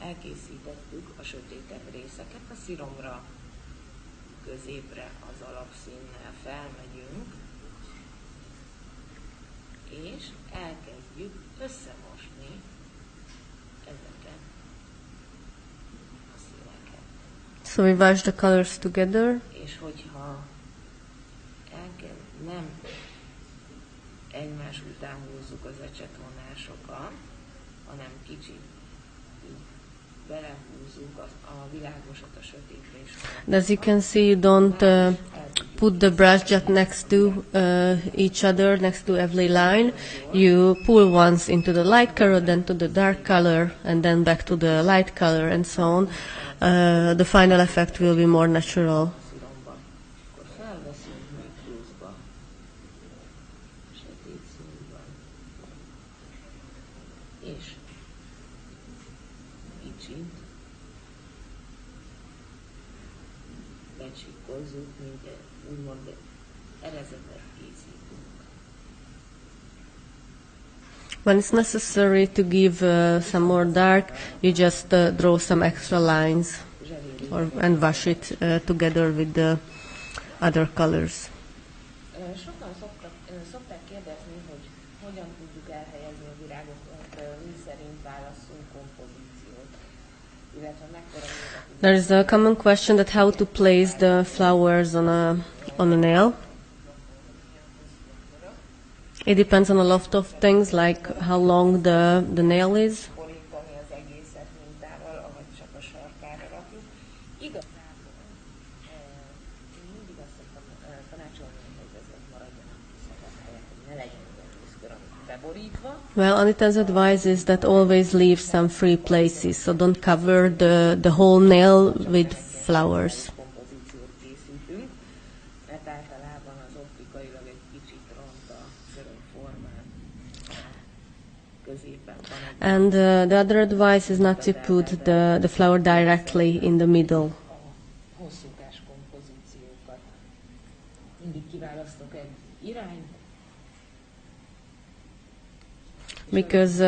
Elkészítettük a sötétebb részeket, a sziromra, középre az alapszínnel felmegyünk, és elkezdjük összemosni ezeket a színeket. So we wash the colors together. És hogyha nem egymás után húzzuk az ecsetonásokat, hanem kicsit így belehúzzuk a világosat a sötétre is. As you can see, you don't put the brush just next to each other, next to every line. You pull once into the light color, then to the dark color, and then back to the light color, and so on. The final effect will be more natural. Sziromba. Akkor felveszünk még pluszba. Sötét színben. És kicsit becsikozzuk, mint úgymond erezetet készítünk. When it's necessary to give some more dark, you just draw some extra lines and wash it together with the other colors. Sokan szokták kérdezni, hogy hogyan tudjuk elhelyezni a virágokat, mi szerint válasszunk kompozíciót, illetve mekkora méretű. There is a common question that how to place the flowers on a nail. It depends on a lot of things, like how long the nail is. Borítani az egészet mintával, ahogy csak a sarkára rakjuk. Igazából én mindig azt szoktam tanácsolni, hogy ezek maradjanak szabad helyek, hogy ne legyen ilyen vízkör, amit beborítva. Well, Anita's advice is that always leave some free places, so don't cover the whole nail with flowers. Kompozíciót készítünk, mert általában az optikailag egy kicsit ront a szörögformán. Középen van egy And the other advice is not to put the flower directly in the middle. hosszúkás kompozíció. kiválasztok egy irányt, Because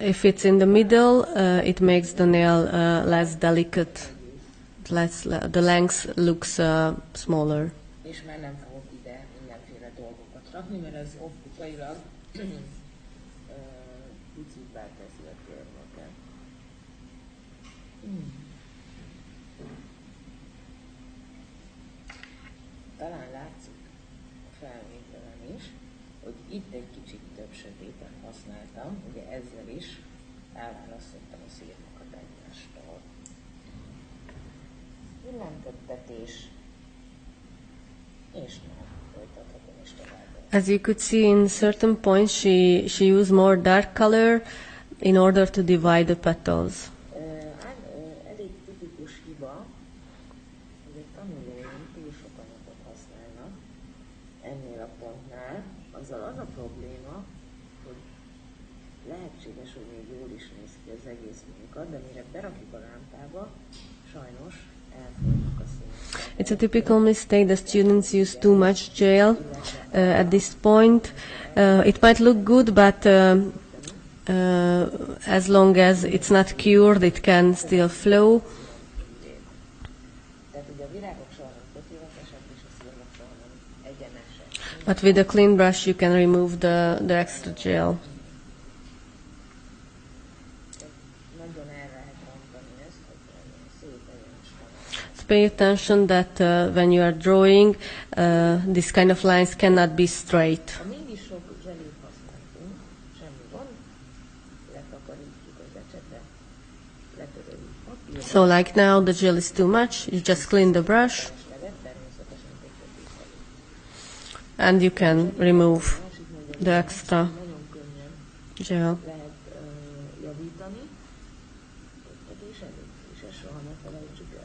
if it's in the middle, it makes the nail less delicate. The length looks smaller. és már nem fogok ide mindenféle dolgokat rakni, mert ez optikailag picibbá teszi a körmöket. Talán látszik a felvételen is, hogy itt egy kicsit több sötétet használtam, ugye ezzel is elválasztottam a szírmokat egymástól. Villámköptetés, és már folytathatom is tovább. As you could see in certain points, she used more dark color in order to divide the petals. Elég tipikus hiba, hogy a tanulóink túl sok anyagot használnak ennél a pontnál. Azzal az a probléma, hogy lehetséges, hogy még jól is néz ki az egész munkat, de mire berakjuk a lámpába, sajnos elfogynak a színek. It's a typical mistake that students use too much gel at this point. It might look good, but as long as it's not cured, it can still flow. Tehát ugye a virágok soha nem tökéletesek, és a szírmok soha nem egyenesek. But with a clean brush, you can remove the extra gel. Nagyon el lehet rontani ezt, hogy szép egyenes van. So pay attention that when you are drawing, this kind of lines cannot be straight. Ha mégis sok zselét használtunk, semmi gond, letakarítjuk az ecsetet, letöröljük papírra, So like now, the gel is too much. You just clean the brush, és levet, természetesen tegyetek. and you can remove Másik meg the extra nagyon könnyen gel. lehet javítani, és elég, és ezt soha ne felejtsük el.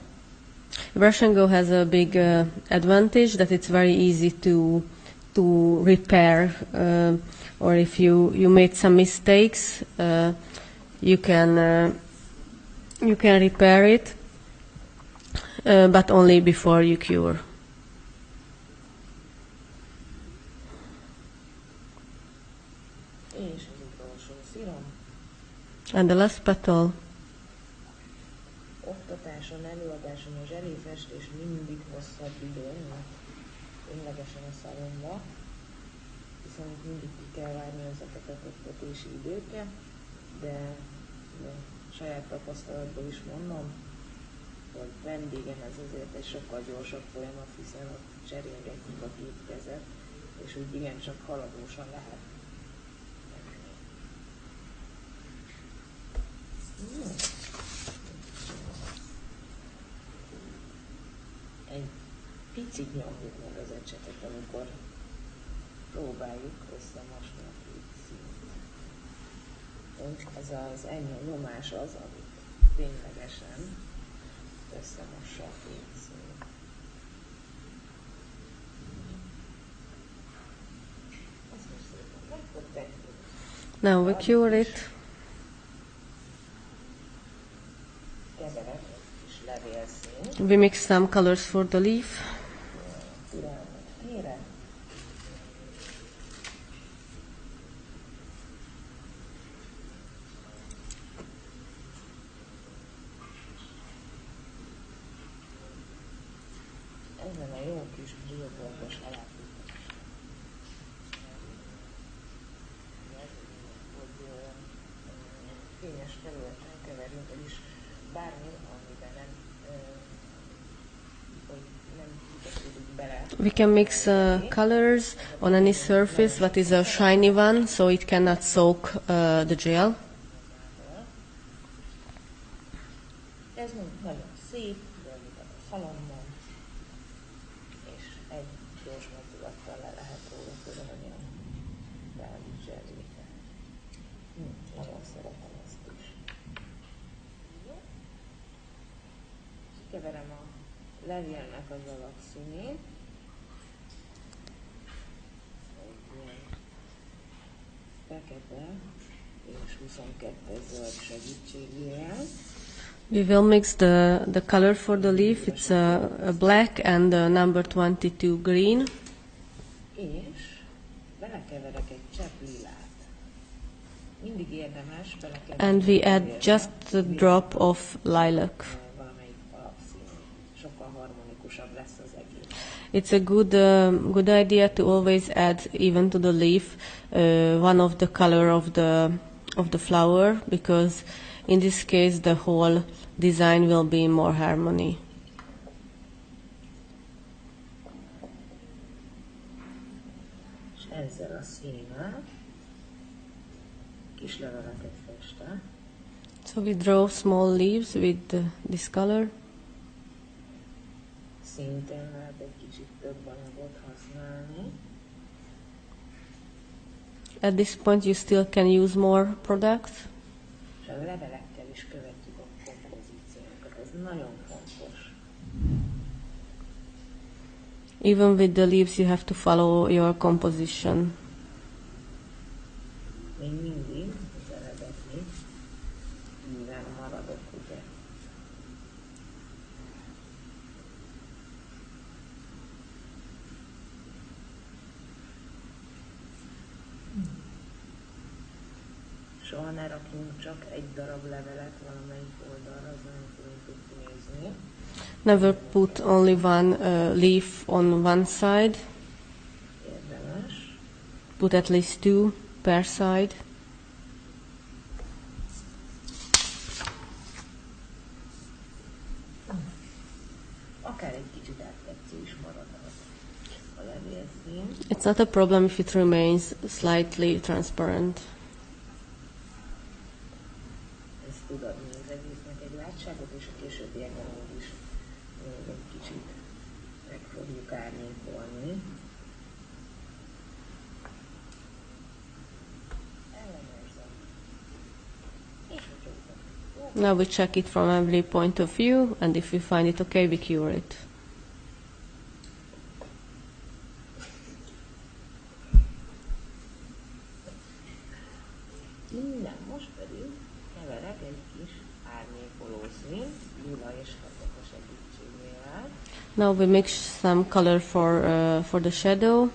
Brush and Go has a big advantage that it's very easy to repair, or if you made some mistakes, you can repair it, but only before you cure. És az utolsó szírom, And the last petal. oktatáson, előadáson a zseléfestés mindig hosszabb idő, mint ténylegesen a szalomba, hiszen itt mindig ki kell várni ezeket a köttetési időket, de saját tapasztalatból is mondom, hogy vendégen ez azért egy sokkal gyorsabb folyamat, hiszen ott cserélgetjük a két kezet, és úgy igencsak haladósan lehet. Egy picit nyomjuk meg az ecsetet, amikor próbáljuk összemosni a két színt. Ez az ennyi nyomás az, amit ténylegesen összemossa a két színt. Ezt most szépen megköttetjük. Now we cure it. Keverek egy kis levélszínt. We mix some colors for the leaf. Türelmet kérek. Ezen a jó kis Brillbirdos alapítás. Hogy fényes területen keverjünk, vagyis bármi, amiben nem kiteszünk bele. We can mix colors on any surface that is a shiny one, so it cannot soak the gel. Ez nagyon szép, dolgokat a szalomban, és egy gyors mozdulattal le lehet róla törölni a rádi zselét. Nagyon szeretem ezt is. Kikeverem a levélnek az alapszínét. Egy ilyen fekete és 22-es zöld segítségével. We will mix the color for the leaf. It's a black and number 22 green. És belekeverek egy csepp lilát. Mindig érdemes belekeverni. And we add just a drop of lilac. Valamelyik alapszín. Sokkal harmonikusabb lesz az egész. It's a good idea to always add, even to the leaf, one of the color of the flower, because in this case the whole design will be in more harmony. És ezzel a színnel kis leveleket festek. So we draw small leaves with this color. Szintén lehet egy kicsit több anyagot használni. At this point you still can use more products. És a levelekkel is követjük a kompozíciónkat. Ez nagyon fontos. Even with the leaves you have to follow your composition. Még mindig az eredeti íven maradok, ugye. Soha ne rakjunk csak egy darab levelet valamelyik oldalra, az nem fogunk tudni nézni. Never put only one leaf on one side. Érdemes. Put at least two per side. Akár egy kicsit áttetsző is maradhat a levélszín. It's not a problem if it remains slightly transparent. Ez tud adni az egésznek egy látságot, és a későbbiekben úgy is még egy kicsit meg fogjuk árnyékolni. Ellenőrzöm. És hogyha Now we check it from every point of view, and if we find it okay, we cure it. innen most pedig keverek egy kis árnyékoló színt, lila és fekete segítségével. Now we mix some color for the shadow.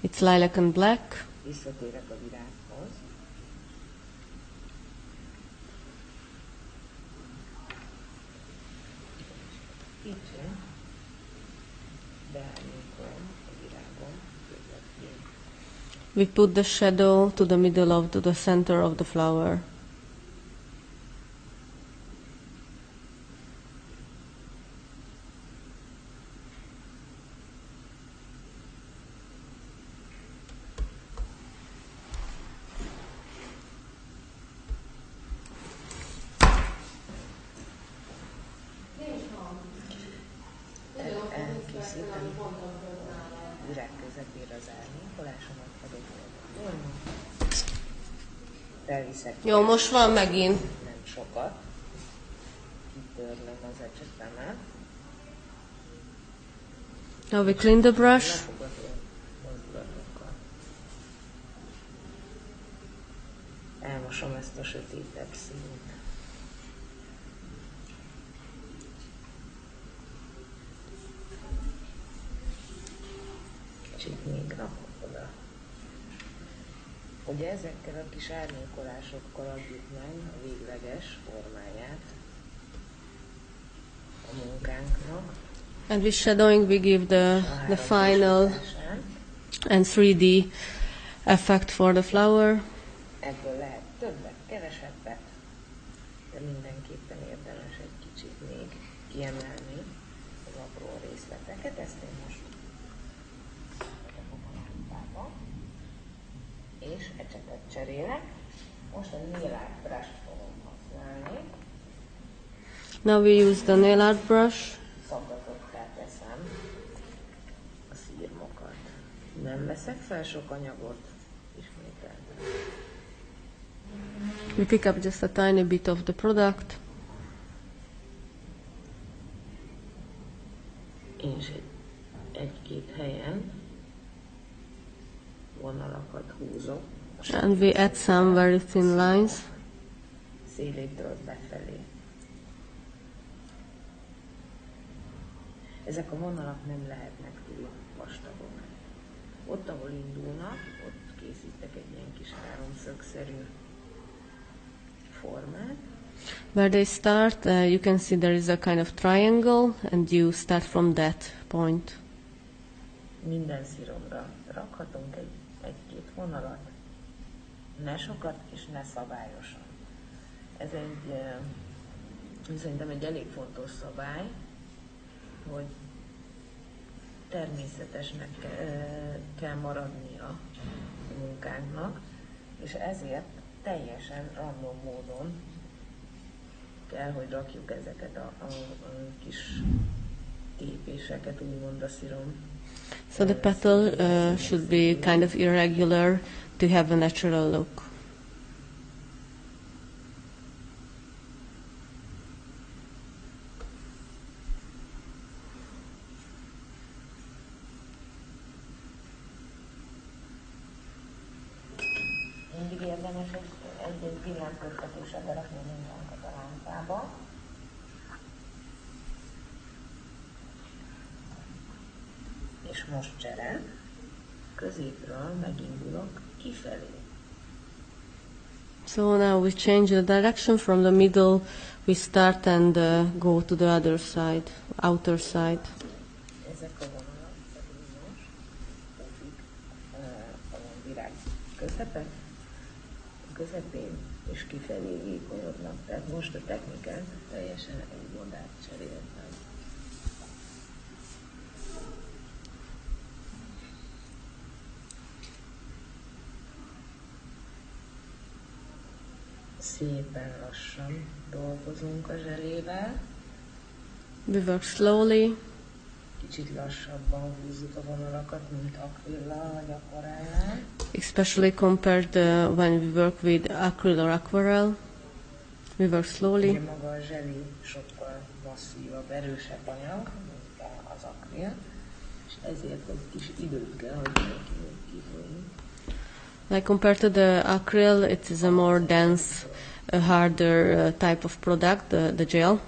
It's lilac and black. Visszatérek a virághoz. Kicsi, beárnyékolom a virágom közepén. We put the shadow to the middle of the center of the flower. Elkészítem virág közepére az árnyékolásomat, pedig elviszek. Jó, most van megint. Nem sokat. Kitörlöm az ecsetemet. Now we clean the brush. Lapogató mozdulatokkal. Elmosom ezt a sötétebb színt. Kicsit még rakok oda. Ugye ezekkel a kis árnyékolásokkal adjuk meg a végleges formáját a munkánknak. And with shadowing we give the final and 3D effect for the flower. Ebből lehet többet, kevesebbet, de mindenképpen érdemes egy kicsit még kiemelni az apró részleteket. Ezt én most berakom a lámpába, és ecsetet cserélek. Most a nail art brush-t fogom használni. Now we use the nail art brush. Szabatottá teszem a szírmokat. Nem veszek fel sok anyagot, ismételten. We pick up just a tiny bit of the product. És egy-két helyen vonalakat húzok. And we add some very thin lines. Szélétől befelé. Ezek a vonalak nem lehetnek túl vastagok. Ott, ahol indulnak, ott készítek egy ilyen kis háromszögszerű formát. Where they start, you can see there is a kind of triangle, and you start from that point. Minden sziromra rakhatunk egy-két vonalat, ne sokat és ne szabályosan. Ez szerintem egy elég fontos szabály, hogy természetesnek kell maradnia a munkánknak, és ezért teljesen random módon kell, hogy rakjuk ezeket a kis tépéseket, úgymond a szirom. So the petal should be kind of irregular to have a natural look. Mindig érdemes egy villanyköttetéssel berakni a munkánkat a lámpába. És most csere, középről megindulok kifelé. So now we change the direction from the middle. We start and go to the other side, outer side. Ezek a vonalak pedig most útig a virág közepén és kifelé vékonyodnak. Tehát most a technikát teljesen egy modát cseréltem. Szépen lassan dolgozunk a zselével. We work slowly. Kicsit lassabban húzzuk a vonalakat, mint akvillal vagy akvarellel. Especially compared when we work with acryl or aquarelle. We work slowly. Ugye maga a zselé sokkal masszívabb, erősebb anyag, mint az akril, és ezért egy kis időt kell, hogy kifolyjunk. Like compared to the acryl, it is a more dense, a harder type of product, the gel.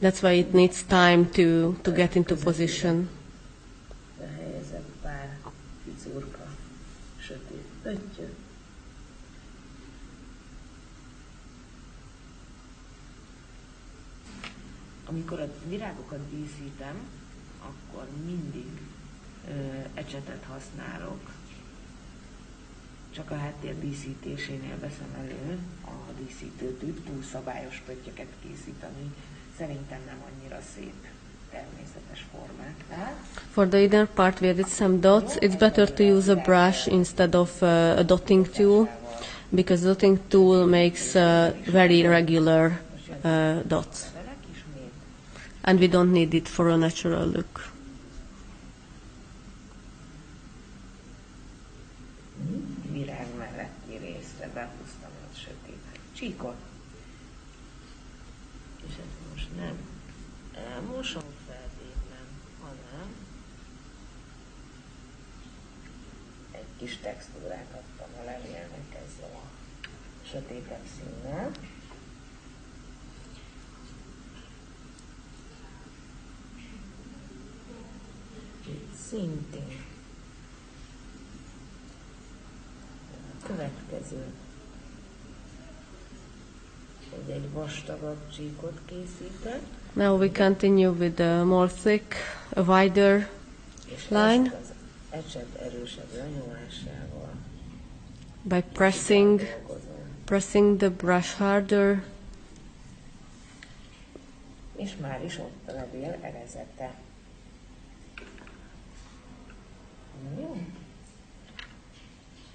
That's why it needs time to get into position. Behelyezek pár picurka sötét pöttyöt. Amikor a virágokat díszítem, akkor mindig ecsetet használok. Csak a háttér díszítésénél veszem elő a díszítőtűt, túl szabályos pöttyöket készíteni. Szerintem nem annyira szép természetes formák. For the inner part we added some dots. It's better to use a brush instead of a dotting tool, because the dotting tool makes very regular dots. And we don't need it for a natural look. Virág melletti részre behúztam egy sötét csíkot. És ezt most nem elmosom feltétlen, hanem egy kis textúrát adtam a levélnek ezzel a sötétebb színnel. Itt szintén a következő, hogy egy vastagabb csíkot készítek. Now we continue with a more thick, a wider És line. ezt az ecset erősebb lenyomásával By pressing the brush harder. és már is ott a levél erezete. Jó?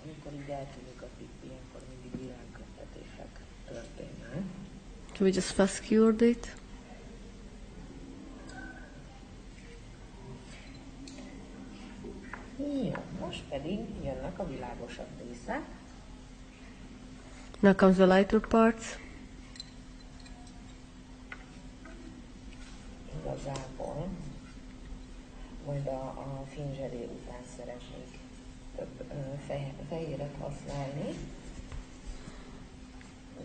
Amikor így eltűnik a pipi, akkor mindig irányköttetések történnek. So we just fast cured it. Jó, most pedig jönnek a világosabb részek. Now comes the lighter parts. Igazából majd a fényzselé után szeretnék több fehéret használni,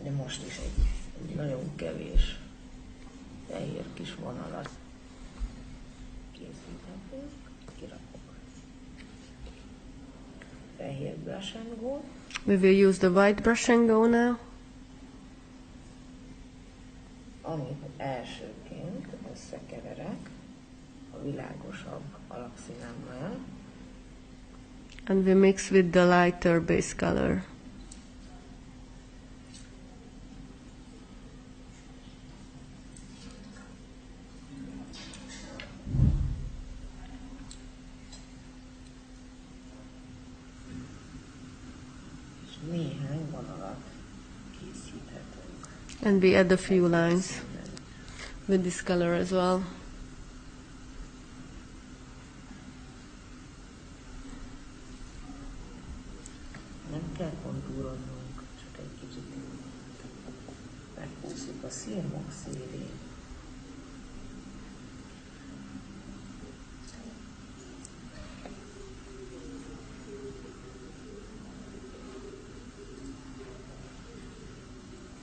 de most is egy nagyon kevés fehér kis vonalat készíthetünk, kirakok fehér brush and go, We will use the white brush and go now. amit elsőként összekeverek a világosabb alapszínemmel, And we mix with the lighter base color. és néhány vonalat készíthetünk. And we add a few lines with this color as well. Nem kell kontúroznunk, csak egy kicsit meghúzzuk a szirmok szélét.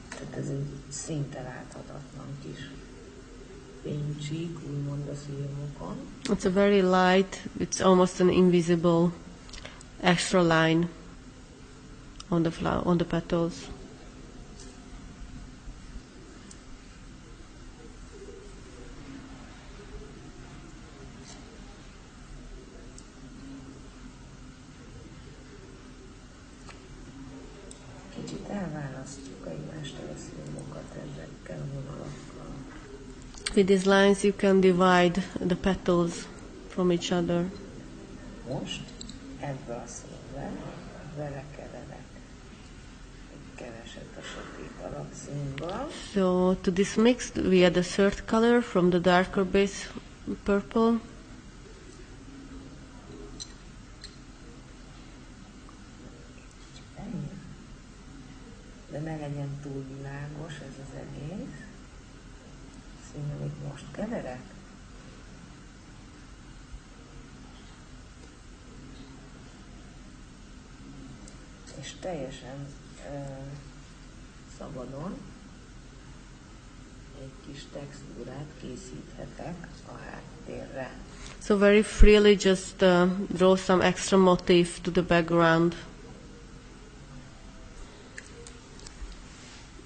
Tehát ez egy szinte láthatatlan kis fénycsík, úgymond a szirmokon. It's a very light, it's almost an invisible extra line on the flower, on the petals. Kicsit elválasztjuk egymástól a szirmokat ezekkel a vonalakkal. With these lines you can divide the petals from each other. Most ebből a színbe vele keverek egy keveset a sötét alapszínből, So to this mix we add a third color from the darker base purple. ennyi. De ne legyen túl világos ez az egész szín, amit most keverek. És teljesen szabadon egy kis textúrát készíthetek a háttérre. So very freely just draw some extra motif to the background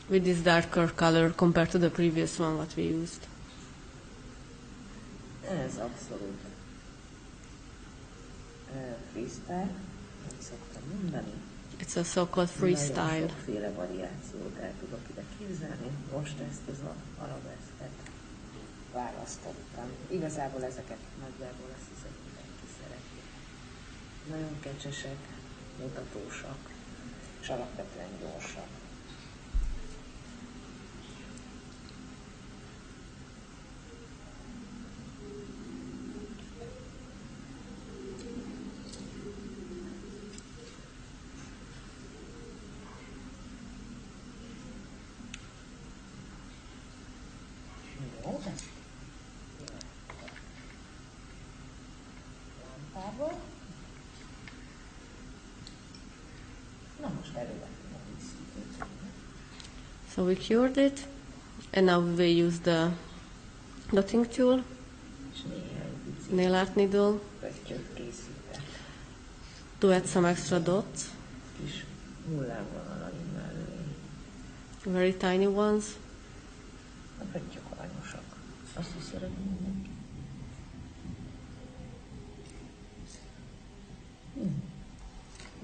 with this darker color compared to the previous one what we used. Ez abszolút freestyle, nem szoktam mondani. It's a so-called freestyle. Nagyon sokféle variációt el tudok ide képzelni. Most ezt az arabeszket választottam. Igazából ezeket nagyjából azt hiszem, hogy mindenki szereti. Nagyon kecsesek, mutatósak, és alapvetően gyorsak. Jó, lámpából. Na most elővettünk a díszítőt. So we cured it, and now we will use the dotting tool, És néhány pici nail art needle, pöttyöt készítek. to add some extra dots, Kis hullámvonalaim mellé. very tiny ones. A pöttyök aranyosak. Azt is szeretném mindenki.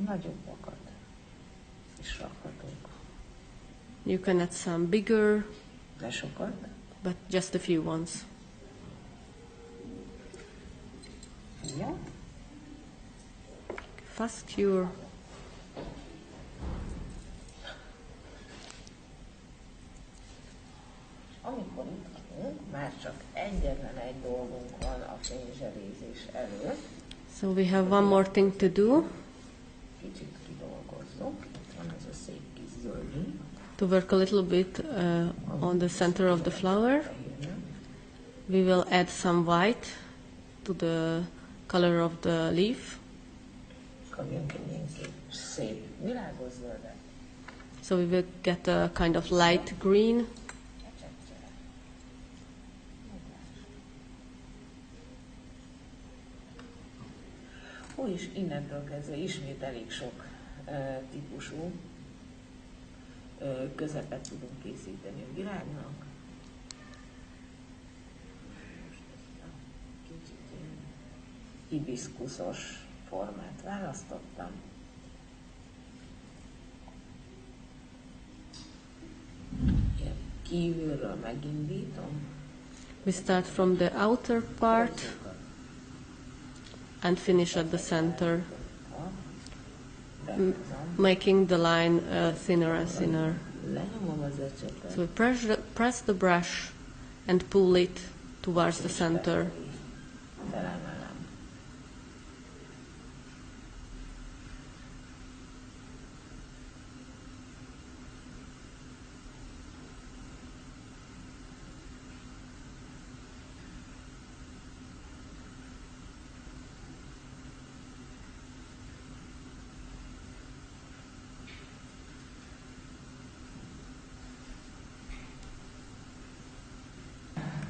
Nagyobbakat is rakhatunk. You can add some bigger, De sokat. but just a few ones. Ja. Fast cure. Amikor itt vagyunk, már csak egyetlen egy dolgunk van a fényzselézés előtt. So we have one more thing to do, Kicsit kidolgozzuk. Itt van ez a szép kis zöldünk. to work a little bit on the center of the flower. We will add some white to the color of the leaf. Kapjunk egy ilyen szép világos zöldet. So we will get a kind of light green. Új, és innentől kezdve ismét elég sok típusú közepet tudunk készíteni a virágnak. Most ezt a kicsit ilyen hibiszkuszos formát választottam. Ilyen kívülről megindítom. We start from the outer part and finish at the center, making the line thinner and thinner. Lenyomom az ecsetet. So we press the brush and pull it towards the center. Felemelem.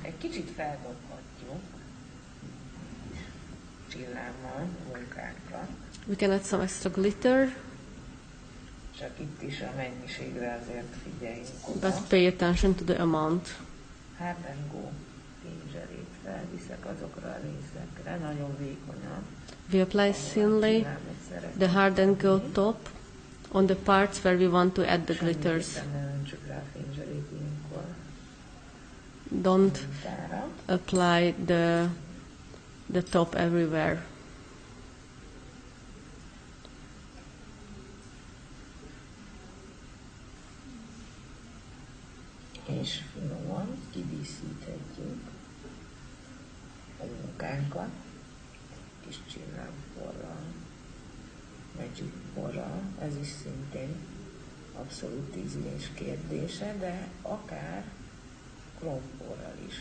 Egy kicsit feldobhatjuk csillámmal munkánkat, We can add some extra glitter, csak itt is a mennyiségre azért figyeljünk oda. but pay attention to the amount. Hárdengó pinzserét felviszek azokra a részekre, nagyon vékonyan. We apply thinly the hard and go top on the parts where we want to add the glitters. Ne öntsük rá a pinzserét ilyenkor. Don't Mintára. apply the top everywhere. És finoman kidíszíthetjük a munkánkat, kis csillámporral, magic porral, ez is szintén abszolút ízlés kérdése, de akár kromporral is.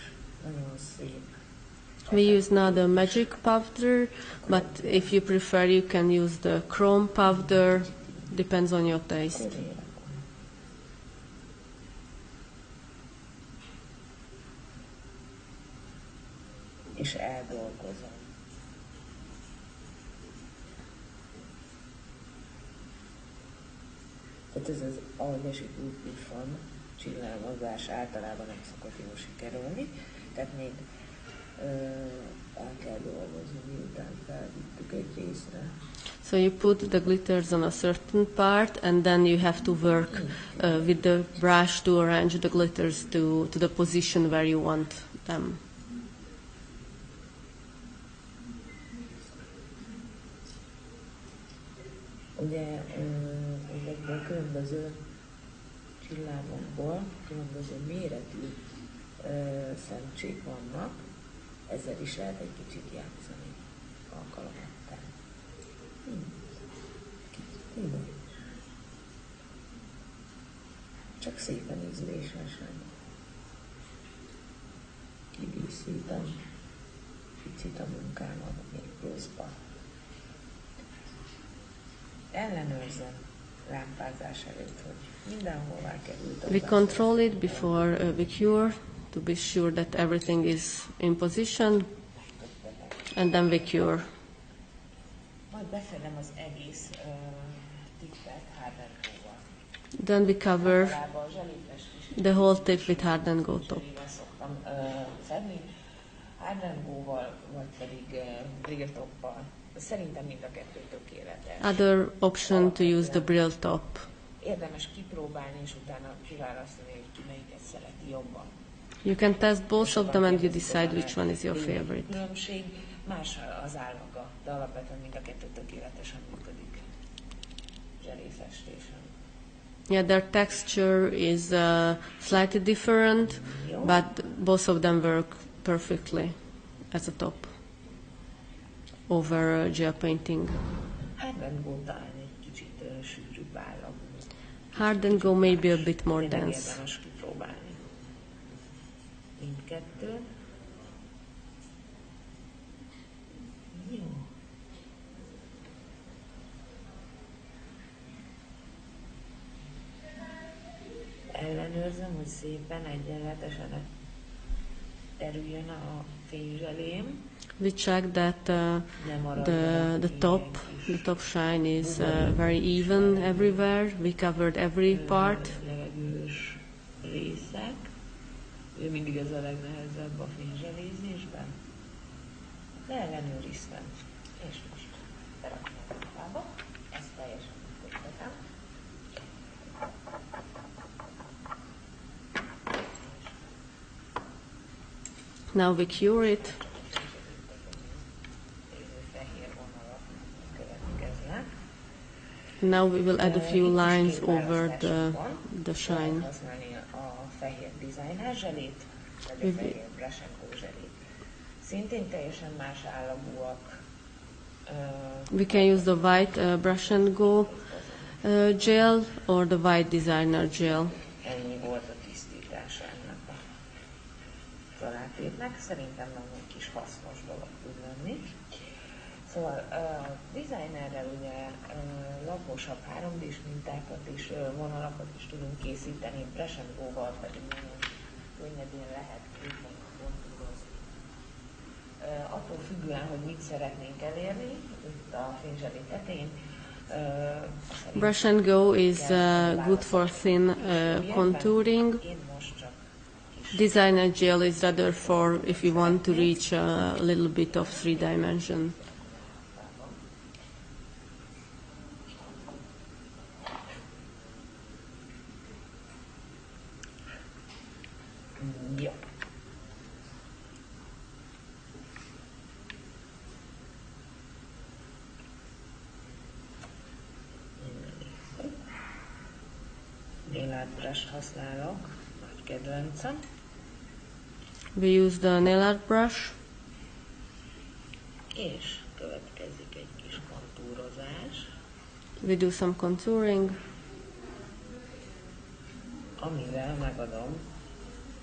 Nagyon szép. We use now the magic powder, but if you prefer, you can use the chrome powder. Depends on your taste. Köré rakom. És eldolgozom. Tehát ez az, ahogy esik úgy van, csillámozás általában nem szokott jól sikerülni, tehát még el kell dolgozni, miután felvittük egy részre. So you put the glitters on a certain part, and then you have to work with the brush to arrange the glitters to the position where you want them. Ugye ezekből különböző csillámokból különböző méretű szemcsék vannak, ezzel is lehet egy kicsit játszani alkalomattán. Csak szépen ízlésesen kidíszítem picit a munkámat még pluszba. Ellenőrzöm lámpázás előtt, hogy mindenhová került. We control it before we cure to be sure that everything is in position, and then we cure. Majd befedem az egész tippet hárdengóval. Then we cover Általában a zselépfestés the whole tip with hard and go top. szoktam fedni, hárdengóval, vagy pedig brilltoppal. Szerintem mind a kettő tökéletes. Other option to use the brill top. Érdemes kipróbálni, és utána kiválasztani, hogy ki melyiket szereti jobban. You can test both of them and you decide which one is your favorite. Különbség, más az állaga, de alapvetően mind a kettő tökéletesen működik zseléfestésen. Yeah, their texture is slightly different, but both of them work perfectly as a top over gel painting. Hárdengó talán egy kicsit sűrűbb állam. Hard and go may be a bit more dense. Érdemes kipróbálni. Mindkettő. Jó. Ellenőrzöm, hogy szépen egyenletesen kerüljön a fényzselém. We check that Ne maradjon the top shine is very even everywhere. We covered every part. Levegős részek. Ő mindig ez a legnehezebb a fényzselézésben. De ellenőriztem. És most berakom a lábába. Ezt teljesen megkötöttem. Now we cure it. Now we will add a few lines over the shine. Használni a fehér designer zselét, vagy a fehér brush and go zselét. Szintén teljesen más állagúak. We can use the white brush and go gel or the white designer gel. Ennyi volt a tisztítása ennek a találtétnek. Szerintem nagyon kis hasznos dolog tud lenni. Szóval a designerrel ugye laposabb 3D-s mintákat és vonalakat is tudunk készíteni, brush and go-val pedig nagyon könnyedén lehet képen kontúrozni. Attól függően, hogy mit szeretnénk elérni, itt a fényzselé tetején. Brush and go is good for thin contouring. Designer gel is rather for if you want to reach a little bit of 3 dimension. Jó. Nail art brush használok, nagy kedvencem. We use the nail art brush. És következik egy kis kontúrozás. We do some contouring. Amivel megadom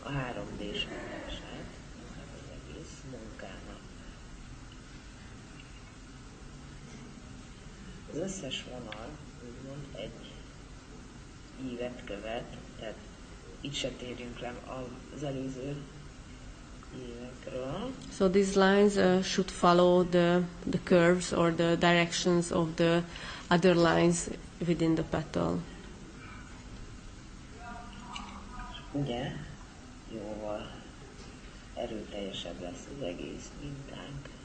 a 3D-s hatását az egész munkának. Az összes vonal úgymond egy ívet követ, tehát itt se térjünk le az előző évekről. So these lines should follow the curves or the directions of the other lines within the petal. Ugye jóval erőteljesebb lesz az egész mintánk.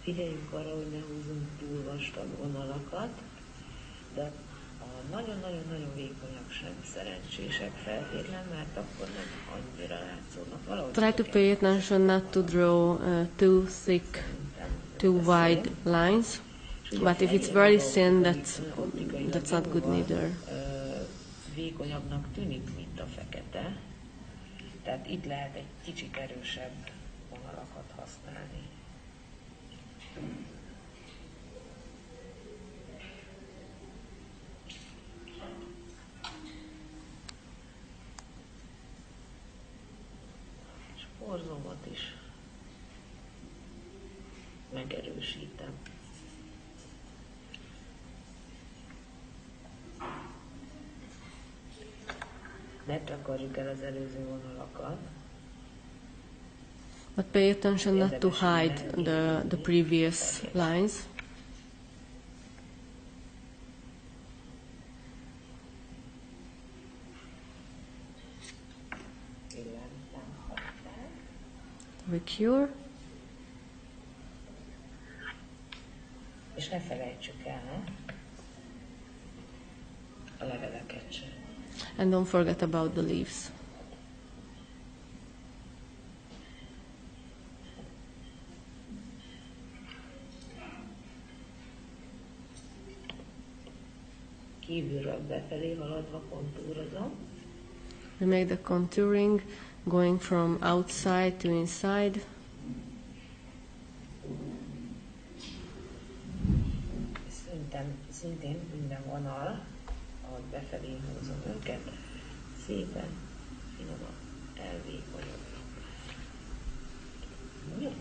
Figyeljünk arra, hogy ne húzunk túl vastag vonalakat, de a nagyon-nagyon-nagyon vékonyak sem szerencsések feltétlen, mert akkor nem annyira látszódnak. Valahogy Try to pay attention not to draw too thick, too wide lines, but if it's very thin, that's not good neither. Vékonyabbnak tűnik, mint a fekete, tehát itt lehet egy kicsit erősebb vonalakat használni. És porzómat is megerősítem. Ne takarjuk el az előző vonalakat. But pay attention not to hide the previous lines. We cure. És ne felejtsük el a leveleket sem. And don't forget about the leaves. Kívülről befelé haladva kontúrozom. We make the contouring going from outside to inside. Szintén minden vonal, ahogy befelé húzom őket, szépen finomabb, elvékonyabb. Jó.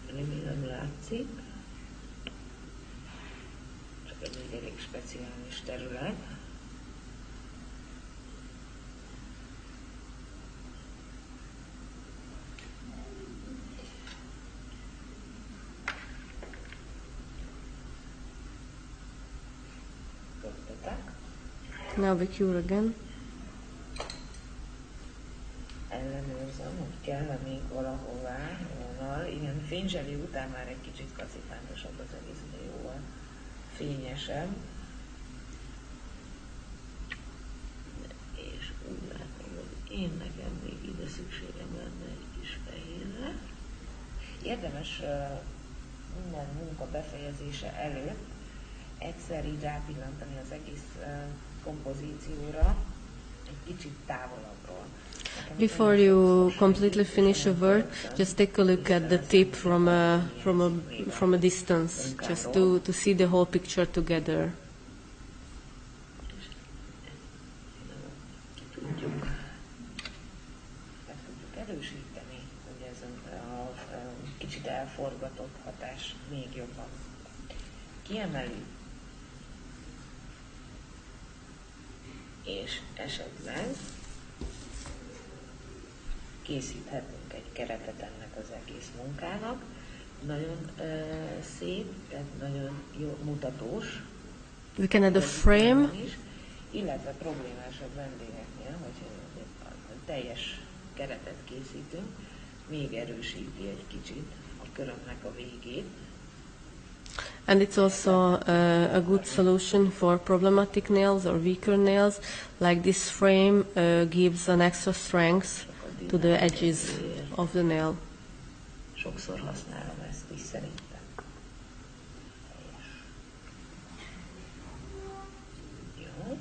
Remélem látszik. Csak egy elég speciális terület. Now we cure again. Ellenőrzöm, hogy kell még valahová vonal. Igen, fényzseli után már egy kicsit kacifántosabb az egész, de jóval fényesebb. És úgy látom, hogy én nekem még ide szükségem lenne egy kis fehérre. Érdemes minden munka befejezése előtt egyszer így rápillantani az egész kompozícióra, egy kicsit távolabbról. Before you completely finish a work, just take a look at the tip from a distance, just to see the whole picture together. Tudjuk erősíteni, hogy ez a kicsit elforgatott hatás még jobban kiemeli, és esetleg készíthetünk egy keretet ennek az egész munkának. Nagyon szép, tehát nagyon jó mutatós. We can add a frame. Is, illetve problémásabb vendégeknél, hogyha a teljes keretet készítünk, még erősíti egy kicsit a körömnek a végét. And it's also a good solution for problematic nails or weaker nails. Like this frame gives an extra strength to the edges of the nail. Sokszor használom ezt is szerintem. Jó.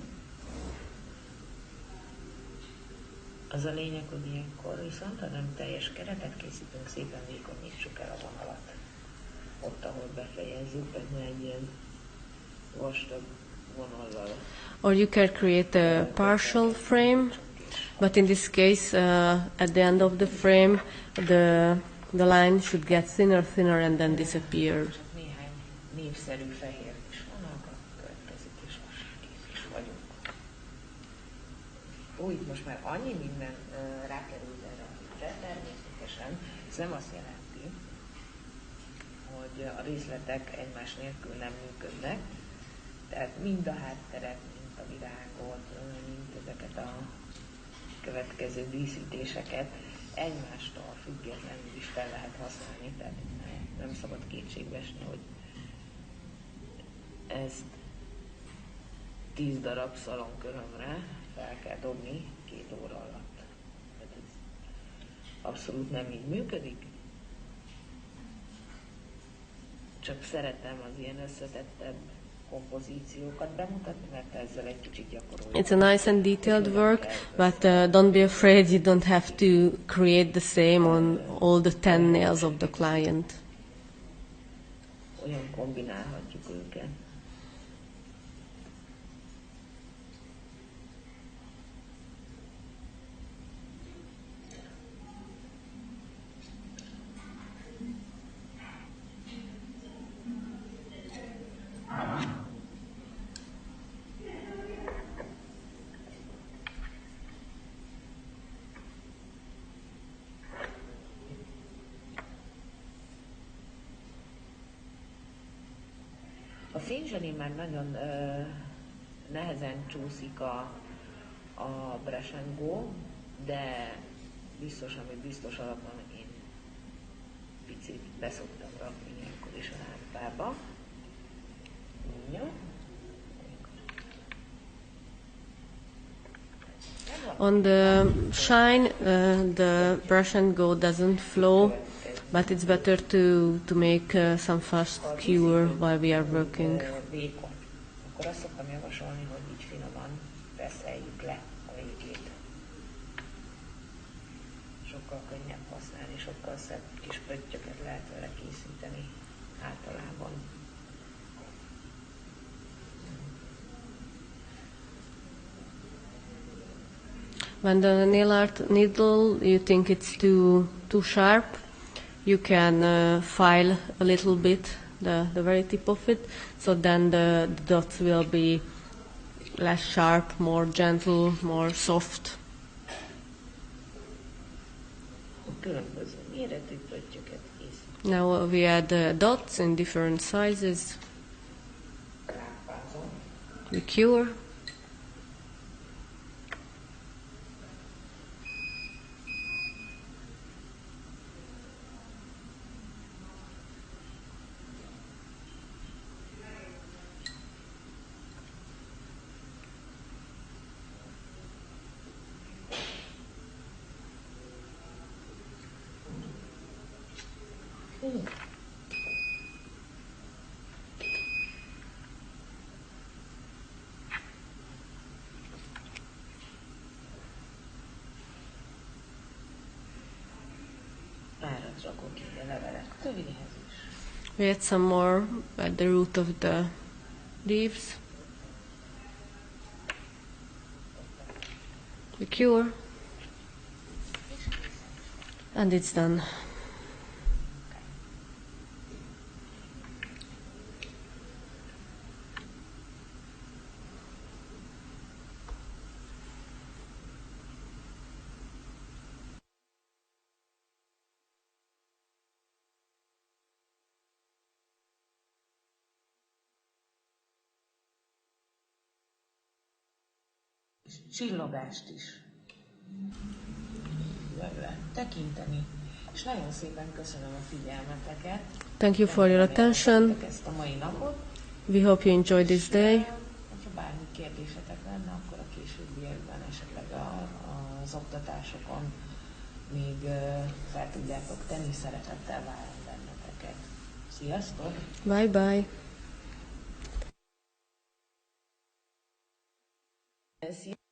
Az a lényeg, hogy ilyenkor viszont, ha nem teljes keretet készítünk, szépen vékonyítsuk el a vonalat. Ott, ahol befejezzük, ez ne egy ilyen vastag vonallal. Or you can create a partial frame, but in this case, at the end of the frame, the line should get thinner and then disappear. Néhány népszerű fehér is vannak, a következik, és most kész is vagyunk. Itt most már annyi minden rákerült erre a képre, természetesen ez nem azt jelenti, hogy a részletek egymás nélkül nem működnek, tehát mind a hátteret, mind a virágot, mind ezeket a következő díszítéseket egymástól függetlenül is fel lehet használni, tehát nem szabad kétségbe esni, hogy ezt 10 darab szalonkörömre fel kell dobni 2 óra alatt. Tehát ez abszolút nem így működik. Csak szeretem az ilyen összetettebb kompozíciókat bemutatni, mert ezzel egy kicsit gyakoroljuk. It's a nice and detailed work, but don't be afraid you don't have to create the same on all the 10 nails of the client. Olyan kombinálhatjuk őket. A fényzselén már nagyon nehezen csúszik a brush and go, de biztos, ami biztos alapon én picit beszoktam rakni ilyenkor is a lámpába. Jó. On the shine, the brush and go doesn't flow, but it's better to make some fast cure while we are working. Vékony. Akkor azt szoktam javasolni, hogy így finoman reszeljük le a végét. Sokkal könnyebb használni, sokkal szebb kis pöttyöket lehet vele készíteni általában. When the nail art needle you think it's too sharp, you can file a little bit the very tip of it, so then the dots will be less sharp, more gentle, more soft. Különböző méretű pöttyöket készít. Now we add dots in different sizes. Rápázom. We cure. Árat rakok így a levelek tövéhez is. We add some more at the root of the leaves. We cure. And it's done. Csillogást is meg lehet tekinteni, és nagyon szépen köszönöm a figyelmeteket. Thank you for your attention. Ezt a mai napot. We hope you enjoyed this day. Ha bármi kérdésetek lenne, akkor a későbbiekben esetleg az oktatásokon még fel tudjátok tenni, szeretettel várom benneteket. Sziasztok! Bye bye. Szia.